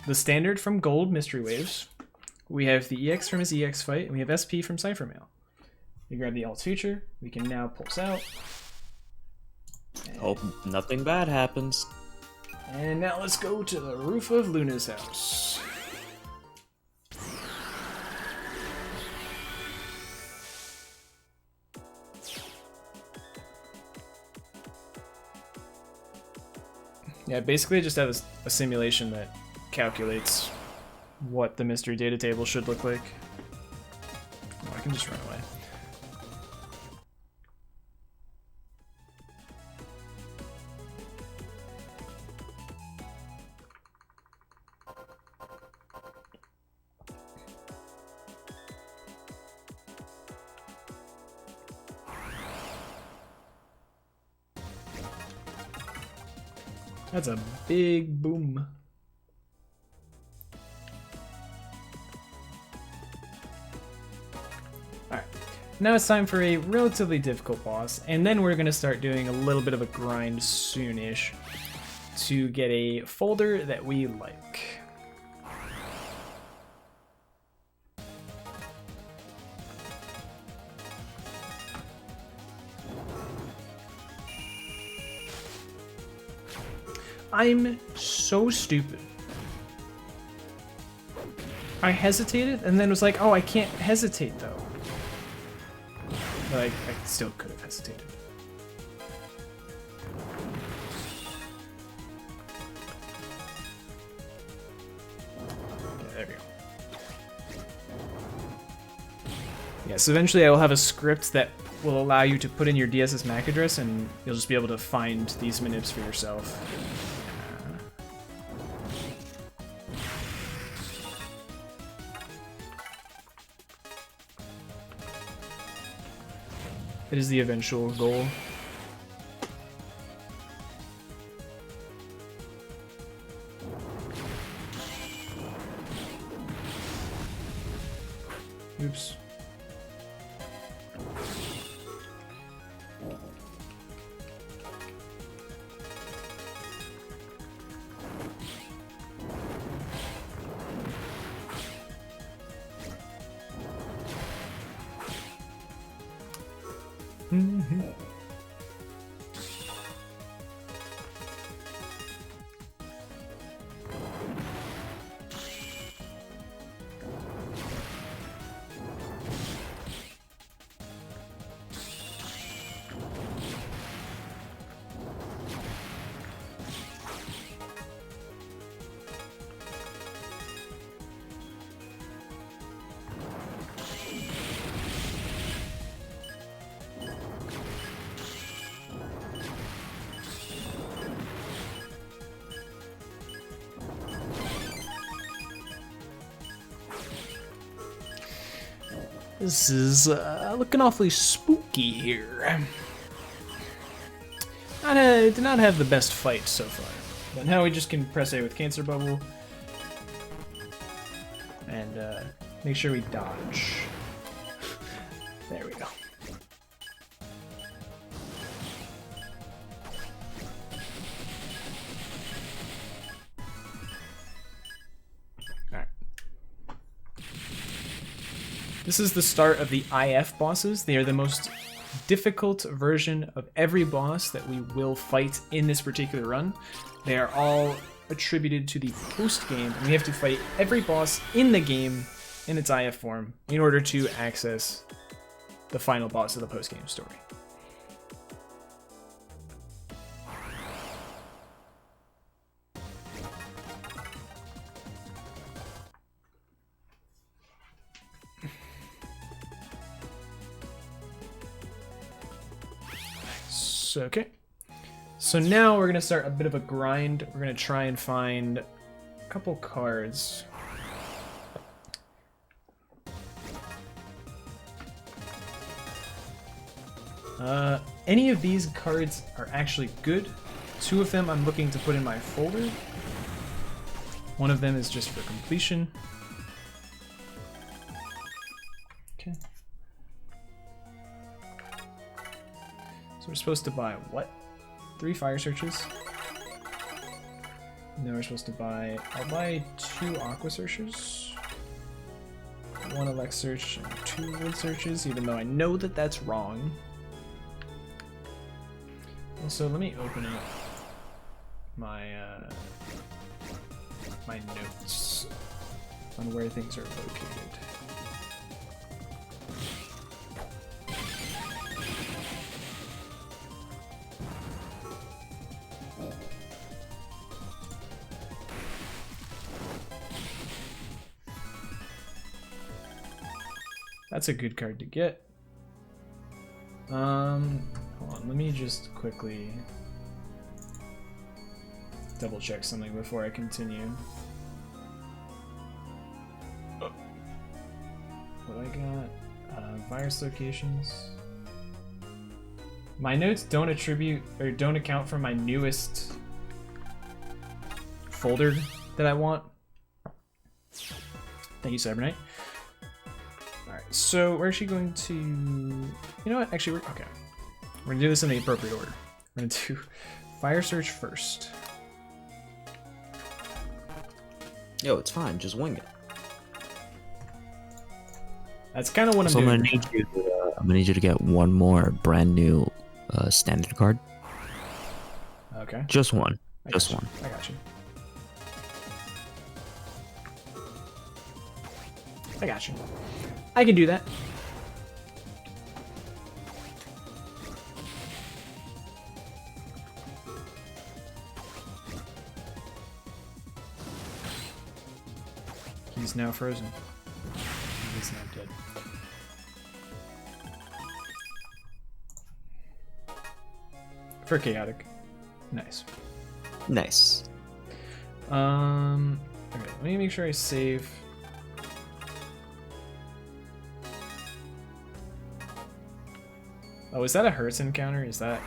the standard from Gold Mystery Waves. We have the EX from his EX fight, and we have SP from Cipher Mail. We grab the alt feature. We can now pulse out. Hope nothing bad happens. And now let's go to the roof of Luna's house. Yeah, basically I just have a simulation that calculates what the mystery data table should look like. Oh, I can just run away. That's a big boom. Alright, now it's time for a relatively difficult boss, and then we're going to start doing a little bit of a grind soon-ish to get a folder that we like. I'm so stupid. I hesitated and then was like, oh, I can't hesitate though. But I still could have hesitated. Yeah, there we go. Yeah, so eventually I will have a script that will allow you to put in your DSS MAC address and you'll just be able to find these manips for yourself. It is the eventual goal. Oops. This is looking awfully spooky here. Did not have the best fight so far, but now we just can press A with Cancer Bubble and make sure we dodge. There we go. This is the start of the IF bosses. They are the most difficult version of every boss that we will fight in this particular run. They are all attributed to the post-game, and we have to fight every boss in the game in its IF form in order to access the final boss of the post-game story. Okay, so now we're gonna start a bit of a grind. We're gonna try and find a couple cards. Any of these cards are actually good. Two of them I'm looking to put in my folder. One of them is just for completion. Okay. So we're supposed to buy what? 3 fire searches. And then we're supposed to buy, I'll buy 2 aqua searches, 1 elect search, and 2 wood searches, even though I know that that's wrong. Also, let me open up my my notes on where things are located. That's a good card to get. Hold on, let me just quickly double check something before I continue. What do I got? Virus locations. My notes don't attribute or don't account for my newest folder that I want. Thank you, Cyberknight. Alright, so we're actually going to... You know what? Actually, okay. We're going to do this in the appropriate order. We're going to do Fire Search first. Yo, it's fine. Just wing it. That's kind of what So I'm I'm doing. gonna need you to get one more brand new standard card. Okay. Just one. I Just got you. one. I got you. I got you. I can do that. He's now frozen. He's now dead. For chaotic. Nice. Nice. Okay, let me make sure I save. Oh, is that a Hertz encounter? Is that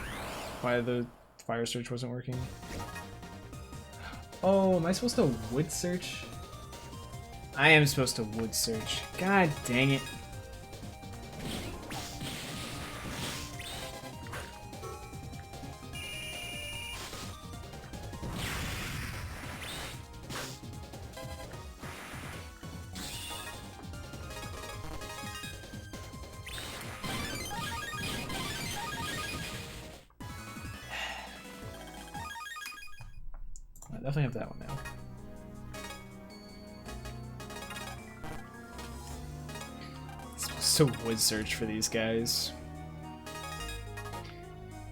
why the fire search wasn't working? Oh, am I supposed to wood search? I am supposed to wood search. God dang it. definitely have that one now. So would search for these guys.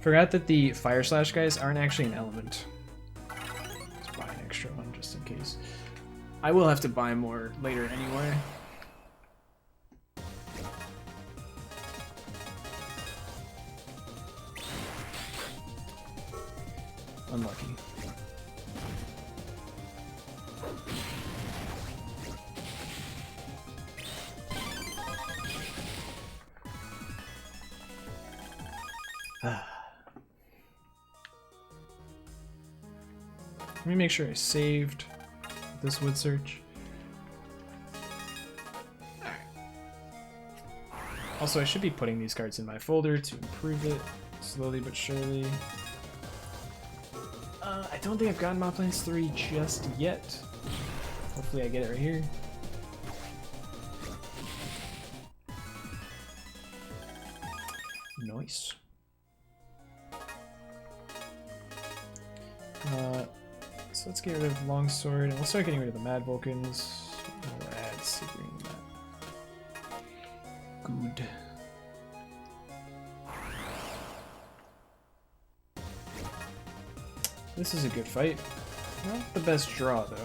Forgot that the Fire Slash guys aren't actually an element. Let's buy an extra one just in case. I will have to buy more later anyway. Unlucky. Let me make sure I saved this wood search. Alright. Also, I should be putting these cards in my folder to improve it slowly but surely. I don't think I've gotten Mob Plains 3 just yet. Hopefully I get it right here. Nice. So let's get rid of Longsword, and we'll start getting rid of the Mad Vulcans. We'll add Secret Map. Good. This is a good fight. Not the best draw, though.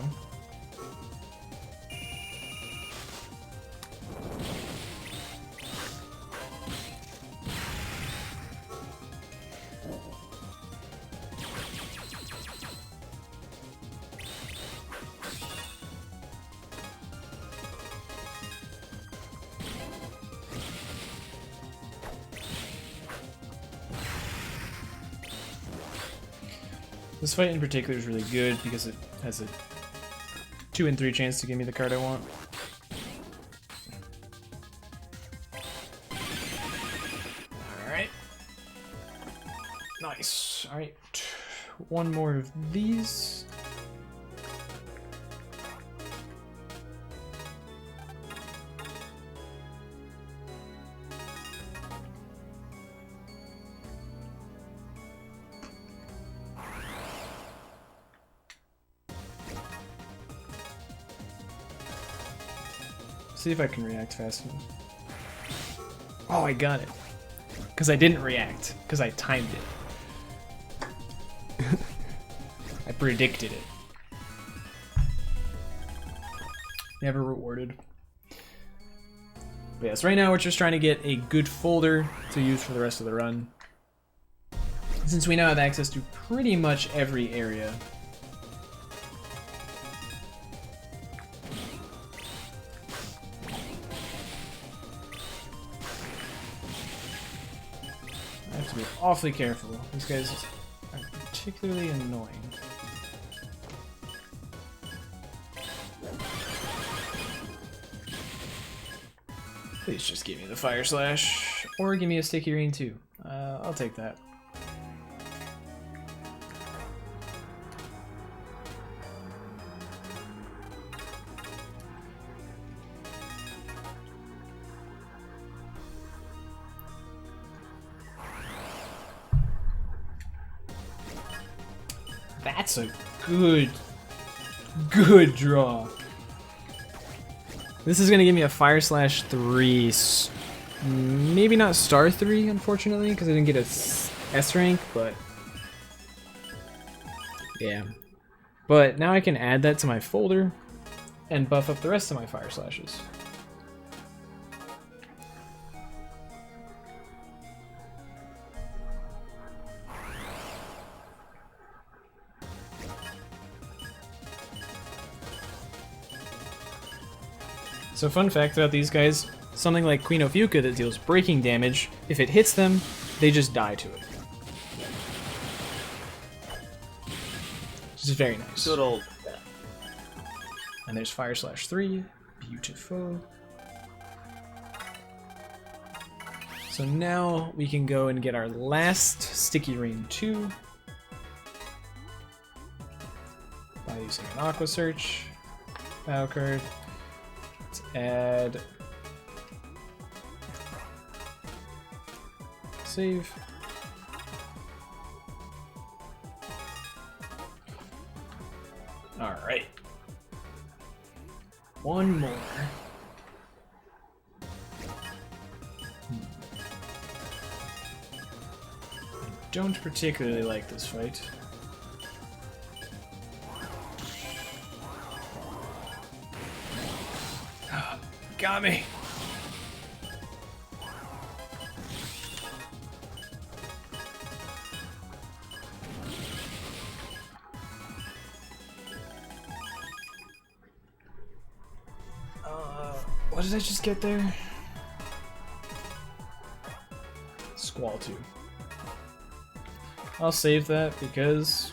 This fight in particular is really good because it has a 2 in 3 chance to give me the card I want. Alright. Nice. Alright. One more of these. See if I can react fast enough. Oh, I got it. Because I didn't react. Because I timed it. I predicted it. Never rewarded. But yes, right now we're just trying to get a good folder to use for the rest of the run. Since we now have access to pretty much every area. I have to be awfully careful. These guys are particularly annoying. Please just give me the Fire Slash, or give me a Sticky Rain too. I'll take that. That's a good draw. This is gonna give me a Fire Slash 3, maybe not Star 3, unfortunately, because I didn't get a S rank, but yeah. But now I can add that to my folder and buff up the rest of my Fire Slashes. So fun fact about these guys, something like Queen of Yucca that deals breaking damage, if it hits them, they just die to it. Which is very nice. Good old. And there's Fire Slash 3, beautiful. So now we can go and get our last Sticky Rain 2 by using an Aqua Search, battle card. Let's add save. Alright. One more. I don't particularly like this fight. Got me. What did I just get there? Squall 2. I'll save that because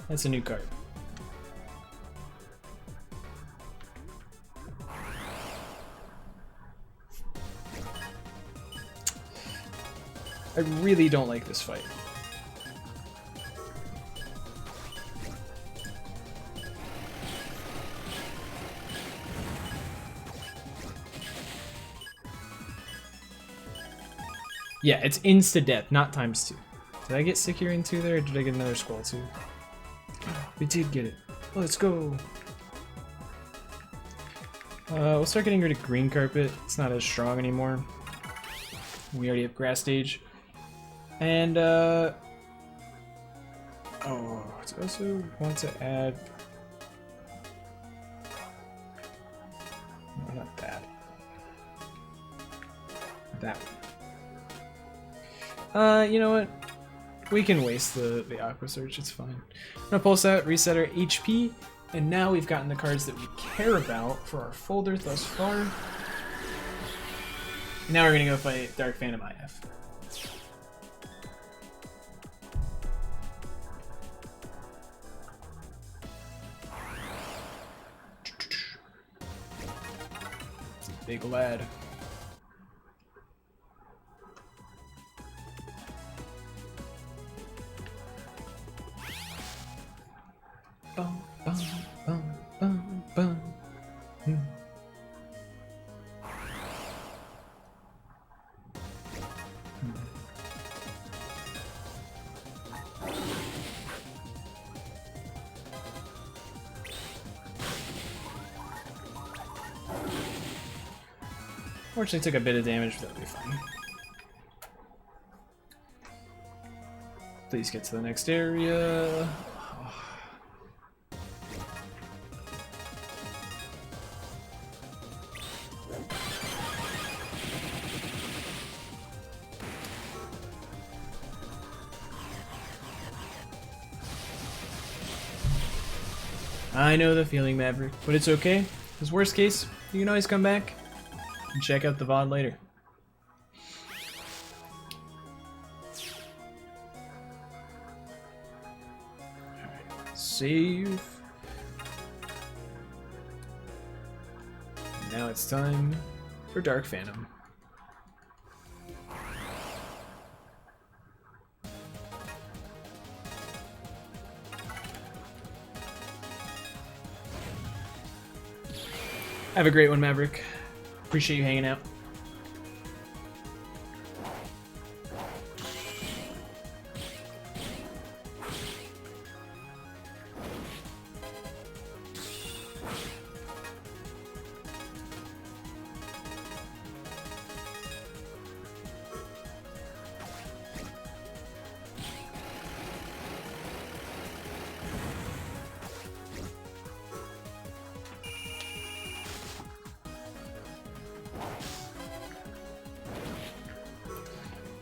that's a new card. I really don't like this fight. Yeah, it's insta-death, not ×2. Did I get Securing 2 there, or did I get another Squall 2? We did get it. Let's go! We'll start getting rid of Green Carpet. It's not as strong anymore. We already have Grass Stage. And, oh, I also want to add... No, not that. That one. You know what? We can waste the Aqua Surge, it's fine. I'm gonna pulse out, reset our HP, and now we've gotten the cards that we care about for our folder thus far. Now we're gonna go fight Dark Phantom IF. It's a big lad. Bum, bum, bum, bum, bum. Fortunately, took a bit of damage, but that'll be fine. Please get to the next area. I know the feeling, Maverick, but it's okay, because worst case, you can always come back and check out the VOD later. Alright, save. Now it's time for Dark Phantom. Have a great one, Maverick. Appreciate you hanging out.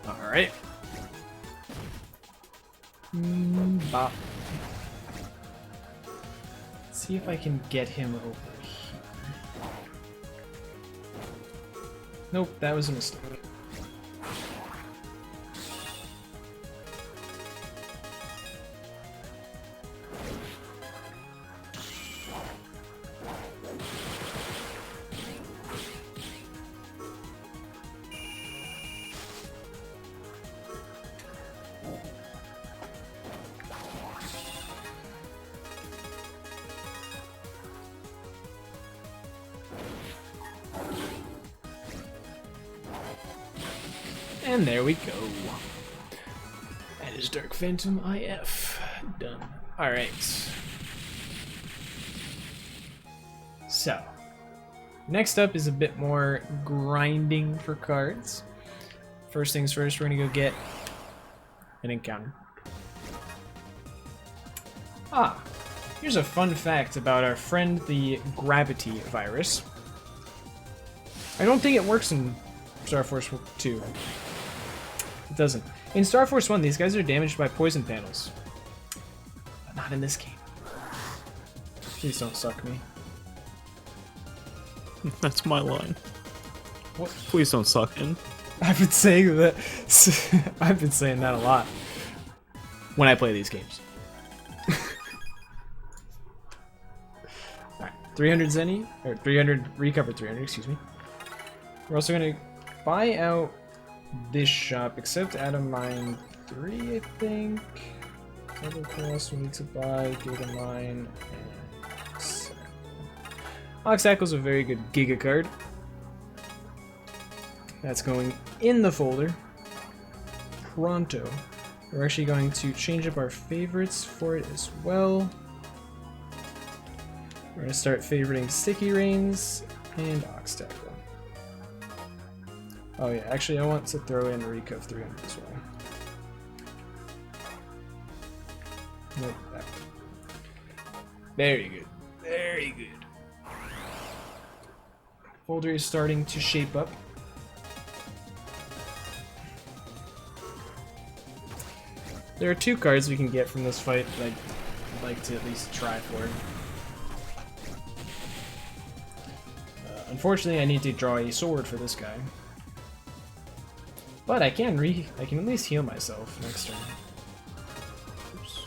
Alright. Bop. Let's see if I can get him over here. Nope, that was a mistake. And there we go. That is Dark Phantom IF. Done. Alright. So, next up is a bit more grinding for cards. First things first, we're gonna go get an encounter. Ah, here's a fun fact about our friend the gravity virus. I don't think it works in Star Force 2. It doesn't. In Star Force 1, these guys are damaged by poison panels. But not in this game. Please don't suck me. That's my line. What? Please don't suck in. I've been saying that. I've been saying that a lot when I play these games. Alright, 300 Zenny, or 300, recover 300, excuse me. We're also going to buy out this shop, except Atom Mine 3, I think. Double cost, we need to buy Giga Mine and Oxackle's a very good Giga card. That's going in the folder. Pronto. We're actually going to change up our favorites for it as well. We're going to start favoriting Sticky Rains and Oxtackle. Oh yeah, actually I want to throw in Recove 300 as well. Nope, that. Very good. Very good. Folder is starting to shape up. There are 2 cards we can get from this fight that I'd like to at least try for. Unfortunately, I need to draw a sword for this guy. But I can at least heal myself next turn. Oops.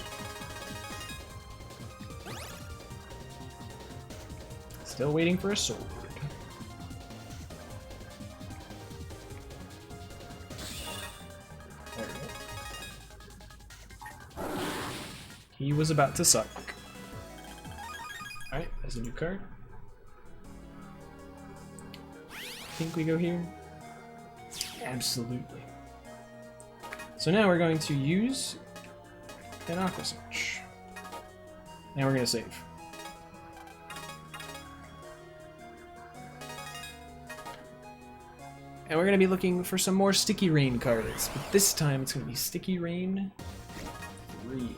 Still waiting for a sword. There we go. He was about to suck. Alright, there's a new card. I think we go here. Absolutely. So now we're going to use an Aqua Search. And we're going to save. And we're going to be looking for some more Sticky Rain cards. But this time it's going to be Sticky Rain 3.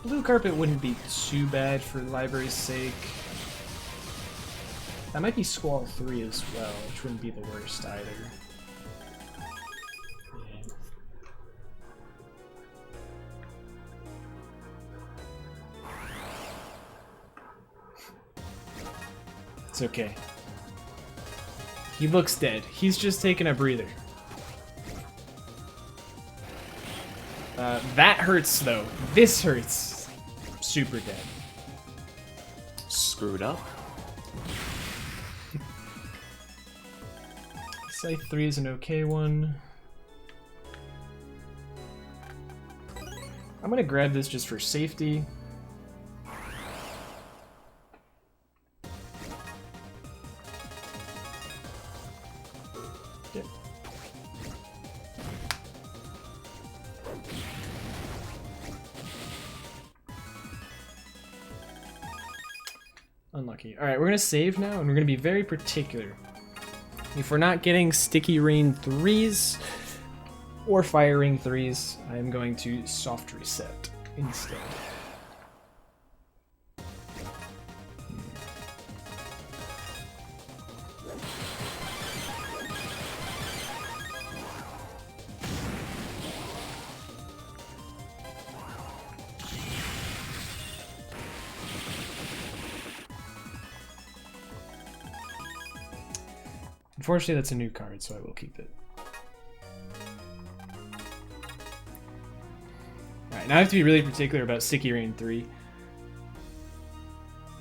Blue Carpet wouldn't be too bad for library's sake. That might be Squall 3 as well, which wouldn't be the worst either. Yeah. It's okay. He looks dead. He's just taking a breather. That hurts though. This hurts. Super dead. Screwed up. Scythe 3 is an okay one. I'm gonna grab this just for safety. Yeah. Unlucky. Alright, we're gonna save now, and we're gonna be very particular. If we're not getting Sticky Rain 3s or Fire Ring 3s, I'm going to soft reset instead. Unfortunately, that's a new card, so I will keep it. Alright, now I have to be really particular about Sticky Rain 3.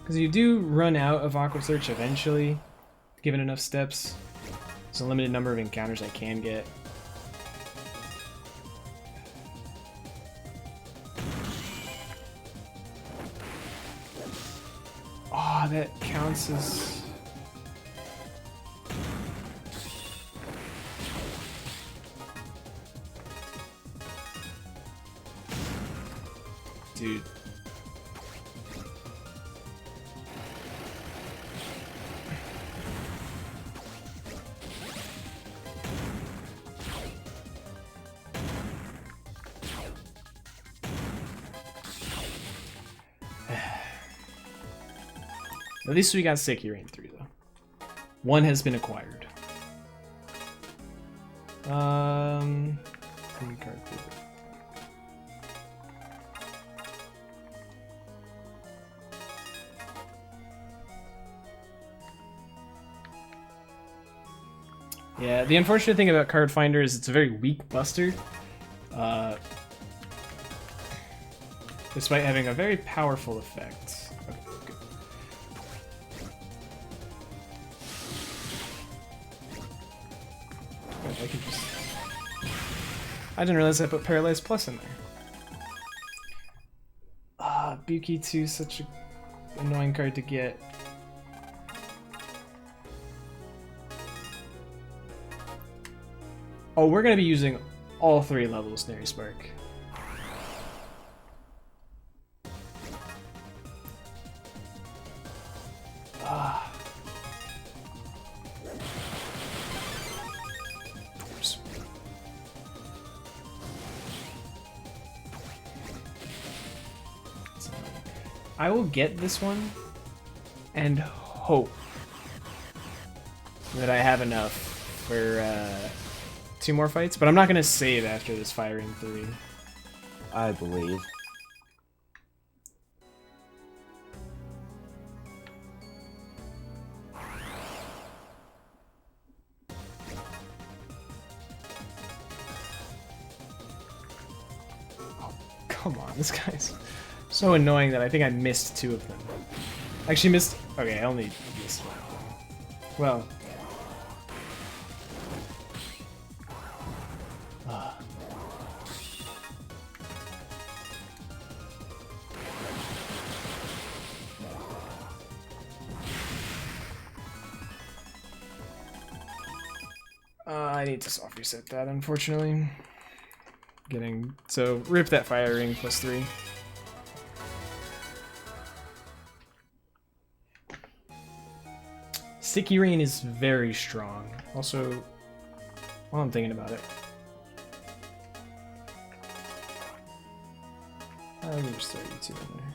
Because you do run out of Aqua Search eventually, given enough steps. There's a limited number of encounters I can get. Oh, that counts as... Dude. At least we got Sticky Rain 3 though. One has been acquired. Green card, please. Yeah, the unfortunate thing about Card Finder is it's a very weak buster. Despite having a very powerful effect. Okay, good. Good, I could just... I didn't realize I put Paralyzed Plus in there. Buki 2, such a annoying card to get. Oh, we're gonna be using all 3 levels, Nary Spark. Oops. I will get this one and hope that I have enough for 2 more fights, but I'm not gonna save after this firing 3. I believe. Oh, come on, this guy's so annoying that I think I missed 2 of them. Actually missed... Okay, I only missed 1. Well... I need to soft reset that, unfortunately. So, rip that fire ring plus 3. Sticky Rain is very strong. Also, while I'm thinking about it, I can just throw you 2 in there.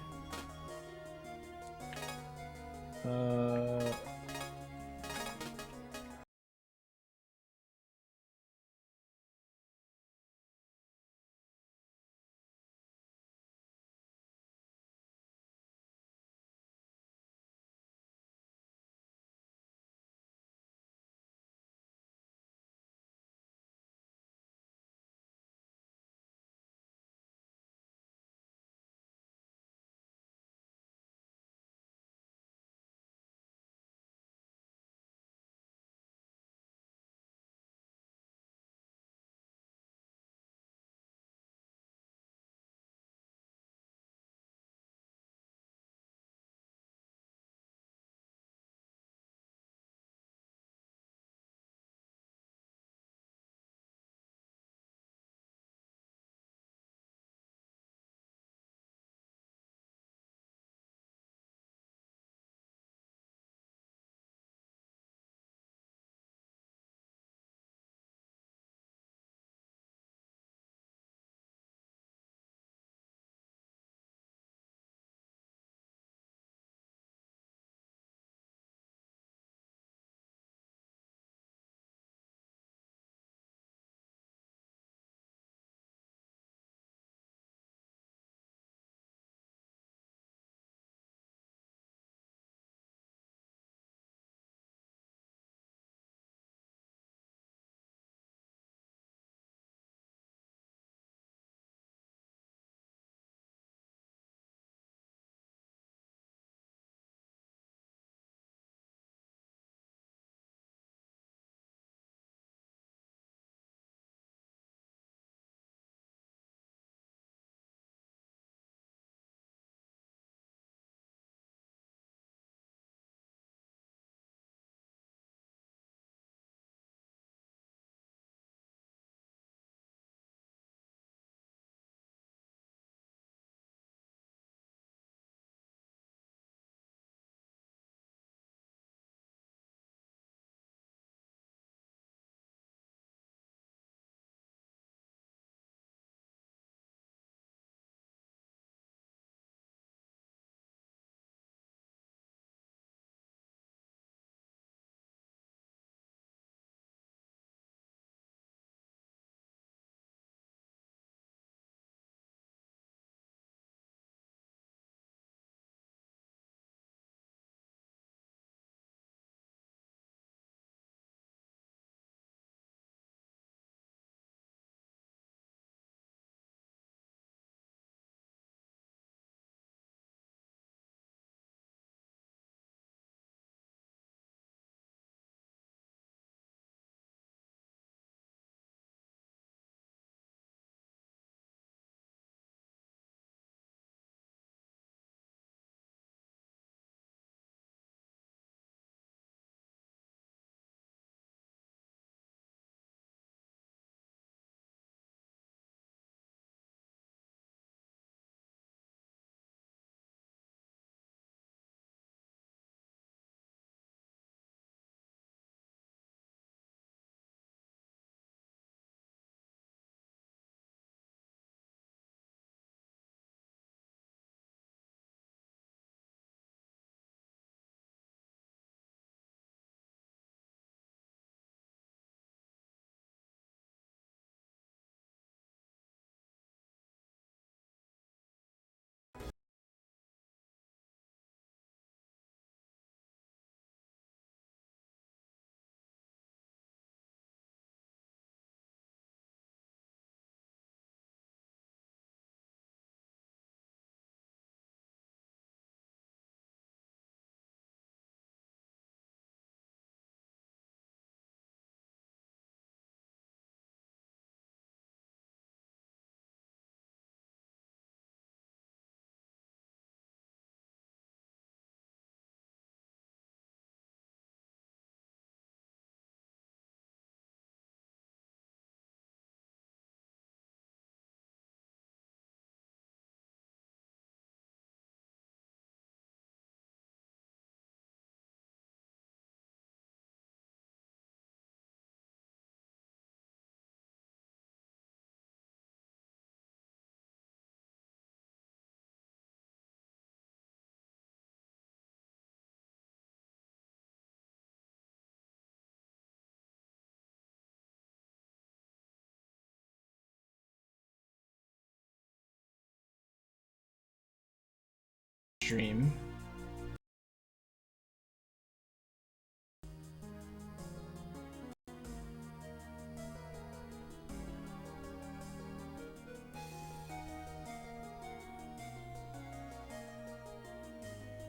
stream.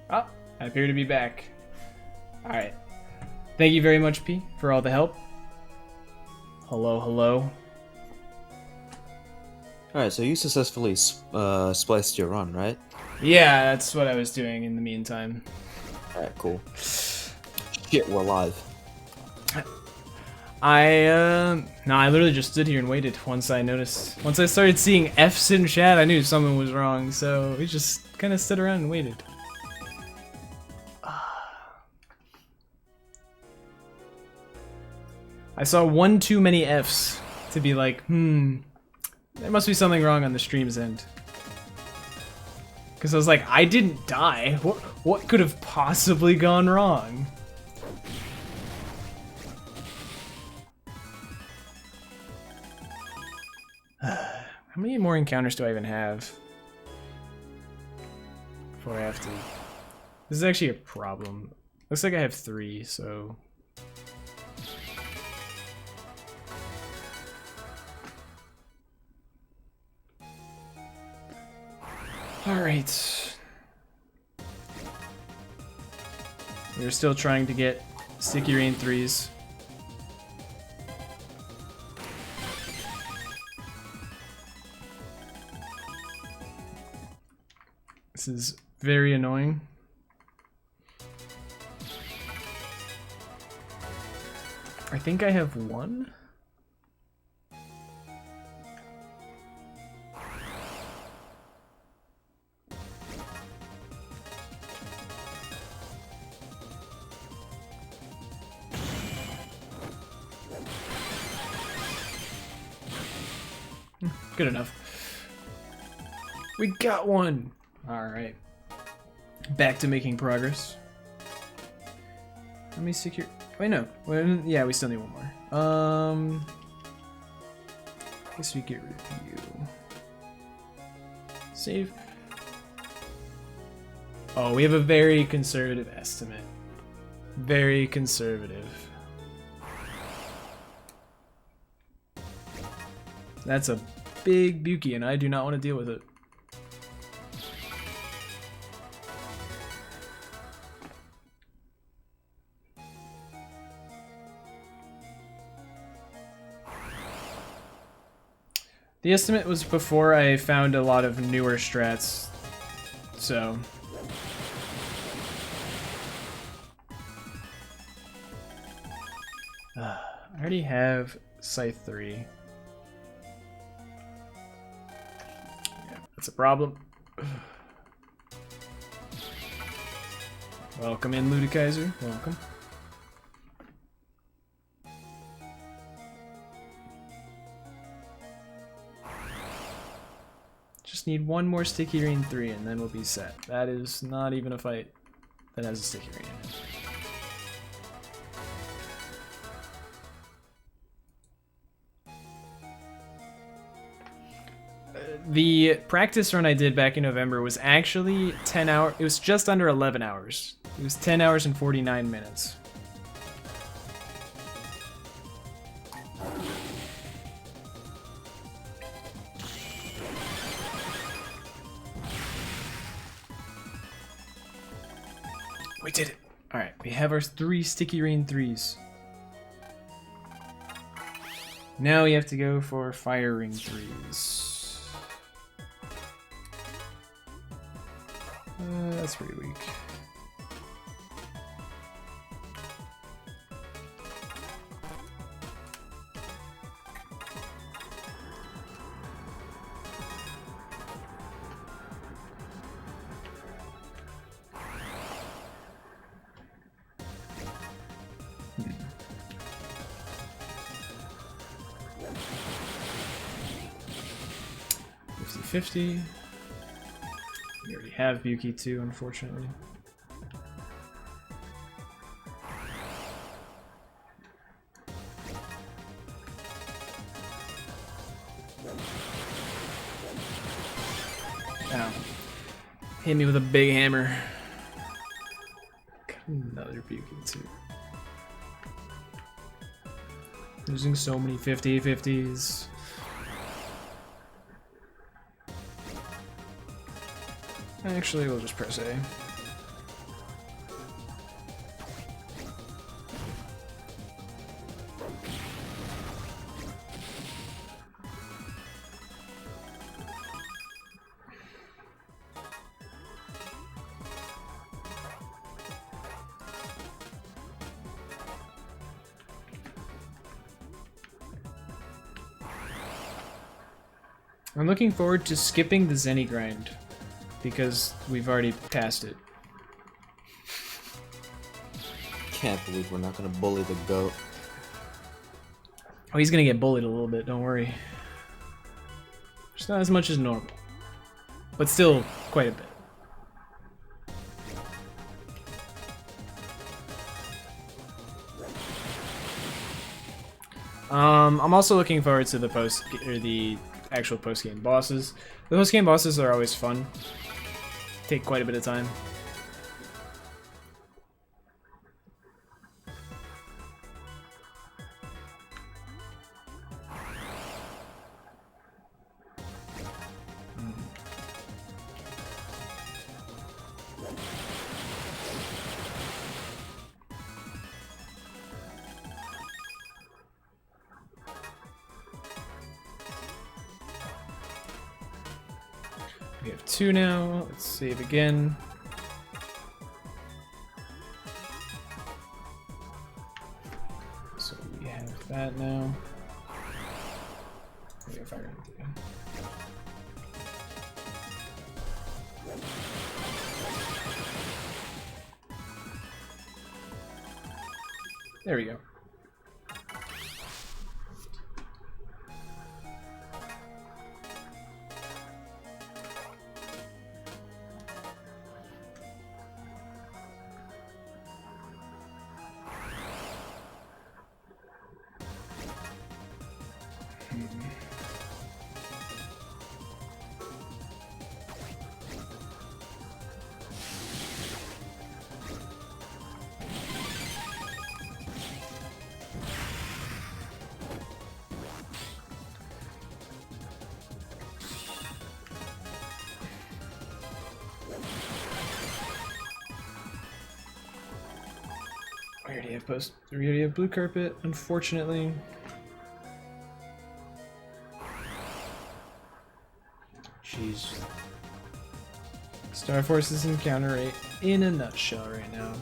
Oh, I appear to be back. Alright. Thank you very much, P, for all the help. Hello, hello. Alright, so you successfully spliced your run, right? Yeah, that's what I was doing in the meantime. Alright, cool. Shit, we're live. No, I literally just stood here and waited once I started seeing F's in chat, I knew something was wrong, so we just kind of stood around and waited. I saw one too many F's to be like, there must be something wrong on the stream's end. Because I was like, I didn't die. What could have possibly gone wrong? How many more encounters do I even have? Before I have to... This is actually a problem. Looks like I have 3, so... Alright. We're still trying to get sticky rain 3s. This is very annoying. I think I have 1. Good enough. We got 1! Alright. Back to making progress. Let me secure... Wait, no. Yeah, we still need 1 more. I guess we get review. Save. Oh, we have a very conservative estimate. Very conservative. That's a big Buki, and I do not want to deal with it. The estimate was before I found a lot of newer strats, so... I already have Scythe 3. That's a problem. Welcome in, Ludikaiser. Welcome. Just need 1 more sticky rain 3 and then we'll be set. That is not even a fight that has a sticky rain in it. The practice run I did back in November was actually 10 hours. It was just under 11 hours. It was 10 hours and 49 minutes. We did it. All right, we have our 3 sticky rain 3s. Now we have to go for fire ring 3s. That's pretty weak. $50. We already have Buki too, unfortunately. Ow. Hit me with a big hammer. Got another puking too. Losing so many 50-50s. Actually, we'll just press A. I'm looking forward to skipping the Zenny grind, because we've already passed it. Can't believe we're not gonna bully the goat. Oh, he's gonna get bullied a little bit, don't worry. Just not as much as normal. But still, quite a bit. I'm also looking forward to the actual post-game bosses. The post-game bosses are always fun. Take quite a bit of time. We have 2 now. Let's save again. So we have that now. We have fire. There we go. We already have blue carpet, unfortunately. Jeez. Star Force's encounter rate in a nutshell right now.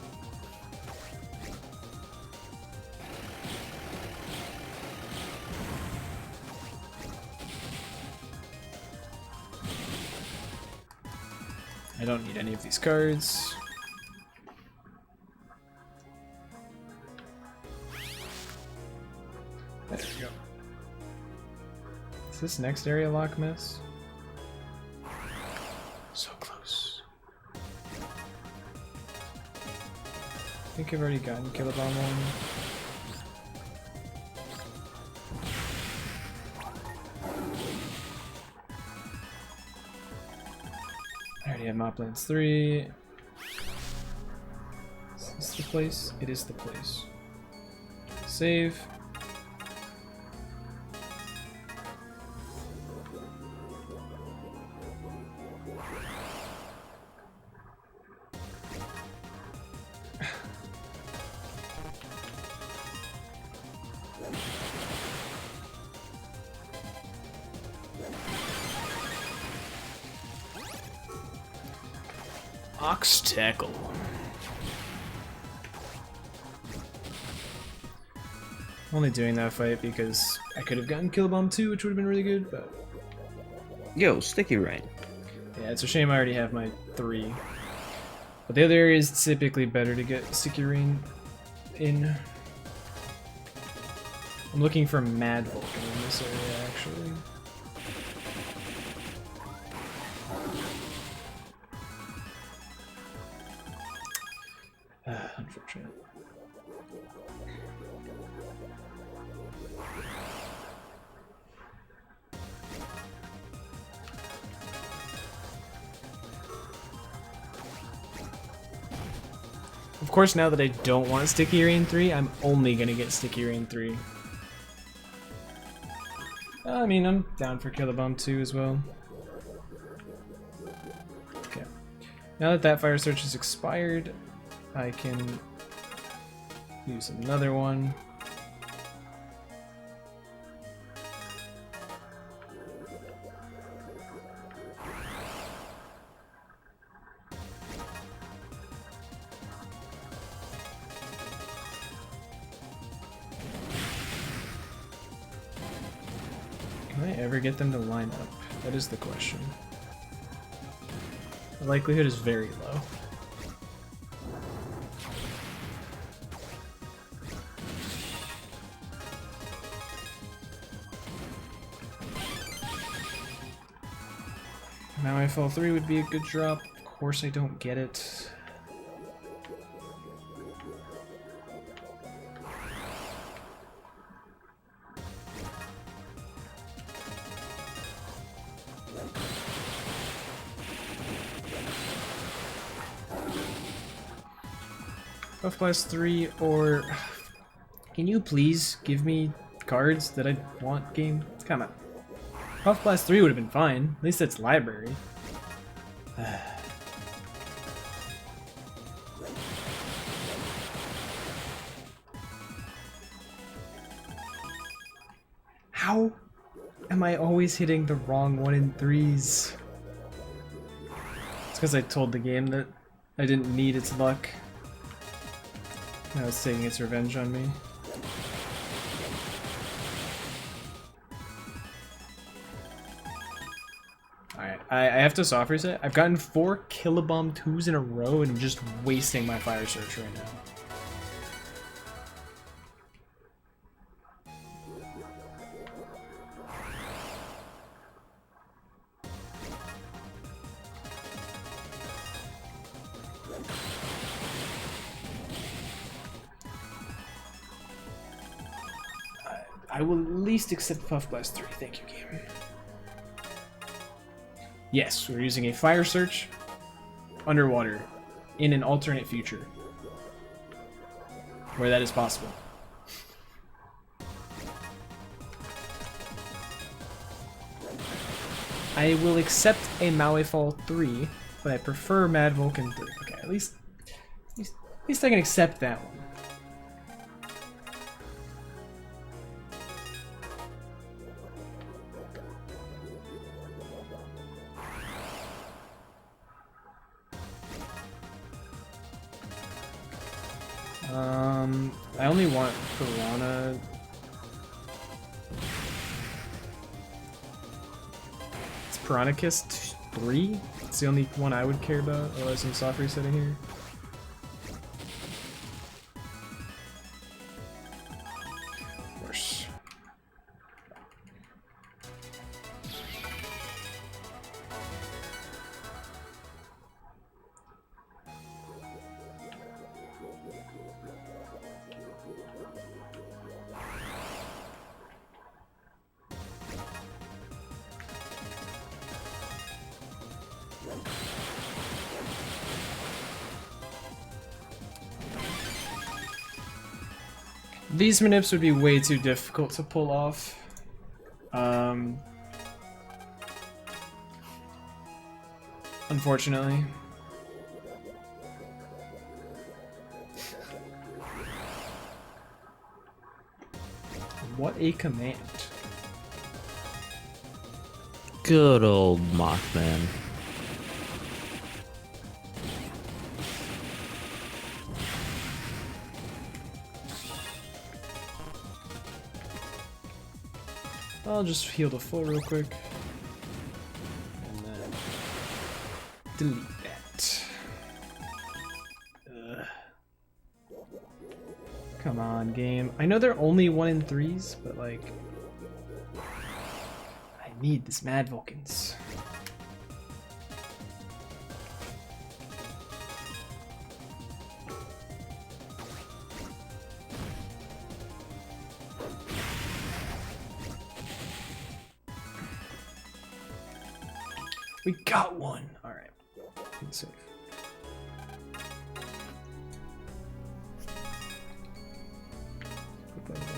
I don't need any of these cards. There we go. Is this next area lock miss? So close. I think I've already gotten Kilobomb 1. I already have Moplands 3. Is this the place? It is the place. Save. Ox Tackle. Only doing that fight because I could have gotten Kilobomb 2, which would have been really good, but... Yo, Sticky Rain. Yeah, it's a shame I already have my 3. But the other area is typically better to get Sticky Rain in. I'm looking for Mad Vulcan in this area, actually. Unfortunate. Of course, now that I don't want Sticky Rain 3, I'm only gonna get Sticky Rain 3. I mean, I'm down for Killer Bomb 2 as well. Okay. Now that that Fire Search is expired, I can use another one. Can I ever get them to line up? That is the question. The likelihood is very low. Now I fall 3 would be a good drop. Of course I don't get it. Puff Blast 3 or... Can you please give me cards that I want, game? Come on. Puff Blast 3 would have been fine. At least it's library. How am I always hitting the wrong 1 in 3s? It's because I told the game that I didn't need its luck. Now it's taking its revenge on me. Alright, I have to soft reset. I've gotten 4 Kilobomb 2s in a row and I'm just wasting my Fire Search right now. I will at least accept Puff Blast 3. Thank you, game. Yes, we're using a Fire Search underwater in an alternate future where that is possible. I will accept a Maui Fall 3, but I prefer Mad Vulcan 3. Okay, at least I can accept that one. I only want Piranha. It's Piranha-Kiss 3? It's the only one I would care about, otherwise I'm soft resetting here. Of course. These manips would be way too difficult to pull off. Unfortunately. What a command. Good old Mothman. I'll just heal the full real quick. And then delete that. Ugh. Come on, game. I know they're only 1 in 3s, but like... I need this Mad Vulcans. We got one! Alright. Safe.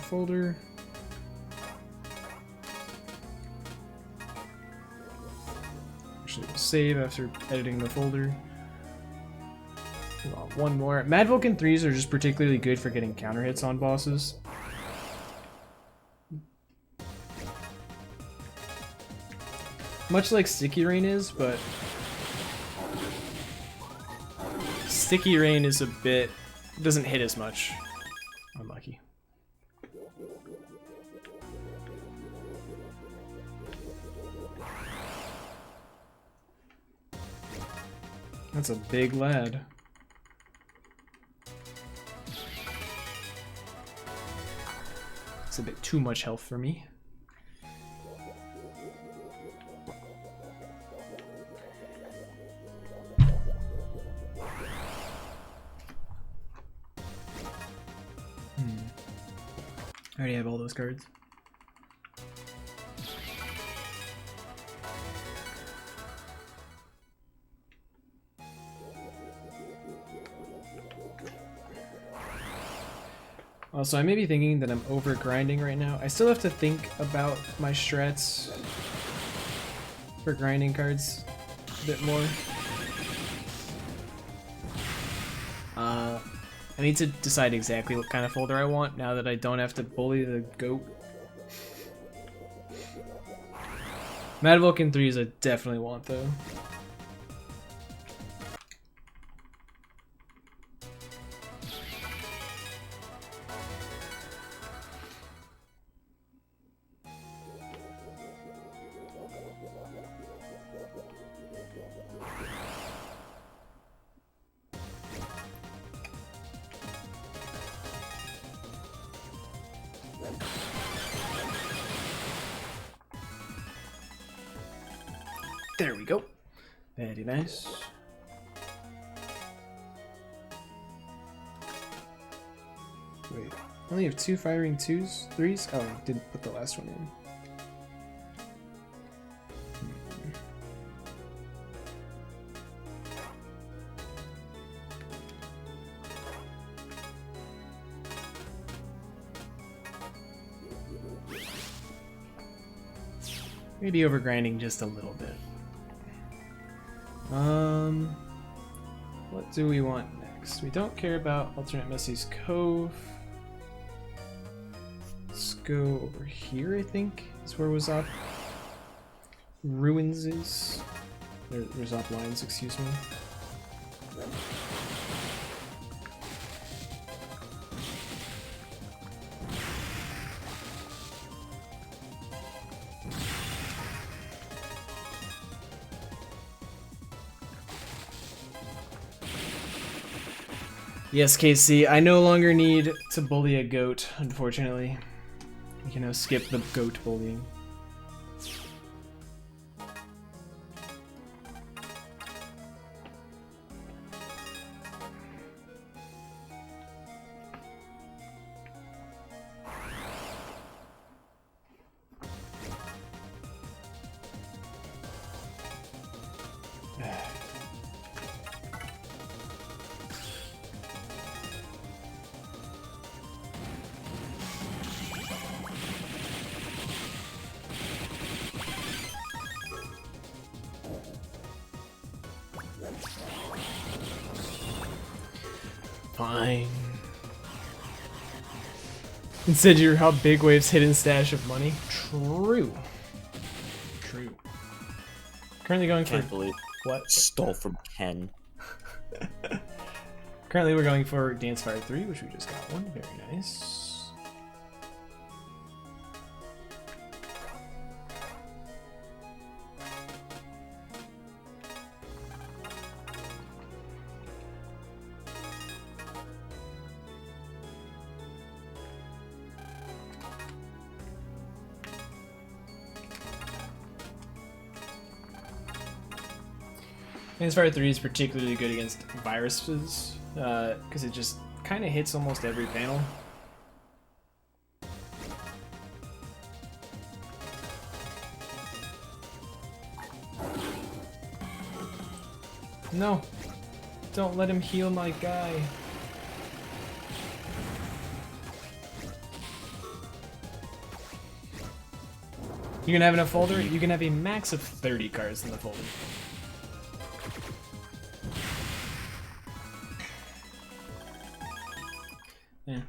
folder. Actually, we'll save after editing the folder. One more. Mad Vulcan 3s are just particularly good for getting counter hits on bosses. Much like Sticky Rain is, but Sticky Rain is a bit... doesn't hit as much. Unlucky. That's a big lad. It's a bit too much health for me. I already have all those cards. Also, I may be thinking that I'm over grinding right now. I still have to think about my strats for grinding cards a bit more. I need to decide exactly what kind of folder I want now that I don't have to bully the goat. Mad Vulcan 3s I definitely want though. There we go. Very nice. Wait, I only have 2 firing 2s? 3s? Oh, didn't put the last one in. Maybe overgrinding just a little bit. What do we want next? We don't care about Alternate Messie's Cove. Let's go over here, I think, is where Wazop Ruins is. Wazop Lines, excuse me. Yes, KC, I no longer need to bully a goat, unfortunately. We can now skip the goat bullying. Fine. Instead, you're how Big Wave's hidden stash of money. True. True. Currently going Can't for believe what? stole from Ken. Currently, we're going for Dance Fire 3, which we just got one. Very nice. Dance Fire 3 is particularly good against viruses, because it just kind of hits almost every panel. No! Don't let him heal my guy. You can have in a folder. You can have a max of 30 cards in the folder. Yeah,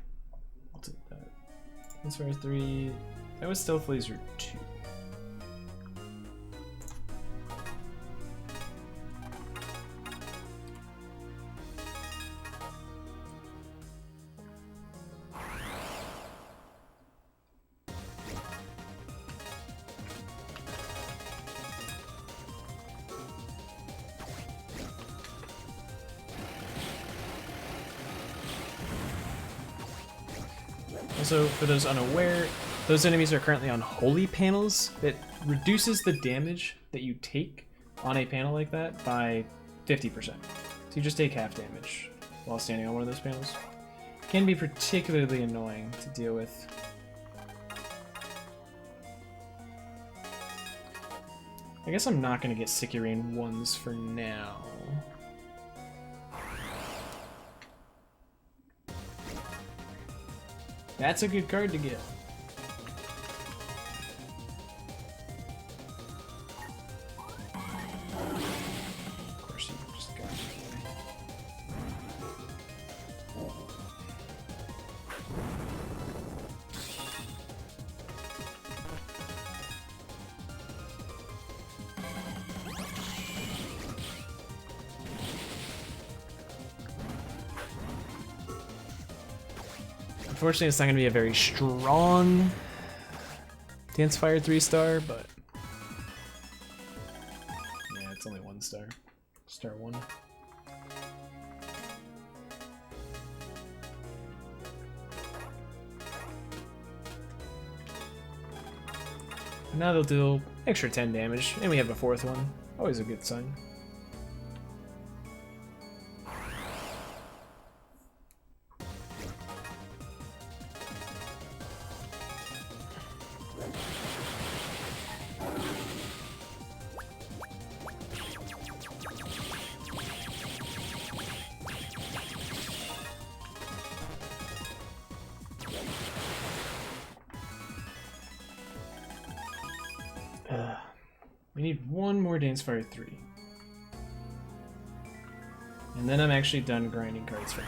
I'll take that. Transfer 3. That was Stealth Laser 2. Also, for those unaware, those enemies are currently on holy panels that reduces the damage that you take on a panel like that by 50%. So you just take half damage while standing on one of those panels. Can be particularly annoying to deal with. I guess I'm not going to get Sikirain 1s for now. That's a good card to get. Of course, you just got it. Unfortunately, it's not going to be a very strong Dance Fire 3-star, but yeah, it's only 1 star. Star 1. And now they'll do extra 10 damage, and we have a 4th one. Always a good sign. We need one more Dance Fire 3. And then I'm actually done grinding cards for now.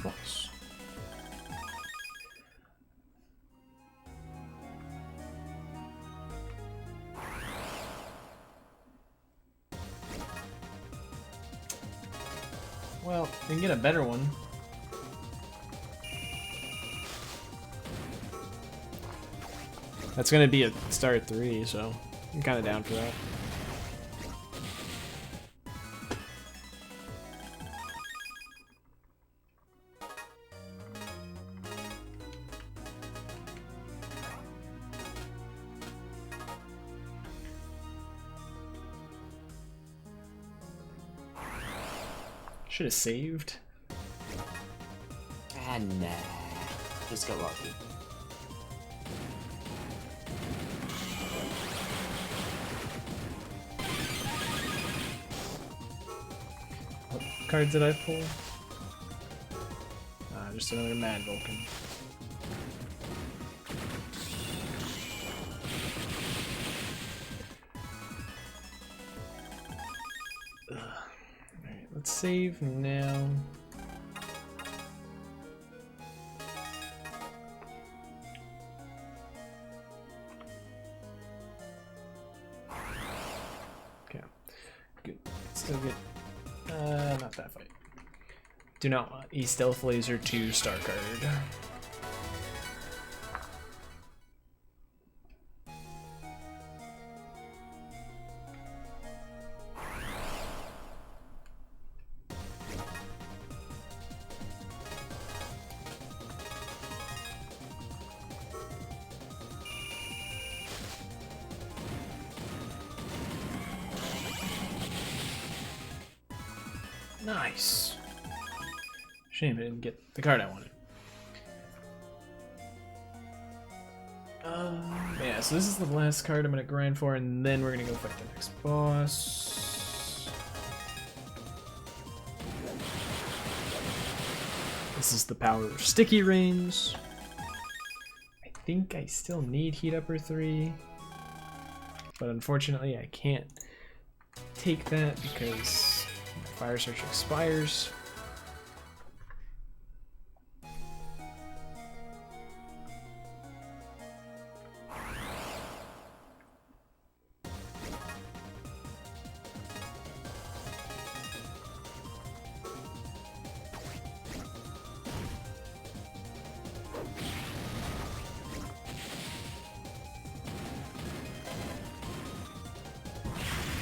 Nice. Well, we can get a better one. That's gonna be a star 3, so I'm kinda down for that. Should have saved. Ah, nah. Just got lucky. What cards did I pull? Just another Mad Vulcan. Alright, let's save now. Okay, good. Still good. Not that fight. Do not want a Stealth Laser 2 star card. Nice. Shame I didn't get the card I wanted. Yeah, so this is the last card I'm gonna grind for, and then we're gonna go fight the next boss. This is the power of sticky rains. I think I still need Heat Upper 3, but unfortunately I can't take that because Fire Search expires.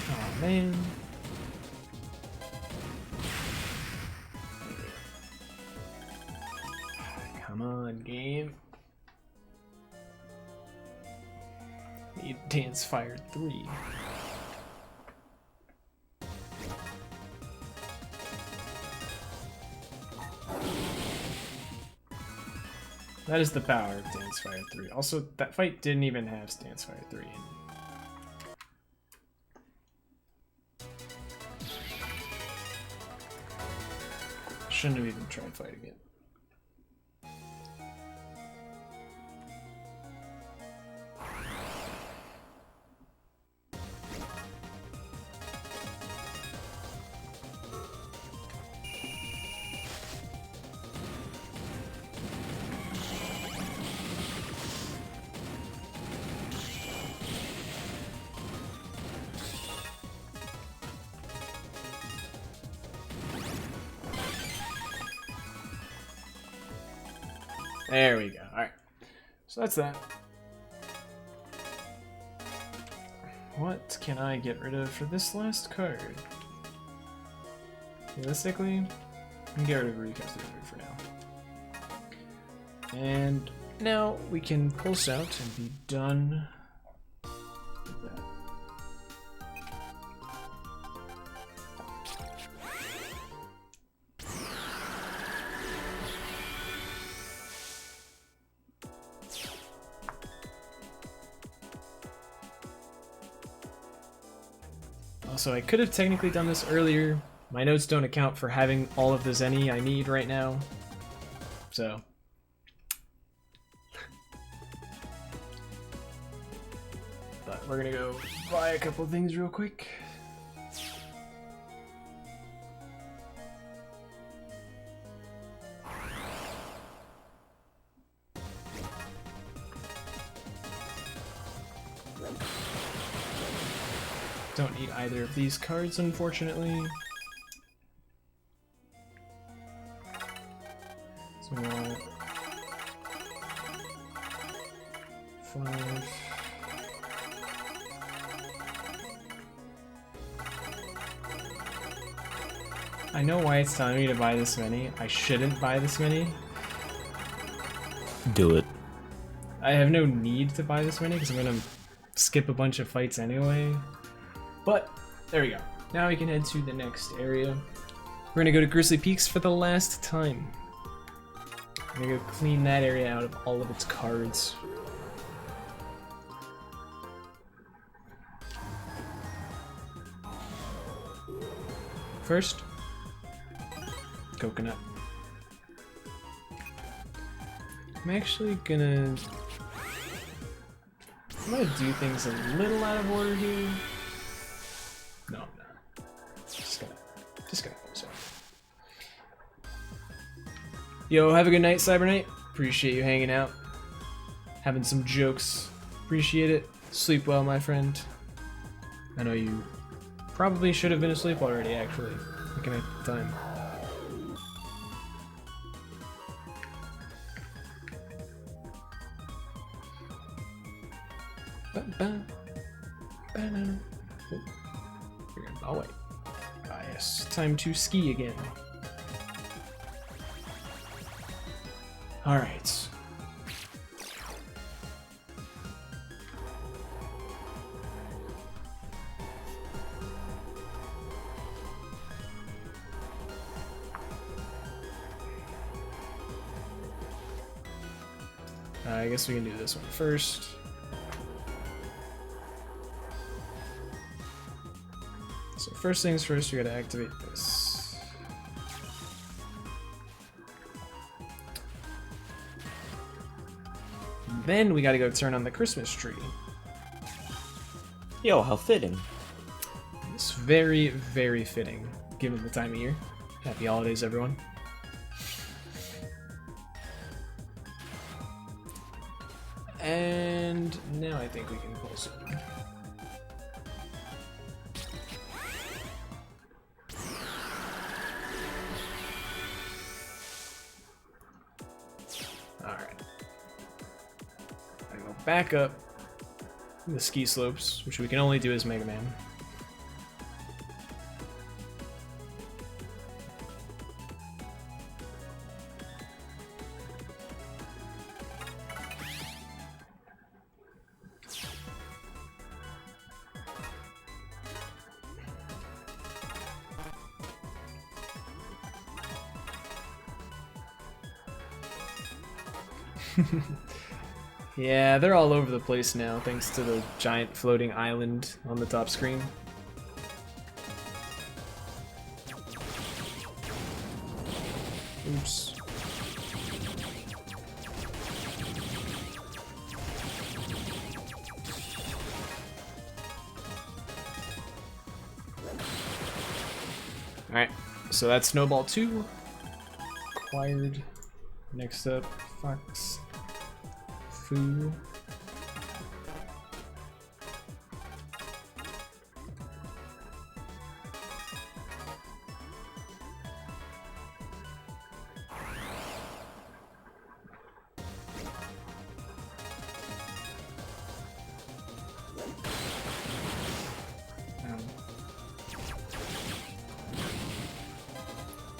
Oh man. Come on, game. Need Dance Fire 3. That is the power of Dance Fire 3. Also, that fight didn't even have Dance Fire 3 in it. Shouldn't have even tried fighting it. There we go. Alright. So that's that. What can I get rid of for this last card? Realistically, I can get rid of Recast 3 for now. And now we can pulse out and be done with that. Also, I could have technically done this earlier. My notes don't account for having all of the Zenny I need right now. So. But we're gonna go buy a couple things real quick. Don't need either of these cards, unfortunately. So we want 5. I know why it's telling me to buy this many. I shouldn't buy this many. Do it. I have no need to buy this many because I'm gonna skip a bunch of fights anyway. But there we go. Now we can head to the next area. We're gonna go to Grizzly Peaks for the last time. I'm gonna go clean that area out of all of its cards. First, coconut. I'm actually gonna do things a little out of order here. No, I'm not. Just gonna close out. Yo, have a good night, Cyberknight. Appreciate you hanging out. Having some jokes. Appreciate it. Sleep well, my friend. I know you probably should have been asleep already, actually. Looking at the time. Oh wait. Ah yes, time to ski again. Alright. I guess we can do this one first. So first things first, we gotta activate this. Then we gotta go turn on the Christmas tree. Yo, how fitting. It's very, very fitting, given the time of year. Happy holidays, everyone. And now I think we can pull some. Alright. I go back up the ski slopes, which we can only do as Mega Man. Yeah, they're all over the place now, thanks to the giant floating island on the top screen. Oops. Alright, so that's Snowball 2. Acquired. Next up, Fox. Foo.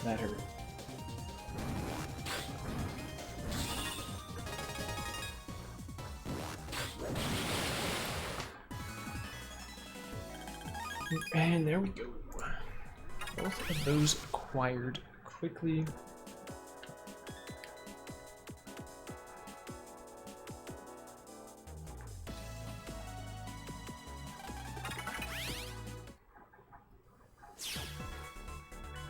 That hurt. And there we go. Both of those acquired quickly.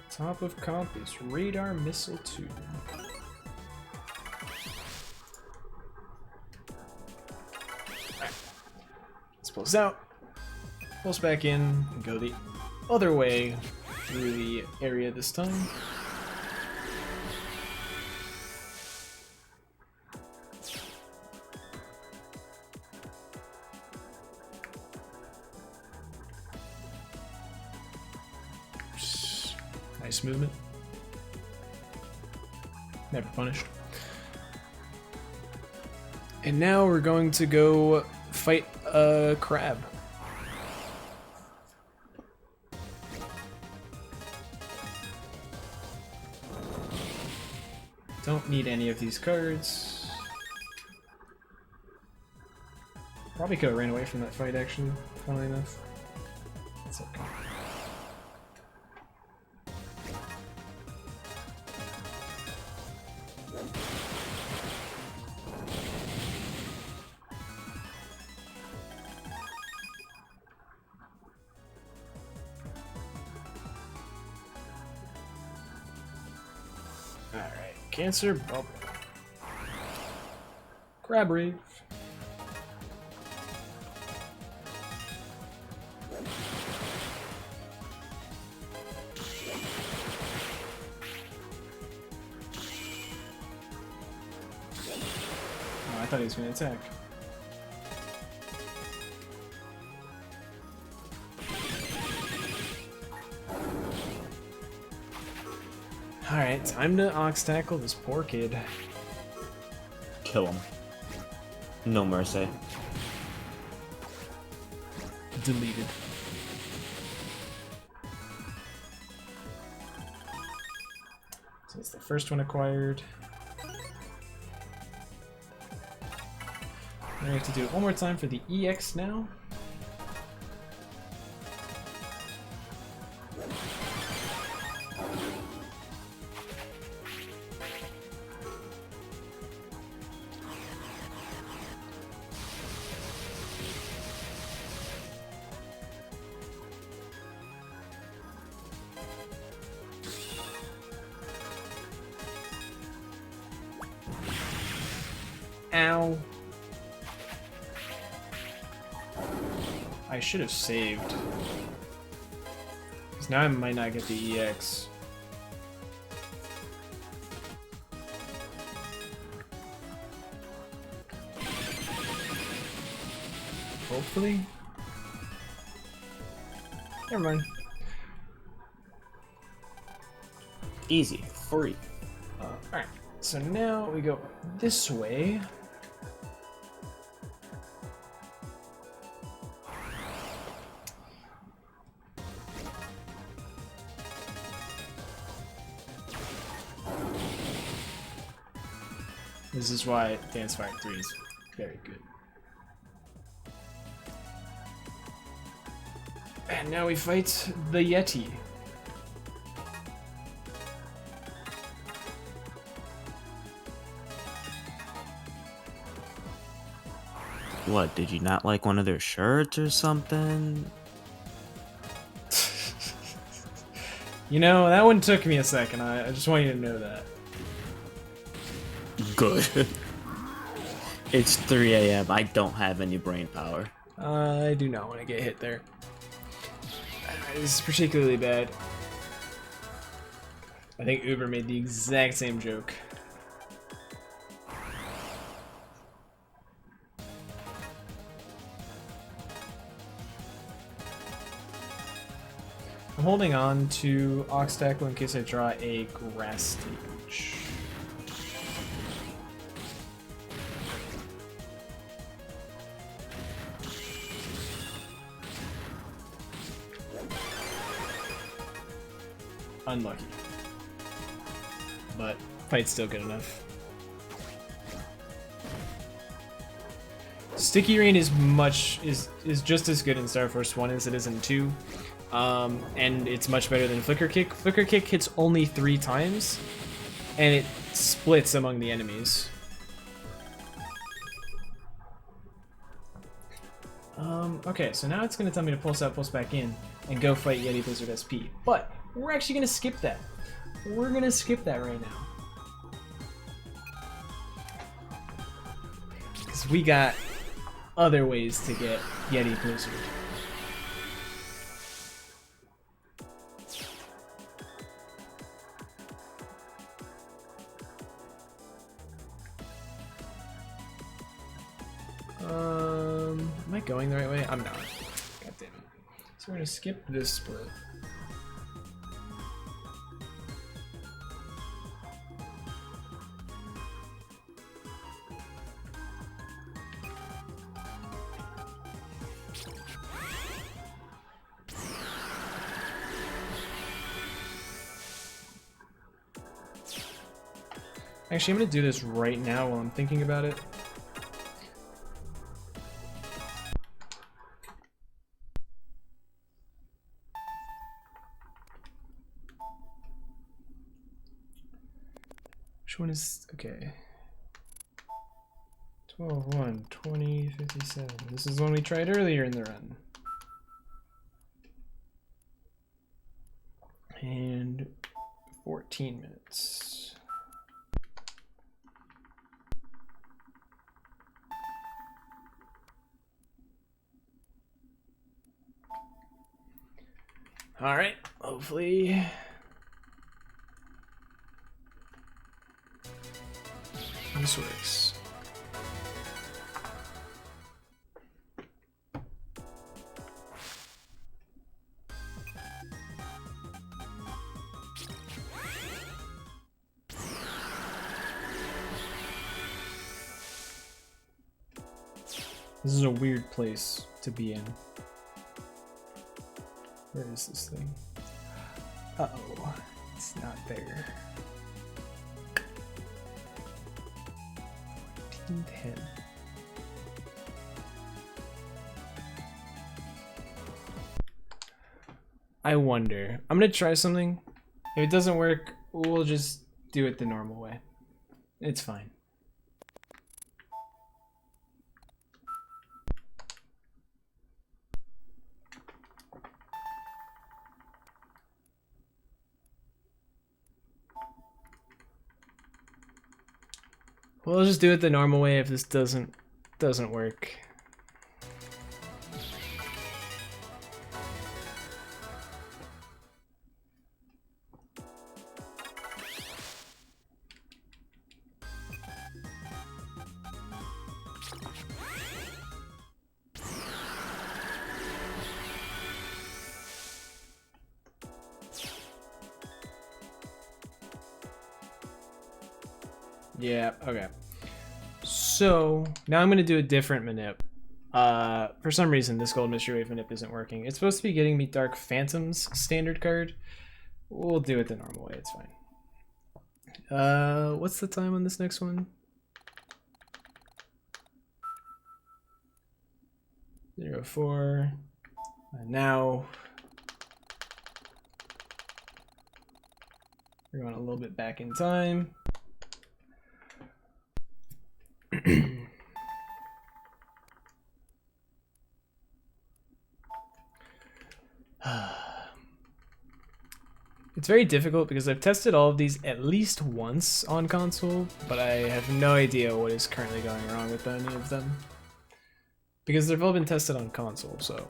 Top of comp is Radar Missile 2. Alright. Let's pull this out. Pulse back in and go the other way through the area this time. Nice movement. Never punished. And now we're going to go fight a crab. Don't need any of these cards. Probably could have ran away from that fight, actually, funnily enough. It's okay. Alright, Cancer Bubble. Crab Rave. Oh, I thought he was going to attack. Alright, time to Ox Tackle this poor kid. Kill him. No mercy. Deleted. So that's the first one acquired. Now we have to do it one more time for the EX now. Ow. I should have saved. Because now I might not get the EX. Hopefully. Never mind. Easy, free. Alright, so now we go this way. This is why Dance Fire 3 is very good. And now we fight the Yeti. What, did you not like one of their shirts or something? You know, that one took me a second. I just want you to know that. Good. It's 3 a.m. I don't have any brain power. I do not want to get hit there. This is particularly bad. I think Uber made the exact same joke. I'm holding on to Ox Tackle in case I draw a grass stage. Unlucky. But fight's still good enough. Sticky Rain is just as good in Star Force 1 as it is in 2. And it's much better than Flicker Kick. Flicker Kick hits only 3 times, and it splits among the enemies. Okay, so now it's going to tell me to pulse out, pulse back in, and go fight Yeti Blizzard SP. But we're actually going to skip that. We're going to skip that right now. Because we got other ways to get Yeti Blizzard. Am I going the right way? I'm not. God damn it. So we're gonna skip this split. Actually, I'm gonna do this right now while I'm thinking about it. Which one is, okay. 12, 1, 20, 57. This is the one we tried earlier in the run. And 14 minutes. All right, hopefully. This works. This is a weird place to be in. Where is this thing? Uh-oh, it's not there. 10. I wonder. I'm gonna try something. If it doesn't work, we'll just do it the normal way. It's fine. We'll just do it the normal way if this doesn't work. Yeah, okay. So, now I'm going to do a different manip. For some reason, this Gold Mystery Wave manip isn't working. It's supposed to be getting me Dark Phantoms standard card. We'll do it the normal way, it's fine. What's the time on this next one? 04. Now, we're going a little bit back in time. It's very difficult because I've tested all of these at least once on console, but I have no idea what is currently going wrong with any of them. Because they've all been tested on console, so...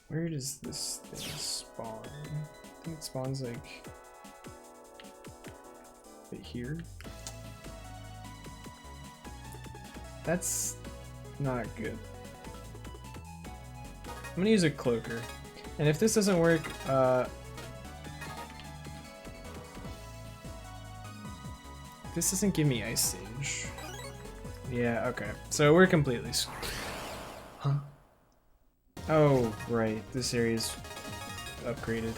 Where does this thing spawn? I think it spawns like... right here? That's not good. I'm gonna use a cloaker. And if this doesn't work, this doesn't give me Ice Sage. Yeah, okay. So we're completely huh? Oh, right. This area's upgraded.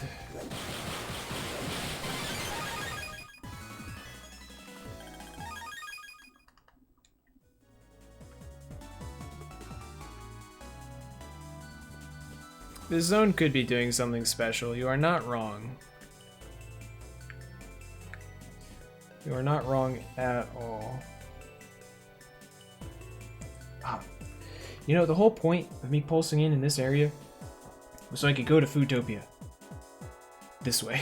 This zone could be doing something special. You are not wrong. You are not wrong at all. Ah. You know, the whole point of me pulsing in this area was so I could go to Foodtopia. This way.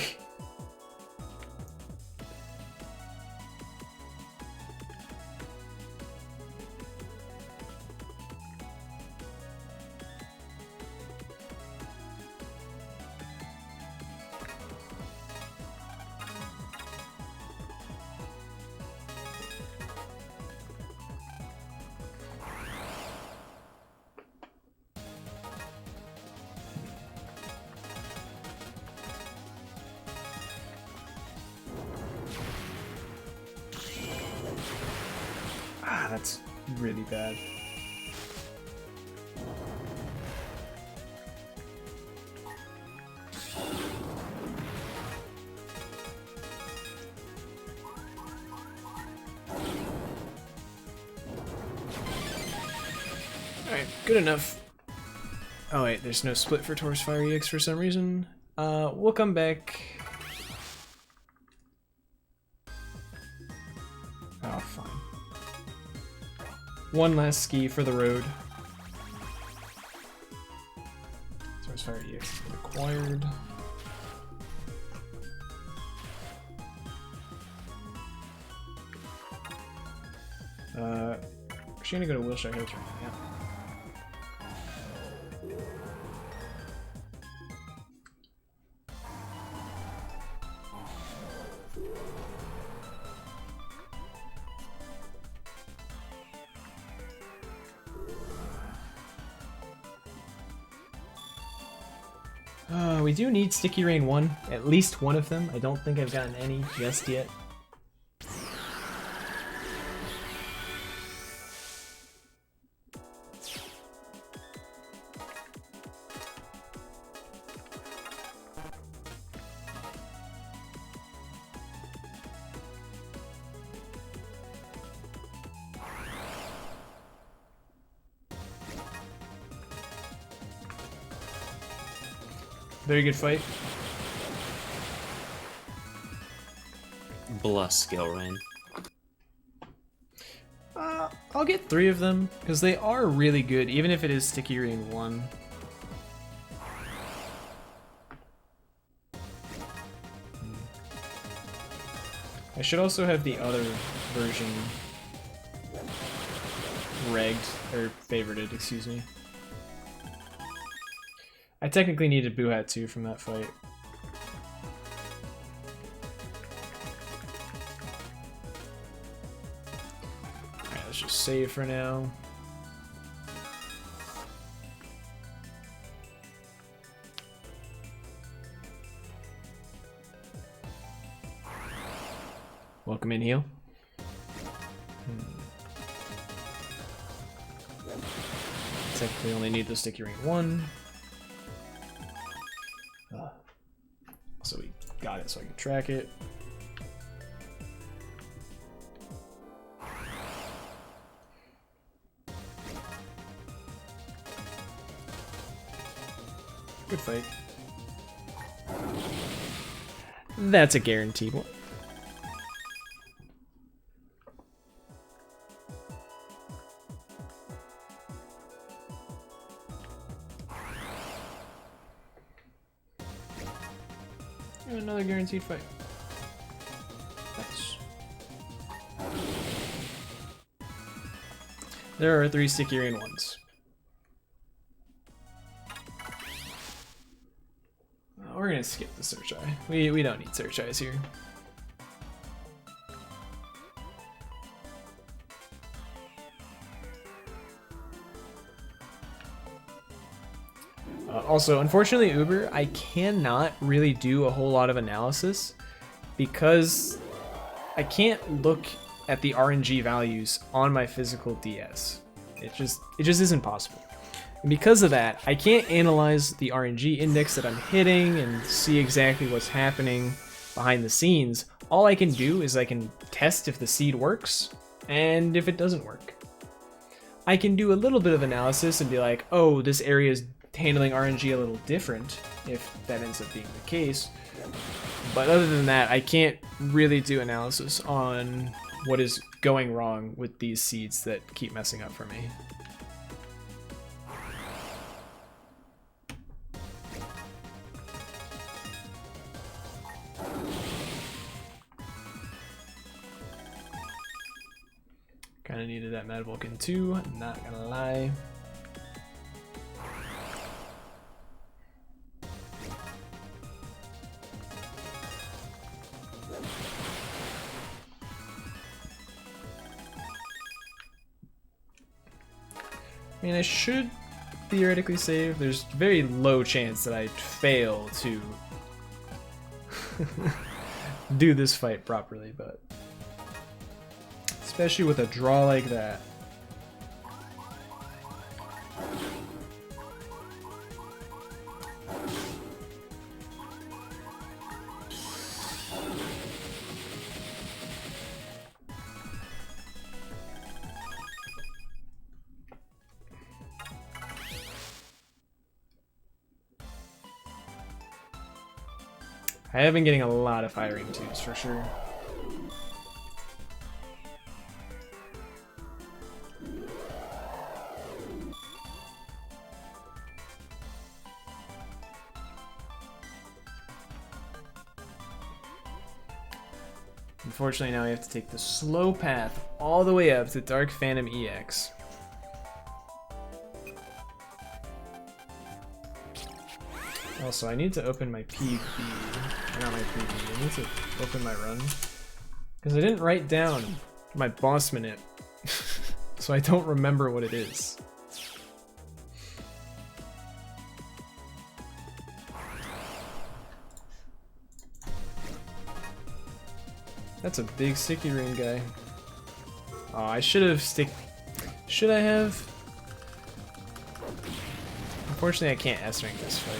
That's really bad. Alright, good enough. Oh wait, there's no split for Taurus Fire EX for some reason. We'll come back. Oh, fine. One last ski for the road. Taurus Fire EX is acquired. Actually gonna go to Wilshire Hills right now, yeah. We do need Sticky Rain 1, at least one of them. I don't think I've gotten any just yet. Very good fight. Bless skill rain. I'll get 3 of them, because they are really good, even if it is Sticky Rain 1. I should also have the other version regged, or favorited, excuse me. I technically needed Buhat too from that fight. Alright, let's just save for now. Welcome in, heal. Technically only need the sticky ring 1. So we got it so I can track it. Good fight. That's a guaranteed one. And another guaranteed fight. Nice. There are 3 sticky ring 1s. We're gonna skip the search eye. We don't need search eyes here. Also, unfortunately, Uber, I cannot really do a whole lot of analysis because I can't look at the RNG values on my physical DS. It just isn't possible. And because of that, I can't analyze the RNG index that I'm hitting and see exactly what's happening behind the scenes. All I can do is I can test if the seed works and if it doesn't work. I can do a little bit of analysis and be like, oh, this area is handling RNG a little different, if that ends up being the case. But other than that, I can't really do analysis on what is going wrong with these seeds that keep messing up for me. Kinda needed that Mad Vulcan too, not gonna lie. I mean, I should theoretically save. There's very low chance that I'd fail to do this fight properly, but especially with a draw like that. I have been getting a lot of firing twos for sure. Unfortunately, now we have to take the slow path all the way up to Dark Phantom EX. Also, I need to open my PB. Not my PB. I need to open my run. Because I didn't write down my boss minute. So I don't remember what it is. That's a big sticky ring guy. Oh, I should have Should I have? Unfortunately, I can't S-rank this fight.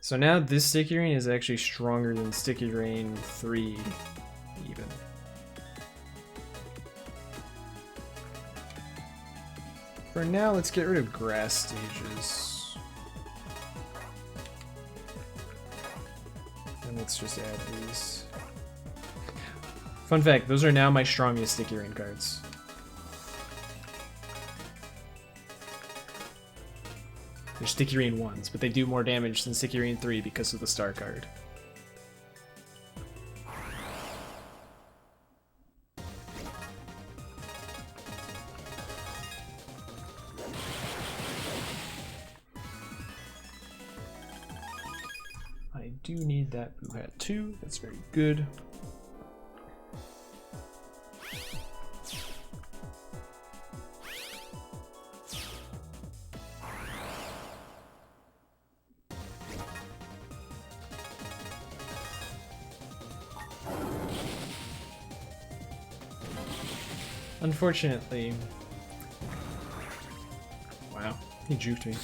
So now this Sticky Rain is actually stronger than Sticky Rain 3, even. For now, let's get rid of grass stages. And let's just add these. Fun fact, those are now my strongest Sticky Rain cards. They're Sticky Rain 1s, but they do more damage than Sticky Rain 3 because of the star card. do need that Boo Hat too. That's very good. Unfortunately, wow, he juked me.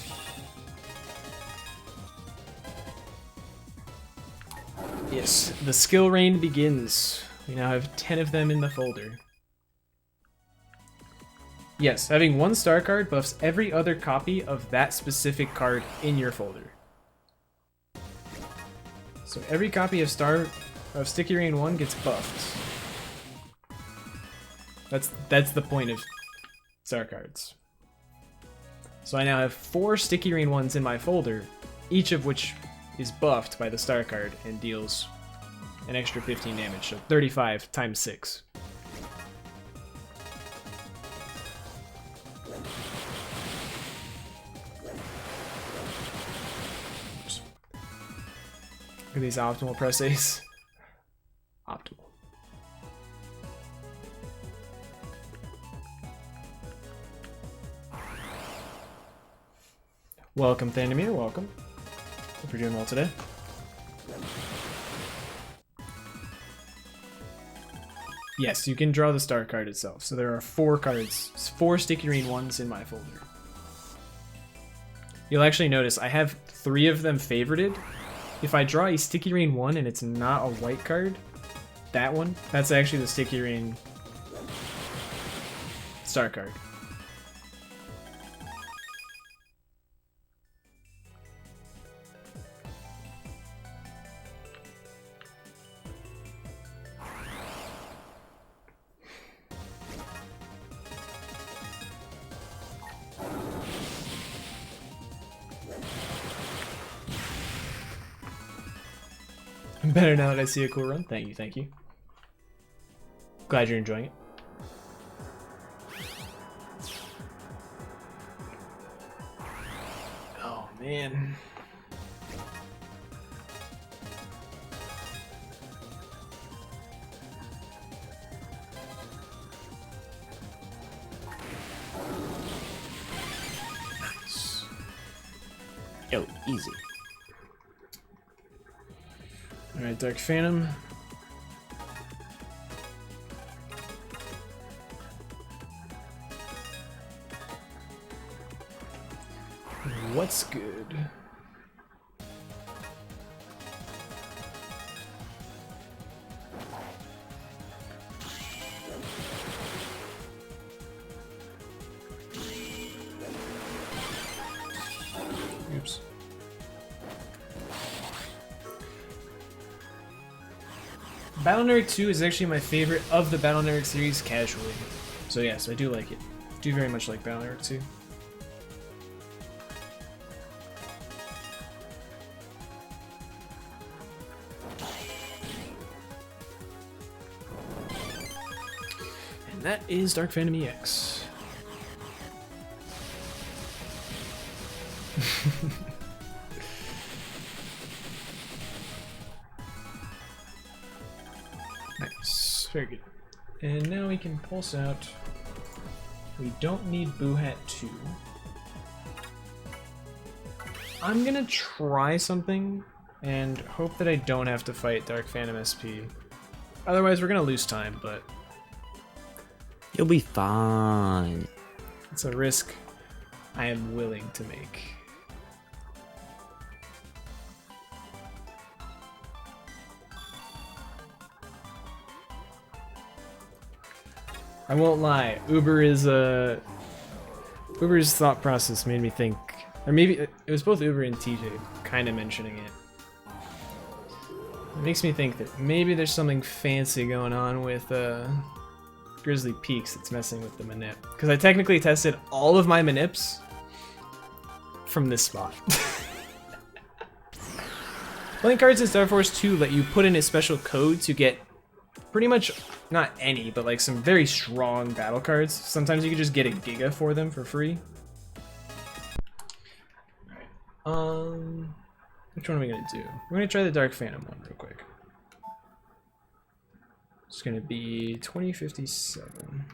Yes, the skill rain begins. We now have 10 of them in the folder. Yes, having one star card buffs every other copy of that specific card in your folder. So every copy of Sticky Rain 1 gets buffed. That's the point of star cards. So I now have 4 Sticky Rain 1s in my folder, each of which is buffed by the star card and deals an extra 15 damage, so 35 times 6. Oops. Look at these optimal press ace. Optimal. Welcome, Thandamir, welcome. Hope you're doing well today. Yes, you can draw the star card itself. So there are 4 cards, 4 Sticky Rain 1s in my folder. You'll actually notice I have 3 of them favorited. If I draw a Sticky Rain 1 and it's not a white card, that one, that's actually the Sticky Rain star card. Better now that I see a cool run. Thank you, thank you. Glad you're enjoying it. Oh, man. Nice. Yo, easy. Alright, Dark Phantom. What's good? Oops. Battle Nerd 2 is actually my favorite of the Battle Nerd series casually. So yes, I do like it. Do very much like Battle Nerd 2. And that is Dark Phantom EX. Nice, very good. And now we can pulse out. We don't need Boo Hat 2. I'm gonna try something and hope that I don't have to fight Dark Phantom SP. Otherwise, we're gonna lose time, but You'll be fine. it's a risk I am willing to make. I won't lie, Uber's thought process made me think, or maybe it was both Uber and TJ kind of mentioning it. It makes me think that maybe there's something fancy going on with Grizzly Peaks that's messing with the manip. Because I technically tested all of my manips from this spot. Playing cards in Star Force 2 let you put in a special code to get pretty much, not any, but like some very strong battle cards. Sometimes you can just get a Giga for them for free. Alright. Which one are we gonna do? We're gonna try the Dark Phantom one real quick. It's gonna be 2057.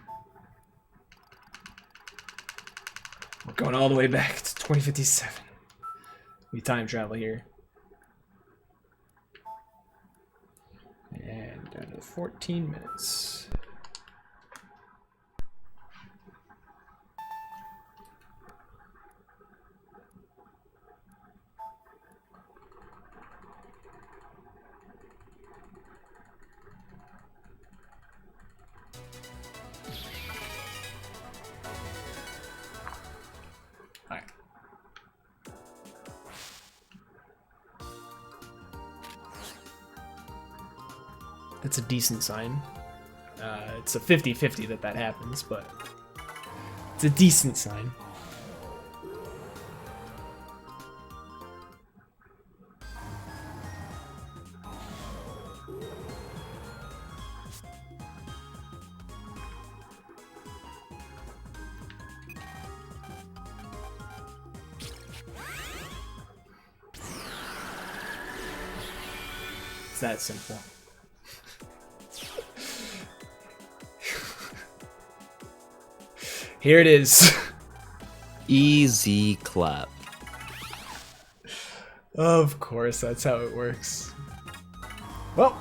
We're going all the way back to 2057. We time travel here. And down to 14 minutes. That's a decent sign. It's a 50-50 that happens, but it's a decent sign. It's that simple. Here it is. Easy clap. Of course, that's how it works. Well,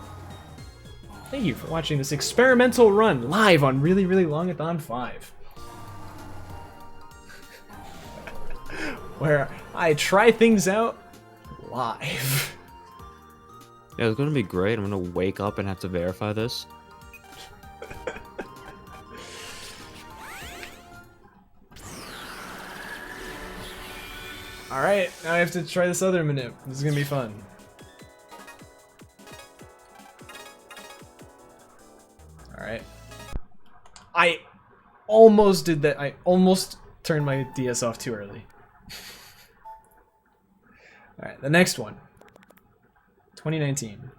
thank you for watching this experimental run live on Really Really Longathon 5. Where I try things out live. Yeah, it's gonna be great. I'm gonna wake up and have to verify this. Alright, now I have to try this other manip. This is gonna be fun. Alright. I almost did that. I almost turned my DS off too early. Alright, the next one. 2019.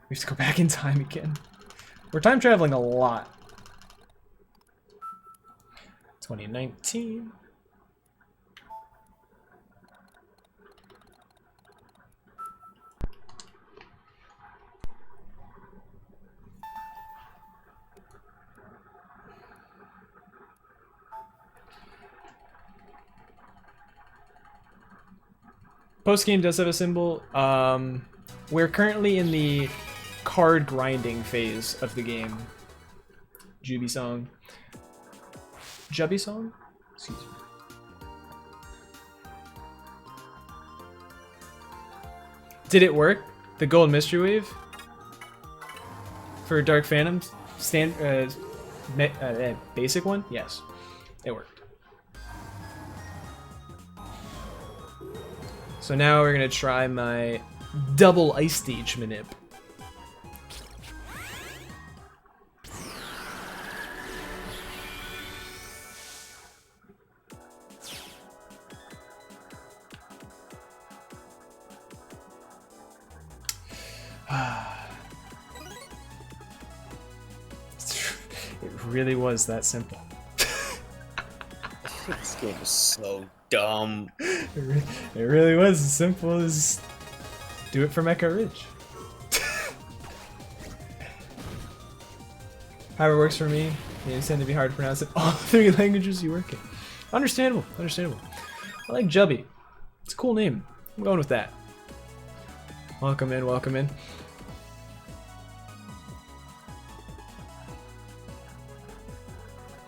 We have to go back in time again. We're time traveling a lot. 2019. Post-game does have a symbol. We're currently in the card grinding phase of the game. Juby song. Jubby song? Excuse me. Did it work? The gold mystery wave? For Dark Phantom? Basic one? Yes. It worked. So now we're gonna try my double ice stage manip. It really was that simple. This game is so dumb. It really was as simple as do it for Mecha Ridge. However it works for me, they tend to be hard to pronounce in all three languages you work in. Understandable, understandable. I like Jubby. It's a cool name. I'm going with that. Welcome in, welcome in.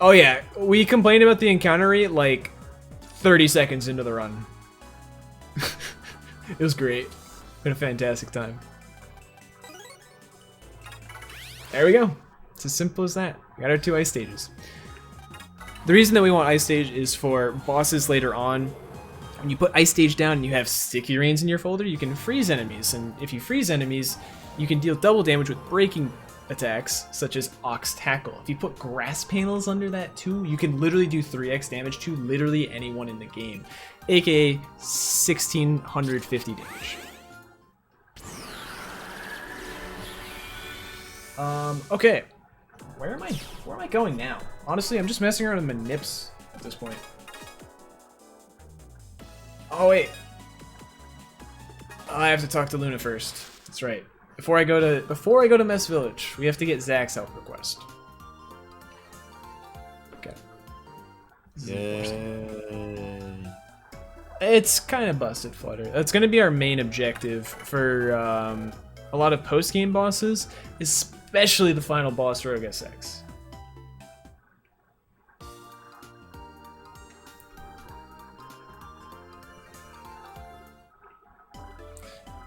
Oh yeah, we complained about the encounter rate like 30 seconds into the run. It was great. We had a fantastic time. There we go. It's as simple as that. We got our 2 ice stages. The reason that we want ice stage is for bosses later on. When you put ice stage down and you have sticky rains in your folder, you can freeze enemies. And if you freeze enemies, you can deal double damage with breaking attacks, such as Ox Tackle. If you put grass panels under that too, you can literally do 3x damage to literally anyone in the game, aka 1650 damage. Okay. Where am I going now? Honestly, I'm just messing around with my nips at this point. Oh wait. I have to talk to Luna first. That's right. Before I go to Mess Village, we have to get Zach's help request. Okay. Yay. It's kind of busted, Flutter. That's going to be our main objective for a lot of post-game bosses, especially the final boss, Rogue SX.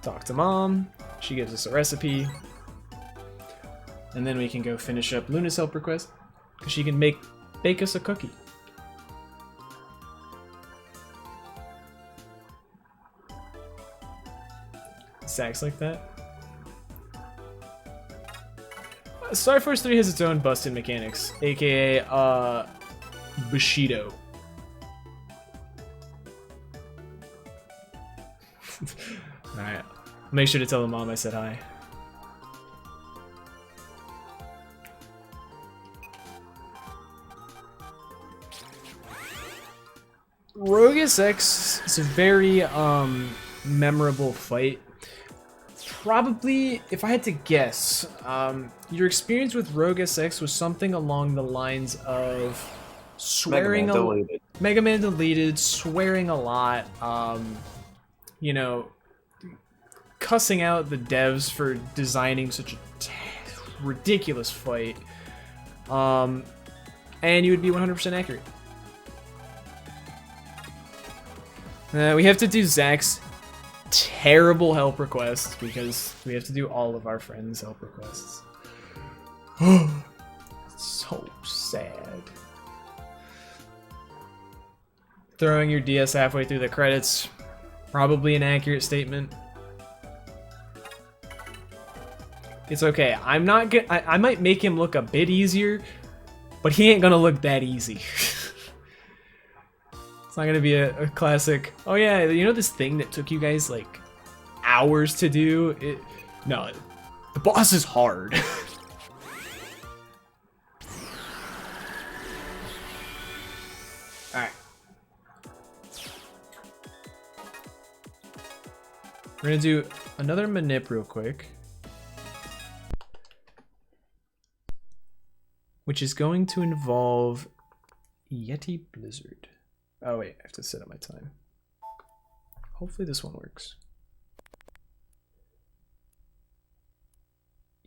Talk to Mom. She gives us a recipe. And then we can go finish up Luna's help request, because she can bake us a cookie. Sacks like that. Star Force 3 has its own busted mechanics, aka Bushido. Alright. Make sure to tell the mom I said hi. Rogue SX is a very memorable fight. Probably, if I had to guess, your experience with Rogue SX was something along the lines of swearing Mega Man deleted, swearing a lot, you know, cussing out the devs for designing such a ridiculous fight, and you would be 100% accurate. We have to do Zach's terrible help request because we have to do all of our friends' help requests. So sad. Throwing your DS halfway through the credits, probably an accurate statement. It's okay. I'm not gonna. I might make him look a bit easier, but he ain't gonna look that easy. It's not gonna be a classic. Oh yeah, you know this thing that took you guys like hours to do? No, the boss is hard. All right. We're gonna do another manip real quick, which is going to involve Yeti Blizzard. Oh wait, I have to set up my time. Hopefully this one works.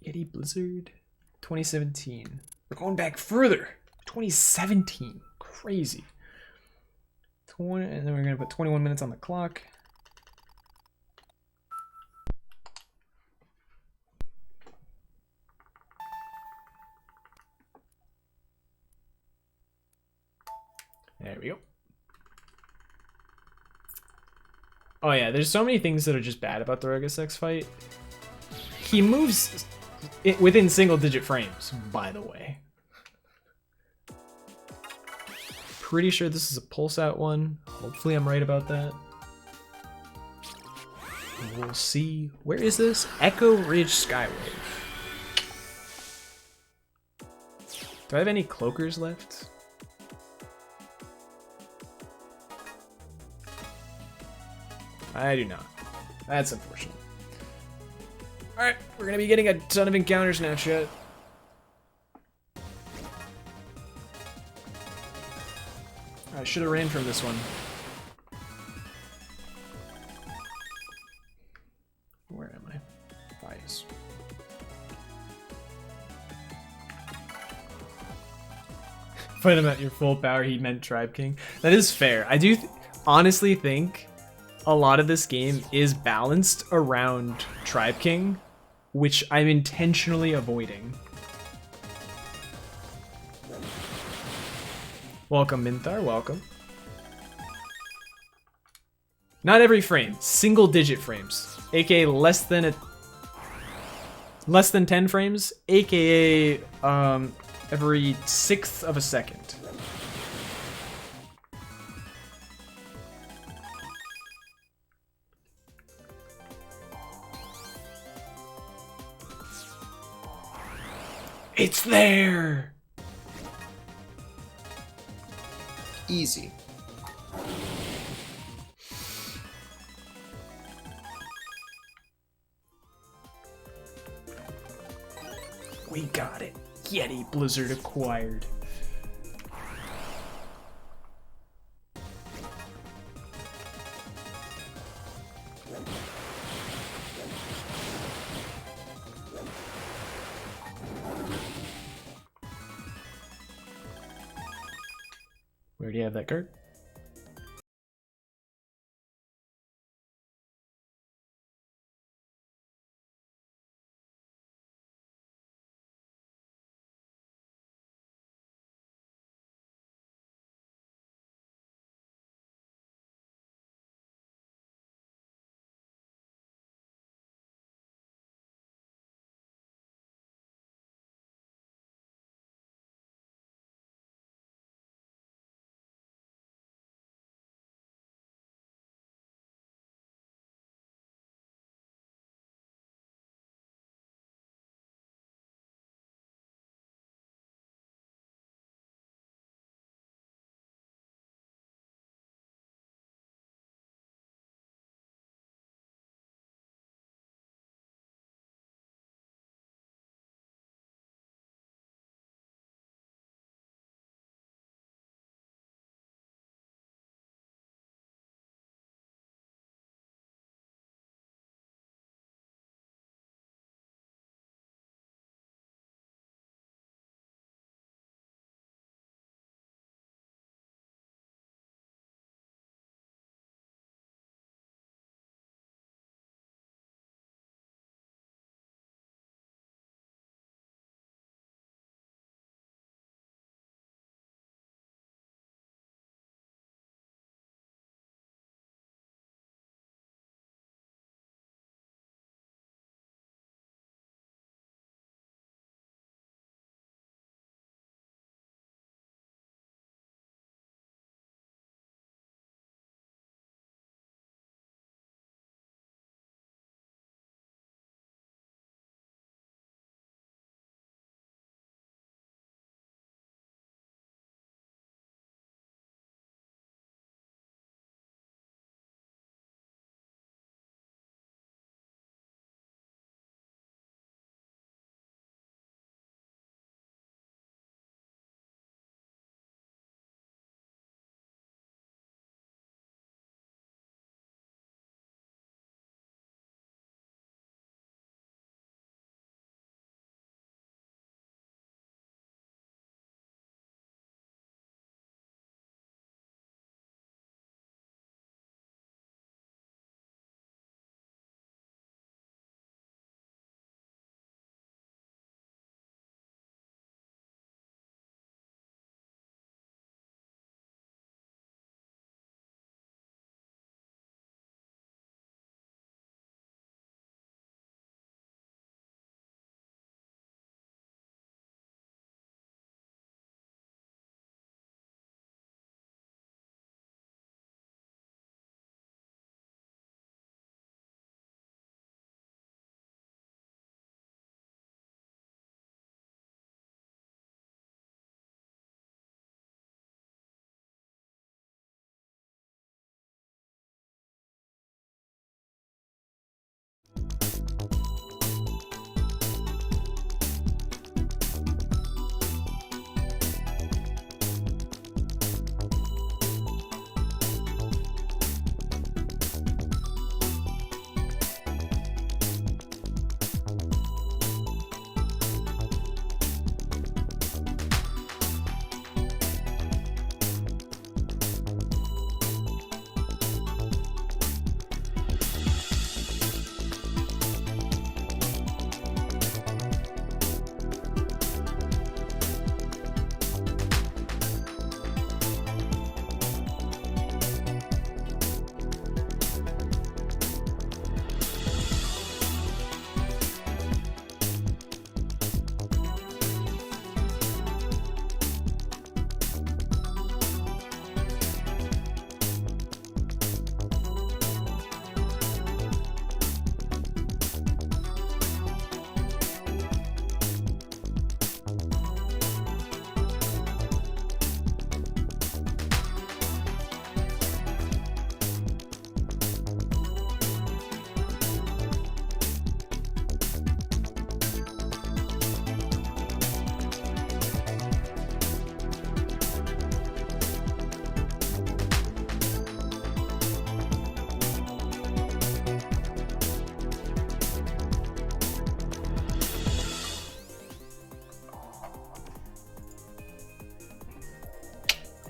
Yeti Blizzard, 2017. We're going back further. 2017, crazy. 20, and then we're gonna put 21 minutes on the clock. There we go. Oh yeah, there's so many things that are just bad about the Rogue SX fight. He moves it within single-digit frames, by the way. Pretty sure this is a pulse out one. Hopefully I'm right about that. We'll see. Where is this? Echo Ridge Skywave. Do I have any cloakers left? I do not. That's unfortunate. Alright, we're gonna be getting a ton of encounters now, chat. I should have ran from this one. Where am I? Bias. Fight him at your full power, he meant Tribe King. That is fair. I do honestly think a lot of this game is balanced around Tribe King, which I'm intentionally avoiding. Welcome, Minthar, welcome. Not every frame, single-digit frames, aka less than 10 frames, aka every 1/6 of a second. It's there! Easy. We got it. Yeti Blizzard acquired. We already have that card.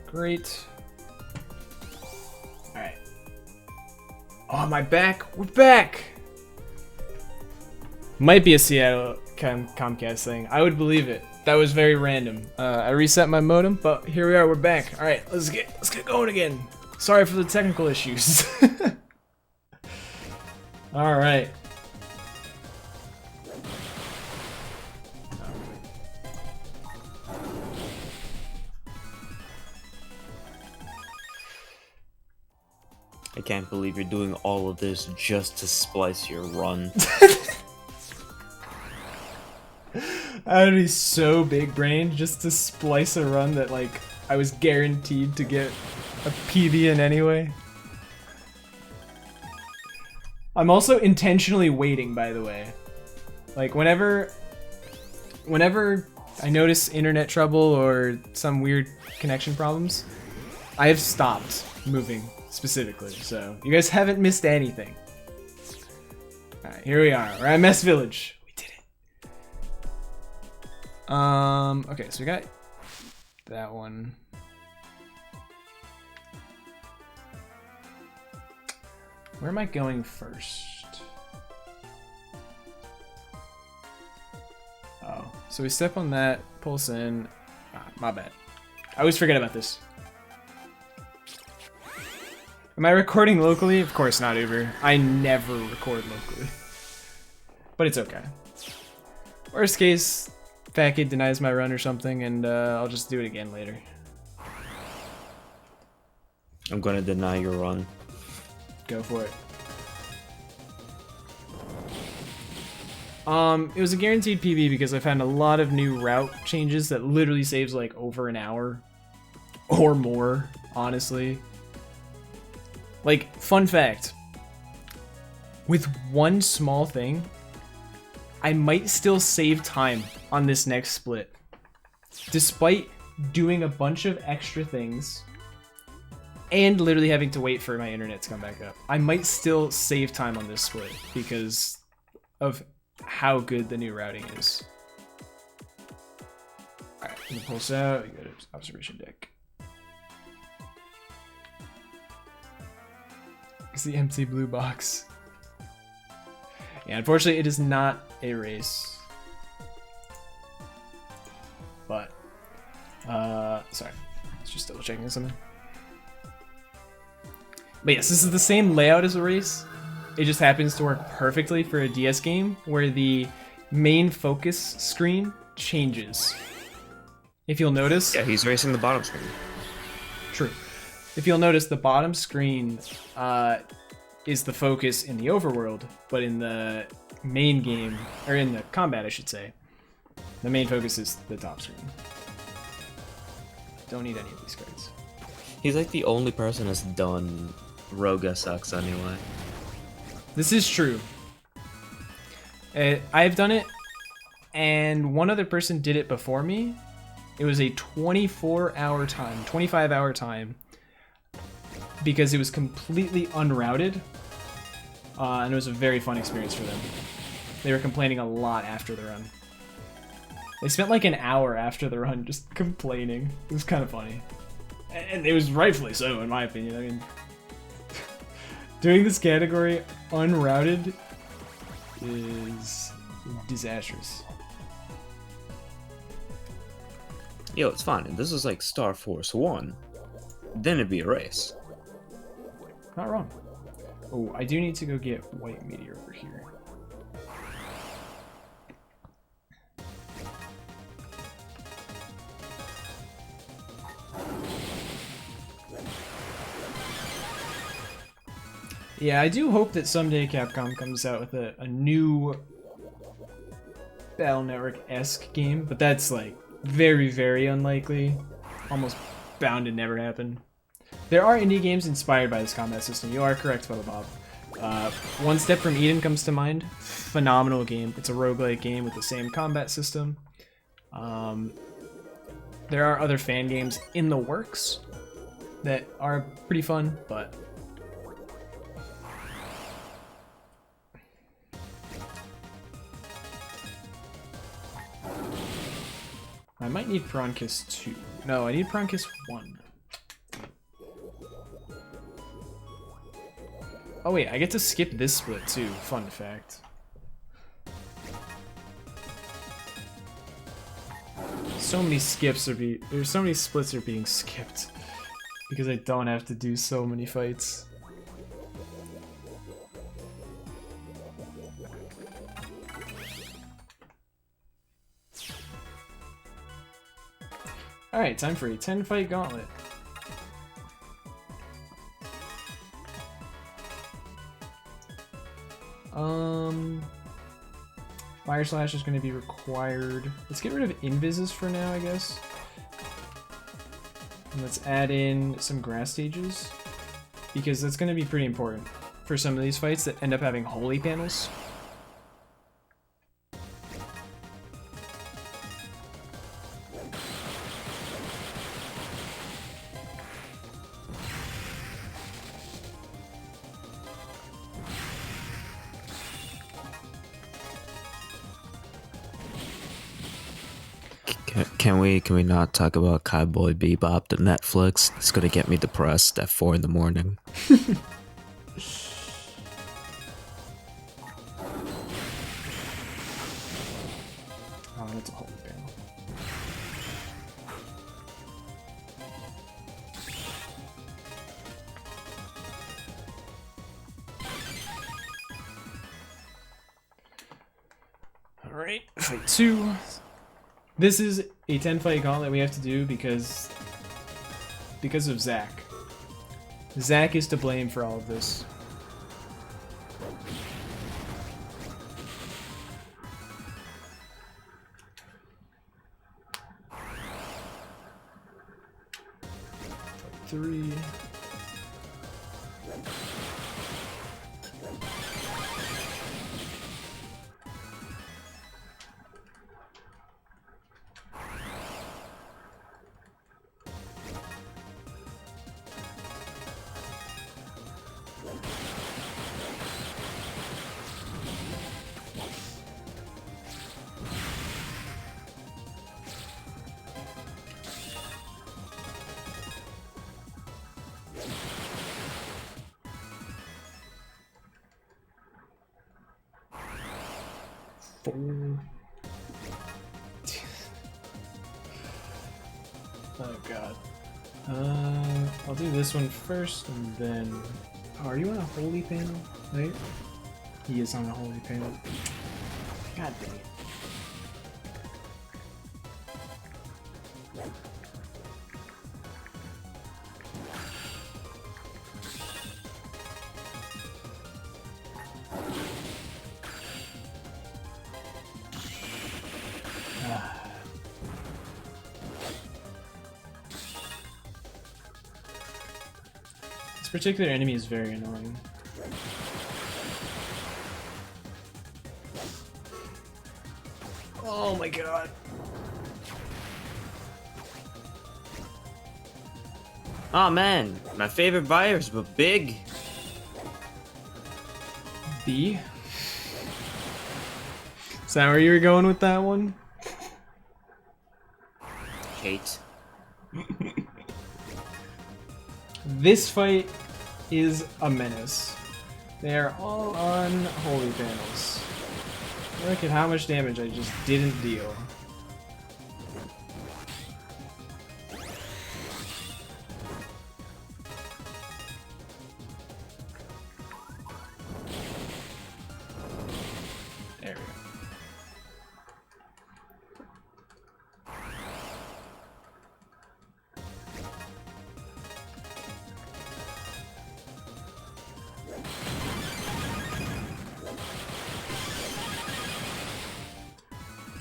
Great. Alright. Oh, am I back? We're back! Might be a Seattle Comcast thing. I would believe it. That was very random. I reset my modem, but here we are. We're back. All right, let's get going again. Sorry for the technical issues. All right. I can't believe you're doing all of this just to splice your run. I would be so big brained just to splice a run that like I was guaranteed to get a PB in anyway. I'm also intentionally waiting, by the way. Like whenever I notice internet trouble or some weird connection problems, I have stopped moving specifically, so you guys haven't missed anything. Alright, here we are. We're at Mess Village. Okay, so we got that one. Where am I going first? Oh, so we step on that, pulse in. Ah, my bad. I always forget about this. Am I recording locally? Of course not, Uber. I never record locally. But it's okay. Worst case, Fat Kid denies my run or something, and I'll just do it again later. I'm gonna deny your run. Go for it. It was a guaranteed PB because I found a lot of new route changes that literally saves like over an hour or more, honestly. Like, fun fact, with one small thing, I might still save time on this next split. Despite doing a bunch of extra things and literally having to wait for my internet to come back up, I might still save time on this split because of how good the new routing is. Alright, I'm gonna pulse out, you go to observation deck. It's the empty blue box. Yeah, unfortunately it is not a race. But, sorry, just double checking something. But yes, this is the same layout as a race. It just happens to work perfectly for a DS game where the main focus screen changes. If you'll notice... Yeah, he's racing the bottom screen. True. If you'll notice, the bottom screen is the focus in the overworld, but in the main game, or in the combat I should say, the main focus is the top screen. Don't need any of these cards. He's like the only person that's done Rogue SX anyway. This is true. I've done it, and one other person did it before me. It was a 24-hour time, 25-hour time, because it was completely unrouted, and it was a very fun experience for them. They were complaining a lot after the run. They spent like an hour after the run just complaining. It was kind of funny. And it was rightfully so, in my opinion. I mean, doing this category unrouted is disastrous. Yo, it's fine. This is like Star Force 1. Then it'd be a race. Not wrong. Oh, I do need to go get white meteor over here. Yeah, I do hope that someday Capcom comes out with a new Battle Network-esque game, but that's like very, very unlikely. Almost bound to never happen. There are indie games inspired by this combat system. You are correct, Bubba Bob. One Step from Eden comes to mind. Phenomenal game. It's a roguelike game with the same combat system. There are other fan games in the works that are pretty fun, but I might need Piranha Kiss 2. No, I need Piranha Kiss 1. Oh wait, I get to skip this split too. Fun fact. So many skips there's so many splits are being skipped because I don't have to do so many fights. Alright, time for a 10 fight gauntlet. Fire Slash is going to be required. Let's get rid of Invises for now, I guess. And let's add in some grass stages, because that's going to be pretty important for some of these fights that end up having holy panels. Can we not talk about Cowboy Bebop, the Netflix? It's gonna get me depressed at 4 in the morning. Oh, that's a holy panel. Alright, fight 2. This is a 10 fight gauntlet we have to do because of Zach. Zach is to blame for all of this. Fight 3. Oh god. I'll do this one first and then... Oh, are you on a holy panel? Right? He is on a holy panel. God dang it. This particular enemy is very annoying. Oh my god. Oh man, my favorite virus, but big. B? Is that where you were going with that one? Hate. This fight is a menace. They are all on holy panels. Look at how much damage I just didn't deal. There we go.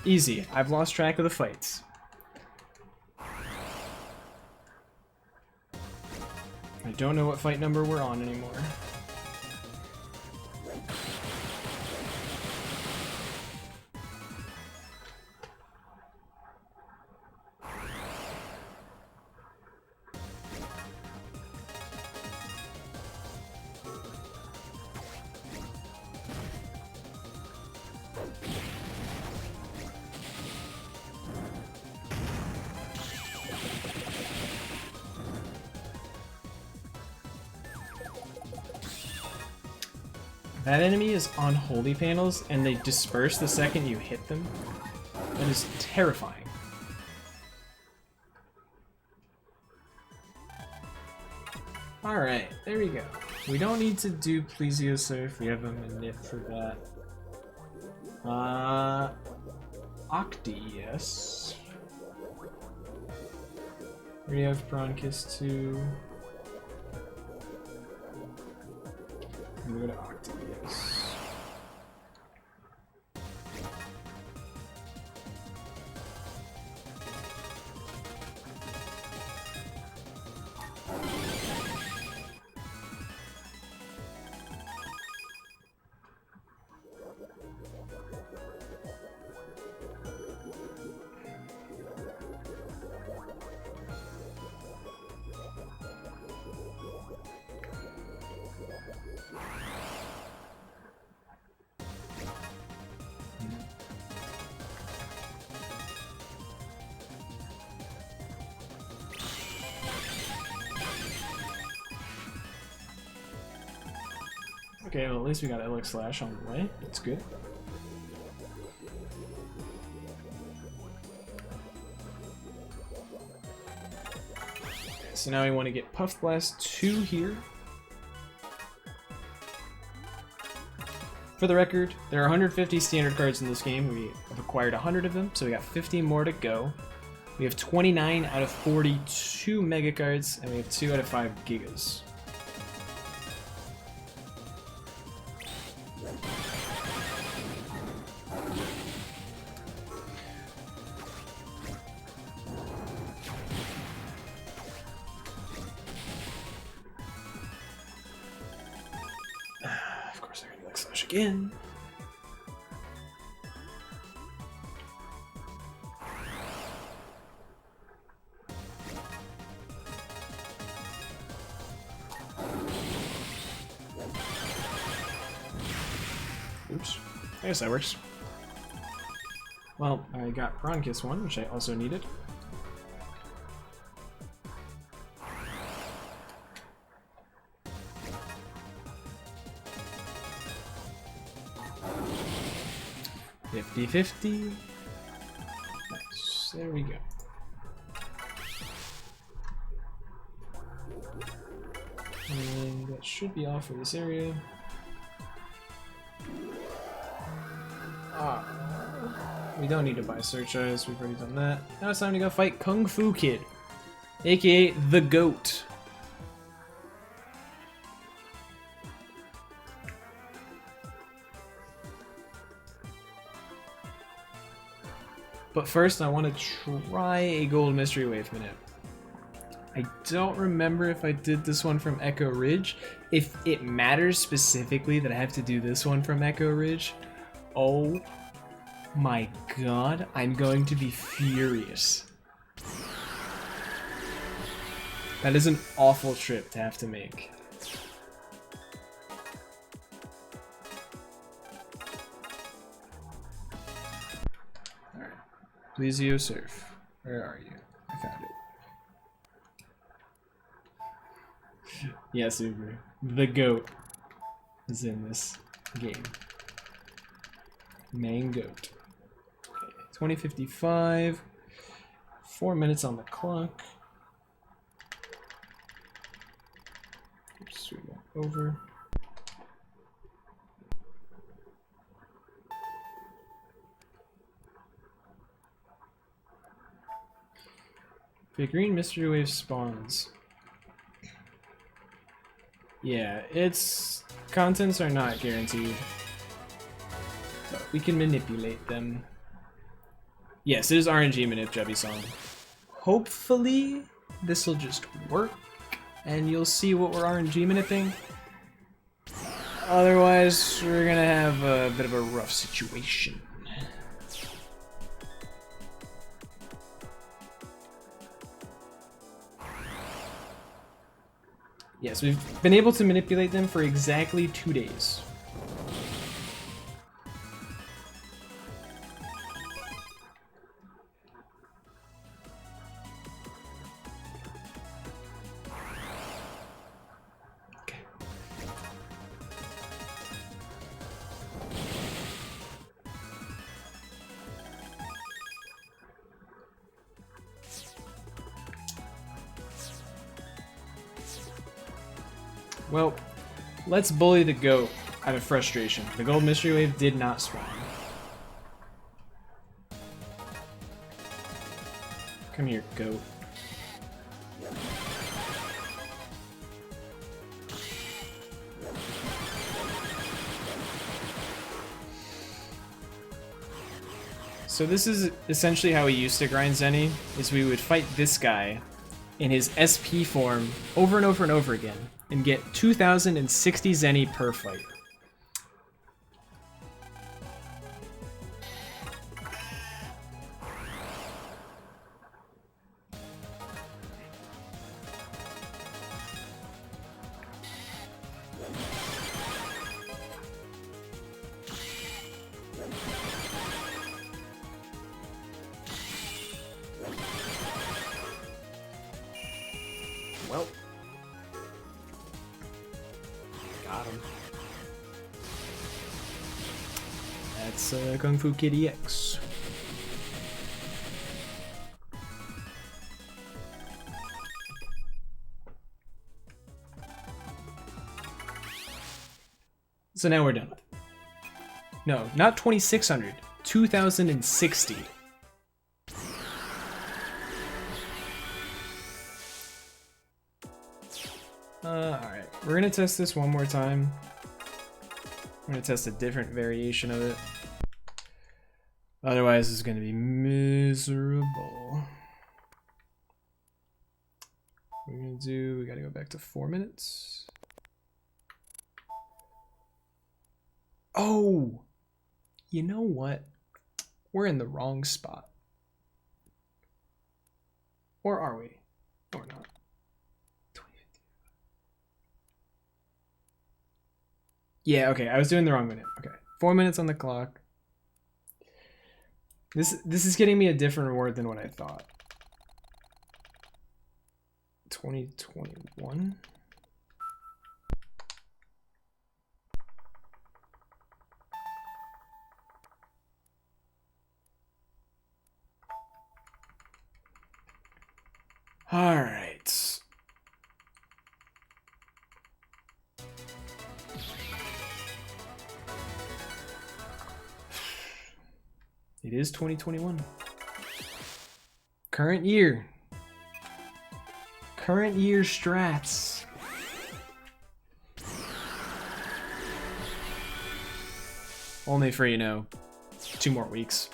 Easy. I've lost track of the fights. I don't know what fight number we're on anymore. That enemy is on holy panels and they disperse the second you hit them. That is terrifying. Alright, there we go. We don't need to do Plesiosurf, we have a manip for that. Octi, yes. We have Bronchus too. I'm gonna go to Octi, yes. Okay, well, at least we got Elix Slash on the way. That's good. Okay, so now we want to get Puff Blast 2 here. For the record, there are 150 standard cards in this game. We have acquired 100 of them, so we got 50 more to go. We have 29 out of 42 Mega cards, and we have 2 out of 5 Gigas. Of course, I gotta Slash again. Oops. I guess that works. Well, I got Bronchus one, which I also needed. $50-50. Nice. There we go. And that should be all for this area. We don't need to buy Search Eyes, we've already done that. Now it's time to go fight Kung Fu Kid, aka the GOAT. But first, I want to try a Gold Mystery Wave Minute. I don't remember if I did this one from Echo Ridge. If it matters specifically that I have to do this one from Echo Ridge, oh my god, I'm going to be furious. That is an awful trip to have to make. Alright. Plesiosurf. Where are you? I found it. Yeah, Super. The GOAT is in this game. Main GOAT. Okay, 20:55. 4 minutes on the clock. Oops, we went over. Okay, green mystery wave spawns. Yeah, its contents are not guaranteed. But we can manipulate them. Yes, it is RNG manip, Jubby Song. Hopefully, this will just work, and you'll see what we're RNG manipping. Otherwise, we're gonna have a bit of a rough situation. Yes, we've been able to manipulate them for exactly 2 days. Well, let's bully the goat out of frustration. The gold mystery wave did not spawn. Come here, goat. So this is essentially how we used to grind Zenny, is we would fight this guy in his SP form over and over and over again and get 2,060 Zenny per fight. Well, got him. That's Kung Fu Kid EX. So now we're done. No, not 2,600. 2,060. Alright, we're gonna test this one more time. We're gonna test a different variation of it. Otherwise, it's gonna be miserable. We're gonna do, we gotta go back to 4 minutes. Oh! You know what? We're in the wrong spot. Or are we? Or not. Yeah, okay, I was doing the wrong minute. Okay, 4 minutes on the clock. This is getting me a different reward than what I thought. 2021? All right. It is 2021. Current year. Current year strats. Only for, 2 more weeks.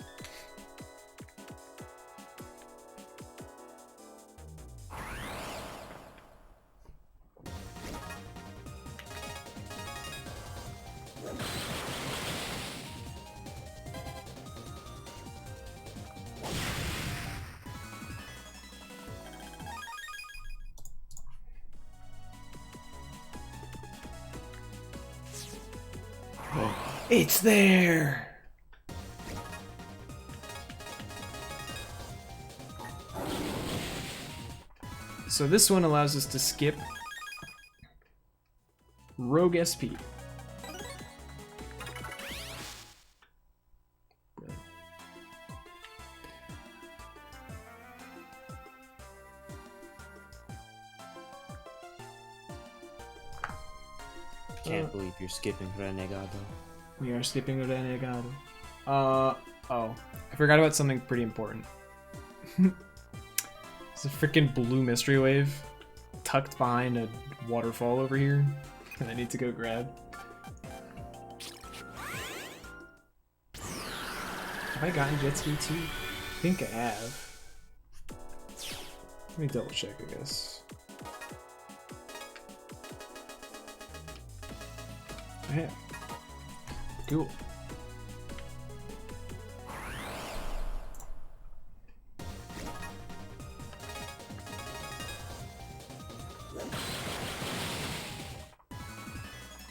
It's there! So this one allows us to skip Rogue SP. Can't believe you're skipping Renegado. We are skipping Renegado. Oh. I forgot about something pretty important. It's a freaking blue mystery wave tucked behind a waterfall over here that I need to go grab. Have I gotten jet ski too? I think I have. Let me double check, I guess. I have. Cool.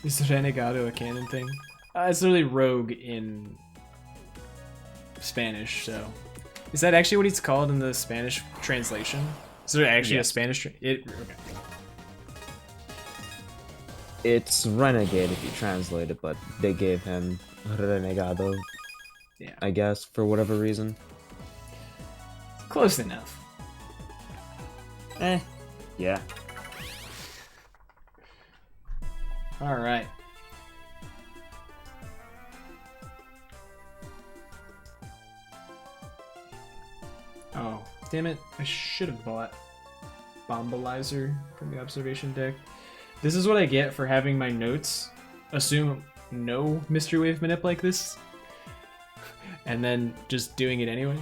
Is Renegado a canon thing? It's literally rogue in Spanish, so. Is that actually what it's called in the Spanish translation? Is there actually a Spanish? Okay. It's Renegade if you translate it, but they gave him Renegado, Yeah. I guess, for whatever reason. Close enough. Yeah. All right. Oh, damn it. I should have bought Bombalizer from the observation deck. This is what I get for having my notes assume no Mystery Wave manip like this, and then just doing it anyway.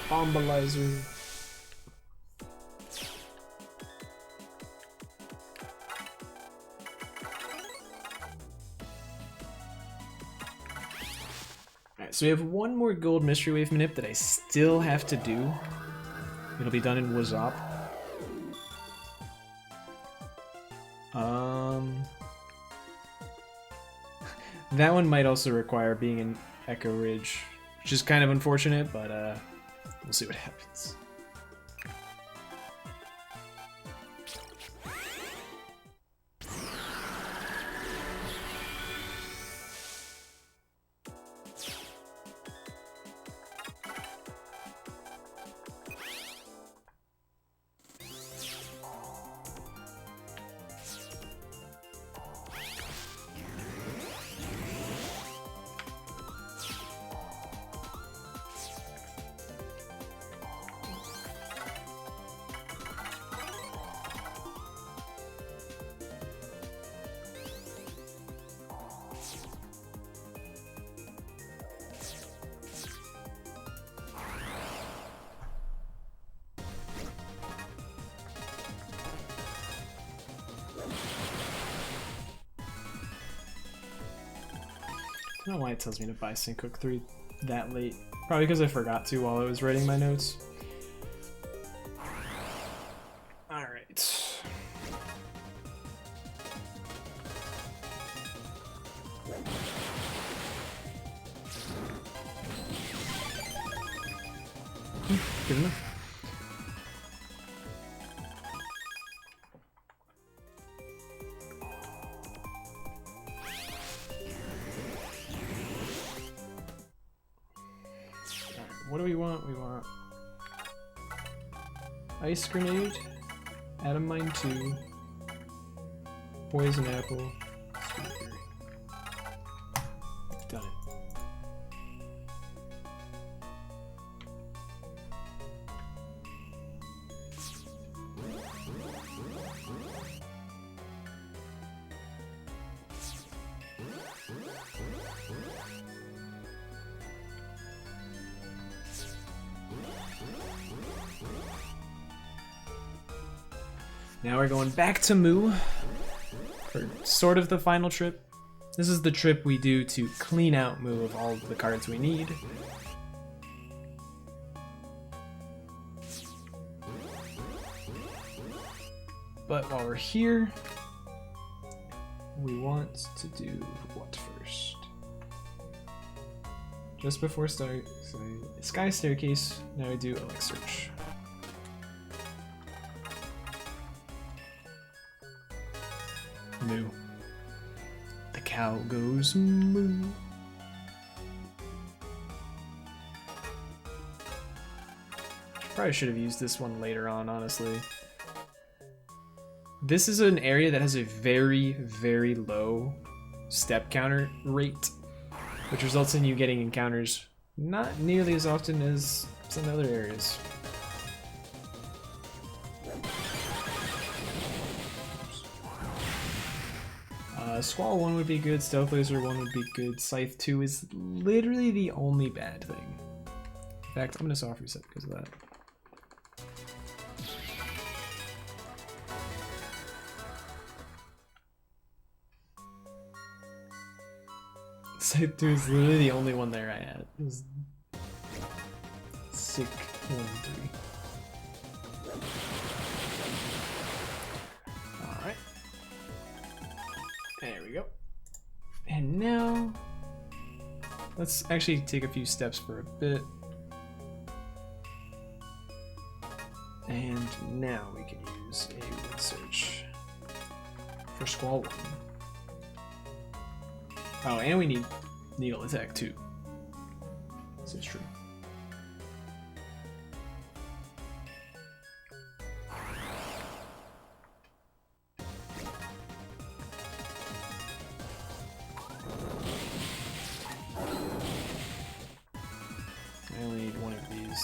Bombalizer. Alright, so we have one more gold Mystery Wave manip that I still have to do. It'll be done in Wazop. That one might also require being in Echo Ridge, which is kind of unfortunate, but we'll see what happens. I don't know why it tells me to buy Syncook 3 that late. Probably because I forgot to while I was writing my notes. Alright. Good enough. What do we want? We want Ice Grenade, Atom Mine 2, Poison Apple, Sweet Berry. Done it. Now we're going back to Moo for sort of the final trip. This is the trip we do to clean out Moo of all of the cards we need. But while we're here, we want to do what first? Just before Sky Staircase, now we do Elixir Search. Moo. The cow goes moo. Probably should have used this one later on, honestly. This is an area that has a very, very low step counter rate, which results in you getting encounters not nearly as often as some other areas. Squall 1 would be good, Stealth Laser 1 would be good, Scythe 2 is literally the only bad thing. In fact, I'm going to soft reset because of that. Scythe 2 is literally the only one there I had. It was sick 1, 3. There we go. And now, let's actually take a few steps for a bit. And now we can use a Wind Search. for Squall 1. Oh, and we need Needle Attack too. This is true. I only need one of these.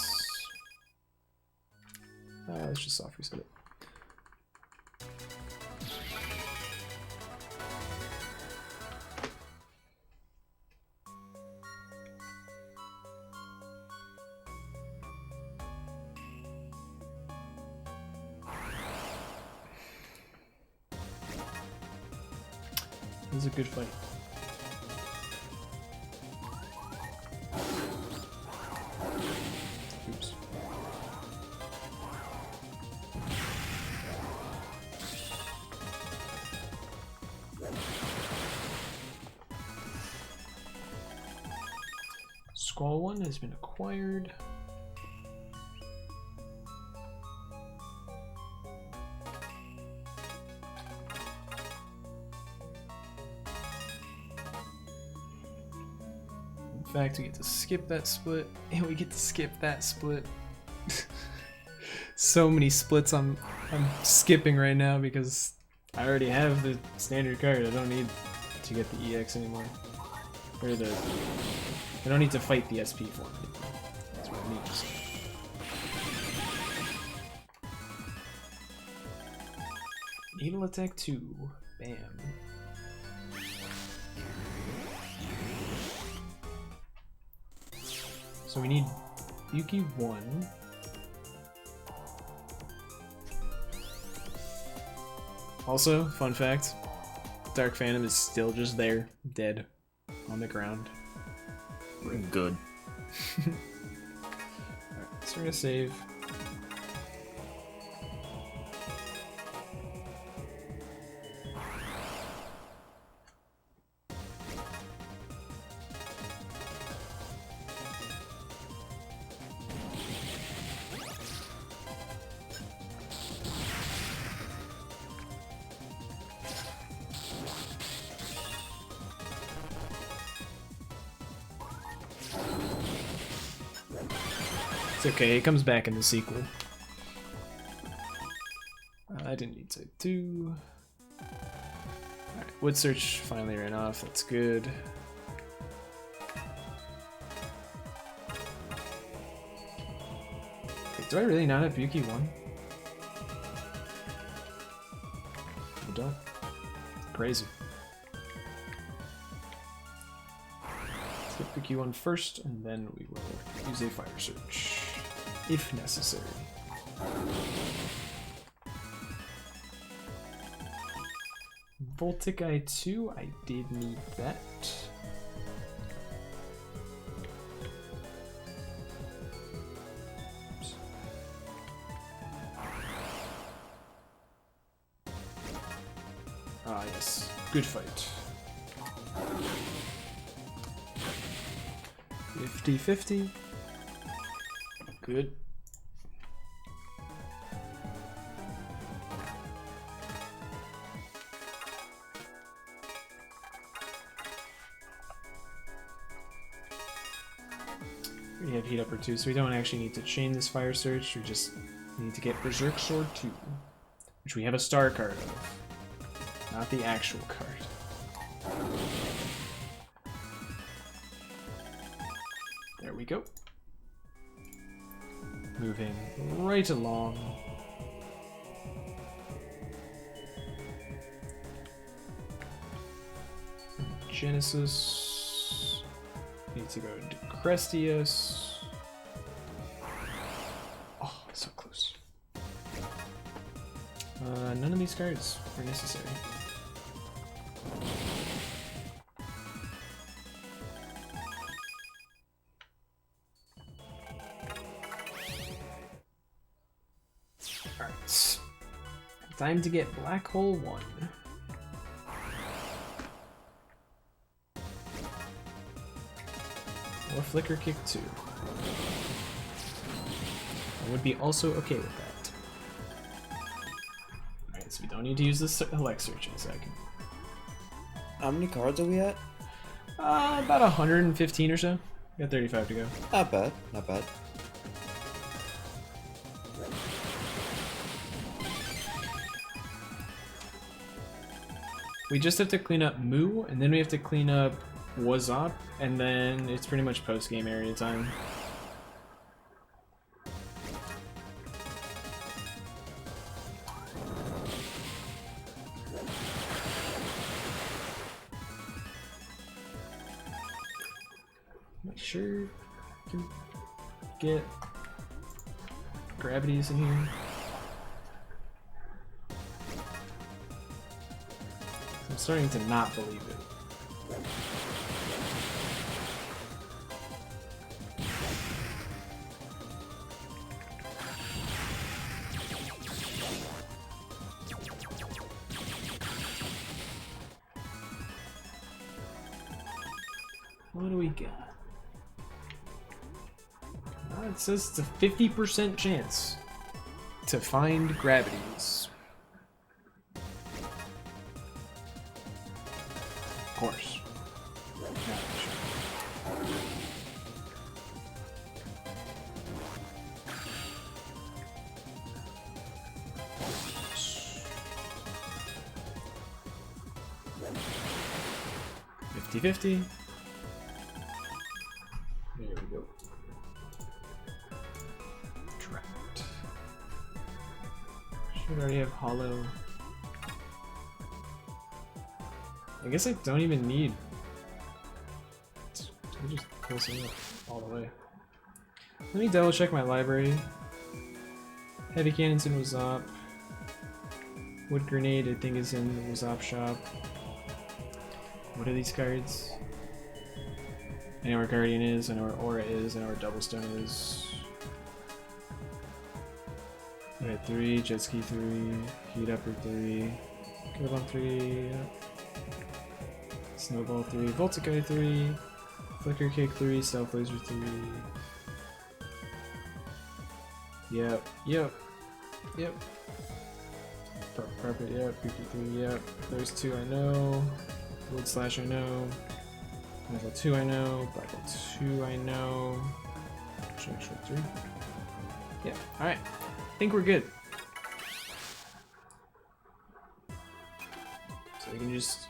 Let's just soft reset it. This is a good fight. Oops. Squall 1 has been acquired. In fact, we get to skip that split, and we get to skip that split. So many splits I'm skipping right now because I already have the standard card. I don't need to get the EX anymore. Or I don't need to fight the SP for it. That's what it means. Needle Attack 2. Bam. So we need Yuki 1. Also, fun fact, Dark Phantom is still just there, dead, on the ground. Good. Alright, so we're gonna save. It's okay, it comes back in the sequel. I didn't need type 2. Alright, Wood Search finally ran off, that's good. Wait, do I really not have Yuki 1? I don't. Crazy. Let's get Yuki 1 first, and then we will use a Fire Search. If necessary. Voltic Eye 2, I did need that. Oops. Ah yes, good fight. 50-50. Good. We have Heat Upper 2, so we don't actually need to chain this Fire Search, we just need to get Berserk Sword 2, which we have a star card of, not the actual card. There we go. Moving right along. Genesis. Need to go into Crestius. Oh, so close. None of these cards are necessary. Alright. Time to get Black Hole 1. Or Flicker Kick 2. I would be also okay with that. Alright, So we don't need to use the select search in a second. How many cards are we at? About 115 or so. Got 35 to go. Not bad, not bad. We just have to clean up Moo, and then we have to clean up Wazop, and then it's pretty much post-game area time. Make sure to get gravities in here. I'm starting to not believe it. What do we got? It says it's a 50% chance to find gravities. Of course. $50-50. There we go. Trapped. Should already have hollow. I guess I don't even need. I'm just closing it all the way. Let me double check my library. Heavy cannons in Wazop. Wood grenade I think is in the Wazop shop. What are these cards? I know where Guardian is, I know where Aura is, I know where Double Stone is. We had 3, Jet Ski 3, Heat Upper 3, Kill 3, yep. Snowball 3, Voltikai 3, Flicker Kick 3, Stealth Laser 3. Yep, yep, yep. Purple Carpet, yep, Creepy 3, yep. Those 2 I know. Wood Slash I know. Metal 2 I know. Black Hole 2 I know. Shark 3. Yeah, alright. I think we're good. So we can just...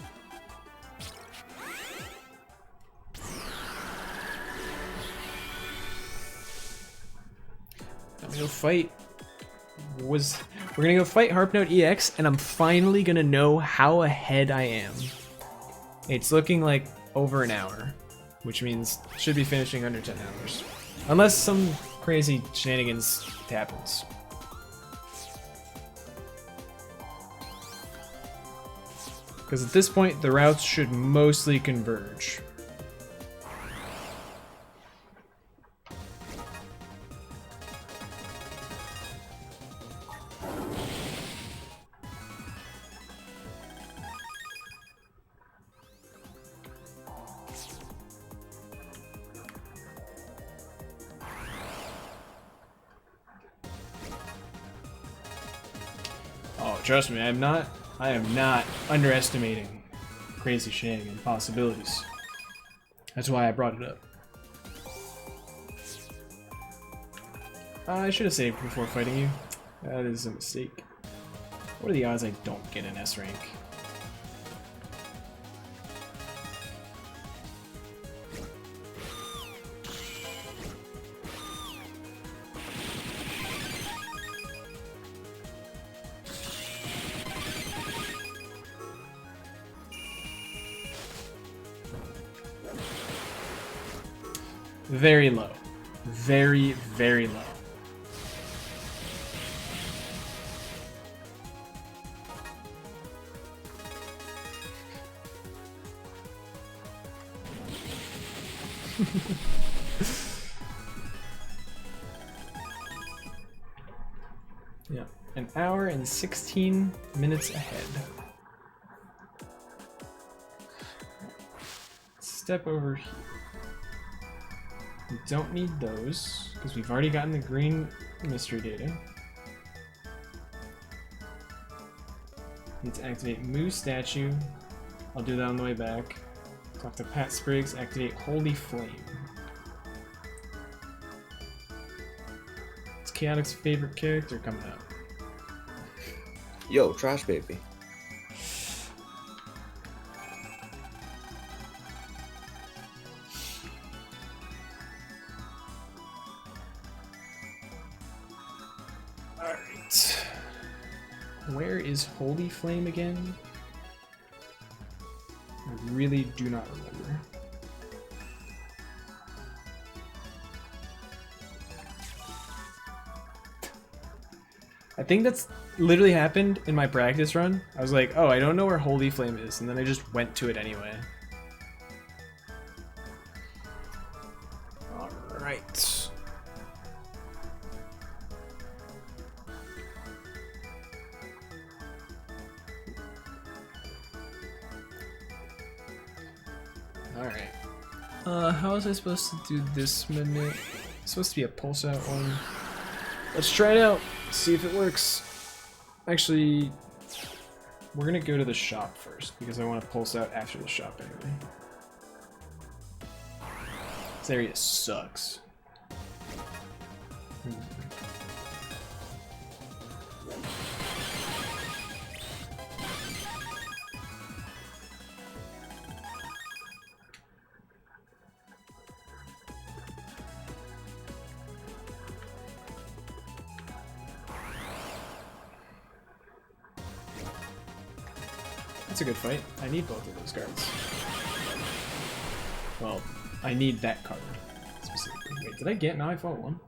I'm gonna go fight. We're gonna go fight Harpnote EX, and I'm finally gonna know how ahead I am. It's looking like over an hour, which means should be finishing under 10 hours. Unless some crazy shenanigans happens. Because at this point, the routes should mostly converge. Oh, trust me, I am not underestimating crazy shenanigan possibilities. That's why I brought it up. I should have saved before fighting you. That is a mistake. What are the odds I don't get an S rank? Very low. Very, very low. Yeah, an hour and 16 minutes ahead. Step over here. We don't need those, because we've already gotten the green mystery data. Need to activate Moo Statue. I'll do that on the way back. Talk to Pat Spriggs, activate Holy Flame. It's Chaotic's favorite character coming out. Yo, Trash Baby. Alright. Where is Holy Flame again? I really do not remember. I think that's literally happened in my practice run. I was like, oh, I don't know where Holy Flame is, and then I just went to it anyway. Alright. Alright. How was I supposed to do this minute? It's supposed to be a pulse out one. Let's try it out. See if it works. Actually, we're gonna go to the shop first because I want to pulse out after the shop anyway. This area sucks. That's a good fight. I need both of those cards. Well, I need that card specifically. Wait, did I get? Now I fought one.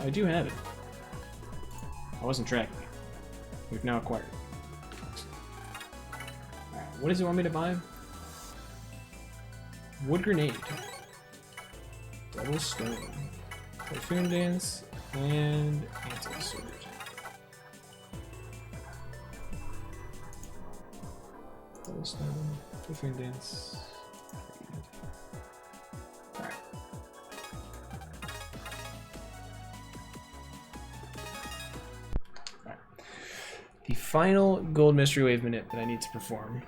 I do have it. I wasn't tracking it. We've now acquired it. Alright, what does it want me to buy? Wood Grenade. Double Stone. Typhoon Dance and Anti-Sword. Double Stone, Typhoon Dance. Alright. Alright. The final Gold Mystery Wave minute that I need to perform.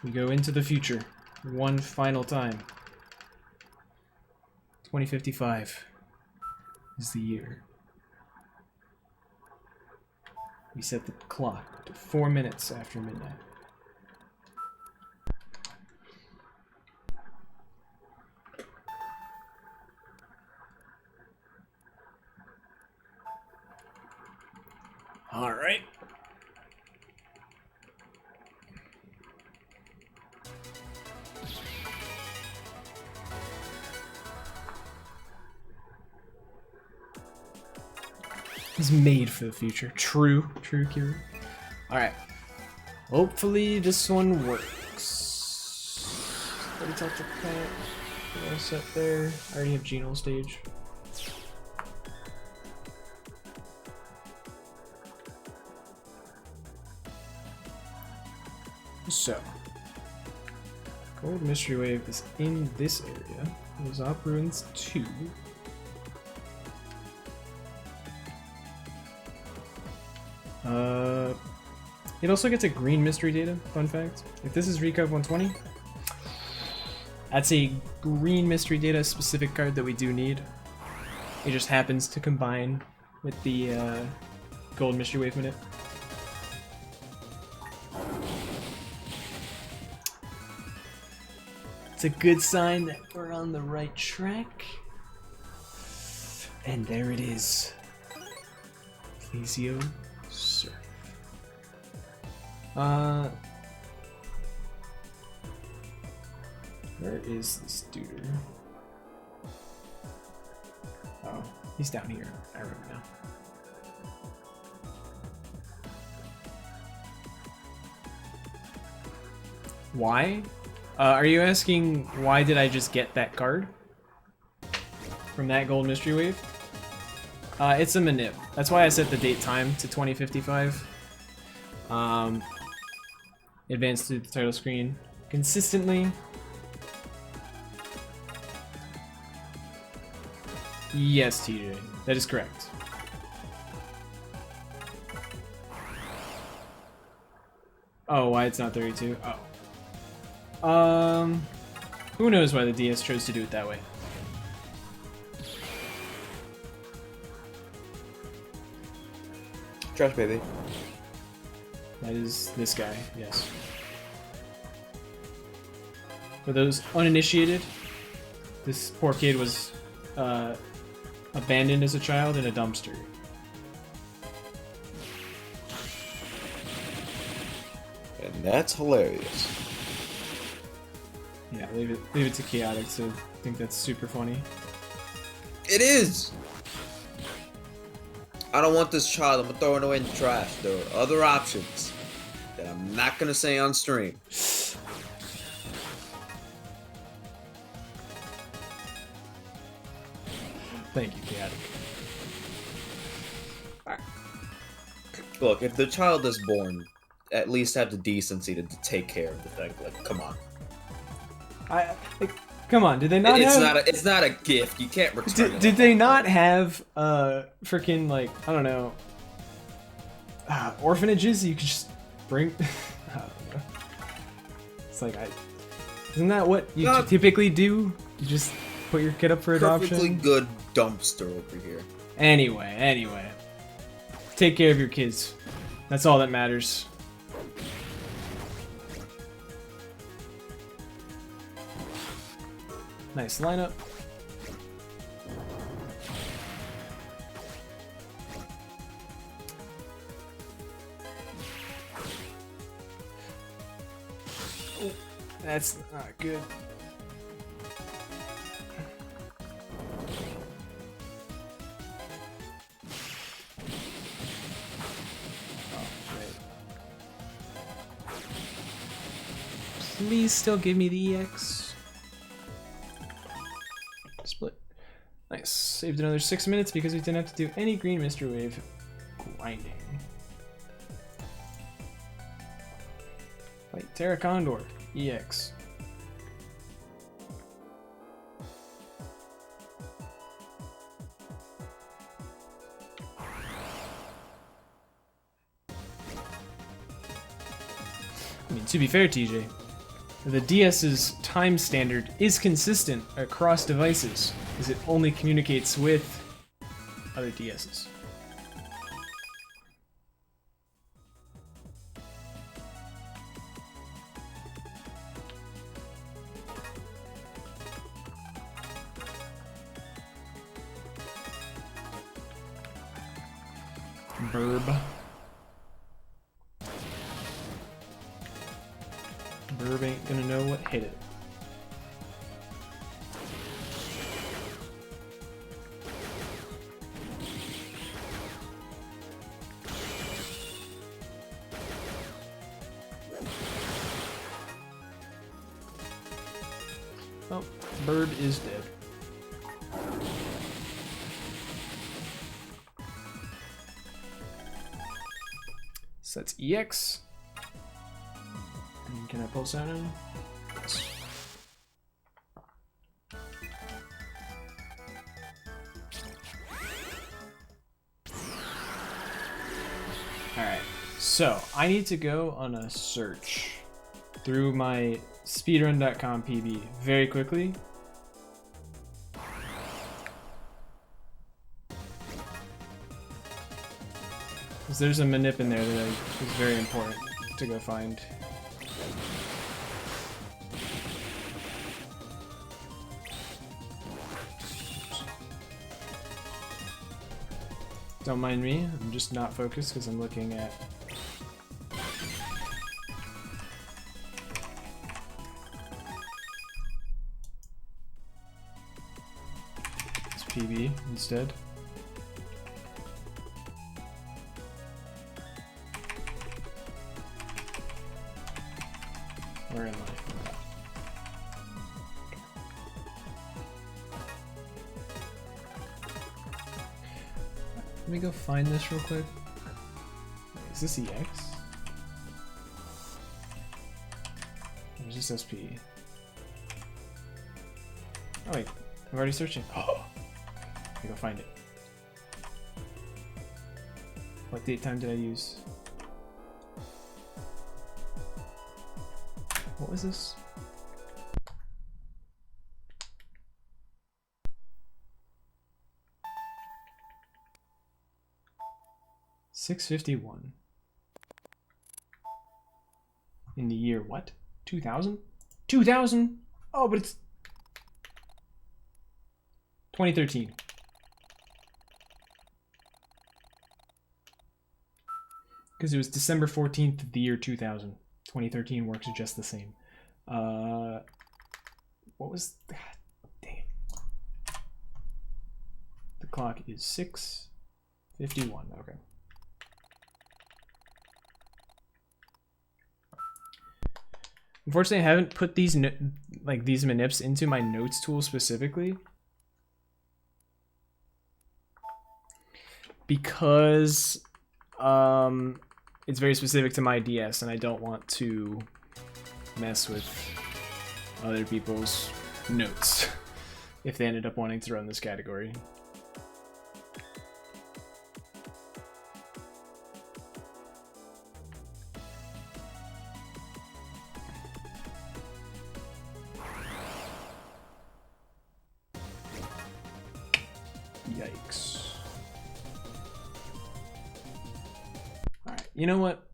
We go into the future, one final time. 2055 is the year. We set the clock to 4 minutes after midnight. All right. It's made for the future. True, Kira. Alright. Hopefully this one works. Already talked to Pat. We're all set there. I already have Geno stage. So. Gold Mystery Wave is in this area. Lozop Ruins 2. It also gets a green mystery data, fun fact. If this is Recov 120, that's a green mystery data specific card that we do need. It just happens to combine with the gold mystery wave minute. It's a good sign that we're on the right track. And there it is. Plesio Surf. Where is this dude? Oh, he's down here. I remember now. Why? Are you asking why did I just get that card? From that gold mystery wave? It's a manip. That's why I set the date time to 2055. Advance to the title screen consistently. Yes, TJ, that is correct. Oh, why it's not 32? Oh. Who knows why the DS chose to do it that way? Trash baby. That is this guy, yes. For those uninitiated, this poor kid was abandoned as a child in a dumpster. And that's hilarious. Yeah, leave it to Chaotic to think that's super funny. It is! I don't want this child. I'm throwing it away in the trash. There are other options that I'm not gonna say on stream. Thank you, Chaotic. Look, if the child is born, at least have the decency to take care of the thing. Like, come on. Come on, did they not It's not a gift. You can't return it. Did they not have freaking, like, I don't know, orphanages you could just bring? I don't know. It's like, isn't that what you typically do? You just put your kid up for adoption? Perfectly good dumpster over here. Anyway. Take care of your kids. That's all that matters. Nice lineup. Oh, that's not good. Please still give me the EX. Split. Nice. Saved another 6 minutes because we didn't have to do any green Mr. Wave grinding. Like Terra Condor. EX. I mean, to be fair, TJ, the DS's time standard is consistent across devices, as it only communicates with other DS's. Burb. Burb ain't gonna know what hit it. Oh, Burb is dead. So that's EX. And can I pulse out him? Yes. Alright, so I need to go on a search through my speedrun.com PB very quickly. Because there's a manip in there that is very important to go find. Don't mind me, I'm just not focused because I'm looking at this PB instead. Where am I? Let me go find this real quick. Is this EX? Where's SP? Oh wait, I'm already searching. Oh, let me go find it. What date time did I use? What was this? $651 in the year what? 2000? 2000? Oh, but it's 2013. Because it was December 14th of the year 2000. 2013 works just the same. What was that? Damn. The clock is 6:51. Okay. Unfortunately, I haven't put these these manips into my notes tool specifically because it's very specific to my DS, and I don't want to mess with other people's notes if they ended up wanting to run this category. Yikes. Alright, you know what?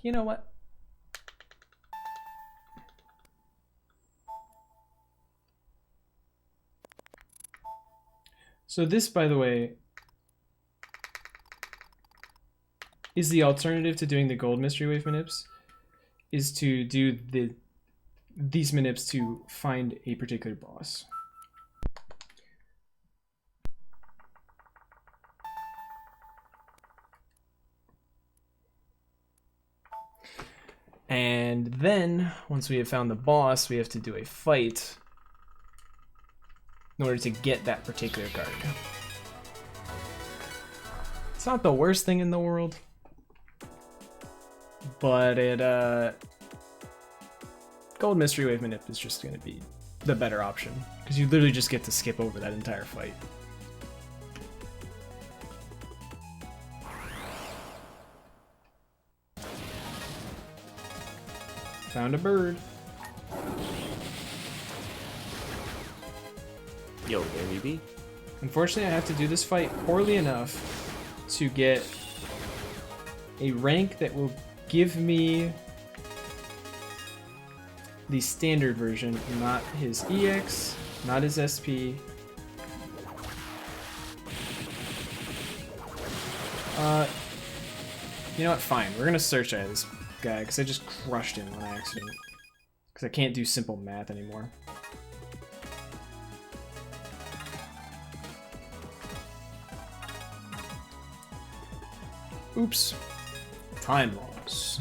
You know what? So this, by the way, is the alternative to doing the gold mystery wave manips, is to do these manips to find a particular boss. And then, once we have found the boss, we have to do a fight in order to get that particular card. It's not the worst thing in the world, but it, Gold Mystery Wave Manip is just gonna be the better option, because you literally just get to skip over that entire fight. Found a bird. Yo, baby. Unfortunately, I have to do this fight poorly enough to get a rank that will give me the standard version, not his EX, not his SP. You know what? Fine. We're gonna search at this guy because I just crushed him on accident. Because I can't do simple math anymore. Oops. Time loss.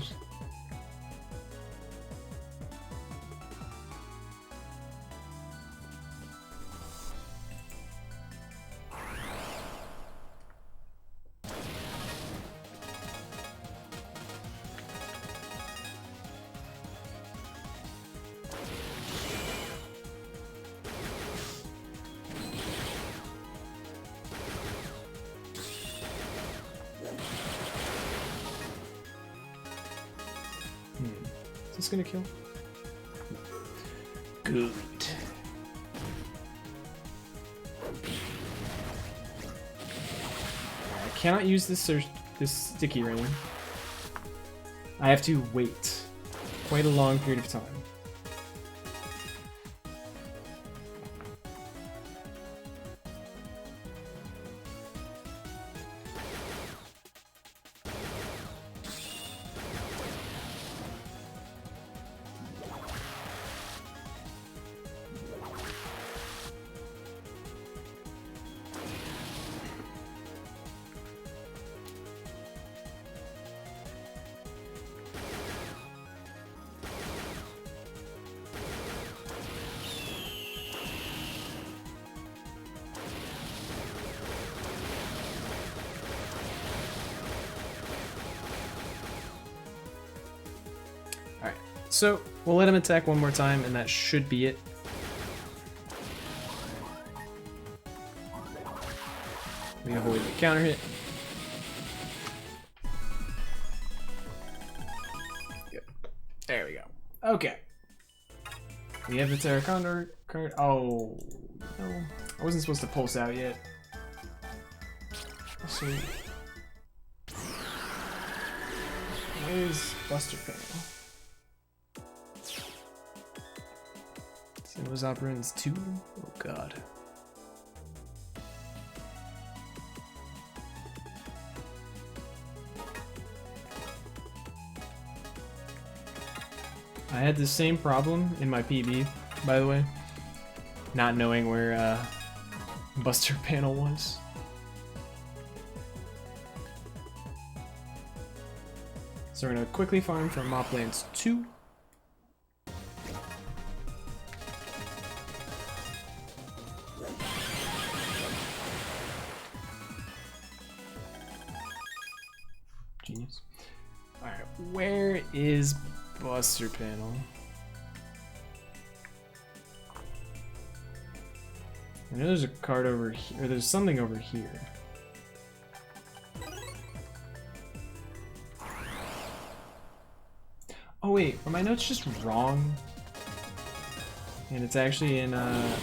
Is this gonna kill? Good. I cannot use this sticky ring. I have to wait quite a long period of time. So we'll let him attack one more time, and that should be it. We avoid the counter hit. Good. There we go. Okay. We have the Terra Condor card. Oh, no. I wasn't supposed to pulse out yet. So, where's Buster Panel? So it was Operands 2? Oh god. I had the same problem in my PB, by the way. Not knowing where Buster Panel was. So we're gonna quickly farm for Moplands 2. Genius. Alright, where is Buster Panel? I know there's a card over here, or there's something over here. Oh wait, were my notes just wrong? And it's actually in I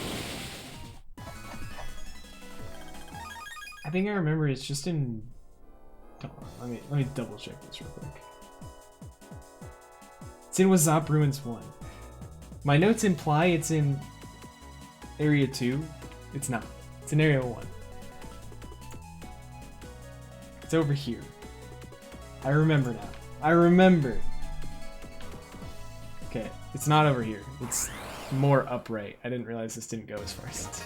think I remember it's just in. Let me double check this real quick. It's in Wazop Ruins 1. My notes imply it's in Area 2. It's not. It's in Area 1. It's over here. I remember now. I remember. Okay, it's not over here. It's more upright. I didn't realize this didn't go as far as it's...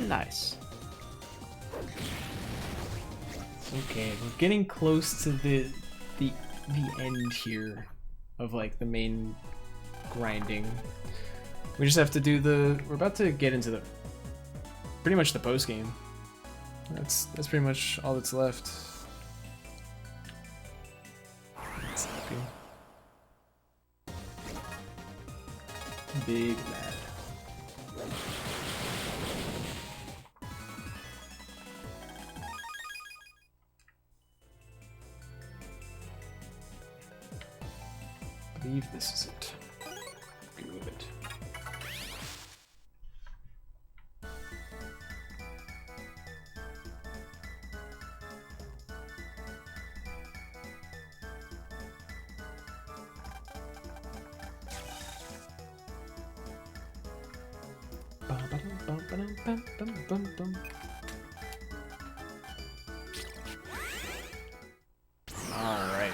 Nice. Okay, we're getting close to the end here of like the main grinding. We just have to do the... We're about to get into the... pretty much the post game. That's pretty much all that's left. That's happy. Big mad. I believe this is it. Good. All right.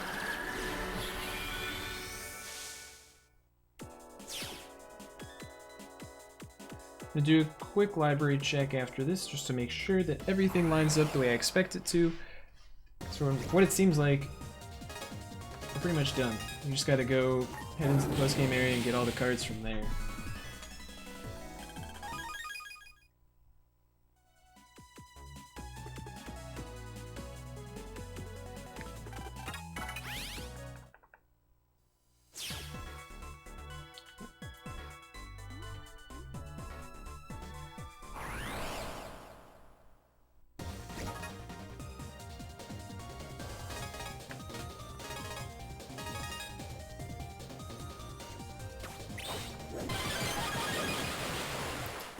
I'm gonna do a quick library check after this just to make sure that everything lines up the way I expect it to. So what it seems like, we're pretty much done. We just gotta go head into the post game area and get all the cards from there.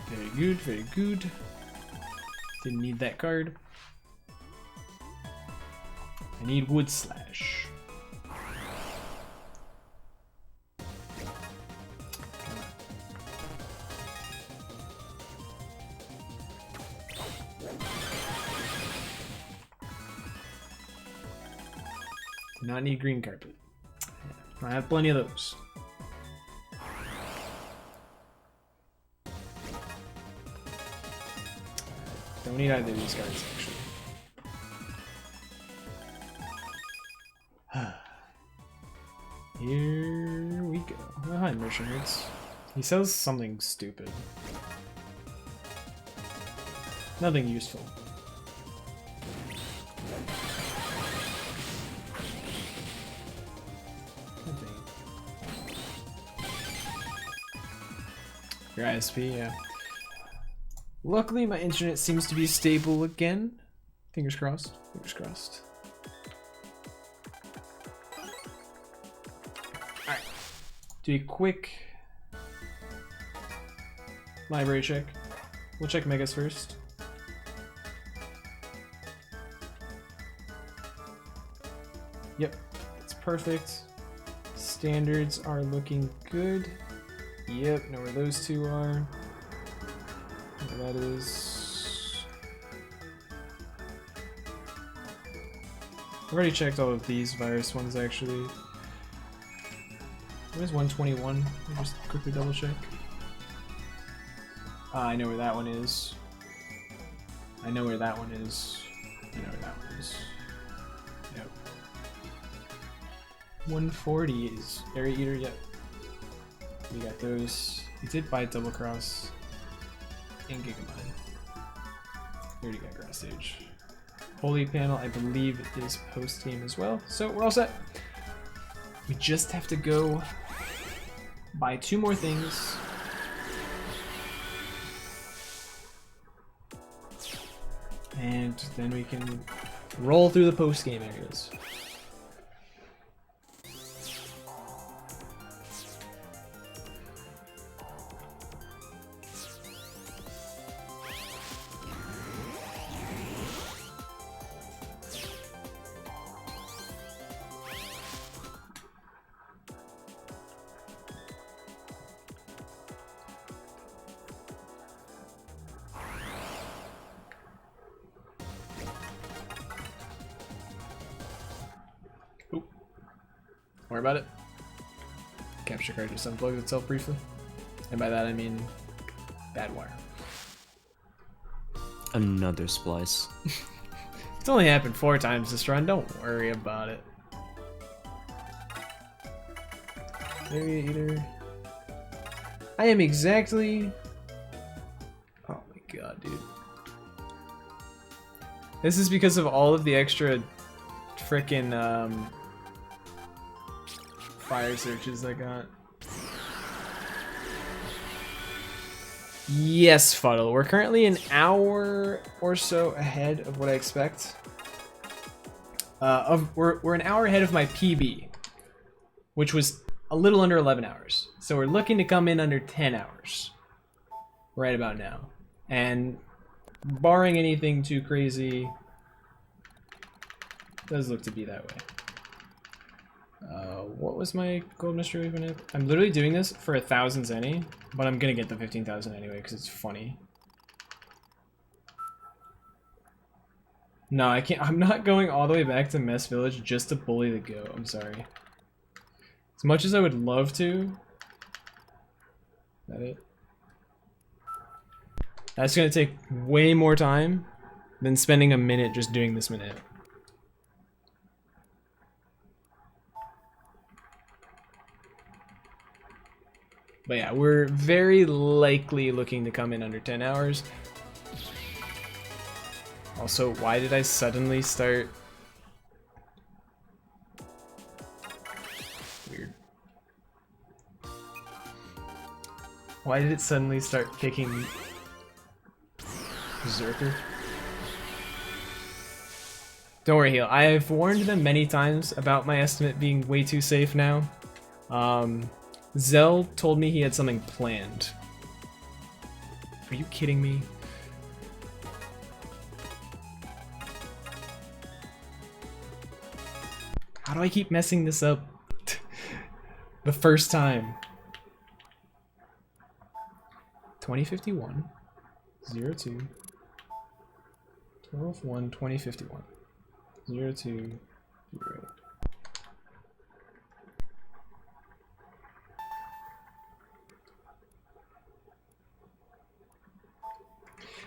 Very good, very good. Didn't need that card. I need Wood Slash. Do not need green carpet. I have plenty of those. Don't need either of these cards, actually. Here we go. Oh, hi, Merchants. He sells something stupid. Nothing useful. Your ISP, yeah. Luckily, my internet seems to be stable again. Fingers crossed. Fingers crossed. Alright. Do a quick library check. We'll check Megas first. Yep, it's perfect. Standards are looking good. Yep, know where those two are. Where that is. I've already checked all of these virus ones actually. Where's 121? Let me just quickly double check. Ah, I know where that one is. I know where that one is. I know where that one is. Yep. 140 is Area Eater, yep. We got those. We did buy Double Cross and Gigamine. We already got Grass Stage. Holy Panel, I believe, is post-game as well. So we're all set. We just have to go buy 2 more things. And then we can roll through the post-game areas. Don't worry about it. Capture card just unplugged itself briefly. And by that I mean bad wire. Another splice. It's only happened 4 times this run, don't worry about it. Area Eater. I am exactly... Oh my god, dude. This is because of all of the extra frickin' fire searches I got. Yes, Fuddle. We're currently an hour or so ahead of what I expect. We're an hour ahead of my PB, which was a little under 11 hours. So we're looking to come in under 10 hours right about now. And barring anything too crazy, does look to be that way. What was my gold mystery weapon? I'm literally doing this for 1,000 Zenny, but I'm gonna get the 15,000 anyway because it's funny. No, I can't. I'm not going all the way back to Mess Village just to bully the goat. I'm sorry. As much as I would love to. Is that it? That's gonna take way more time than spending a minute just doing this minute. But yeah, we're very likely looking to come in under 10 hours. Also, why did I suddenly start... Weird. Why did it suddenly start picking... Berserker? Don't worry, Heal. I have warned them many times about my estimate being way too safe now. Zell told me he had something planned. Are you kidding me? How do I keep messing this up? The first time. 2051 02 12/1 2051 02 08.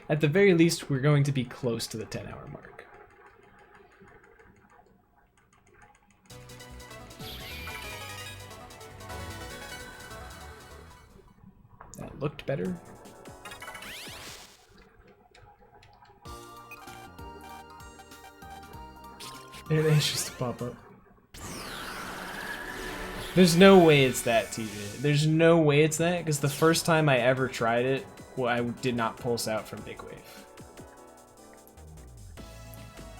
At the very least, we're going to be close to the 10-hour mark. That looked better. There it is, just to pop up. There's no way it's that, TJ. There's no way it's that, because the first time I ever tried it, well, I did not pulse out from Big Wave.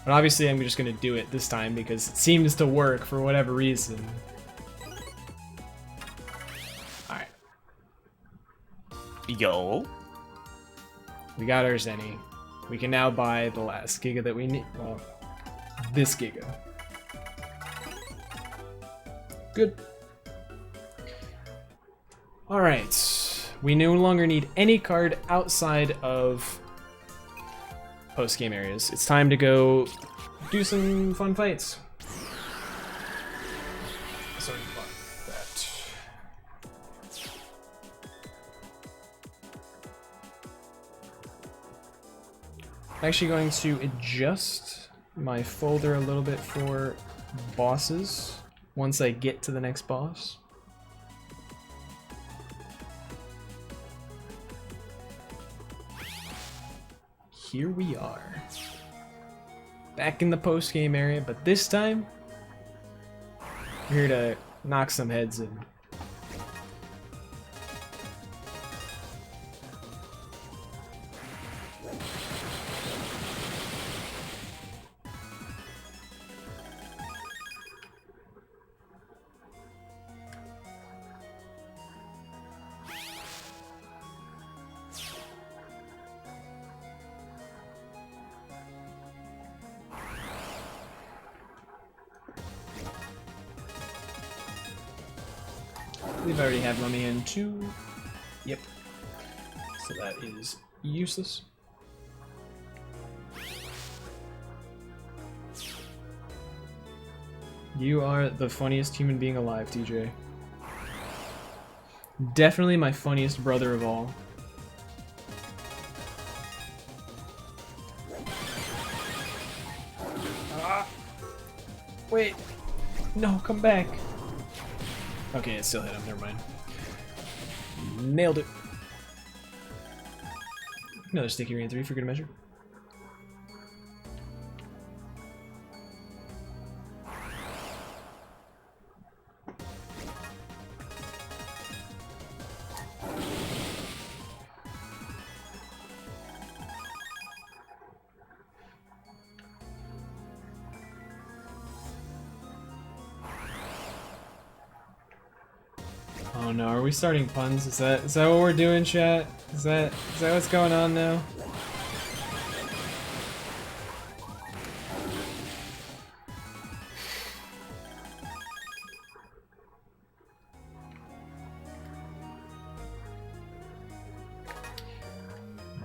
But obviously I'm just going to do it this time because it seems to work for whatever reason. Alright. Yo. We got our Zenny. We can now buy the last Giga that we need. Well, this Giga. Good. Alright. We no longer need any card outside of post-game areas. It's time to go do some fun fights. Sorry about that. I'm actually going to adjust my folder a little bit for bosses once I get to the next boss. Here we are. Back in the post-game area, but this time, we're here to knock some heads in. We've already had money in 2. Yep. So that is useless. You are the funniest human being alive, TJ. Definitely my funniest brother of all. Ah! Wait. No, come back. Okay, it still hit him. Never mind. Nailed it. Another sticky rain 3 for good measure. Oh no, are we starting puns? Is that what we're doing, chat? Is that what's going on now?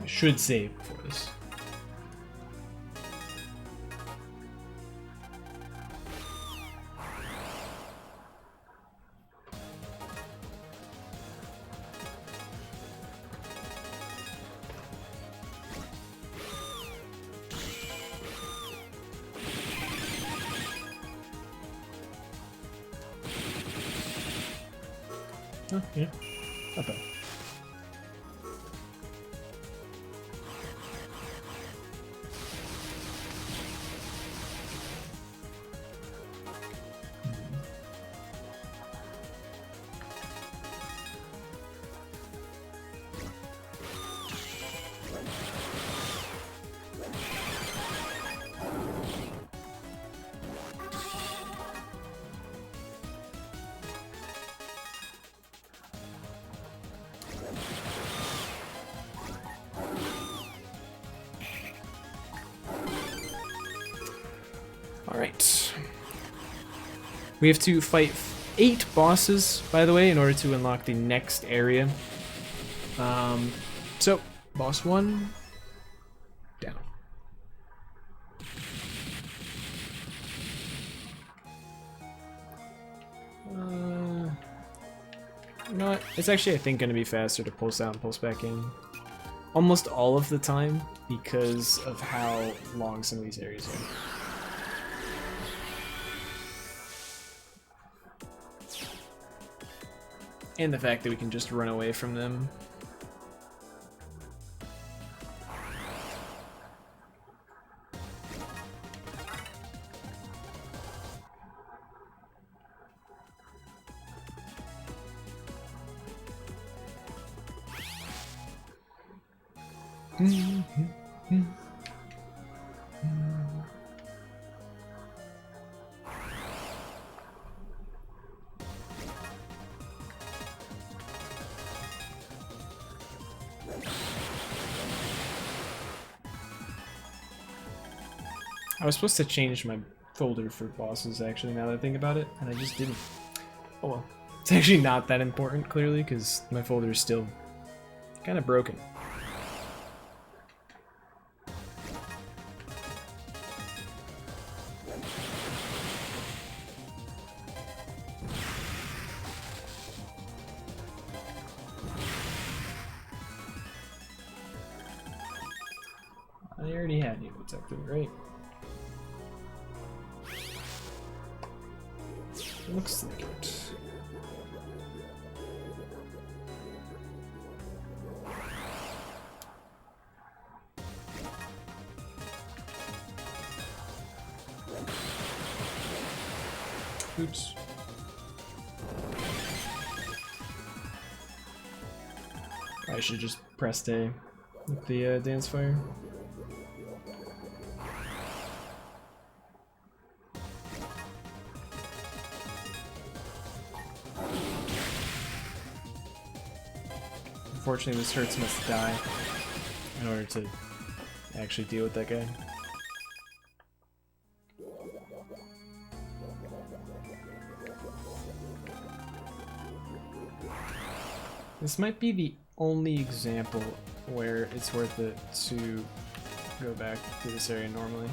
I should save before this. Oh, yeah. Not bad. Alright. We have to fight 8 bosses, by the way, in order to unlock the next area. So, boss 1, down. You know what? It's actually, I think, going to be faster to pulse out and pulse back in. Almost all of the time, because of how long some of these areas are. And the fact that we can just run away from them. I was supposed to change my folder for bosses, actually, now that I think about it, and I just didn't. Oh well. It's actually not that important, clearly, because my folder is still kind of broken. I already had you protected, right? Looks like it. Oops. I should just press A with the dance fire. Unfortunately, this hurts must die in order to actually deal with that guy. This might be the only example where it's worth it to go back to this area normally.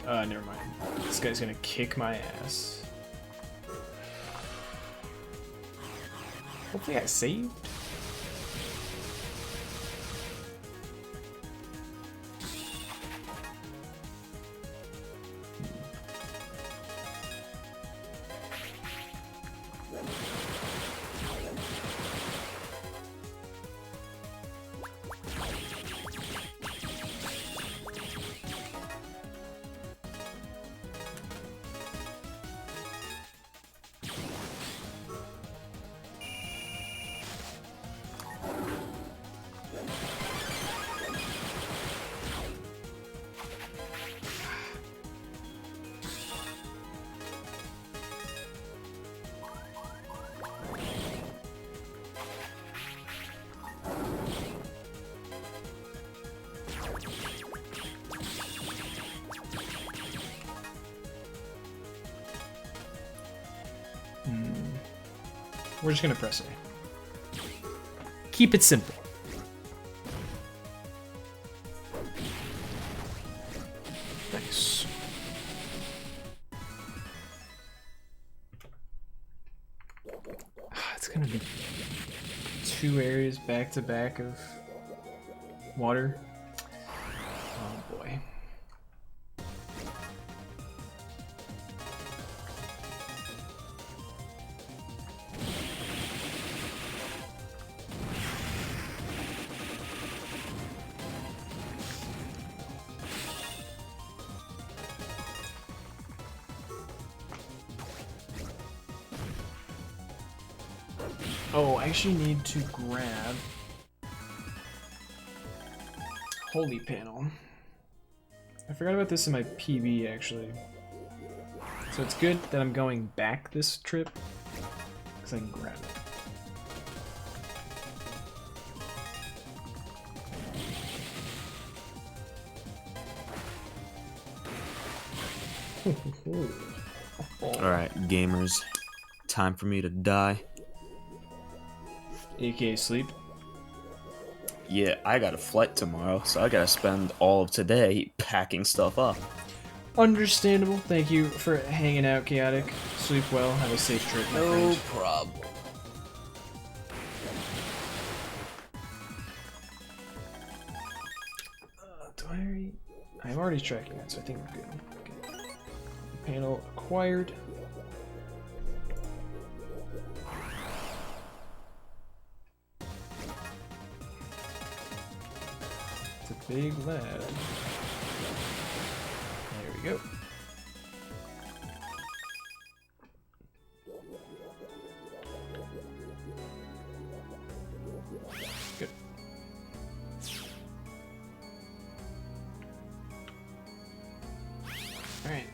Never mind. This guy's gonna kick my ass. Hopefully I saved. We're just gonna press A. Keep it simple. Nice. It's gonna be 2 areas back to back of water. Oh boy. Oh, I actually need to grab Holy Panel. I forgot about this in my PB, actually. So it's good that I'm going back this trip, because I can grab it. Alright, gamers. Time for me to die. AKA sleep. Yeah, I got a flight tomorrow, so I gotta spend all of today packing stuff up. Understandable. Thank you for hanging out, Chaotic. Sleep well. Have a safe trip, my friend. No problem. Do I already... I'm already tracking that, so I think we're good. Okay. Panel acquired. It's a big lad. There we go.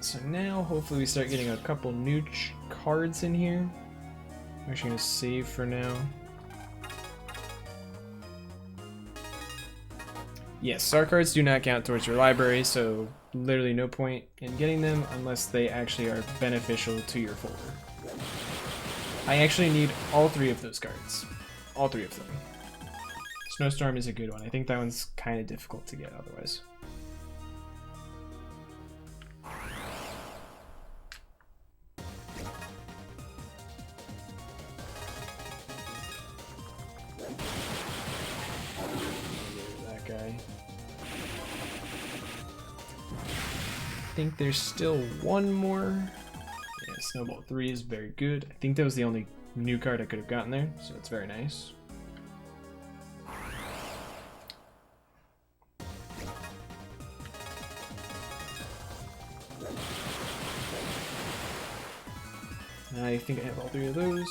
so now hopefully we start getting a couple new cards in here. I'm actually gonna save for now. Yes, star cards do not count towards your library, so literally no point in getting them unless they actually are beneficial to your folder. I actually need all 3 of those cards. All 3 of them. Snowstorm is a good one. I think that one's kind of difficult to get otherwise. That guy. I think there's still one more. Yeah, Snowball 3 is very good. I think that was the only new card I could have gotten there, so it's very nice. I think I have all 3 of those.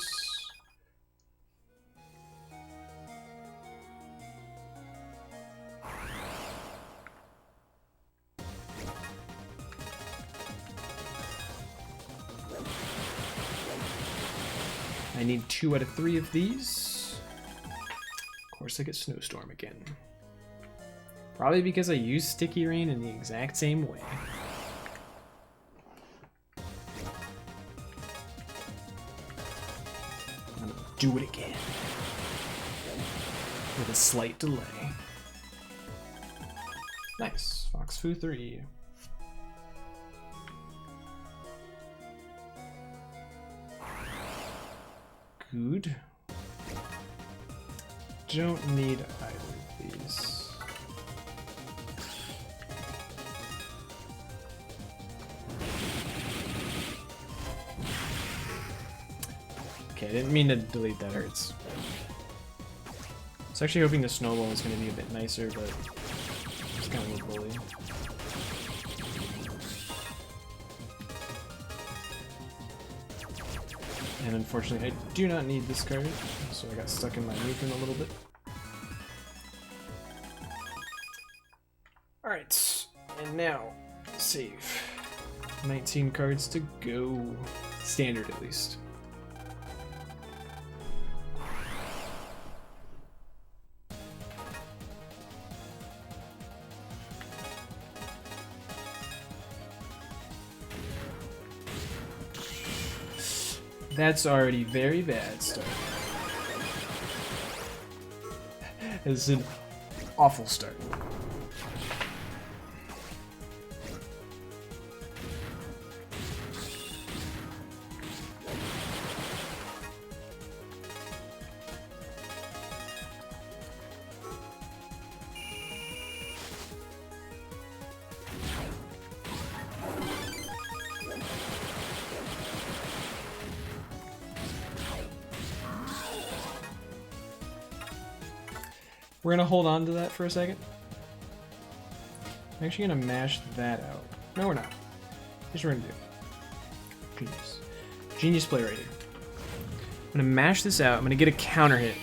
I need 2 out of 3 of these. Of course I get Snowstorm again. Probably because I use Sticky Rain in the exact same way. I'm gonna do it again. With a slight delay. Nice. Fox Fu 3. Good. Don't need either of these. Okay, I didn't mean to delete that, hurts. I was actually hoping the snowball was going to be a bit nicer, but it's kind of a bully. And unfortunately, I do not need this card, so I got stuck in my movement a little bit. Alright, and now, save. 19 cards to go. Standard, at least. That's already very bad start. It's an awful start. We're gonna hold on to that for a second. I'm actually gonna mash that out. No, we're not. Here's what we're gonna do. Genius. Genius play right here. I'm gonna mash this out. I'm gonna get a counter hit.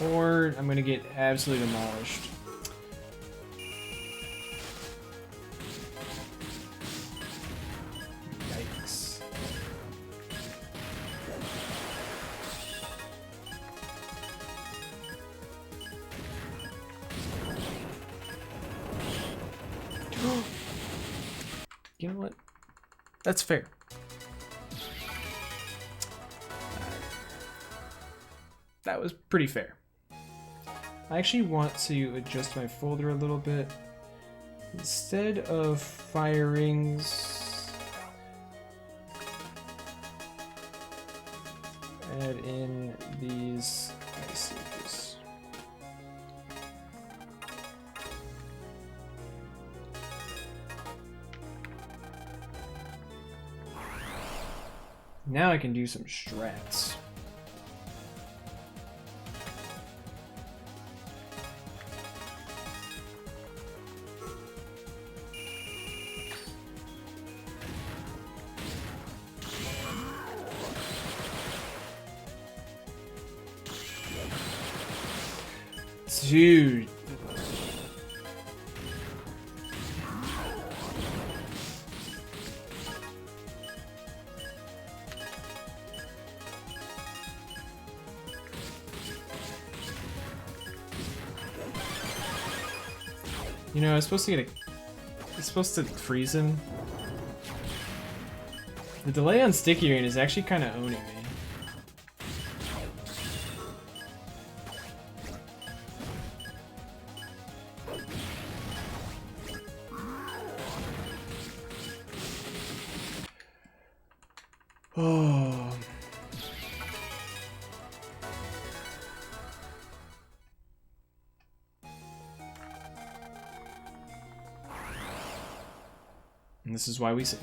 Or I'm gonna get absolutely demolished. Yikes. You know what? That's fair. That was pretty fair. I actually want to adjust my folder a little bit. Instead of firings, add in these ices. Now I can do some strats. Dude. You know, I was supposed to get a... I was supposed to freeze him. The delay on Sticky Rain is actually kind of owning me. Oh. And this is why we save.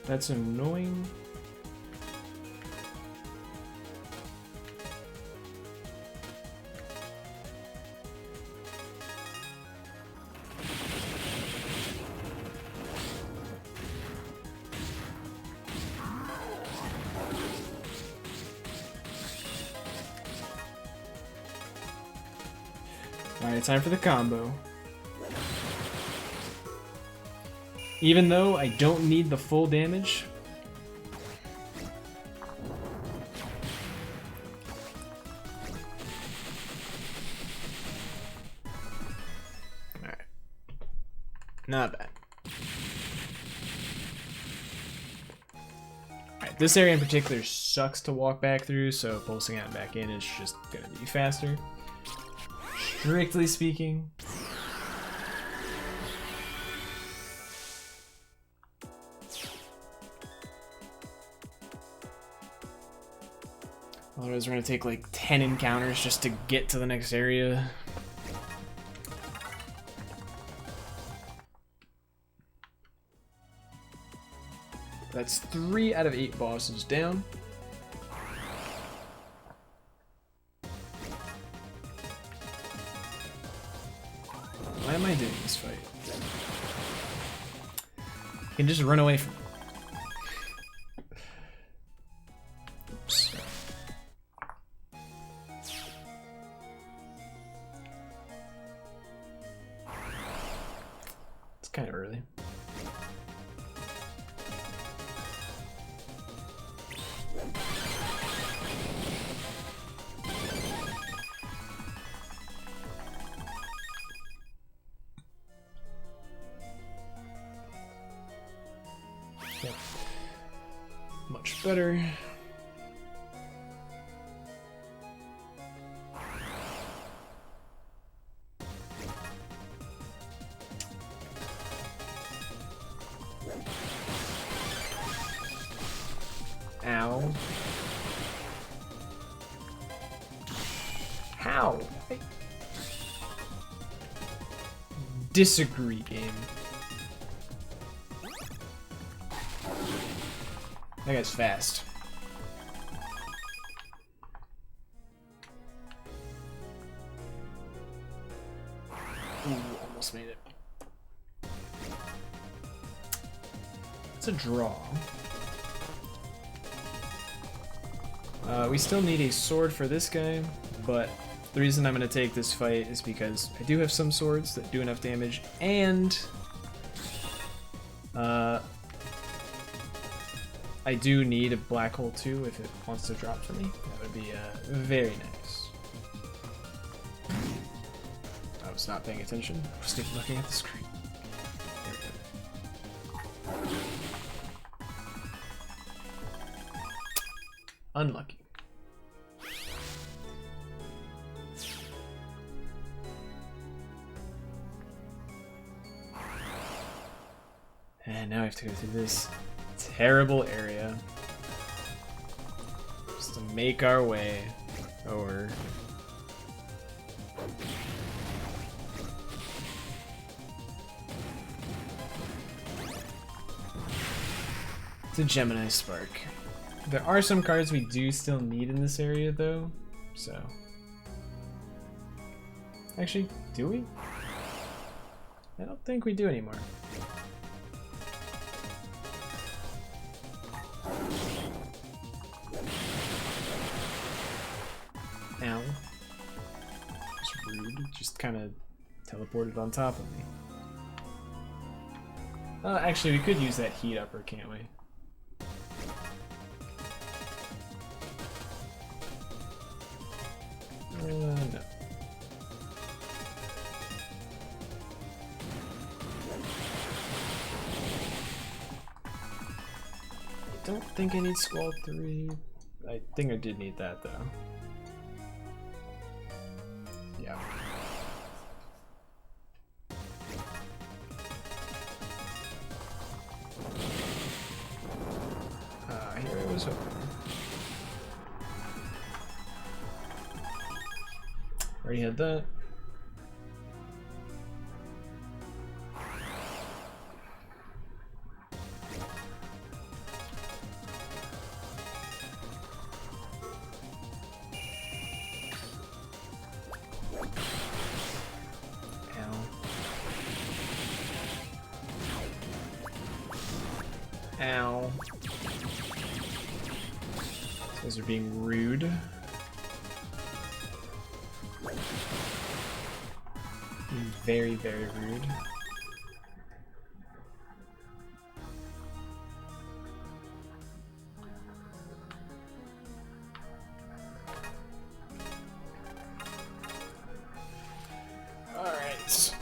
That's annoying. Alright, time for the combo. Even though I don't need the full damage. Alright. Not bad. Alright, this area in particular sucks to walk back through, so pulsing out and back in is just gonna be faster. Strictly speaking. Otherwise we're gonna take like 10 encounters just to get to the next area. That's 3 out of 8 bosses down. Why am I doing this fight? I can just run away from it. Oops. It's kind of early. Yep. Much better. Ow. How? I disagree, game. That guy's fast. Ooh, almost made it. It's a draw. We still need a sword for this guy, but the reason I'm going to take this fight is because I do have some swords that do enough damage, and I do need a black hole too if it wants to drop for me. That would be very nice. I was not paying attention. I was just looking at the screen. There we go. Unlucky. And now I have to go through this terrible area. Just to make our way over. To Gemini Spark. There are some cards we do still need in this area though, so. Actually, do we? I don't think we do anymore. Ow. It's rude. Just kind of teleported on top of me. Actually, we could use that heat upper, can't we? No. I don't think I need Squall 3. I think I did need that though. Yeah. Here I was hoping. Already had that. Ow. These guys are being rude. Very, very rude. Alright.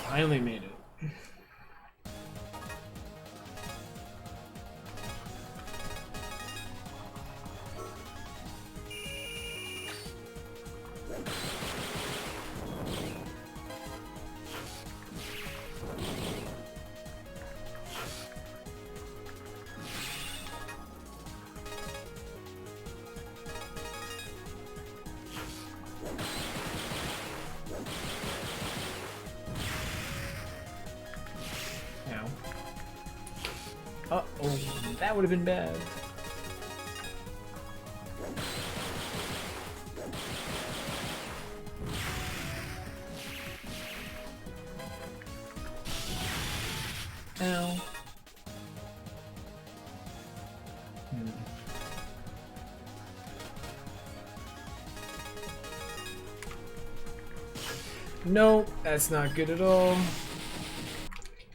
Finally made it. Uh-oh, that would have been bad. Ow. No, that's not good at all.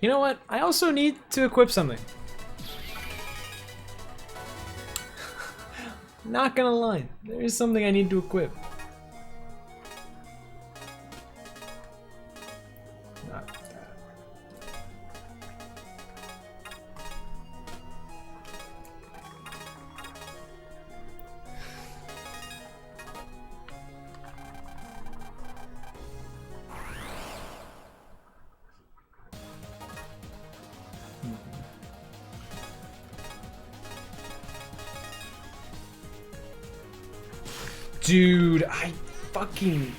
You know what? I also need to equip something. Not gonna lie, there is something I need to equip. Not that. Dude, I fucking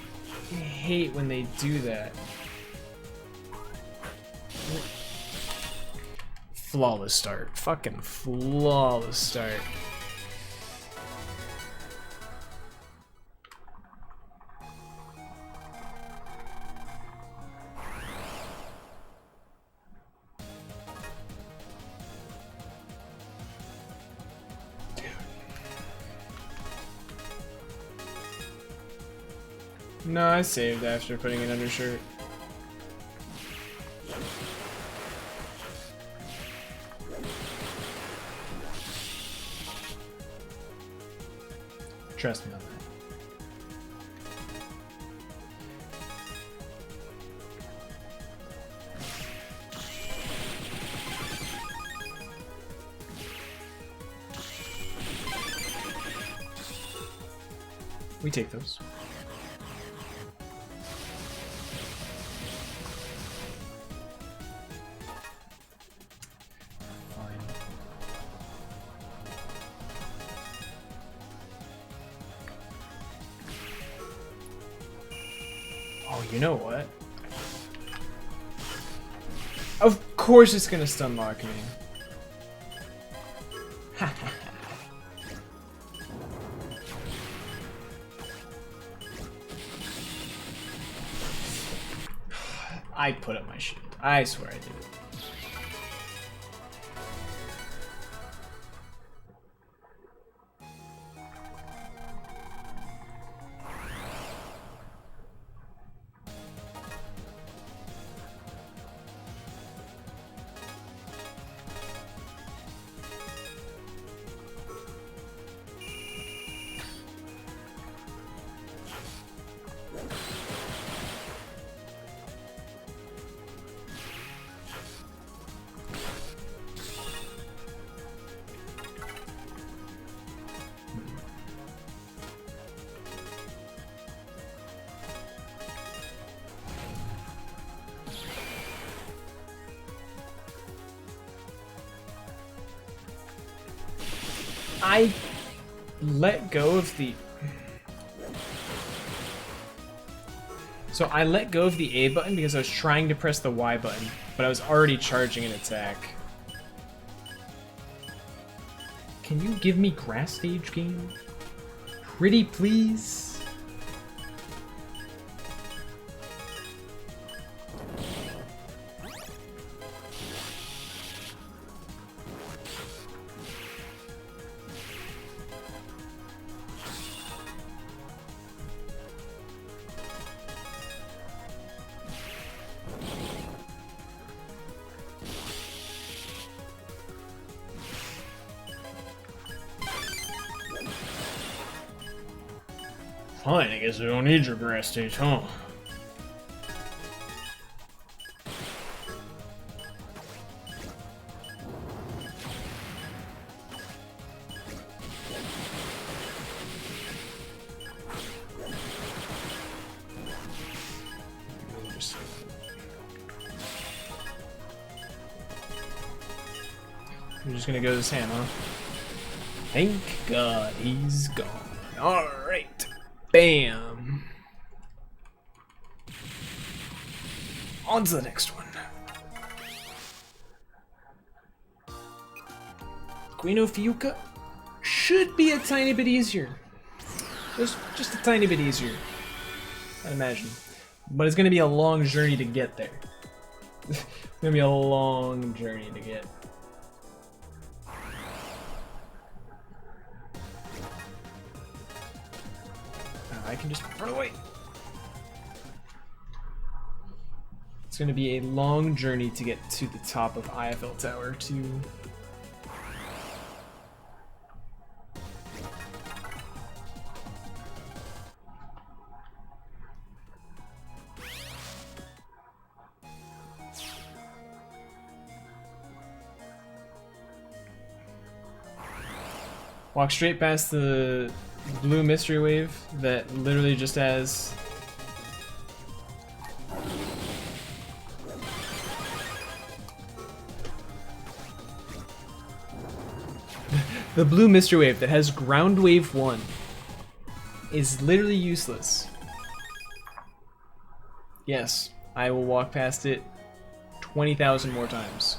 hate when they do that. Flawless start. Fucking flawless start. No, I saved after putting an undershirt. Trust me on that. We take those. you know what? Of course it's gonna stun lock me. I put up my shit. I swear I did it. I let go of the... So I let go of the A button because I was trying to press the Y button, but I was already charging an attack. Can you give me grass stage, game? Pretty please? Fine, I guess we don't need your grass stage, huh? I'm just gonna go to this hand, huh? Thank God he's gone. Alright. Bam! On to the next one. Guino Fiuca should be a tiny bit easier. Just a tiny bit easier, I imagine. But it's gonna be a long journey to get there. It's gonna be a long journey to get. I can just run away. It's going to be a long journey to get to the top of IFL Tower 2. Walk straight past the blue mystery wave that literally just has the blue mystery wave that has ground wave 1 is literally useless. Yes, I will walk past it 20,000 more times.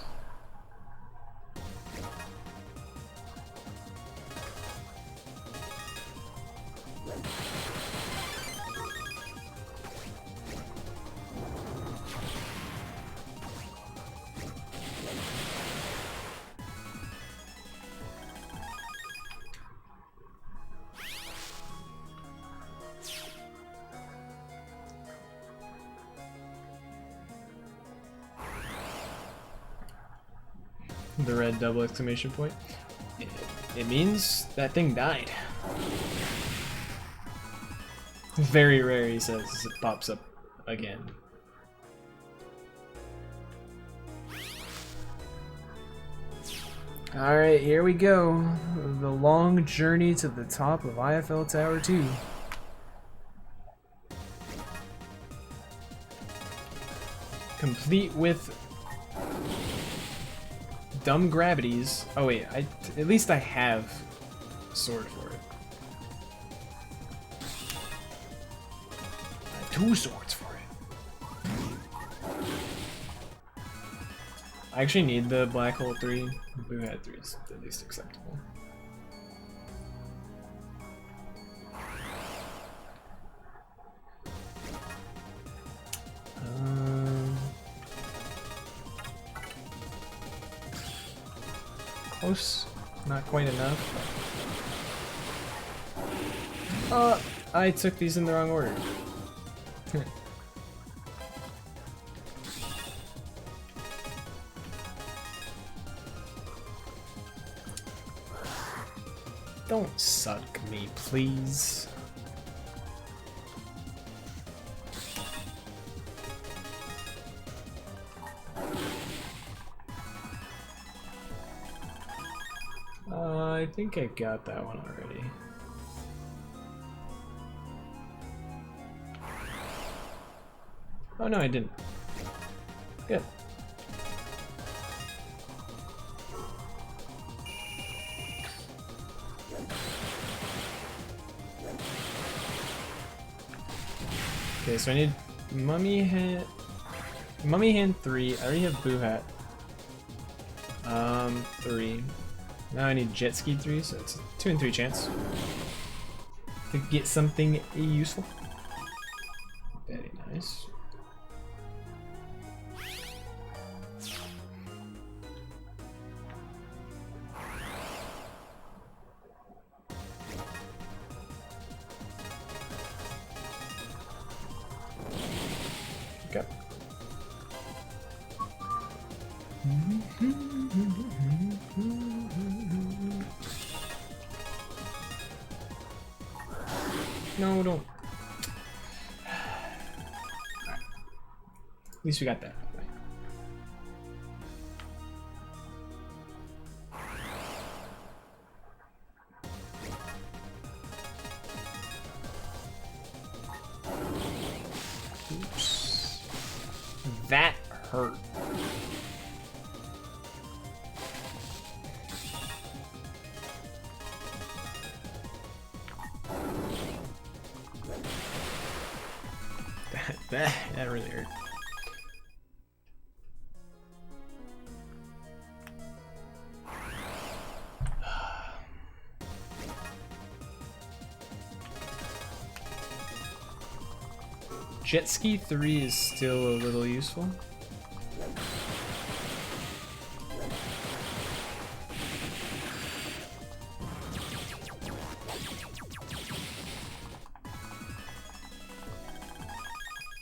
The red double exclamation point. It means that thing died. Very rare, he says, as it pops up again. Alright, here we go. The long journey to the top of IFL Tower 2. Complete with dumb gravities. Oh wait, at least I have a sword for it. I have 2 swords for it. I actually need the black hole 3. Blue hat 3 is at least acceptable. Close, not quite enough. I took these in the wrong order. Don't suck me, please. I think I got that one already. Oh no, I didn't. Good. Okay, so I need Mummy Hand 3. I already have Boo Hat. 3. Now I need Jet Ski 3, so it's a 2 and 3 chance to get something useful. Very nice. Okay. No, don't. Right. At least we got that. Oops. That hurt. That really hurt. Jet Ski 3 is still a little useful.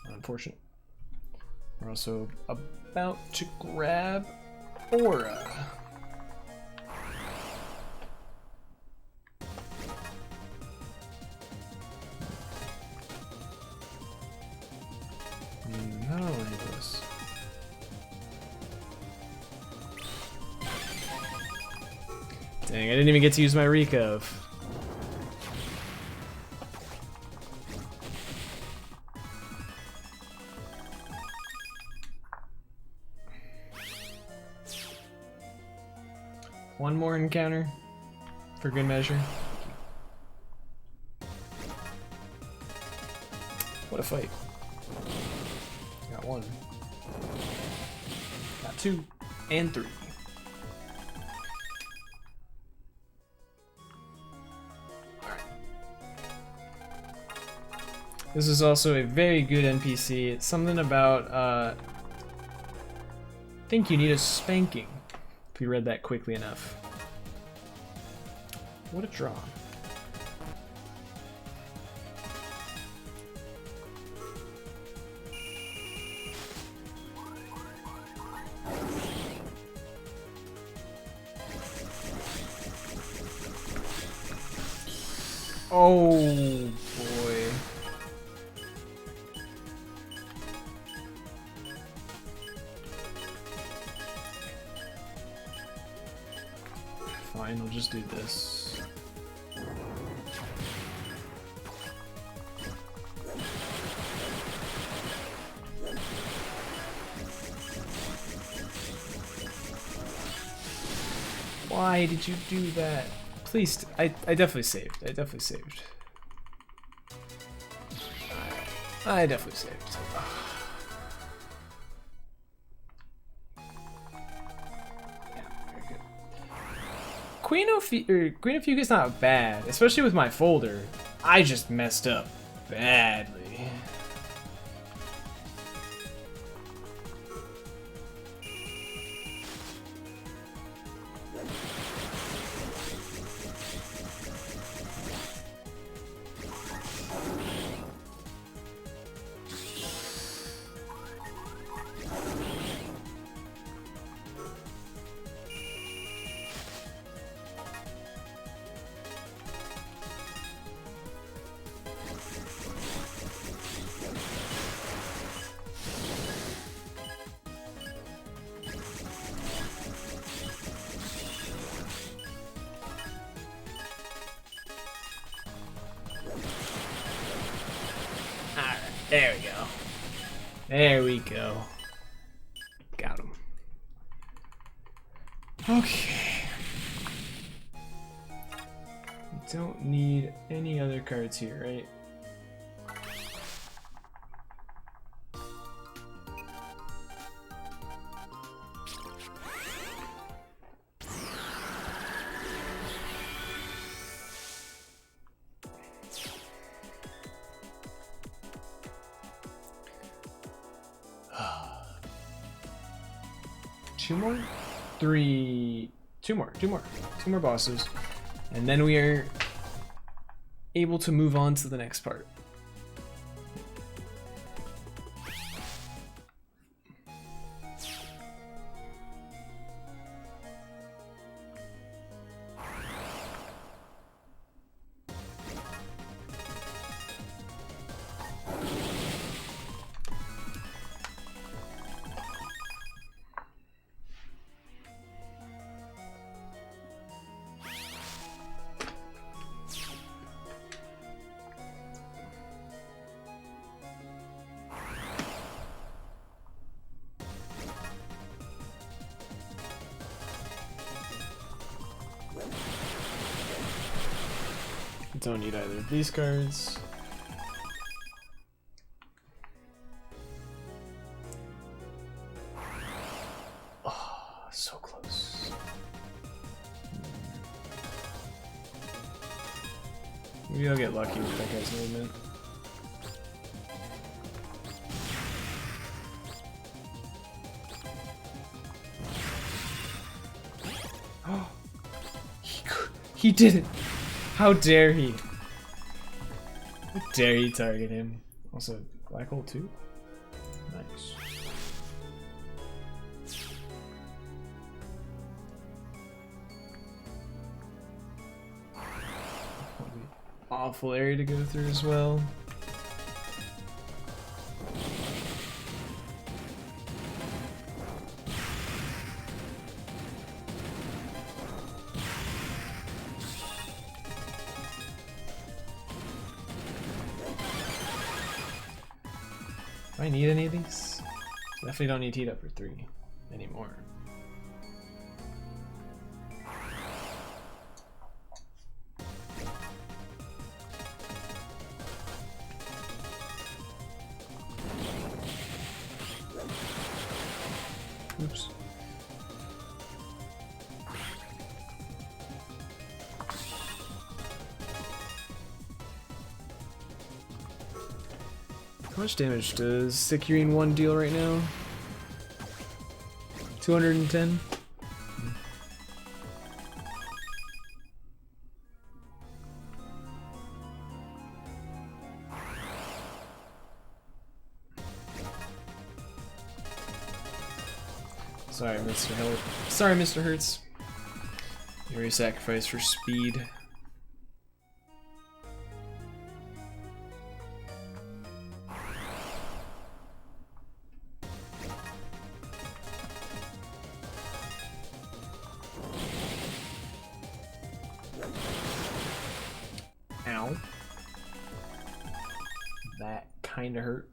Unfortunate. We're also about to grab Aura. How do I do this? Dang, I didn't even get to use my recov. One more encounter for good measure. What a fight. Got 1. Got 2 and 3. Alright. This is also a very good NPC. It's something about I think you need a spanking. If we read that quickly enough. What a draw. Oh boy. Fine, we'll just do this. Why did you do that? Please, I definitely saved. I definitely saved. I definitely saved. Queen of Fuga's not bad, especially with my folder. I just messed up badly. There we go. There we go. Got him. Okay. We don't need any other cards here, right? Two more bosses, and then we are able to move on to the next part. Don't need either of these cards. Oh, so close. Maybe I'll get lucky with that guy's movement. Oh, he did it! How dare he? How dare he target him? Also, black hole too? Nice. Awful area to go through as well. Do I need any of these? Definitely don't need heat up for 3 anymore. Oops. How much damage does Securine 1 deal right now? 210? Sorry, Mr. Hill. Sorry, Mr. Hertz. You're a sacrifice for speed. Ow. That kinda hurt.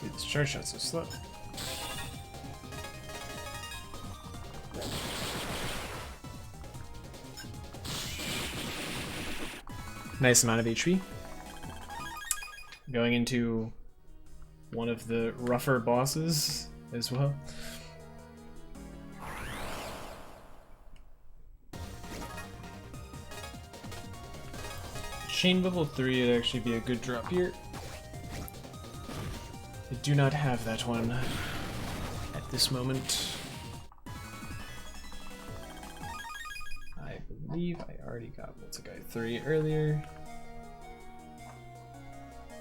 Dude, this charge shot's so slow. Nice amount of HP. Going into one of the rougher bosses as well. Chain level 3 would actually be a good drop here. I do not have that one at this moment. I believe I already got what's a guy 3 earlier.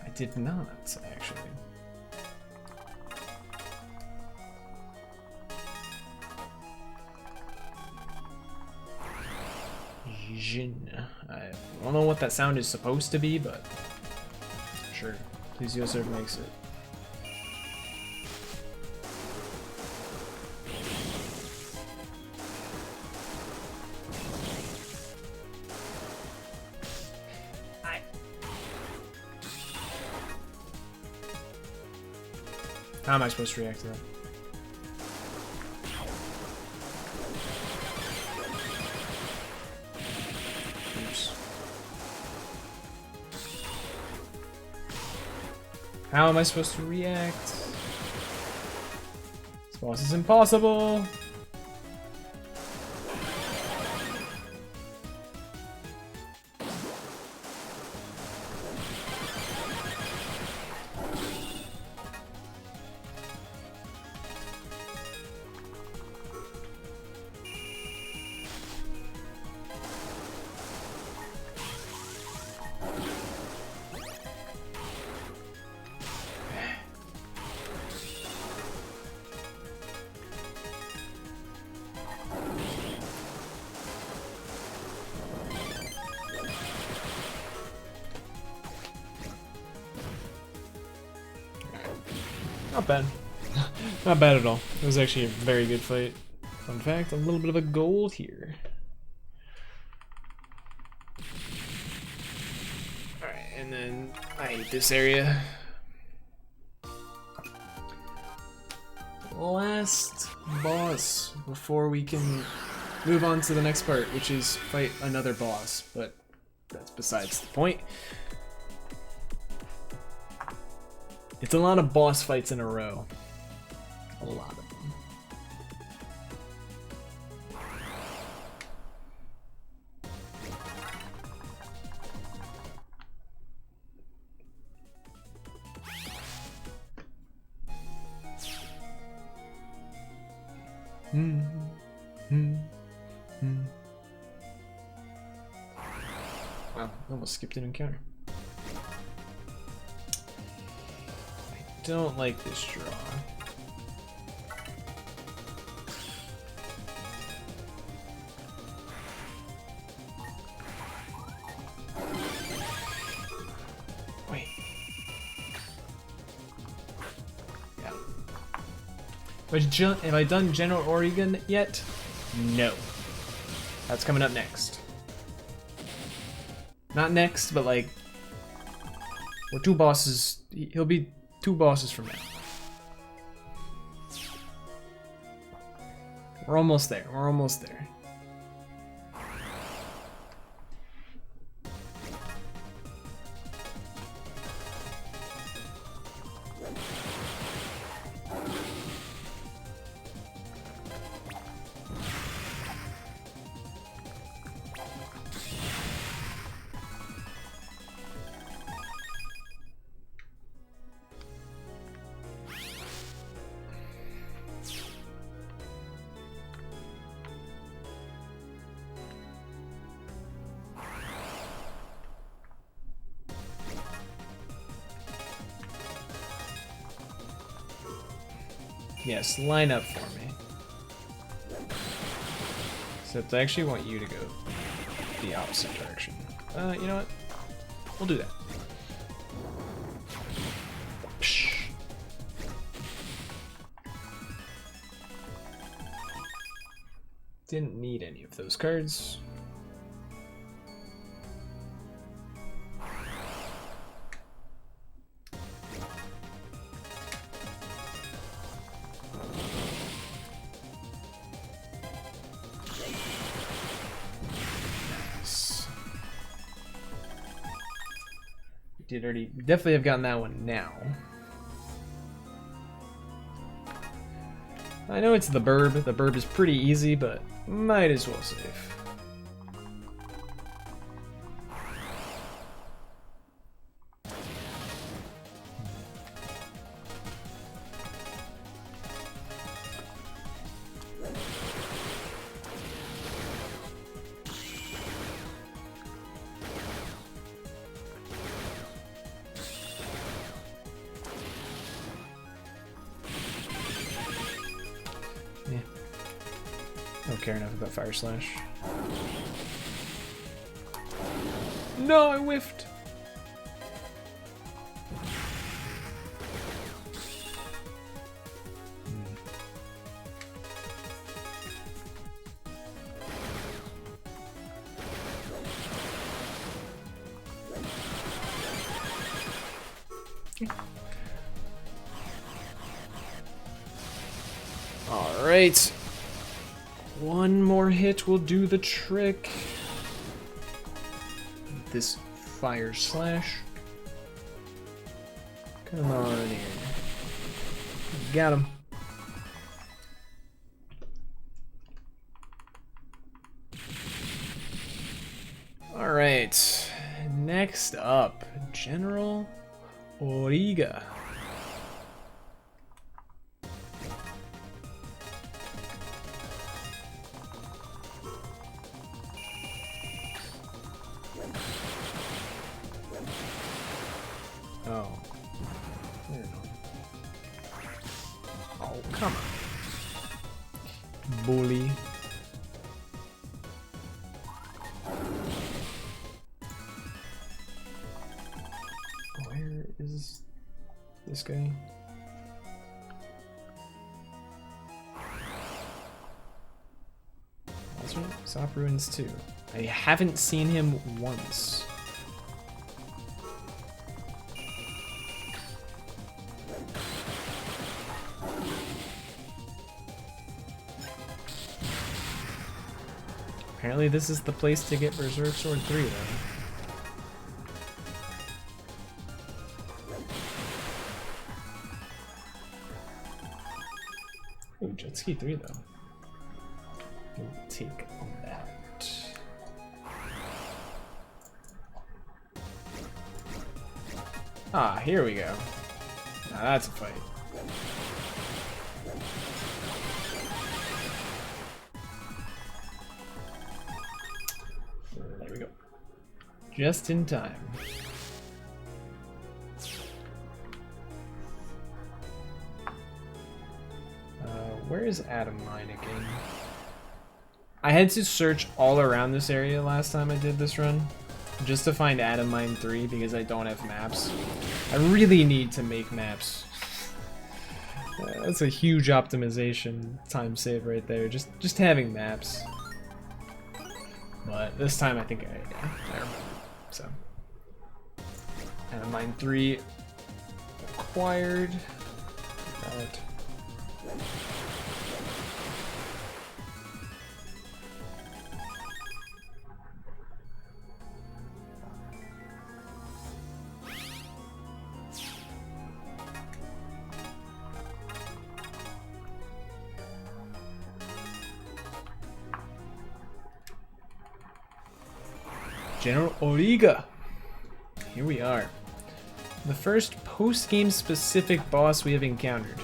I did not, actually. Jin. I don't know what that sound is supposed to be, but sure. Please Yosef makes it. How am I supposed to react to that? Oops. How am I supposed to react? This boss is impossible! Not bad. Not bad at all. It was actually a very good fight. Fun fact, a little bit of a gold here. Alright, and then I hate this area. Last boss before we can move on to the next part, which is fight another boss, but that's besides the point. It's a lot of boss fights in a row. A lot of them. Wow, I almost skipped an encounter. Don't like this draw. Wait. Yeah. Have I done General Oregon yet? No. That's coming up next. Not next, but like we're 2 bosses. He'll be 2 bosses from now. We're almost there. We're almost there. Yes, line up for me. Except I actually want you to go the opposite direction. You know what? We'll do that. Psh. Didn't need any of those cards. did already definitely have gotten that one now. I know it's the burb. The burb is pretty easy, but might as well save. Don't care enough about Fire Slash. No, I whiffed! All right. One more hit will do the trick. This Fire Slash. Come on in. Got him. All right. Next up, General Origa. Oh. Oh, come on. Bully. Where is this guy? That's right. Sop Ruins 2. I haven't seen him once. Apparently this is the place to get Berserk Sword 3 though. Ooh, Jet Ski 3 though. We'll take that. Ah, here we go. Now that's a fight. There we go. Just in time. Where is Adam Mine again? I had to search all around this area last time I did this run just to find Adam Mine 3 because I don't have maps. I really need to make maps. That's a huge optimization time save right there, just having maps. But this time I think I remember. So Adam Mine 3 acquired. That. General Origa. Here we are. The first post-game specific boss we have encountered.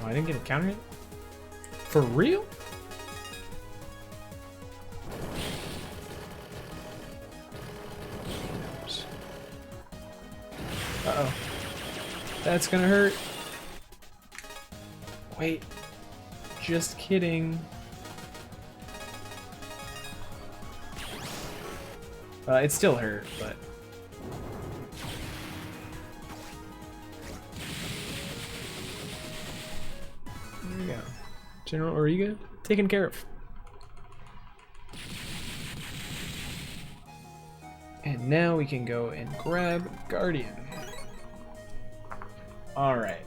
I didn't get a counter hit? For real? Uh-oh. That's gonna hurt. Wait. Just kidding. It still hurt, but... we go. General Origa, taken care of. And now we can go and grab Guardian. Alright.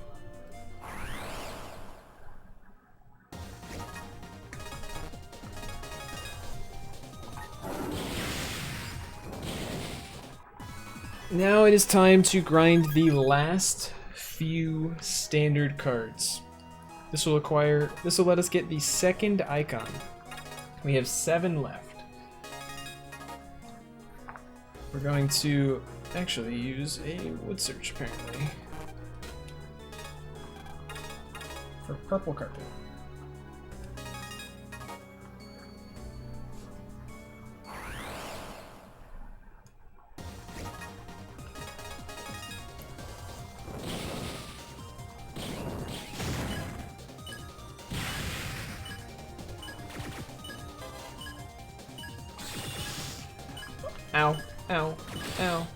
Now it is time to grind the last few standard cards. This will let us get the second icon. We have 7 left. We're going to actually use a wood search apparently. For purple carpet. Ow, ow, ow.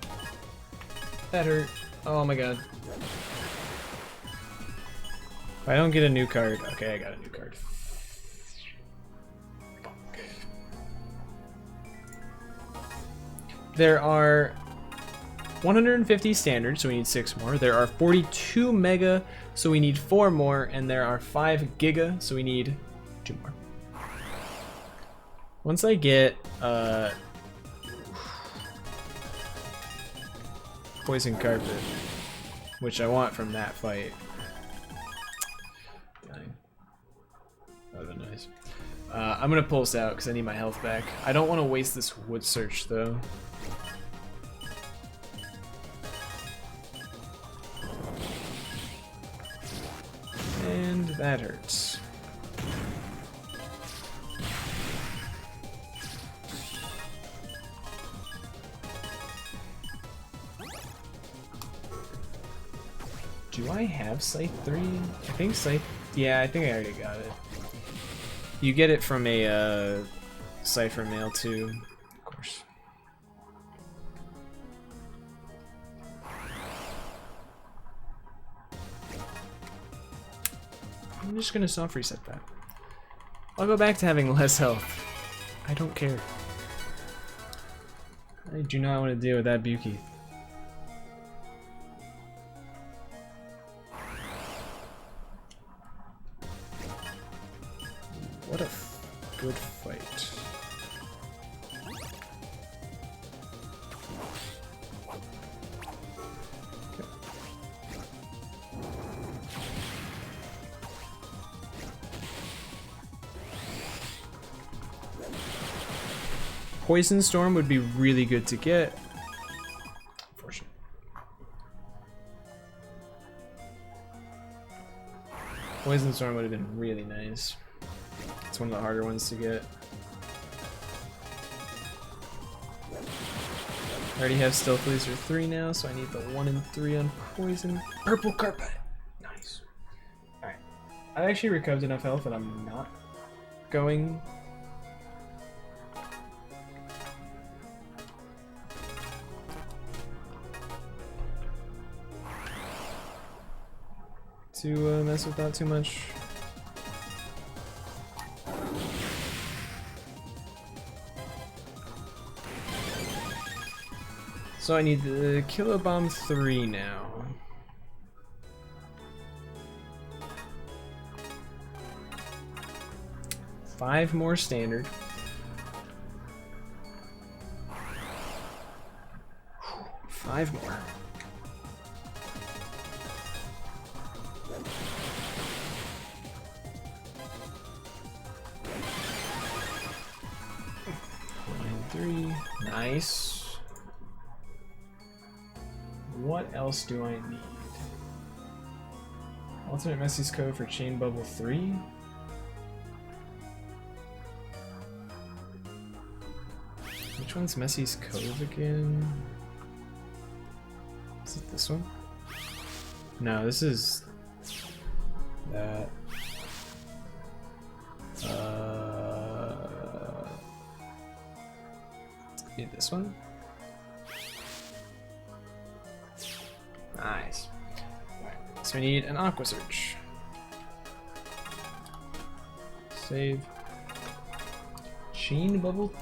That hurt. Oh my god. If I don't get a new card. Okay, I got a new card. Fuck. There are 150 standard, so we need 6 more. There are 42 mega, so we need 4 more. And there are 5 giga, so we need 2 more. Once I get poison carpet, which I want from that fight. Dang. That would've been nice. I'm gonna pulse out because I need my health back. I don't want to waste this wood search though. And that hurts. Do I have Scythe 3? I think Scythe... Yeah, I think I already got it. You get it from a Cipher mail too, of course. I'm just gonna soft reset that. I'll go back to having less health. I don't care. I do not want to deal with that Buki. What a good fight. Okay. Poison Storm would be really good to get. Unfortunate. Poison Storm would have been really nice. It's one of the harder ones to get. I already have Stealth Laser 3 now, so I need the 1 and 3 on Poison. Purple Carpet! Nice. Alright. I've actually recovered enough health that I'm not going... to mess with that too much. So I need the Kilo Bomb 3 now. Five more standard. Five more. Three. Nice. What else do I need? Ultimate Messy's Code for Chain Bubble 3? Which one's Messy's Cove again? Is it this one? No, this is that. Need this one? Nice. Alright, so we need an Aqua Search. Save. Chain bubble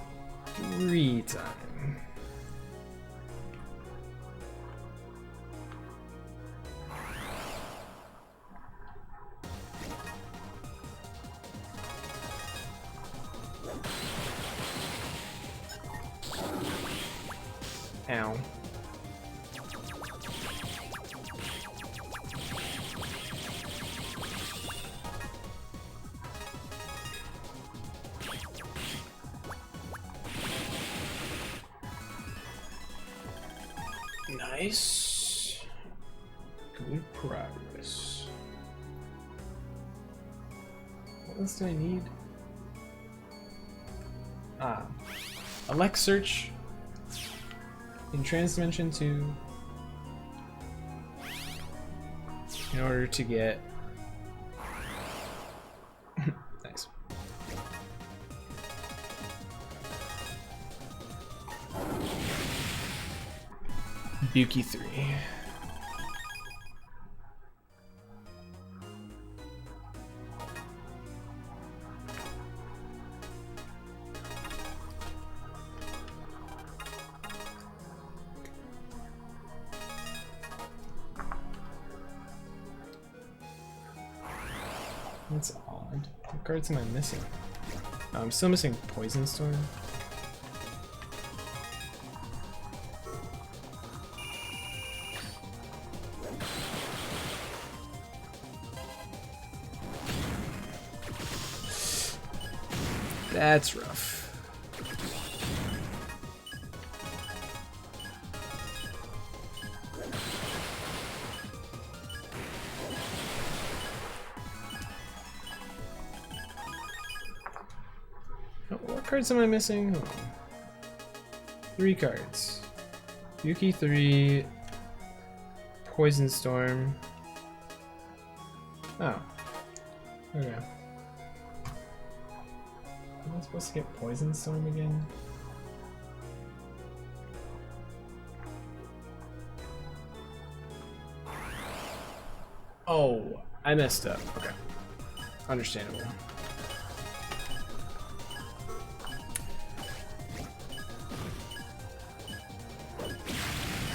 3 time. Ow. Nice. Good progress. What else do I need? Ah. Elect search in Transdimension 2 in order to get nice. Buki 3. That's odd. What cards am I missing? Oh, I'm still missing Poison Storm. That's rough. What cards am I missing? Hold on. 3 cards. Yuki 3, Poison Storm. Oh. Okay. Am I supposed to get Poison Storm again? Oh, I messed up. Okay. Understandable.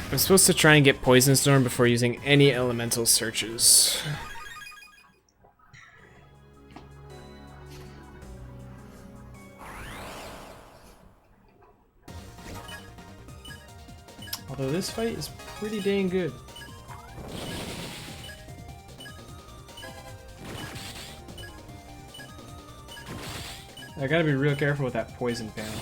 I'm supposed to try and get Poison Storm before using any elemental searches. Although this fight is pretty dang good. I gotta be real careful with that poison panel.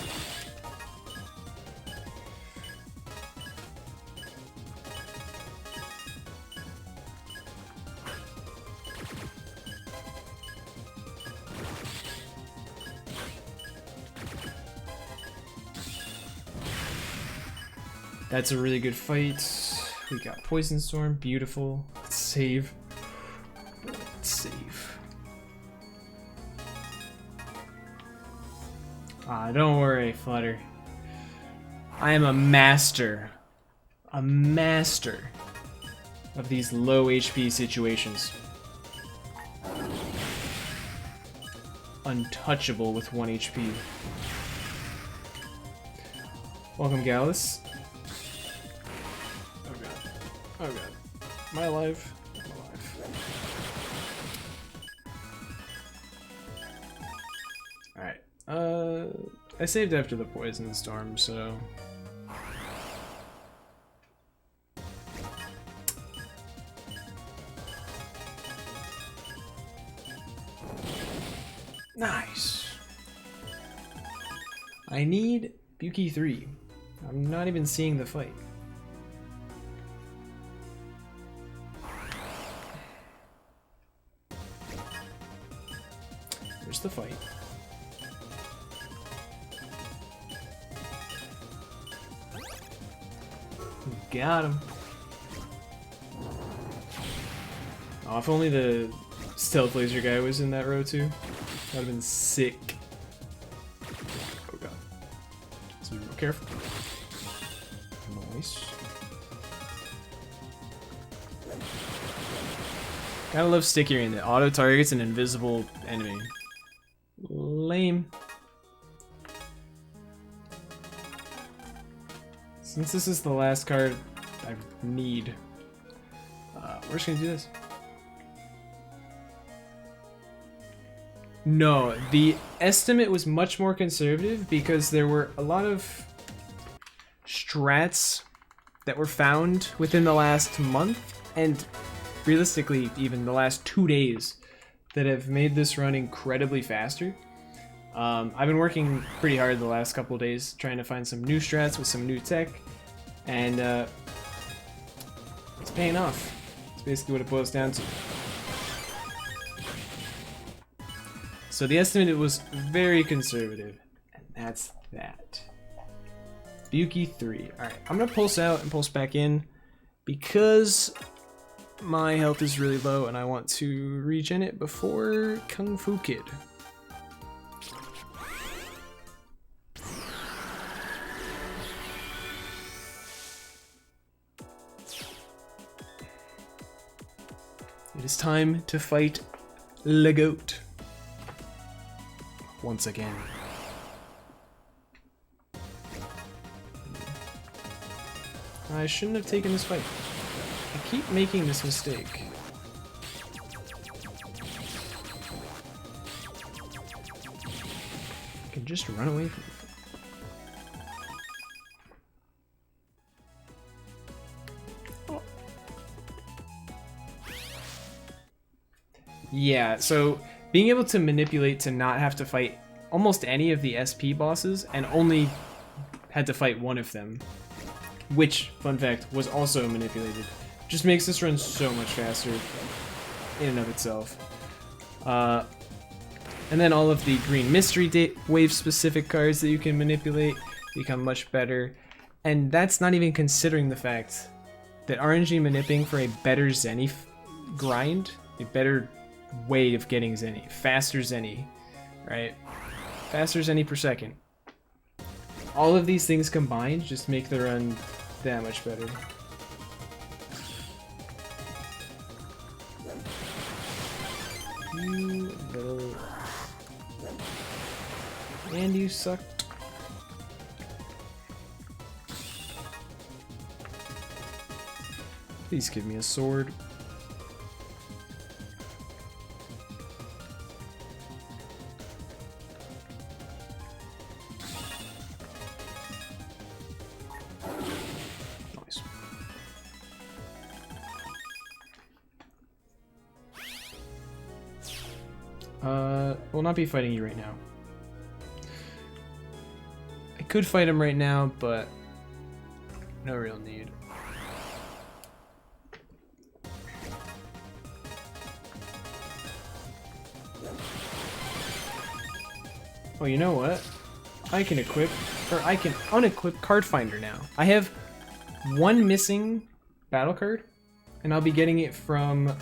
That's a really good fight. We got Poison Storm, beautiful. Let's save. Let's save. Ah, don't worry, Flutter. I am a master of these low HP situations. Untouchable with 1 HP. Welcome, Gallus. Oh god. Am I alive? I'm alive. Alright. I saved after the Poison Storm, so... Nice! I need Buki 3. I'm not even seeing the fight. Here's the fight. Got him. Oh, if only the stealth laser guy was in that row too. That would have been sick. Oh god. Let's be real careful. Nice. Gotta love sticky rain that auto targets an invisible enemy. lame. Since this is the last card I need, we're just gonna do this. No, the estimate was much more conservative because there were a lot of strats that were found within the last month, and realistically even the last 2 days, that have made this run incredibly faster. I've been working pretty hard the last couple days trying to find some new strats with some new tech, and it's paying off. That's basically what it boils down to. So the estimate was very conservative, and that's that. Buki 3. Alright, I'm gonna pulse out and pulse back in because my health is really low and I want to regen it before Kung Fu Kid. It is time to fight Le Goat once again. I shouldn't have taken this fight. I keep making this mistake. I can just run away from it. Oh. Yeah, so being able to manipulate to not have to fight almost any of the SP bosses and only had to fight one of them, which, fun fact, was also manipulated, just makes this run so much faster in and of itself. And then all of the green mystery wave specific cards that you can manipulate become much better. And that's not even considering the fact that RNG manipping for a better Zenny grind, a better way of getting Zenny, faster Zenny, right? Faster Zenny per second. All of these things combined just make the run that much better. You little... And you suck. Please give me a sword. Nice. We'll not be fighting you right now. I could fight him right now, but no real need. Oh, you know what? I can equip, or I can unequip Card Finder now. I have one missing battle card, and I'll be getting it from...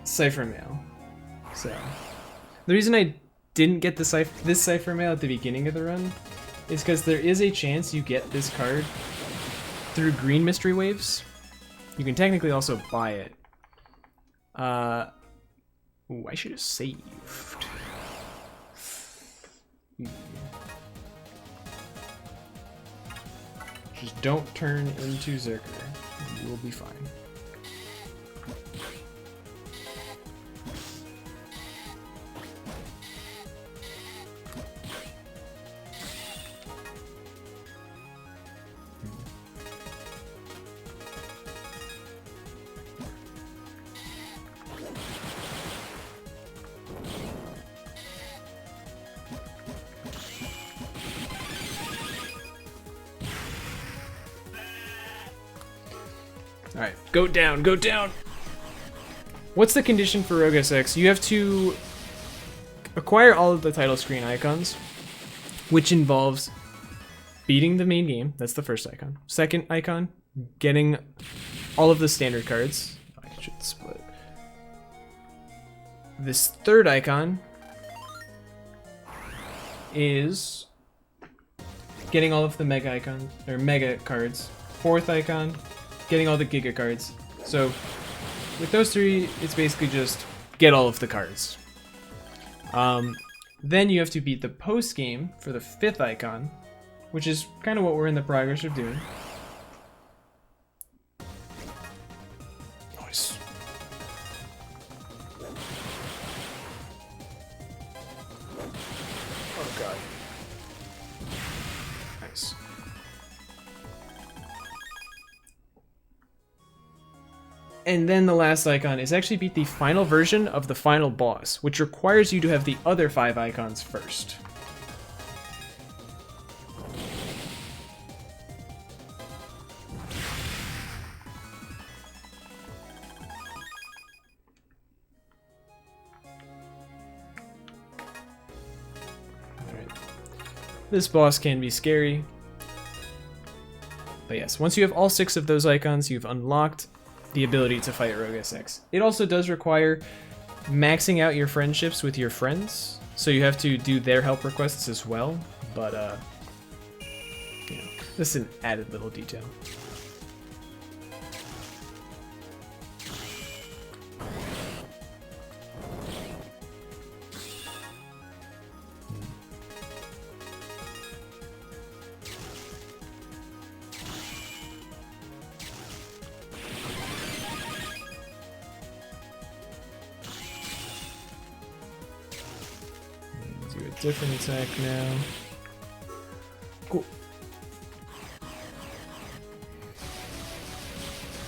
Cipher Mail. So, the reason I didn't get this Cipher Mail at the beginning of the run is because there is a chance you get this card through green mystery waves. You can technically also buy it. Ooh, I should have saved. Just don't turn into Zerker. You will be fine. Alright, go down, go down! What's the condition for Rogue SX? You have to acquire all of the title screen icons, which involves beating the main game. That's the first icon. Second icon, getting all of the standard cards. I should split. This third icon is getting all of the mega icons, or mega cards. Fourth icon, getting all the Giga cards. So with those three, it's basically just get all of the cards. Then you have to beat the post game for the 5th icon, which is kind of what we're in the progress of doing. Nice. Oh god. Nice. And then the last icon is actually beat the final version of the final boss, which requires you to have the other 5 icons first. Alright. This boss can be scary. But yes, once you have all 6 of those icons, you've unlocked the ability to fight Rogue SX. It also does require maxing out your friendships with your friends, so you have to do their help requests as well, but you know, this is an added little detail. Do a different attack now. Cool.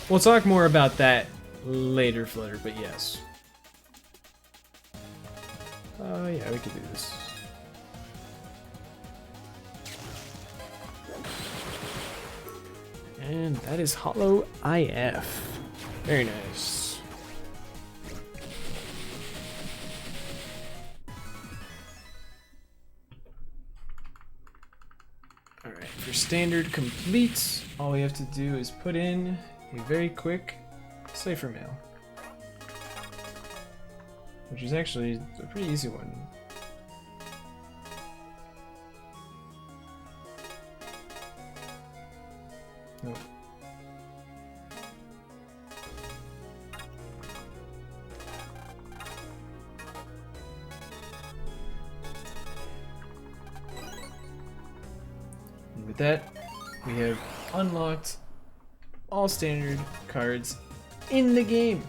We'll talk more about that later, Flutter, but yes. Yeah, we could do this. And that is Hollow IF. Very nice. Alright, for standard complete, all we have to do is put in a very quick Cipher mail. Which is actually a pretty easy one. Nope. And with that, we have unlocked all standard cards in the game.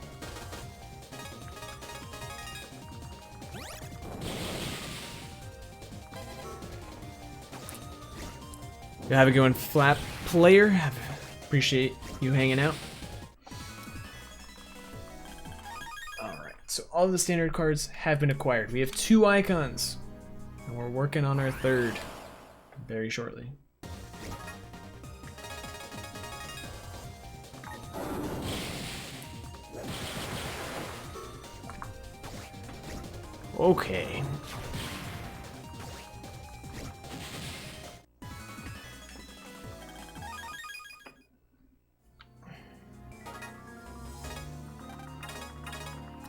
Have a good one, Flap Player. Appreciate you hanging out. Alright, so all the standard cards have been acquired. We have 2 icons, and we're working on our 3rd very shortly. Okay.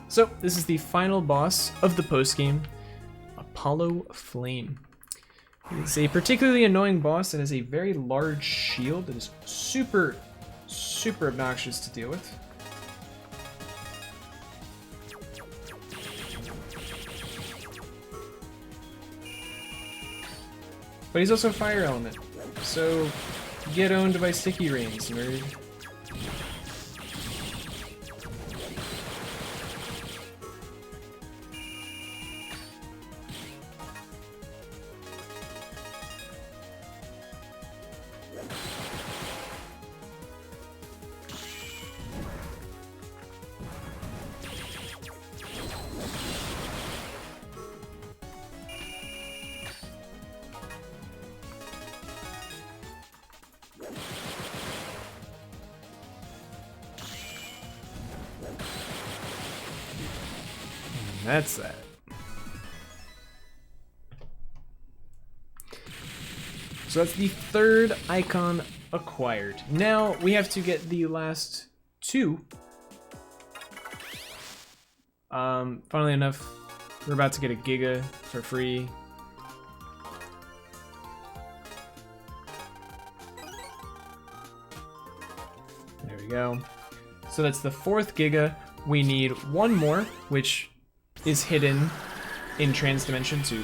So, this is the final boss of the post-game, Apollo Flame. It's a particularly annoying boss that has a very large shield that is super obnoxious to deal with. But he's also fire element, so get owned by sticky rains, nerd. That's that. So that's the 3rd icon acquired. Now we have to get the last 2. Funnily enough, we're about to get a Giga for free. There we go. So that's the 4th Giga, we need one more, which is hidden in Trans Dimension 2.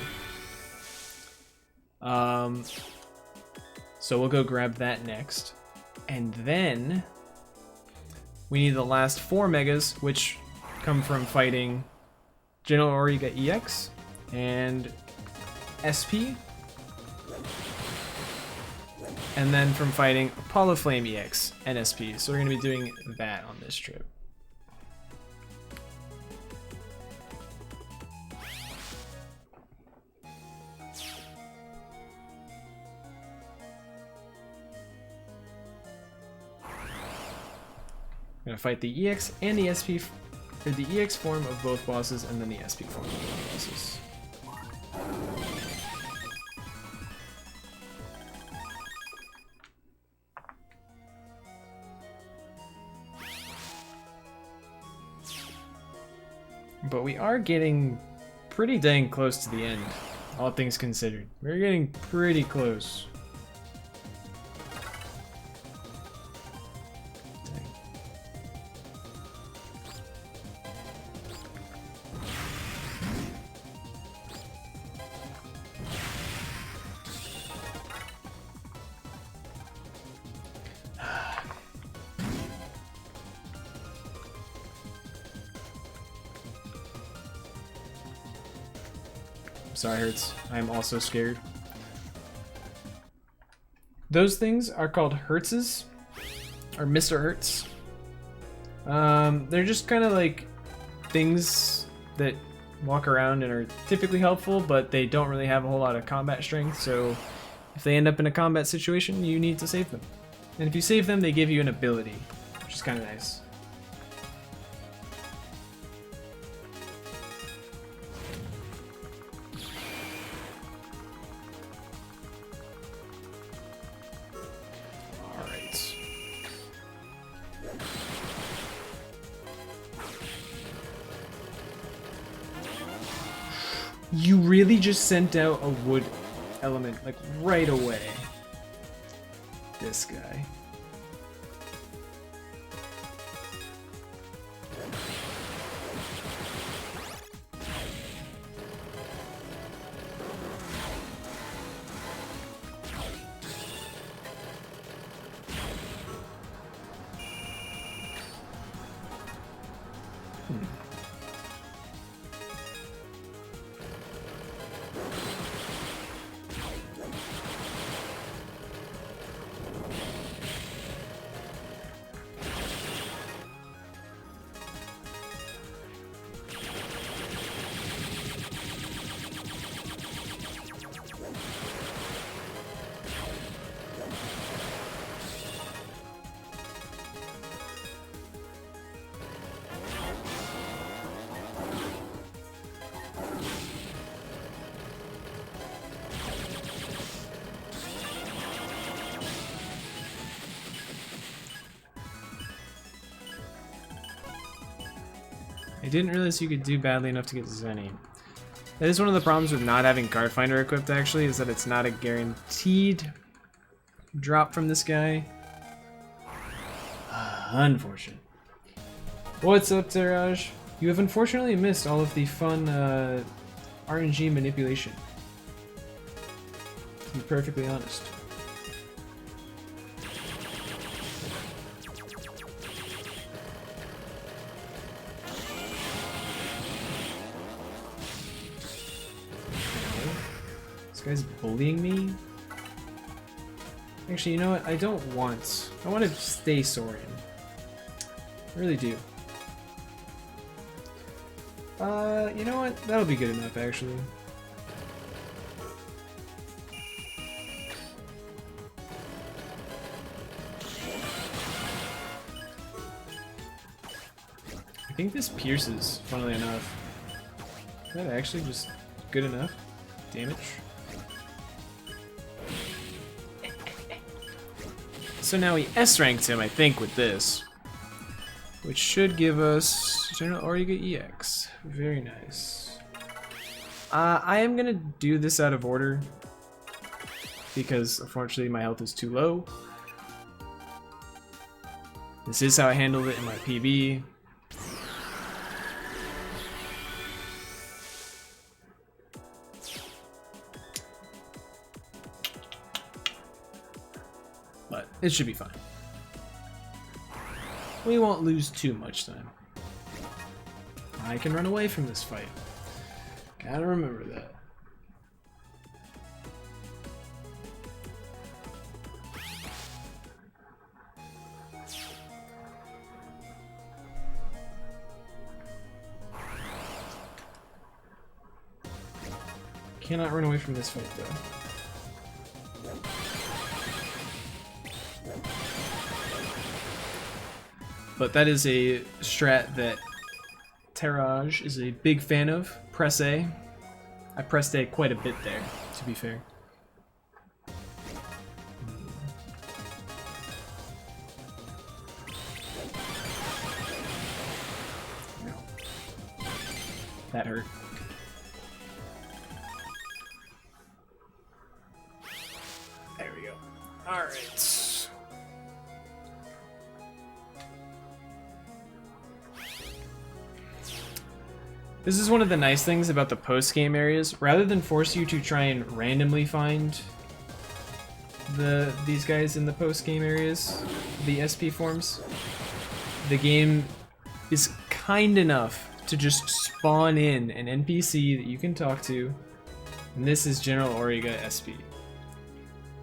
So we'll go grab that next. And then we need the last 4 megas, which come from fighting General Origa EX and SP. And then from fighting Apollo Flame EX and SP. So we're going to be doing that on this trip. I'm gonna fight the EX and the SP, or the EX form of both bosses, and then the SP form of both bosses. But we are getting pretty dang close to the end, all things considered. We're getting pretty close. Sorry, Hertz. I am also scared. Those things are called Hertzes, or Mr. Hertz. They're just kind of like things that walk around and are typically helpful, but they don't really have a whole lot of combat strength, so if they end up in a combat situation, you need to save them. And if you save them, they give you an ability, which is kind of nice. You really just sent out a wood element, like, right away. This guy. I didn't realize you could do badly enough to get Zenny. That is one of the problems with not having Card Finder equipped, actually, is that it's not a guaranteed drop from this guy. Unfortunate. What's up, Teraj? You have unfortunately missed all of the fun RNG manipulation. To be perfectly honest. This guy's bullying me? Actually, you know what? I don't want... I want to stay Saurian. I really do. You know what? That'll be good enough, actually. I think this pierces, funnily enough. Is that actually just good enough damage? So now we S-ranked him, I think, with this. Which should give us General Origa EX. Very nice. I am gonna do this out of order. Because, unfortunately, my health is too low. This is how I handled it in my PB. It should be fine. We won't lose too much time. I can run away from this fight. Gotta remember that. Cannot run away from this fight though. But that is a strat that Terrage is a big fan of. Press A. I pressed A quite a bit there, to be fair. No. That hurt. There we go. Alright. This is one of the nice things about the post-game areas. Rather than force you to try and randomly find these guys in the post-game areas, the SP forms, the game is kind enough to just spawn in an NPC that you can talk to, and this is General Auriga SP.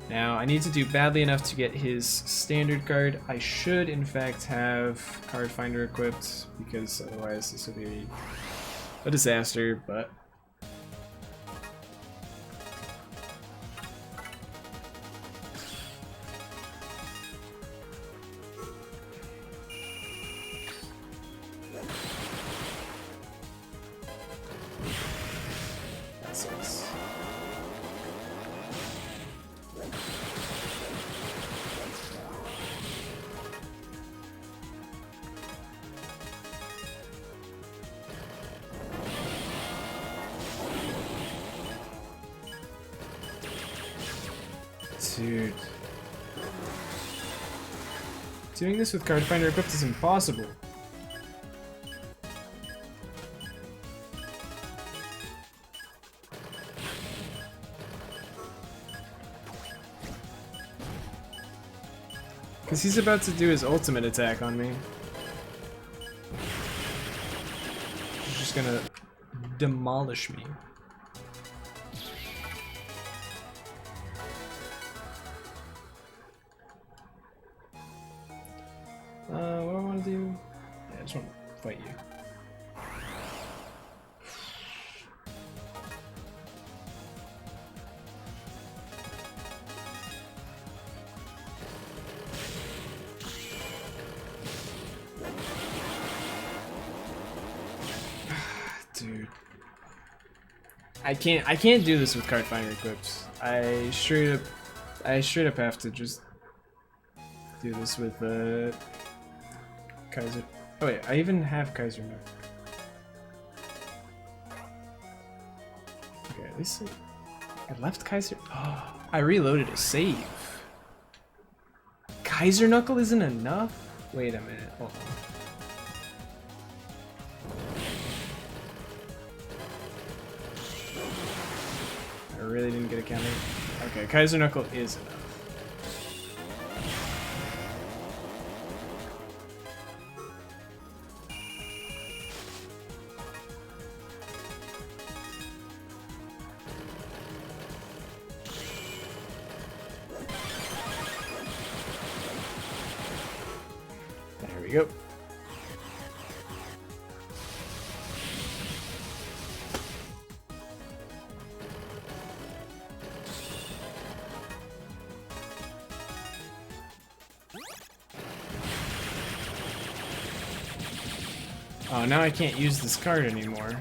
Now, I need to do badly enough to get his standard card. I should, in fact, have Card Finder equipped, because otherwise this will be a disaster, but that sucks. Dude. Doing this with Card Finder equipped is impossible. Because he's about to do his ultimate attack on me. He's just gonna demolish me. What do I want to do? Yeah, I just want to fight you. Dude. I can't do this with Card Finder equipped. I straight up have to just do this with Kaiser. Oh wait, I even have Kaiser now. Okay, at least I left Kaiser. Oh, I reloaded a save. Kaiser Knuckle isn't enough? Wait a minute, hold on. I really didn't get a counter. Okay, Kaiser Knuckle is enough. There we go. Oh, now I can't use this card anymore.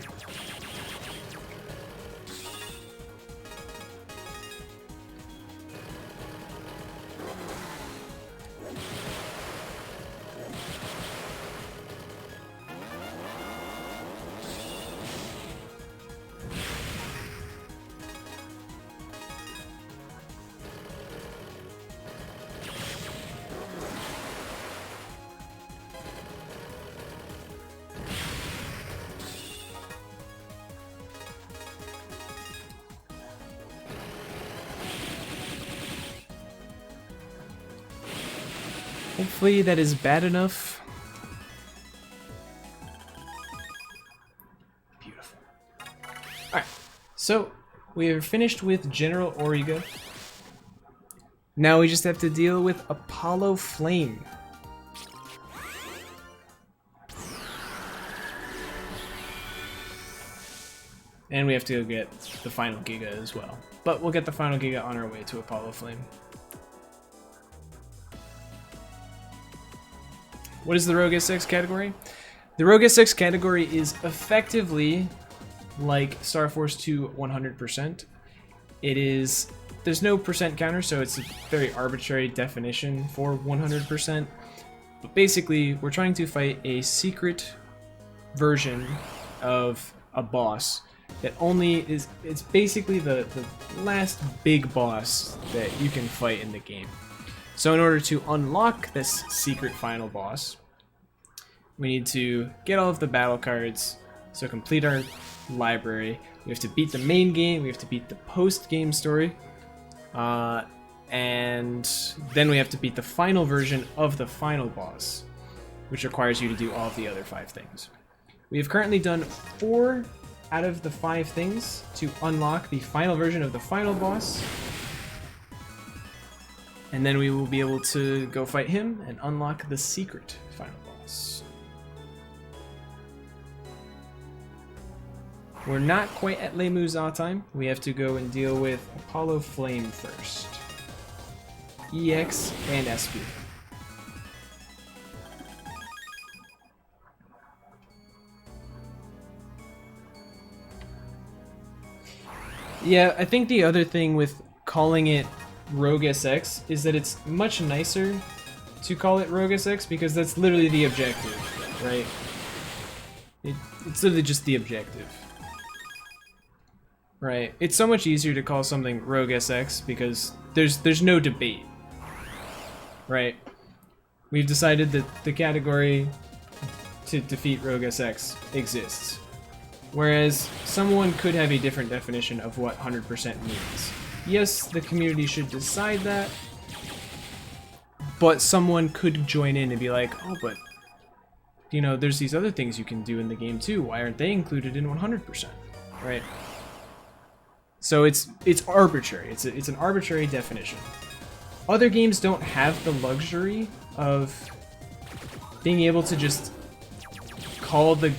Hopefully that is bad enough. Beautiful. Alright, so we are finished with General Auriga. Now we just have to deal with Apollo Flame. And we have to go get the final Giga as well. But we'll get the final Giga on our way to Apollo Flame. What is the Rogue SX category? The Rogue SX category is effectively like Star Force 2 100%. It is, there's no percent counter, so it's a very arbitrary definition for 100%. But basically, we're trying to fight a secret version of a boss that only is, it's basically the last big boss that you can fight in the game. So in order to unlock this secret final boss, we need to get all of the battle cards, so complete our library. We have to beat the main game, we have to beat the post-game story, and then we have to beat the final version of the final boss, which requires you to do all of the other 5 things. We have currently done 4 out of the 5 things to unlock the final version of the final boss. And then we will be able to go fight him and unlock the secret final boss. We're not quite at Le Musa time. We have to go and deal with Apollo Flame first. EX and SP. Yeah, I think the other thing with calling it Rogue SX is that it's much nicer to call it Rogue SX because that's literally the objective, right? It's literally just the objective. Right. It's so much easier to call something Rogue SX because there's no debate. Right? We've decided that the category to defeat Rogue SX exists. Whereas someone could have a different definition of what 100% means. Yes, the community should decide that, but someone could join in and be like, oh, but, you know, there's these other things you can do in the game too. Why aren't they included in 100%? Right? So it's arbitrary. It's an arbitrary definition. Other games don't have the luxury of being able to just call the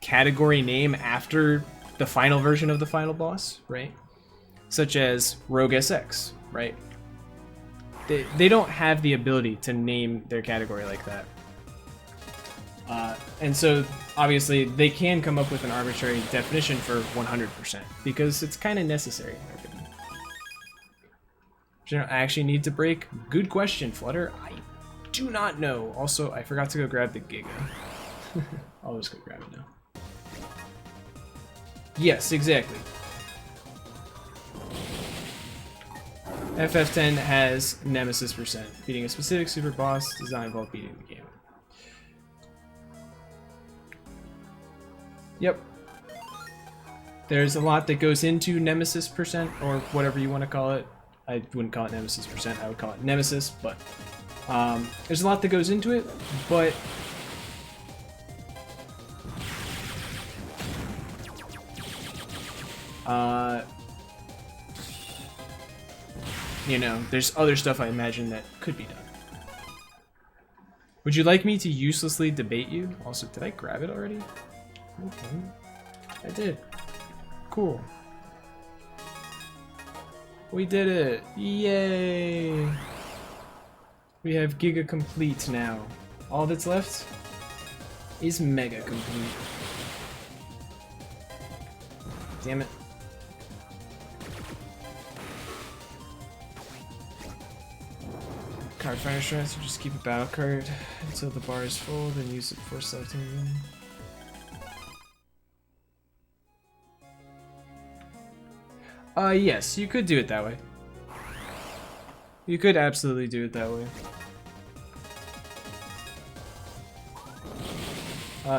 category name after the final version of the final boss, right? Such as Rogue SX, right? They don't have the ability to name their category like that. And so, obviously, they can come up with an arbitrary definition for 100%, because it's kind of necessary in their opinion. Do I actually need to break? Good question, Flutter. I do not know. Also, I forgot to go grab the Giga. I'll just go grab it now. Yes, exactly. FF10 has Nemesis %. Beating a specific super boss does not involve beating the game. Yep. There's a lot that goes into Nemesis %, or whatever you want to call it. I wouldn't call it Nemesis %, I would call it Nemesis, but there's a lot that goes into it, but you know, there's other stuff I imagine that could be done. Would you like me to uselessly debate you? Also, did I grab it already? Okay. I did. Cool. We did it! Yay! We have Giga complete now. All that's left is Mega complete. Damn it. Card finder strats, you just keep a battle card until the bar is full, then use it before selecting them. Yes, you could do it that way. You could absolutely do it that way.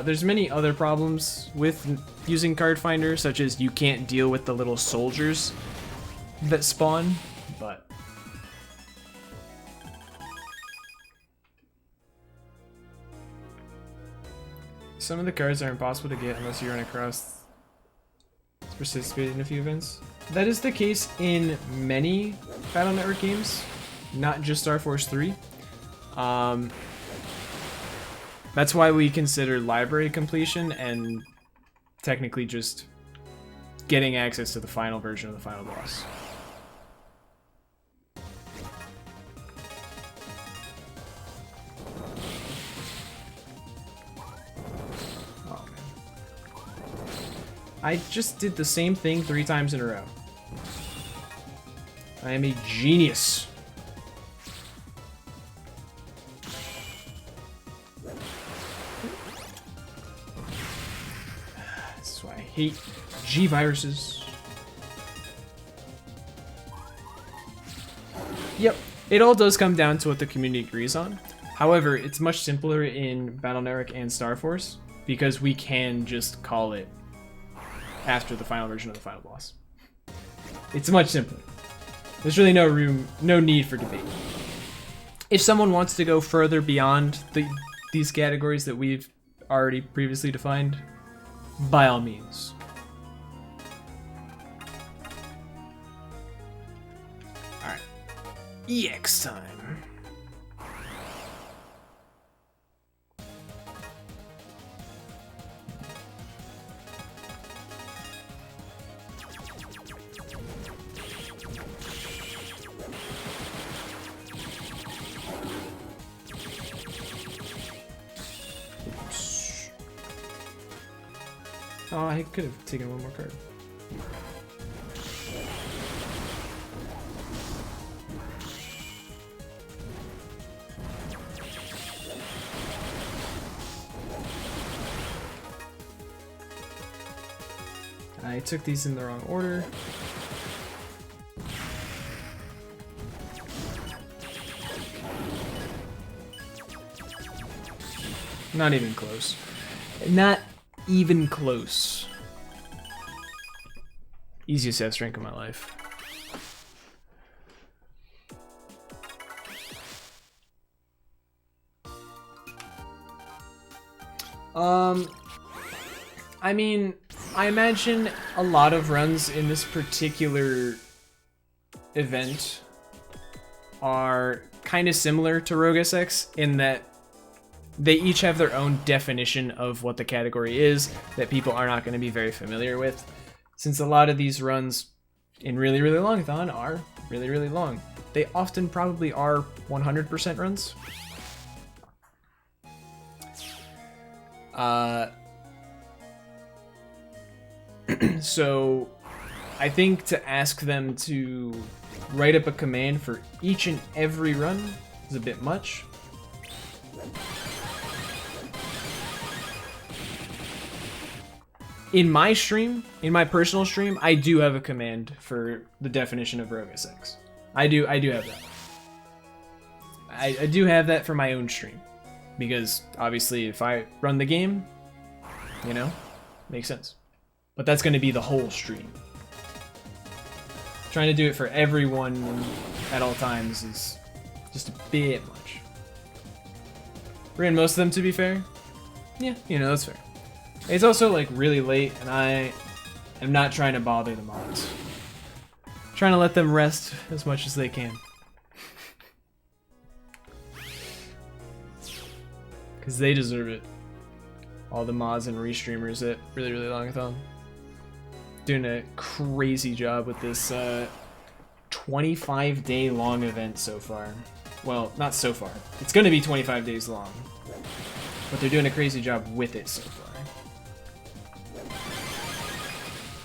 There's many other problems with using Card Finder, such as you can't deal with the little soldiers that spawn, but Some of the cards are impossible to get unless you run across participated in a few events. That is the case in many Battle Network games, not just Star Force 3. That's why we consider library completion and technically just getting access to the final version of the final boss. Oh man. I just did the same thing 3 times in a row. I am a genius. This is why I hate G-viruses. Yep, it all does come down to what the community agrees on. However, it's much simpler in Battle Network and Star Force because we can just call it after the final version of the final boss. It's much simpler. There's really no need for debate. If someone wants to go further beyond these categories that we've already previously defined, by all means. Alright. EX time. Oh, I could have taken one more card. I took these in the wrong order. Not even close. Not even close. Easiest F rank of my life. I mean, I imagine a lot of runs in this particular event are kind of similar to Rogue SX in that they each have their own definition of what the category is that people are not going to be very familiar with, since a lot of these runs in really, really long-a-thon are really, really long. They often probably are 100% runs. So I think to ask them to write up a command for each and every run is a bit much. In my stream, in my personal stream, I do have a command for the definition of Rogue SX. I do have that. I do have that for my own stream. Because, obviously, if I run the game, you know, makes sense. But that's going to be the whole stream. Trying to do it for everyone at all times is just a bit much. Ran most of them, to be fair. Yeah, you know, that's fair. It's also like really late, and I am not trying to bother the mods. Trying to let them rest as much as they can. Because they deserve it. All the mods and restreamers at really, really long-a-thon. Doing a crazy job with this 25-day long event so far. Well, not so far. It's going to be 25 days long. But they're doing a crazy job with it so far.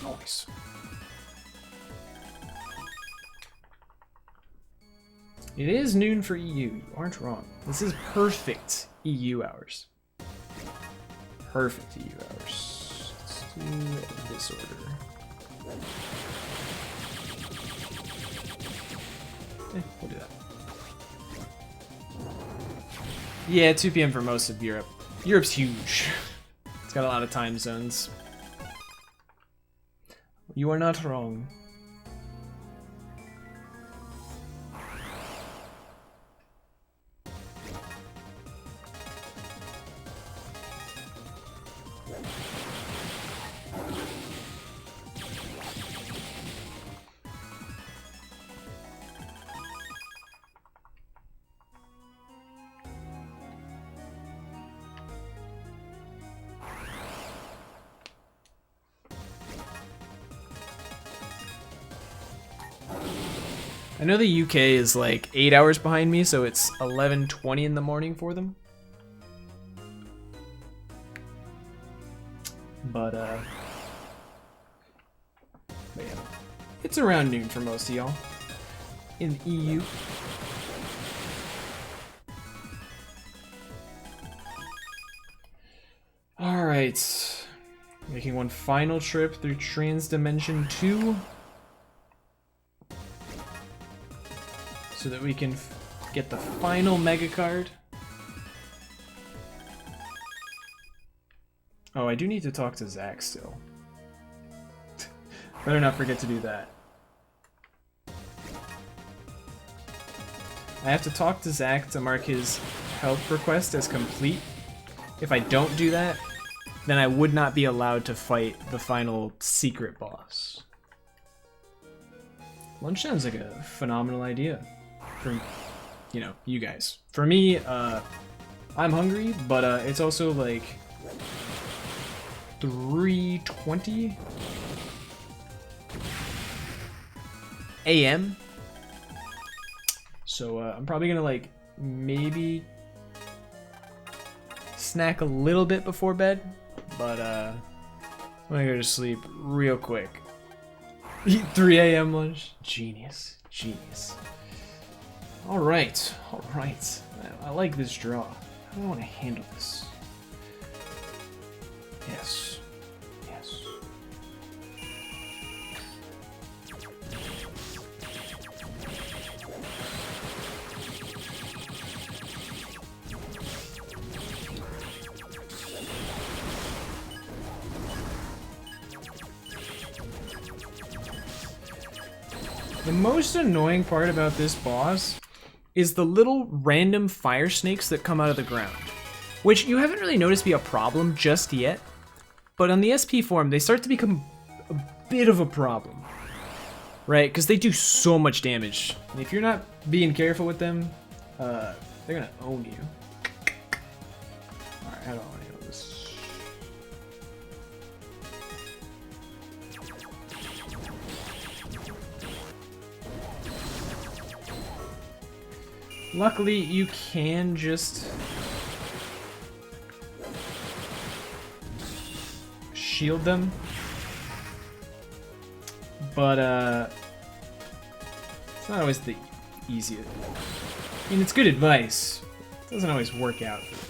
Nice. It is noon for EU. You aren't wrong. This is perfect EU hours. Perfect EU hours. Let's do this order. We'll do that. Yeah, 2 p.m. for most of Europe. Europe's huge. It's got a lot of time zones. You are not wrong. I know the UK is like 8 hours behind me, so it's 11:20 in the morning for them. But yeah, it's around noon for most of y'all in the EU. All right, making one final trip through Transdimension 2 so that we can get the final mega card. Oh, I do need to talk to Zach still. Better not forget to do that. I have to talk to Zach to mark his help request as complete. If I don't do that, then I would not be allowed to fight the final secret boss. Lunch sounds like a phenomenal idea for, you know, you guys. For me, I'm hungry, but it's also like 3:20 a.m. So I'm probably gonna like maybe snack a little bit before bed, but I'm gonna go to sleep real quick. Eat 3 a.m. lunch. Genius, genius. All right. I like this draw. How do I want to handle this? Yes. The most annoying part about this boss is the little random fire snakes that come out of the ground, which you haven't really noticed be a problem just yet, but on the SP form they start to become a bit of a problem, right? Because they do so much damage. And if you're not being careful with them, they're gonna own you. Alright, how do I want to handle this? Luckily, you can just shield them, but it's not always the easiest. I mean, it's good advice. It doesn't always work out for the best.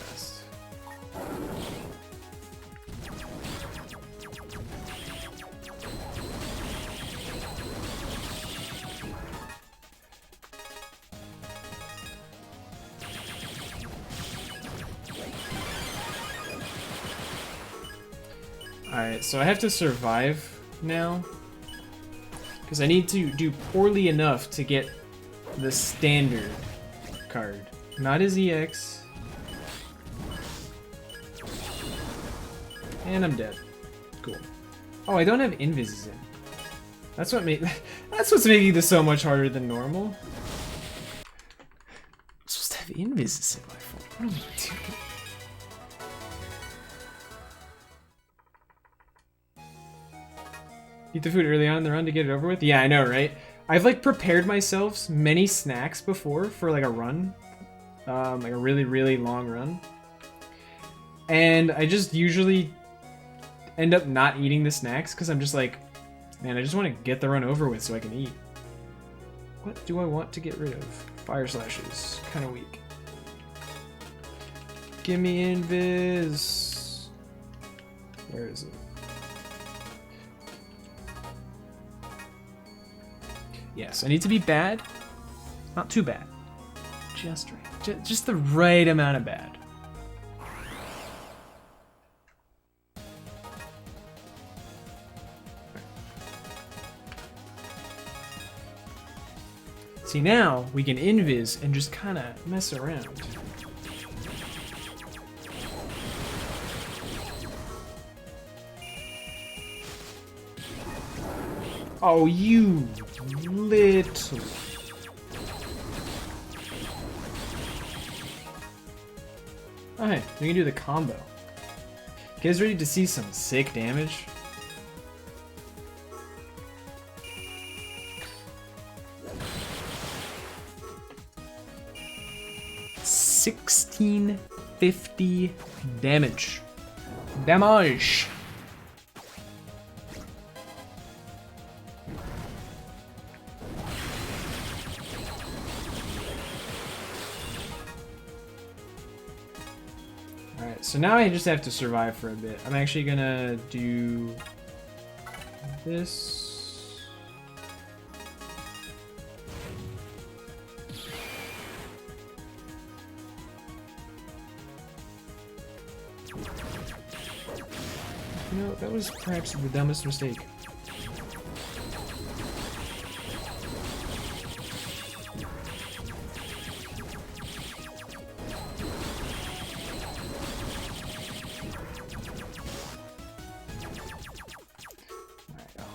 Alright, so I have to survive now, because I need to do poorly enough to get the standard card, not his EX. And I'm dead. Cool. Oh, I don't have invises in. That's what's making this so much harder than normal. I'm supposed to have invises in my phone. What am I doing? Eat the food early on in the run to get it over with? Yeah, I know, right? I've like prepared myself many snacks before for like a run. Like a really, really long run. And I just usually end up not eating the snacks because I'm just like, man, I just want to get the run over with so I can eat. What do I want to get rid of? Fire slashes. Kind of weak. Give me invis. Where is it? Yes, I need to be bad. Not too bad. Just right. Just the right amount of bad. See, now we can invis and just kind of mess around. Oh, you little. Alright, we can do the combo. You guys ready to see some sick damage? 1650 damage. Damage! Alright, so now I just have to survive for a bit. I'm actually gonna do this. You know, that was perhaps the dumbest mistake.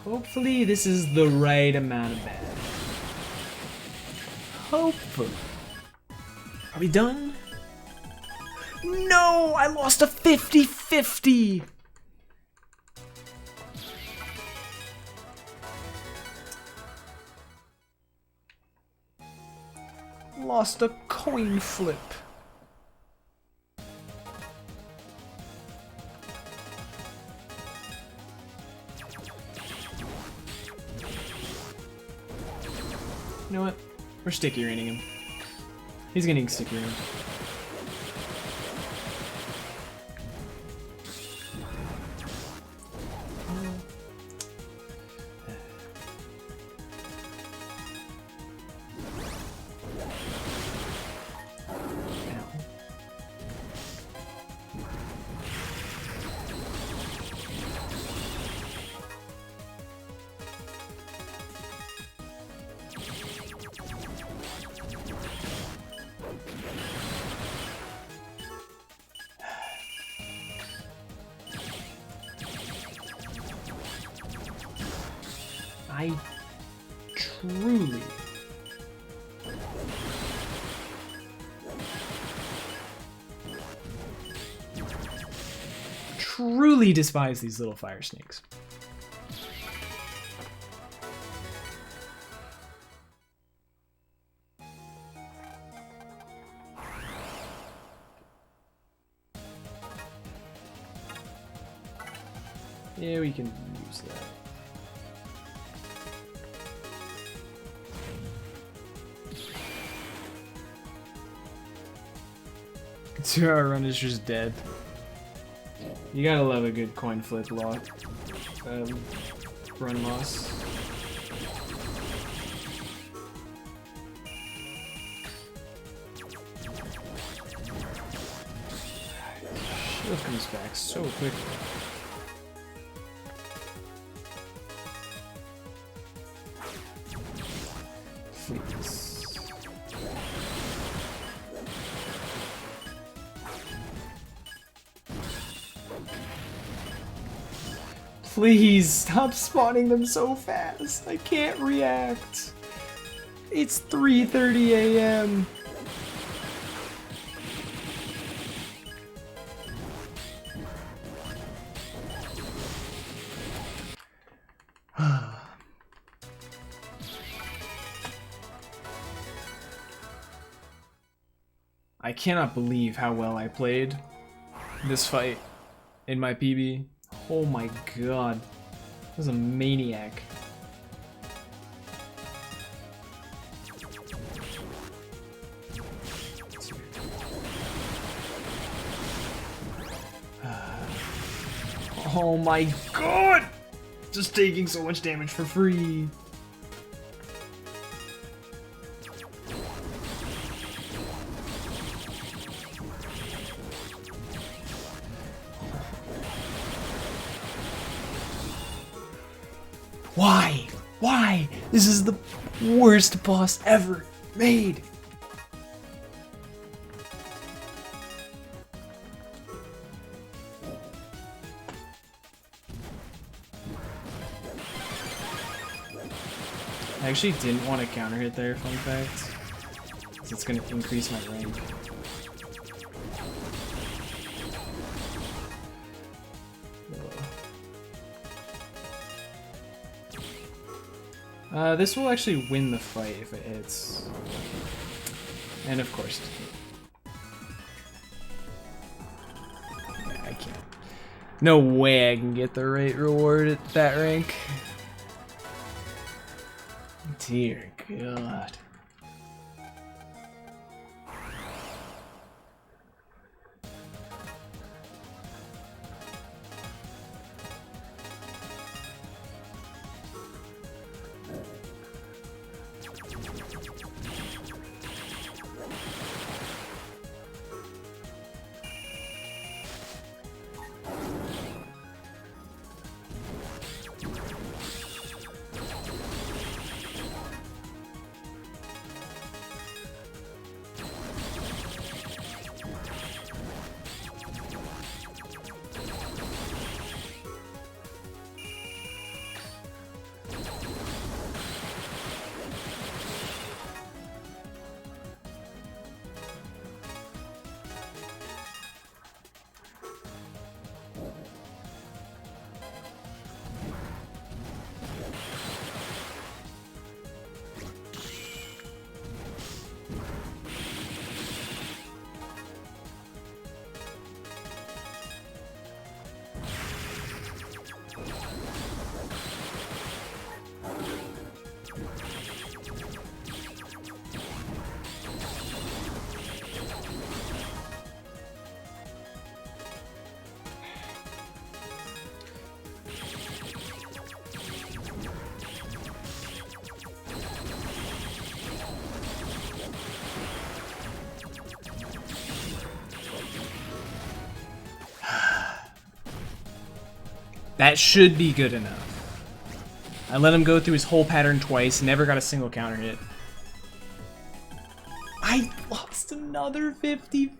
Hopefully this is the right amount of bad. Hopefully. Are we done? No! I lost a 50-50! Lost a coin flip. You know what? We're sticky raining him. He's getting sticky rained. I truly despise these little fire snakes. Yeah, we can use that. Two-hour run is just dead. You gotta love a good coin flip run loss. Shield comes back so quickly. Please. Please stop spawning them so fast. I can't react. It's 3:30 a.m. I cannot believe how well I played this fight in my PB. Oh my god. That was a maniac. Oh my god! Just taking so much damage for free. Why? Why? This is the worst boss ever made. I actually didn't want to counter hit there, fun fact. So it's going to increase my rank. This will actually win the fight if it hits. And of course it hit. No way I can get the right reward at that rank. Dear God. That should be good enough. I let him go through his whole pattern twice, never got a single counter hit. I lost another 50.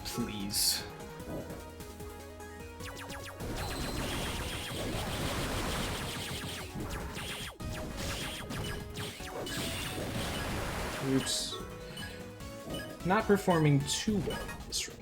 Please. Oops. Not performing too well this run.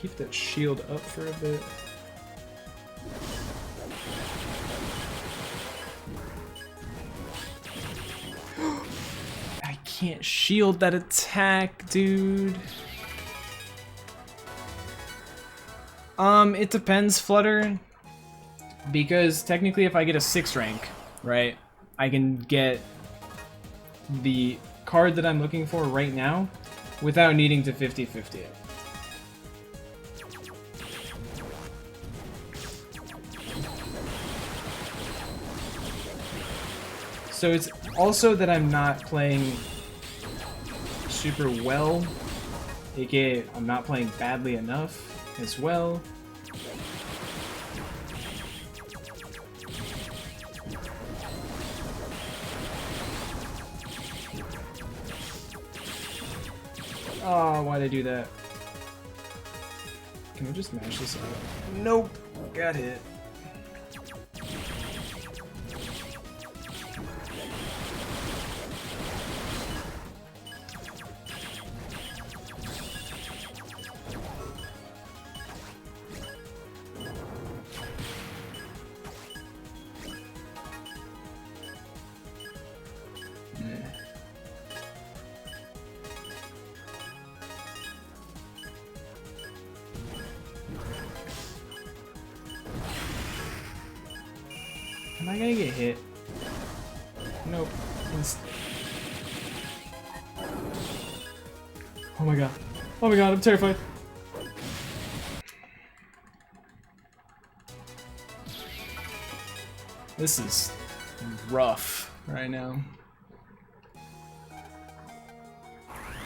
Keep that shield up for a bit. I can't shield that attack, dude. It depends, Flutter. Because technically if I get a 6 rank, right, I can get the card that I'm looking for right now without needing to 50-50 it. So it's also that I'm not playing super well, aka I'm not playing badly enough as well. Oh, why'd I do that? Can we just mash this out? Nope, got hit. Am I gonna get hit? Nope. Oh my god. Oh my god, I'm terrified. This is rough right now.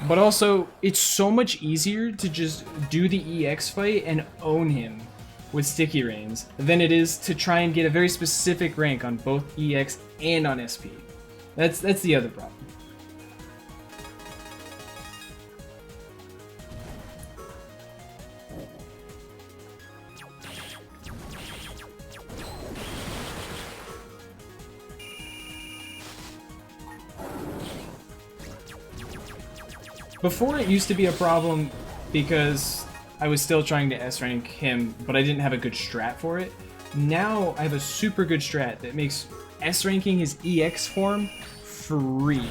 But also, it's so much easier to just do the EX fight and own him with sticky reins than it is to try and get a very specific rank on both EX and on SP. That's the other problem. Before it used to be a problem because I was still trying to S-rank him, but I didn't have a good strat for it. Now I have a super good strat that makes S-ranking his EX form free.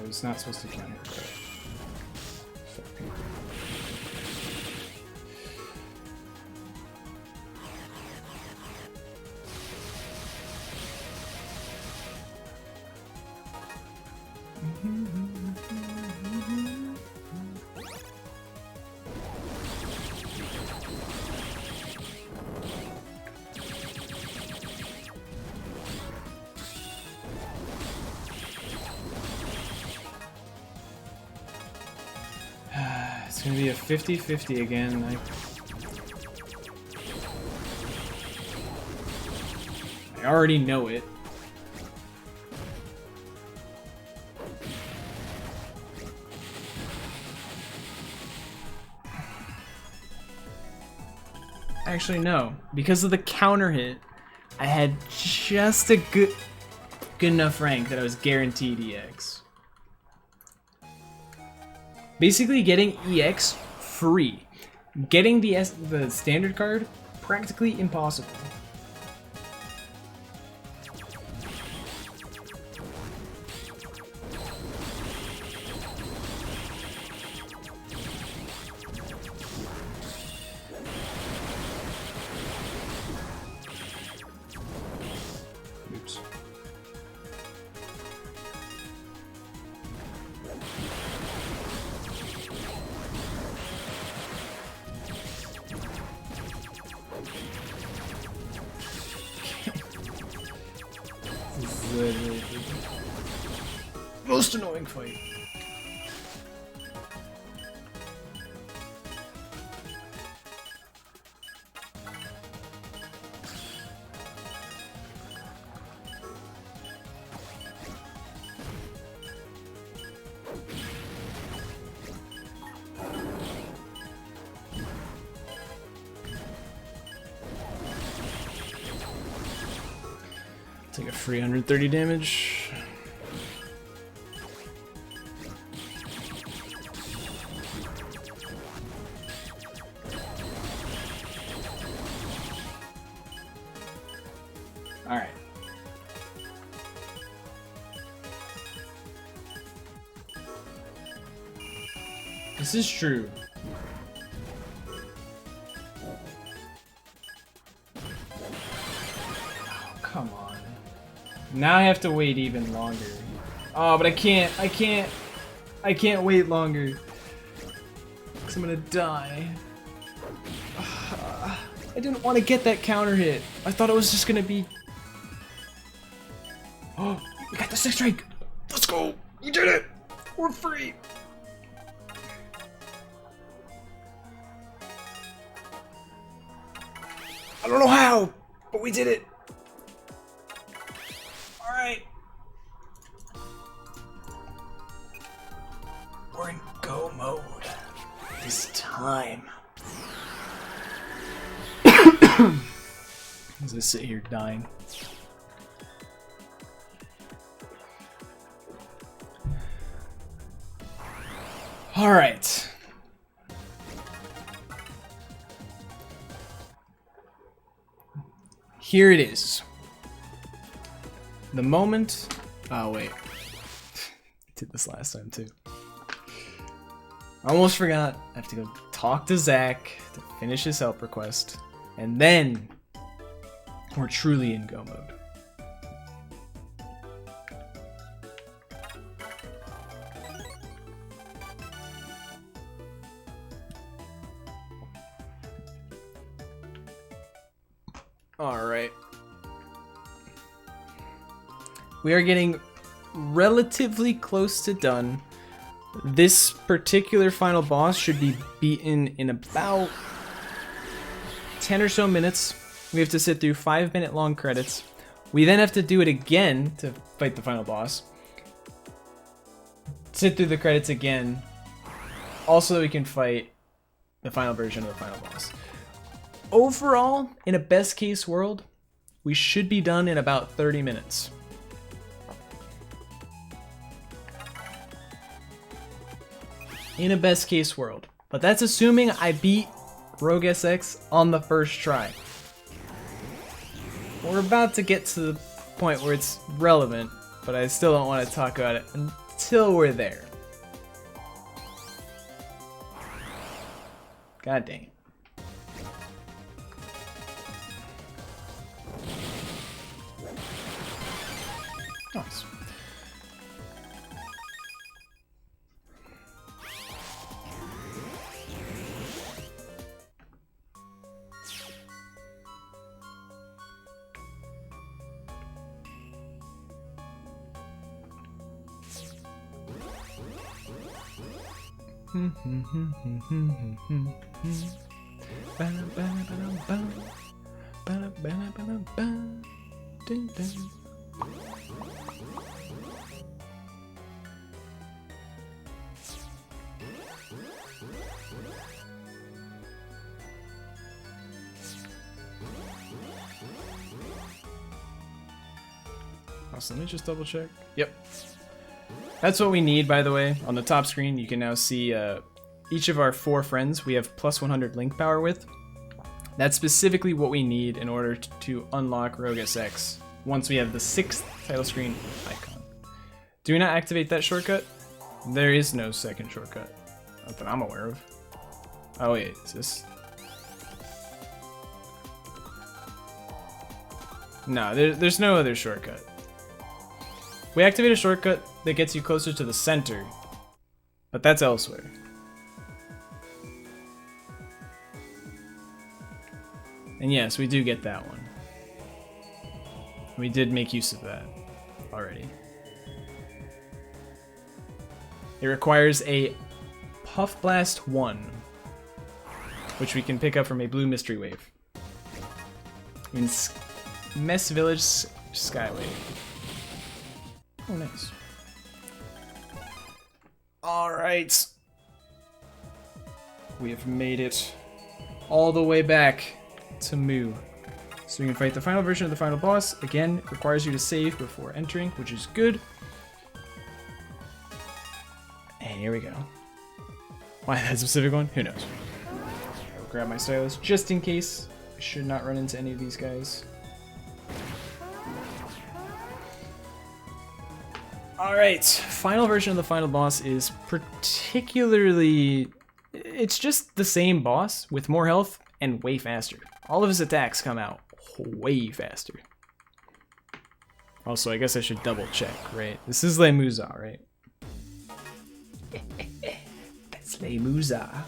It's not supposed to counter. It's gonna be a 50-50 again. I already know it. Actually, no. Because of the counter hit, I had just a good enough rank that I was guaranteed EX. Basically getting EX free. Getting the standard card, practically impossible. Oops. Literally the most annoying fight. Take a free 130 damage. Alright. This is true. Oh, come on. Now I have to wait even longer. Oh, but I can't wait longer. 'Cause I'm gonna die. I didn't want to get that counter hit. I thought it was just gonna be... Oh, we got the 6th rank! Let's go! We did it! We're free! I don't know how, but we did it! Alright. We're in go mode this time. As I sit here dying. Alright. Here it is. the moment... Oh, wait. Did this last time, too. I almost forgot. I have to go talk to Zach to finish his help request. And then we're truly in go mode. Alright. We are getting relatively close to done. This particular final boss should be beaten in about 10 or so minutes. We have to sit through 5-minute long credits. We then have to do it again to fight the final boss. Sit through the credits again. Also, we can fight the final version of the final boss. Overall, in a best case world, we should be done in about 30 minutes. In a best case world. But that's assuming I beat Rogue SX on the first try. We're about to get to the point where it's relevant, but I still don't want to talk about it until we're there. God dang it. Nice. So let me just double check. Yep. That's what we need, by the way. On the top screen, you can now see each of our 4 friends we have plus 100 link power with. That's specifically what we need in order to unlock Rogue SX once we have the 6th title screen icon. Do we not activate that shortcut? There is no second shortcut. Not that I'm aware of. Oh wait, is this? No, there's no other shortcut. We activate a shortcut that gets you closer to the center, but that's elsewhere. And yes, we do get that one. We did make use of that already. It requires a Puff Blast 1, which we can pick up from a blue mystery wave in Mess Village Skyway. Oh, nice. Alright. We have made it all the way back to Mu. So we can fight the final version of the final boss. Again, it requires you to save before entering, which is good. And here we go. Why that specific one? Who knows? I'll grab my stylus just in case. I should not run into any of these guys. Alright, final version of the final boss is particularly... It's just the same boss with more health and way faster. All of his attacks come out way faster. Also, I guess I should double check, right? This is Le Musa, right? That's Le Musa.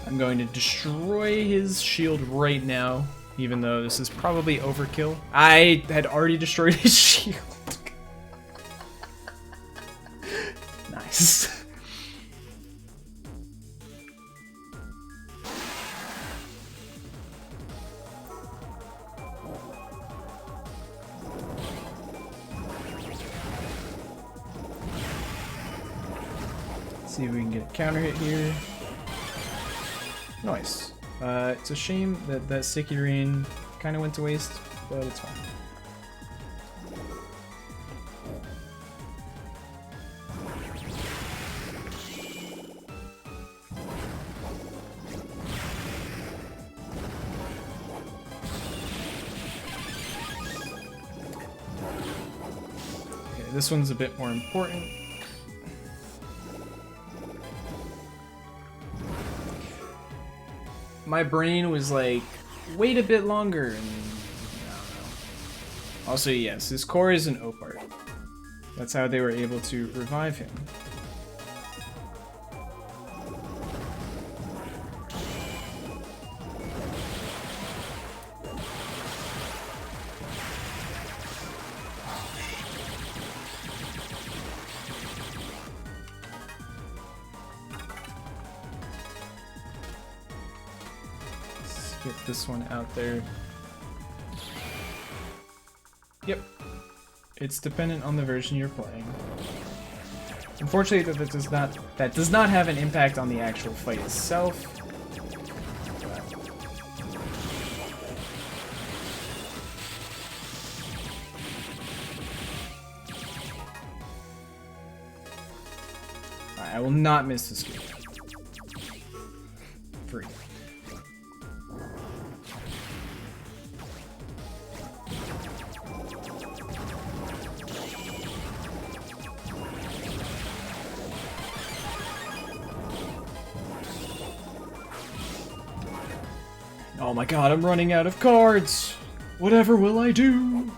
I'm going to destroy his shield right now, even though this is probably overkill. I had already destroyed his shield. Nice. See if we can get a counter hit here. Nice. It's a shame that that Sticky Rain kind of went to waste, but it's fine. Okay, this one's a bit more important. My brain was like, wait a bit longer, and I don't know. Also, yes, his core is an Opart. That's how they were able to revive him. Get this one out there. Yep. It's dependent on the version you're playing. Unfortunately, that does not have an impact on the actual fight itself. I will not miss this game. Free. Oh my god, I'm running out of cards! Whatever will I do?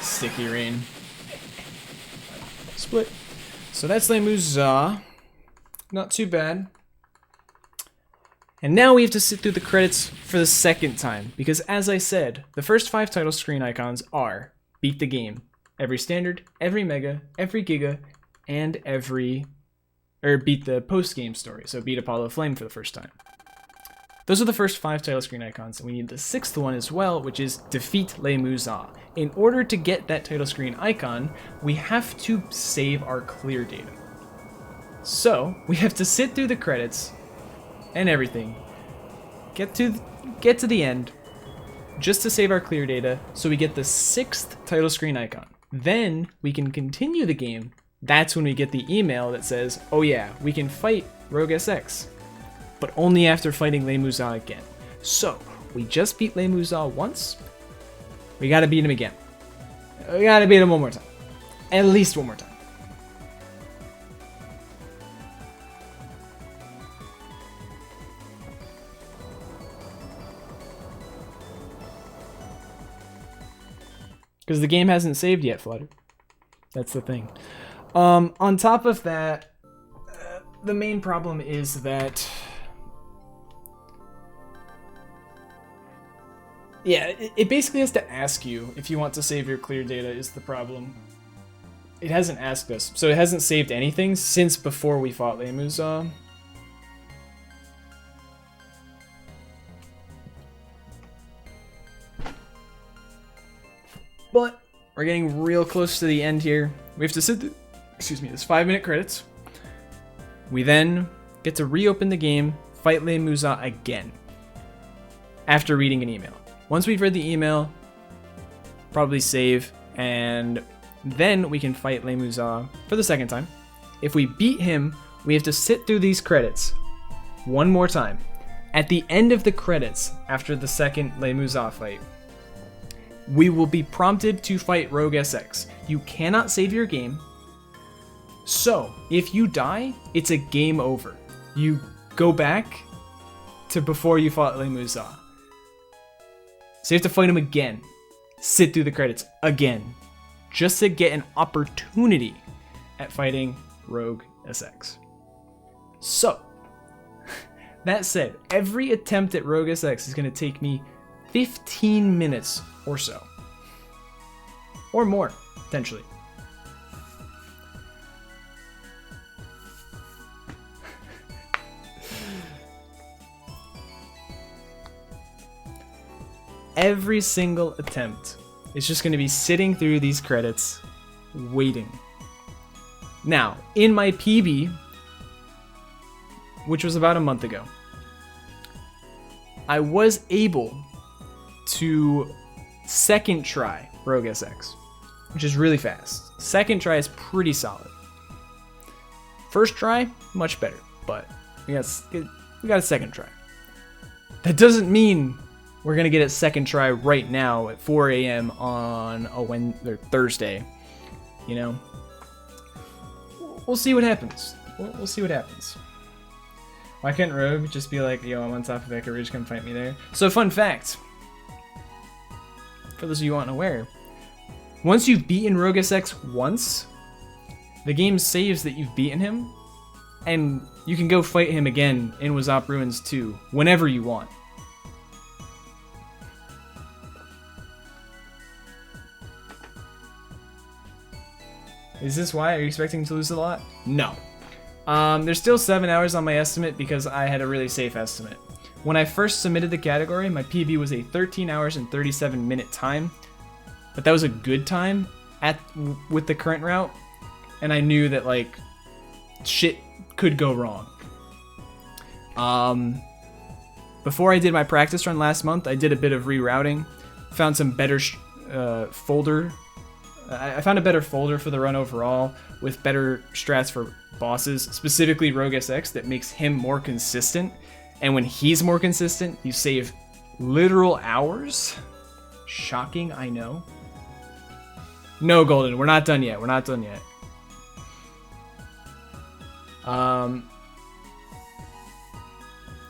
Sticky Rain. Split. So that's Lemuza. Not too bad. And now we have to sit through the credits for the second time, because as I said, the first 5 title screen icons are Beat the Game, every Standard, every Mega, every Giga, and beat the post-game story, so beat Apollo Flame for the first time. Those are the first 5 title screen icons, and we need the 6th one as well, which is Defeat Lemuza. In order to get that title screen icon, we have to save our clear data. So, we have to sit through the credits and everything, get to the end, just to save our clear data, so we get the 6th title screen icon. Then, we can continue the game. That's when we get the email that says, oh yeah, we can fight Rogue SX, but only after fighting Lemuza again. So, we just beat Lemuza once, we gotta beat him again. We gotta beat him one more time. At least one more time. Because the game hasn't saved yet, Flutter. That's the thing. On top of that, the main problem is that, yeah, it basically has to ask you if you want to save your clear data is the problem. It hasn't asked us, so it hasn't saved anything since before we fought Lemuza. But we're getting real close to the end here. We have to sit through, this 5-minute credits. We then get to reopen the game, fight Lemuza again, after reading an email. Once we've read the email, probably save, and then we can fight Lemuza for the second time. If we beat him, we have to sit through these credits one more time. At the end of the credits, after the second Lemuza fight, we will be prompted to fight Rogue SX. You cannot save your game. So, if you die, it's a game over. You go back to before you fought Lemuza. So you have to fight him again. Sit through the credits again. Just to get an opportunity at fighting Rogue SX. So, that said, every attempt at Rogue SX is going to take me 15 minutes or so. Or more, potentially. Every single attempt is just going to be sitting through these credits, waiting. Now, in my PB, which was about a month ago, I was able to second try Rogue SX, which is really fast. Second try is pretty solid. First try, much better, but we got a second try. That doesn't mean we're gonna get a second try right now at 4 a.m. on a Thursday. You know, we'll see what happens. We'll see what happens. Why can't Rogue just be like, yo, I'm on top of Echo Ridge, come fight me there? So, fun fact, for those of you who aren't aware, once you've beaten Rogue SX once, the game saves that you've beaten him, and you can go fight him again in Wazop Ruins 2 whenever you want. Is this why? Are you expecting to lose a lot? No. There's still 7 hours on my estimate because I had a really safe estimate. When I first submitted the category, my PB was a 13 hours and 37 minute time, but that was a good time with the current route, and I knew that like shit could go wrong. Before I did my practice run last month, I did a bit of rerouting, found some better folder. I found a better folder for the run overall with better strats for bosses, specifically Rogue SX, that makes him more consistent. And when he's more consistent, you save literal hours. Shocking, I know. No, Golden, we're not done yet. We're not done yet.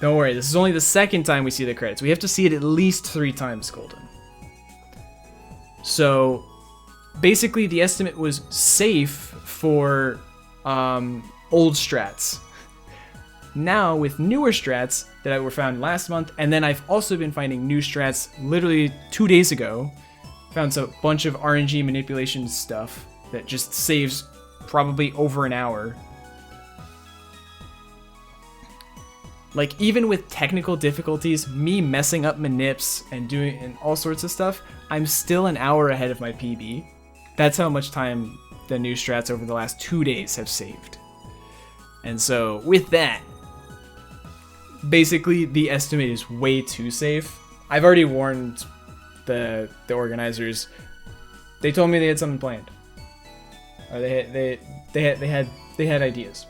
Don't worry, this is only the second time we see the credits. We have to see it at least 3 times, Golden. So, basically, the estimate was safe for old strats. Now, with newer strats that were found last month, and then I've also been finding new strats literally 2 days ago, found a bunch of RNG manipulation stuff that just saves probably over an hour. Like, even with technical difficulties, me messing up manips and doing all sorts of stuff, I'm still an hour ahead of my PB. That's how much time the new strats over the last 2 days have saved. And so, with that, basically the estimate is way too safe. I've already warned the organizers. They told me they had something planned. Or they had ideas.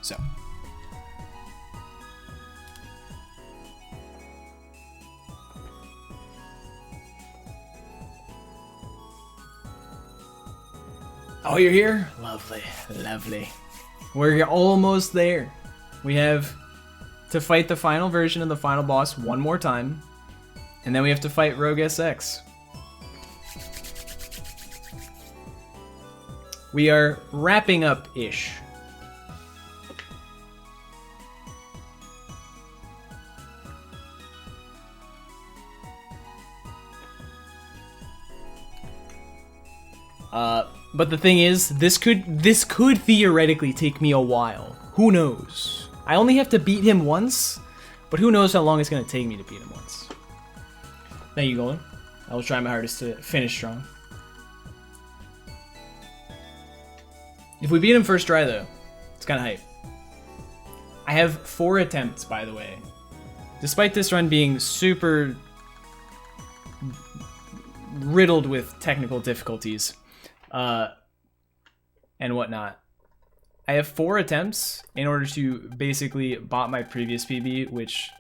So, oh, you're here? Lovely, lovely. We're almost there. We have to fight the final version of the final boss one more time, and then we have to fight Rogue SX. We are wrapping up-ish. But the thing is, this could theoretically take me a while. Who knows? I only have to beat him once, but who knows how long it's going to take me to beat him once. Thank you, Golden. I will try my hardest to finish strong. If we beat him first try, though, it's kind of hype. I have 4 attempts, by the way. Despite this run being super riddled with technical difficulties, and whatnot. I have 4 attempts in order to basically bot my previous PB, which,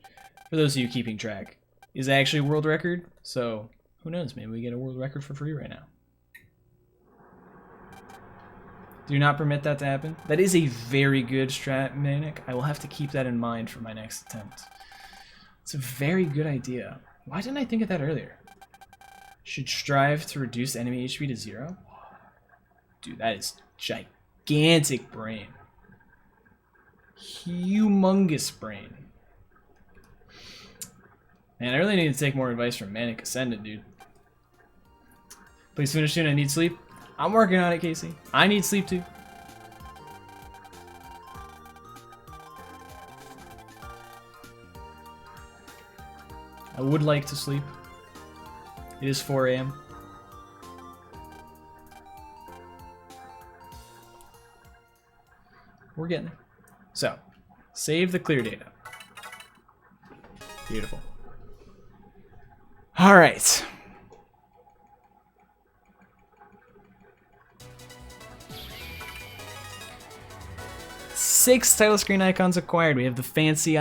for those of you keeping track, is actually a world record. So, who knows, maybe we get a world record for free right now. Do not permit that to happen. That is a very good strat, Manic. I will have to keep that in mind for my next attempt. It's a very good idea. Why didn't I think of that earlier? Should strive to reduce enemy HP to 0? Dude, that is gigantic brain. Humongous brain. Man, I really need to take more advice from Manic Ascendant, dude. Please finish soon, I need sleep. I'm working on it, Casey. I need sleep too. I would like to sleep. It is 4 a.m. We're getting there. So, save the clear data. Beautiful. All right. Six title screen icons acquired. We have the fancy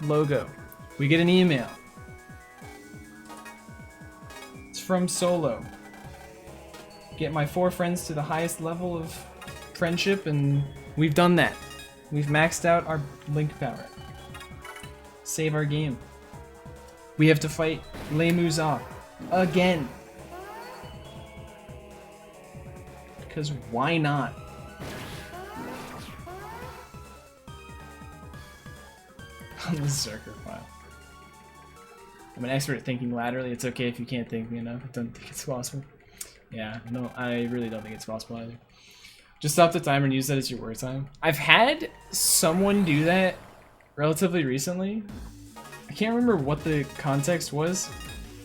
logo. We get an email. It's from Solo. Get my 4 friends to the highest level of friendship, and we've done that. We've maxed out our link power. Save our game. We have to fight Le Muzak again. Because why not? On the Zerker file. I'm an expert at thinking laterally. It's okay if you can't think enough. I don't think it's possible. Yeah, no, I really don't think it's possible either. Just stop the timer and use that as your work time. I've had someone do that relatively recently. I can't remember what the context was.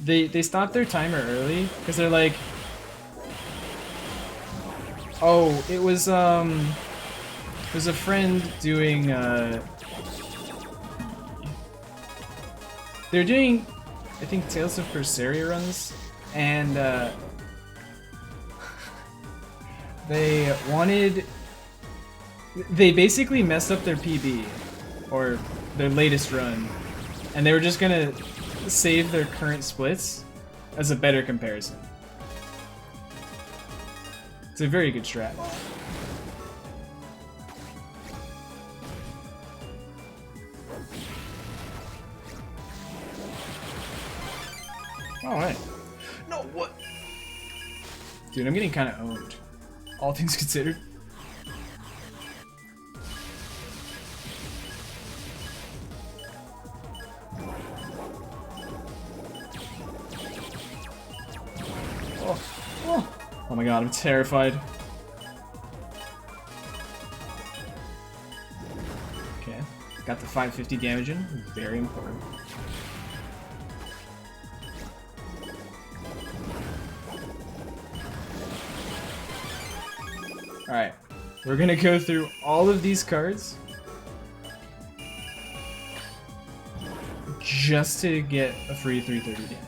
They stopped their timer early because they're like, oh, it was a friend doing they're doing, I think, Tales of Berseria runs, and they basically messed up their PB, or their latest run, and they were just gonna save their current splits as a better comparison. It's a very good strat. Alright. No, what? Dude, I'm getting kind of owned. All things considered. Oh. Oh. Oh my god, I'm terrified. Okay. Got the 550 damage in. Very important. Alright, we're gonna go through all of these cards just to get a free 330 damage.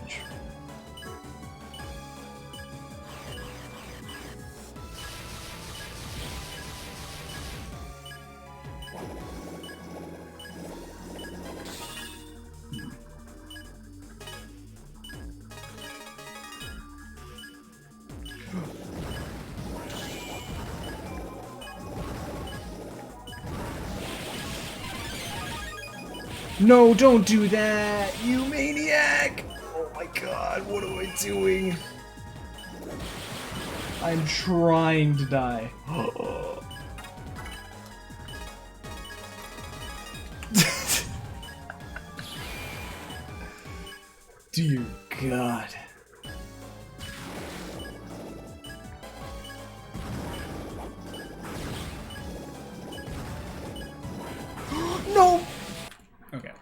No, don't do that, you maniac! Oh my god, what am I doing? I'm trying to die. Dear God. No! Okay.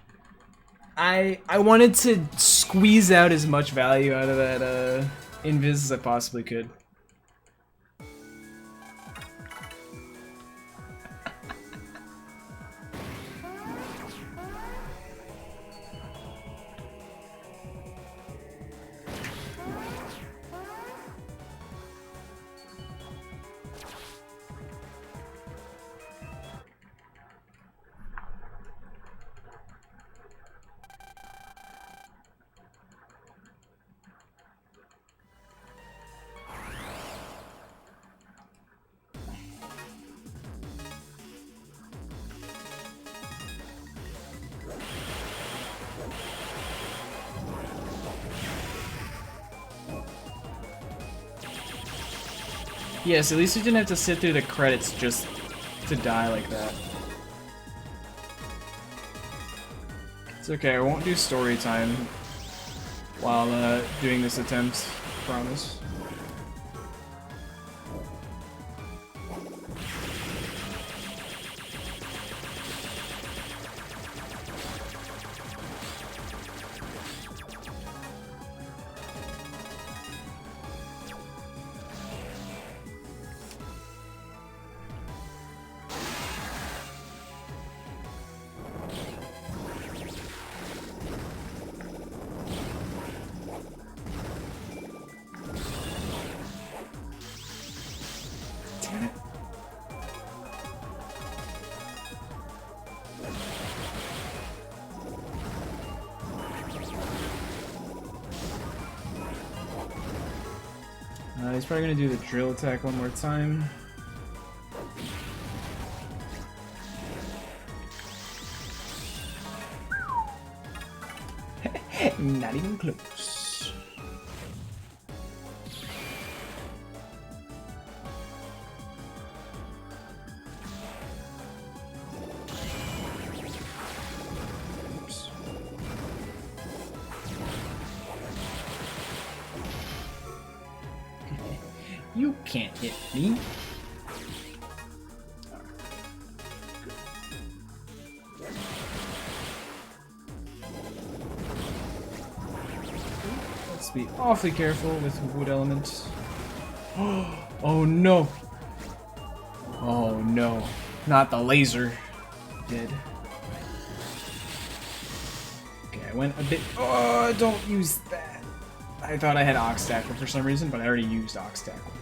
I wanted to squeeze out as much value out of that invis as I possibly could. Yes, at least we didn't have to sit through the credits just to die like that. It's okay, I won't do story time while doing this attempt, promise. He's probably gonna do the drill attack one more time. Not even close. Oops. You can't hit me. Let's be awfully careful with wood elements. Oh no! Oh no. Not the laser. Dead. Okay, I went a bit. Oh, don't use that. I thought I had Ox Tackle for some reason, but I already used Ox Tackle.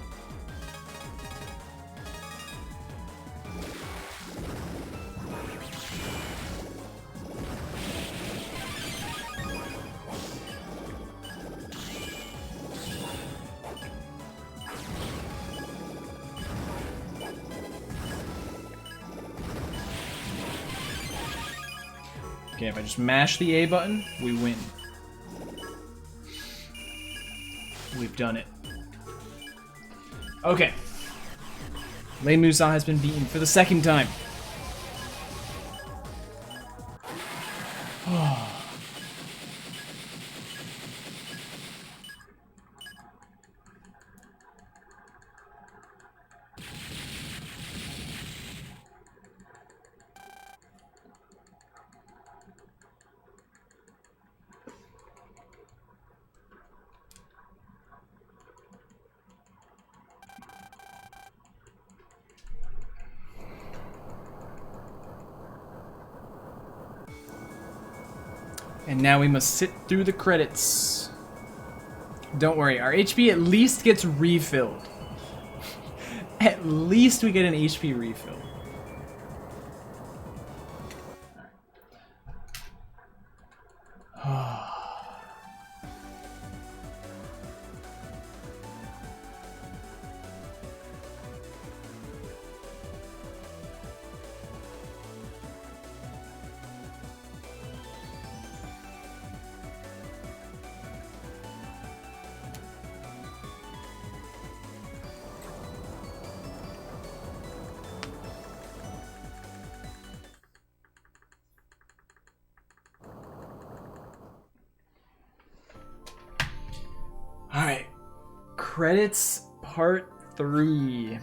Okay, if I just mash the A button, we win. We've done it. Okay. Lane Musa has been beaten for the second time. And now we must sit through the credits. Don't worry, our HP at least gets refilled. At least we get an HP refill. Alright, credits part 3.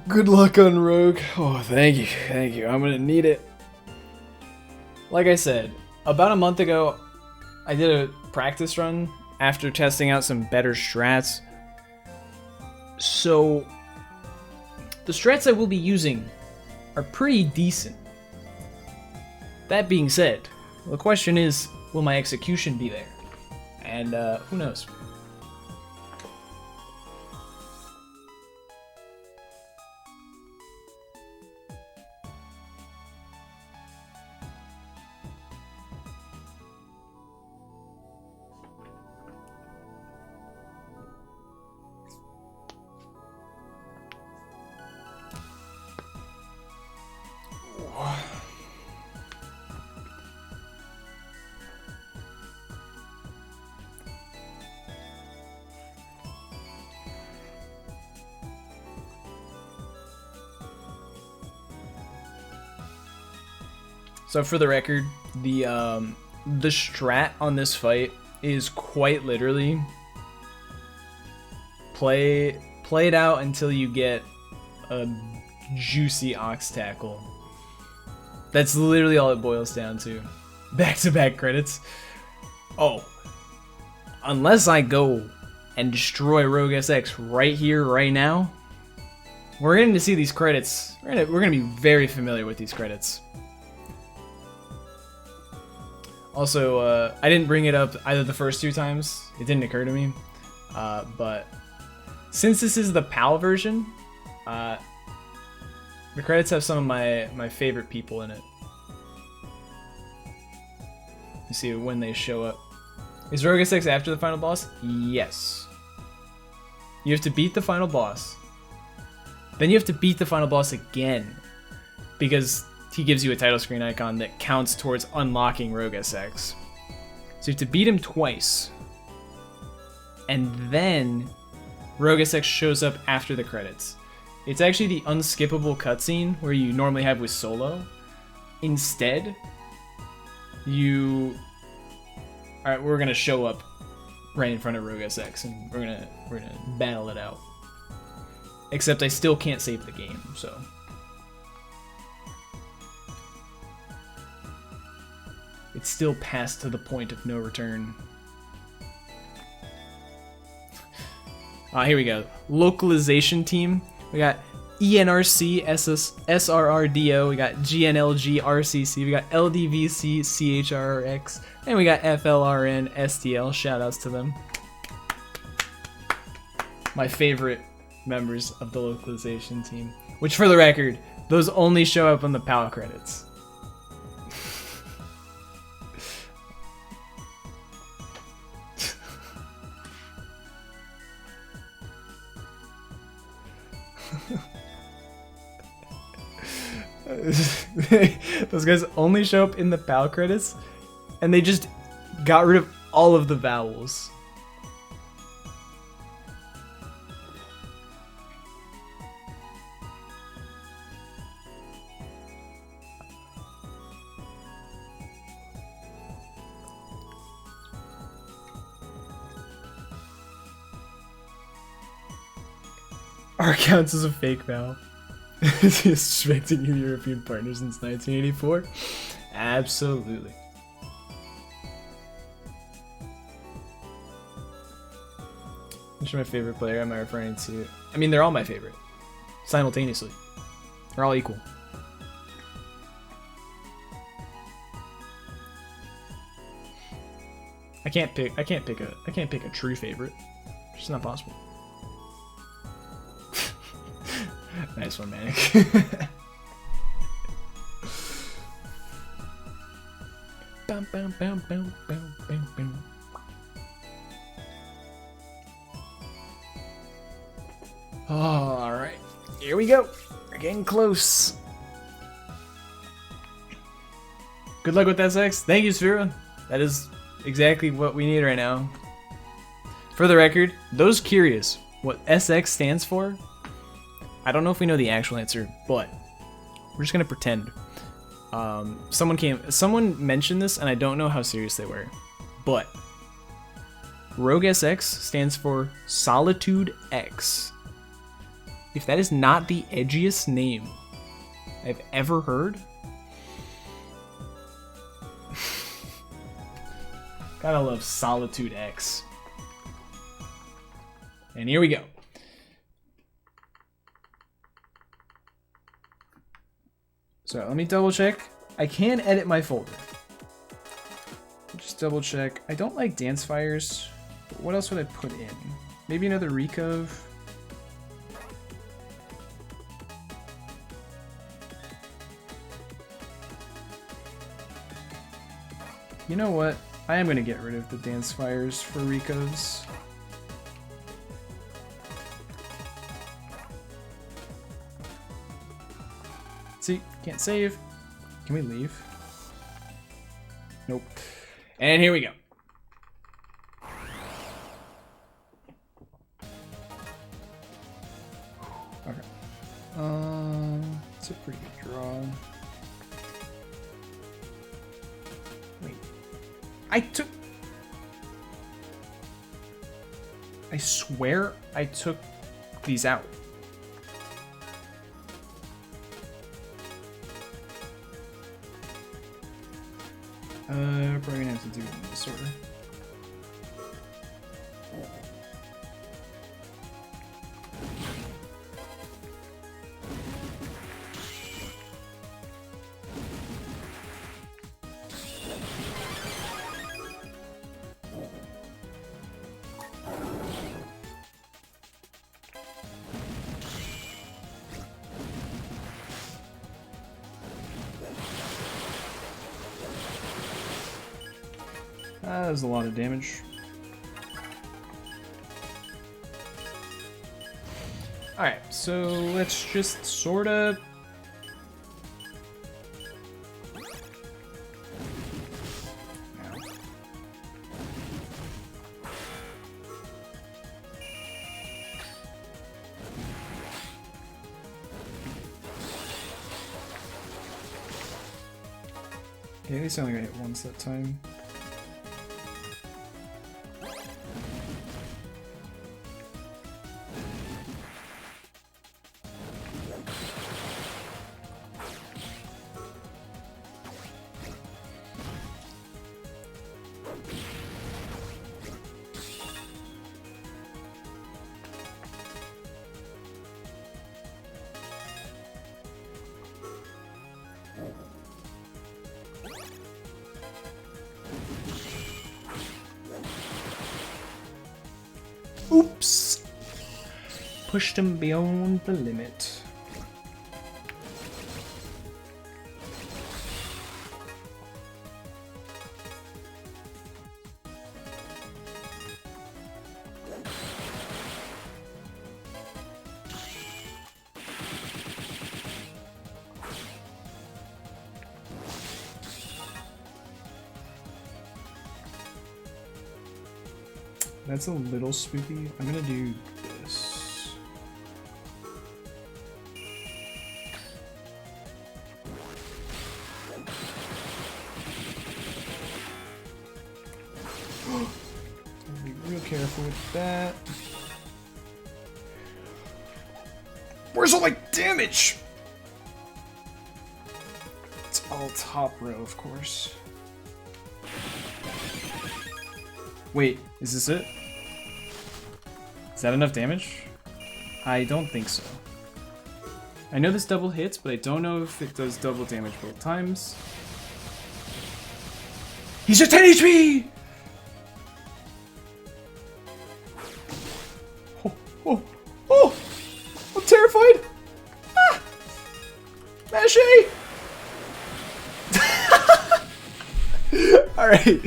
Good luck on Rogue. Oh, thank you, thank you. I'm gonna need it. Like I said, about a month ago, I did a practice run after testing out some better strats. So, the strats I will be using are pretty decent. That being said, the question is, will my execution be there? And who knows? So for the record, the strat on this fight is quite literally play it out until you get a juicy Ox Tackle. That's literally all it boils down to. Back-to-back credits. Oh, unless I go and destroy Rogue SX right here, right now, we're getting to see these credits. We're gonna be very familiar with these credits. Also, I didn't bring it up either the first 2 times. It didn't occur to me. But since this is the PAL version, the credits have some of my favorite people in it. You see when they show up. Is Rogue SX after the final boss? Yes. You have to beat the final boss. Then you have to beat the final boss again, because he gives you a title screen icon that counts towards unlocking Rogue SX. So you have to beat him twice. And then Rogue SX shows up after the credits. It's actually the unskippable cutscene where you normally have with Solo. Instead, we're gonna show up right in front of Rogue SX and we're gonna battle it out. Except I still can't save the game, so. It's still past to the point of no return. Here we go. Localization team. We got ENRC, SRRDO, we got GNLG, RCC, we got LDVC, CHRX, and we got FLRN, STL. Shoutouts to them. My favorite members of the localization team. Which, for the record, those only show up on the PAL credits. Those guys only show up in the PAL credits, and they just got rid of all of the vowels. R counts as a fake vowel. Disrespecting your European partner since 1984? Absolutely. Which is my favorite player am I referring to? I mean, they're all my favorite. Simultaneously. They're all equal. I can't pick a true favorite. It's just not possible. Nice one, Manic. Bam, bam, bam, bam, bam, bam, bam. Oh, alright. Here we go. We're getting close. Good luck with SX. Thank you, Sphera. That is exactly what we need right now. For the record, those curious what SX stands for, I don't know if we know the actual answer, but we're just gonna pretend. Someone mentioned this, and I don't know how serious they were, but Rogue SX stands for Solitude X. If that is not the edgiest name I've ever heard, gotta love Solitude X. And here we go. So let me double check. I can edit my folder. Just double check. I don't like dance fires, but what else would I put in? Maybe another recove. You know what? I am gonna get rid of the dance fires for recos. See, can't save. Can we leave? Nope. And here we go. Okay. It's a pretty good draw. Wait. I swear I took these out. We're probably gonna have to do it in this order. That was a lot of damage. Alright, so let's just sorta... Okay, at least I only got hit once that time. Oops! Pushed him beyond the limit. That's a little spooky. I'm gonna do this. Gotta be real careful with that. Where's all my damage? It's all top row, of course. Wait, is this it? Is that enough damage? I don't think so. I know this double hits, but I don't know if it does double damage both times. He's just 10 HP! Oh, oh, oh! I'm terrified! Ah! Mache! Alright,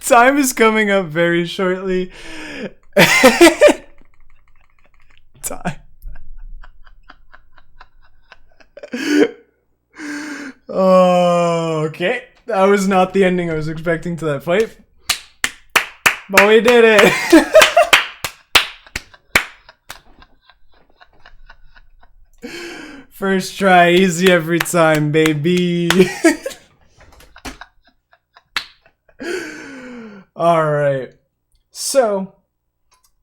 time is coming up very shortly. Time. Oh, okay. That was not the ending I was expecting to that fight. But we did it! First try, easy every time, baby. Alright. So,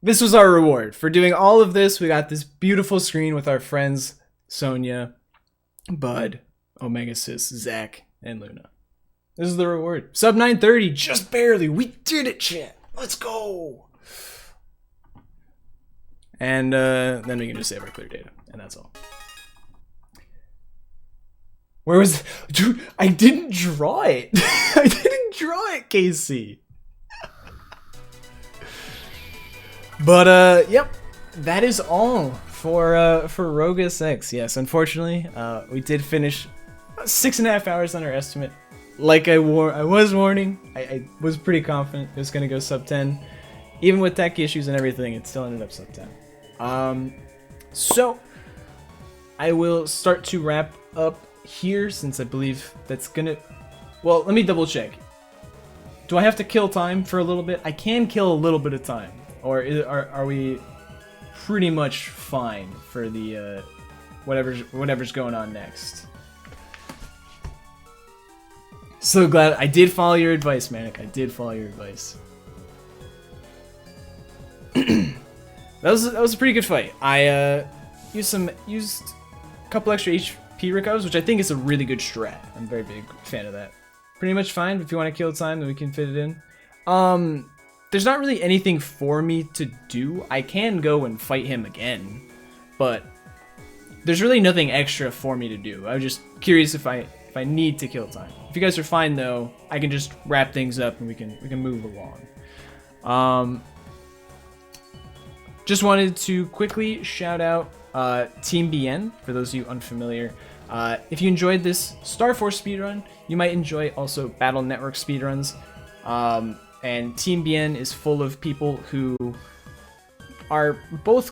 this was our reward. For doing all of this, we got this beautiful screen with our friends, Sonia, Bud, Omega Sis, Zach, and Luna. This is the reward. Sub 930, just barely. We did it, chat. Let's go. And then we can just save our clear data, and that's all. Where was... Dude, I didn't draw it. I didn't draw it, Casey. But, yep. That is all for Rogus X. Yes, unfortunately, we did finish 6.5 hours on our estimate. Like I was warning. I was pretty confident it was going to go sub 10. Even with tech issues and everything, it still ended up sub 10. So, I will start to wrap up here since I believe that's gonna... Well, let me double check. Do I have to kill time for a little bit? I can kill a little bit of time. Or are we pretty much fine for the whatever's going on next? So glad I did follow your advice, Manic. I did follow your advice. that was a pretty good fight. I used a couple extra HP recovs, which I think is a really good strat. I'm a very big fan of that. Pretty much fine. If you want to kill time, then we can fit it in. There's not really anything for me to do. I can go and fight him again, but there's really nothing extra for me to do. I was just curious if I need to kill time. If you guys are fine though, I can just wrap things up and we can move along. Just wanted to quickly shout out Team BN for those of you unfamiliar. If you enjoyed this Star Force speedrun, you might enjoy also Battle Network speedruns. And Team Bien is full of people who are both